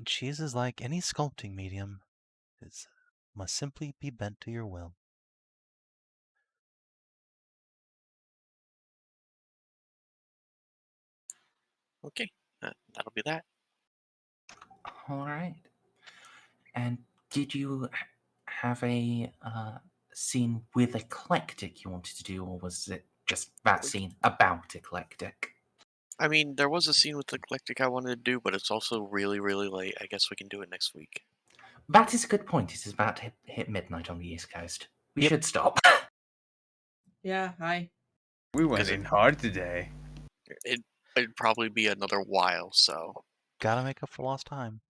Cheese is like any sculpting medium. It must simply be bent to your will. Okay, that'll be that. All right. And did you have a scene with Eclectic you wanted to do, or was it just that scene about Eclectic? I mean, there was a scene with Eclectic I wanted to do, but it's also really, really late. I guess we can do it next week. That is a good point. It is about to hit midnight on the East Coast. We should stop. Yeah, hi. We went 'Cause in hard today. It'd probably be another while, so. Gotta make up for lost time.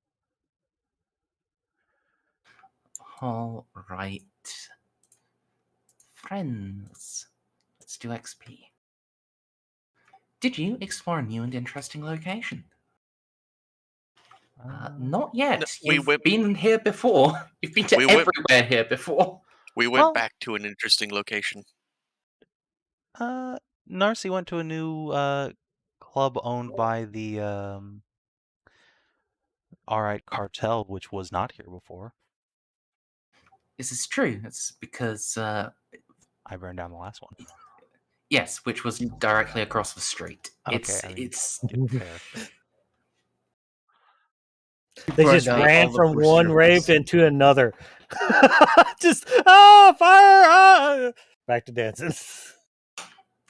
All right. Friends, let's do XP. Did you explore a new and interesting location? Not yet. No, we You've went- been here before. You've been to We went- everywhere here before. We went back to an interesting location. Narcia went to a new club owned by the Alright Cartel, which was not here before. This is true. It's because I burned down the last one. yes, which was directly across the street. Okay, I mean, It's fair. They Burned just down ran all the from one foreseeables. rave into another. Just fire! Back to dancing.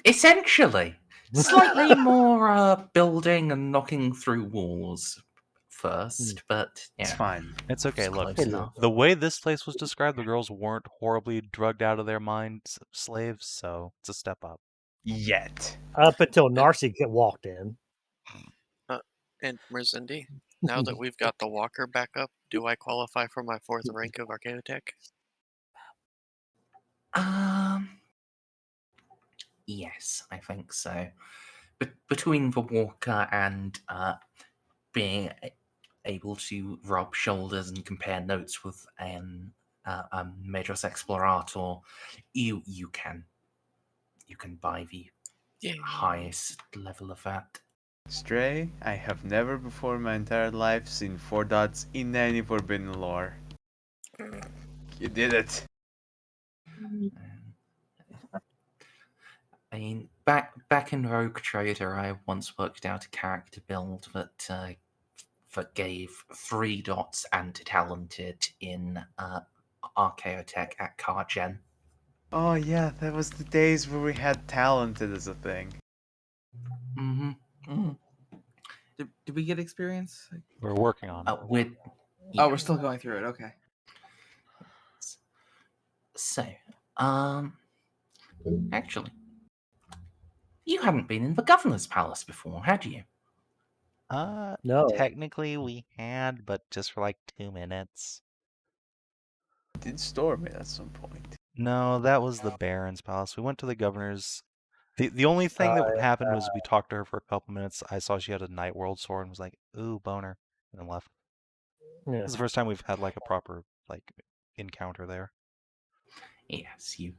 essentially slightly more building and knocking through walls first, but yeah, It's fine. It's okay, It's look. close enough. The way this place was described, the girls weren't horribly drugged out of their minds slaves, so it's a step up. Yet. Up until Narcia walked in. And Merzendi, now that we've got the walker back up, do I qualify for my 4th rank of Archaeotech? Yes, I think so. But between the walker and being able to rub shoulders and compare notes with a Majors Explorator, you can buy the Yay. highest level of that. Stray, I have never before in my entire life seen 4 dots in any forbidden lore. You did it. I mean, back in Rogue Trader, I once worked out a character build that gave 3 dots anti-talented in Archaeotech at Cargen. Oh yeah, that was the days where we had talented as a thing. Mm-hmm. Mm. Did we get experience? We're working on it. With Oh, we're still going through it. Okay. So, actually, you hadn't been in the Governor's Palace before, had you? No. Technically we had, but just for like 2 minutes. Did storm it at some point. No, that was the Baron's Palace. We went to the Governor's. The only thing that happened was we talked to her for a couple minutes. I saw she had a Night World sword and was like, ooh, boner, and then left. Yeah. This is the first time we've had like a proper like encounter there. Yes, you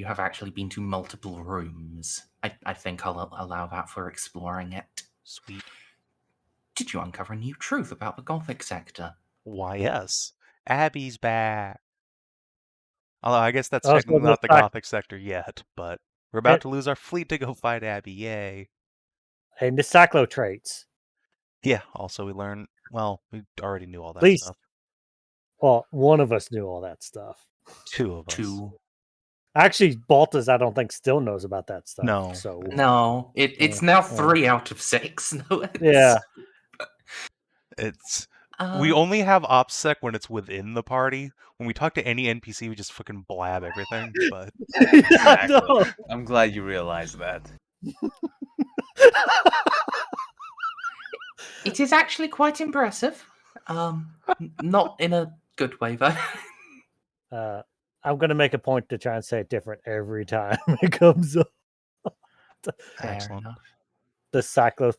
have actually been to multiple rooms. I think I'll allow that for exploring it. Sweet. Did you uncover a new truth about the Gothic sector? Why, yes. Abby's back. Although I guess that's Oh, so technically the not the fact- Gothic sector yet, but we're about to lose our fleet to go fight Abby. Yay. And the cyclo traits. Yeah, also we learned, well, we already knew all that Least- stuff. Well, one of us knew all that stuff. 2 of us. 2. Actually, Baltus, I don't think, still knows about that stuff. No. So No, it's now 3 out of 6. No, yeah. It's we only have OPSEC when it's within the party. When we talk to any NPC, we just fucking blab everything. But I know. I'm glad you realized that. It is actually quite impressive. Not in a good way though. I'm going to make a point to try and say it different every time it comes up. excellent. Enough. The cyclo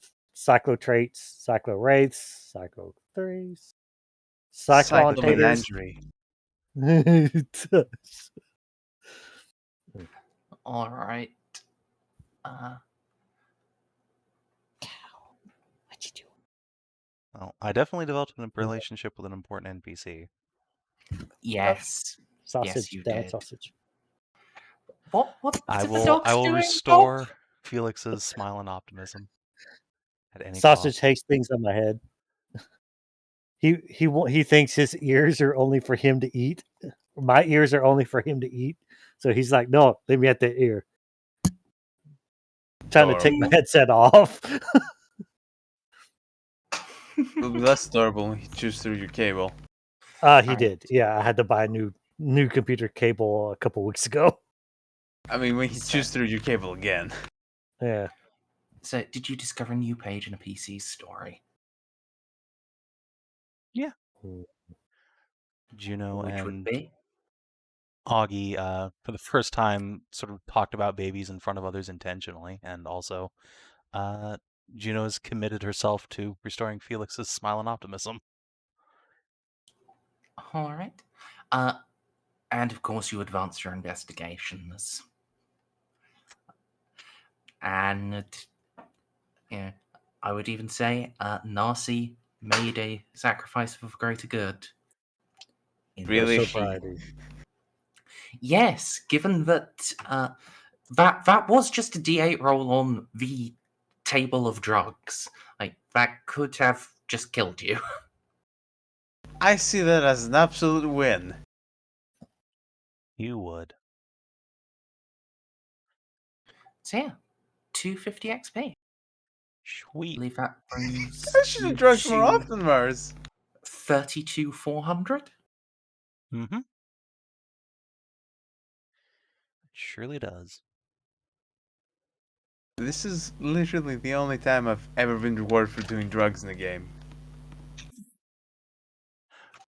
traits, cyclo wraiths, cyclo threes, cyclone taters. All right. What'd you do? Well, I definitely developed a relationship with an important NPC. Yes. Sausage, Yes, you damn did. sausage. What I did the will dogs doing? restore Felix's smile and optimism at any Sausage cost. hates things on my head. He thinks his ears are only for him to eat. My ears are only for him to eat. So he's like, no, leave me at the ear. Trying to take my headset off. It'll be less adorable when you choose through your cable. He did. Yeah, I had to buy a new computer cable a couple weeks ago. I mean, when you choose through your cable again. Yeah. So, did you discover a new page in a PC story? Yeah. Juno Which would and be? Augie, for the first time, sort of talked about babies in front of others intentionally, and also, Juno has committed herself to restoring Felix's smile and optimism. All right. And of course, you advanced your investigations. And yeah, I would even say Narcia made a sacrifice for the greater good. Really? Yes, given that that was just a D8 roll on the table of drugs. Like, that could have just killed you. I see that as an absolute win. You would. So yeah, 250 XP. Sweet. I believe that brings I should have drugged more often, Merz. 32,400. Mm-hmm. Surely does. This is literally the only time I've ever been rewarded for doing drugs in the game.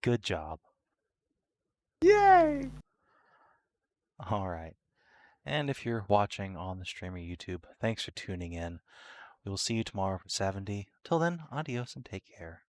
Good job. Yay! All right. And if you're watching on the stream or YouTube, thanks for tuning in. We will see you tomorrow for 70. Till then, adios and take care.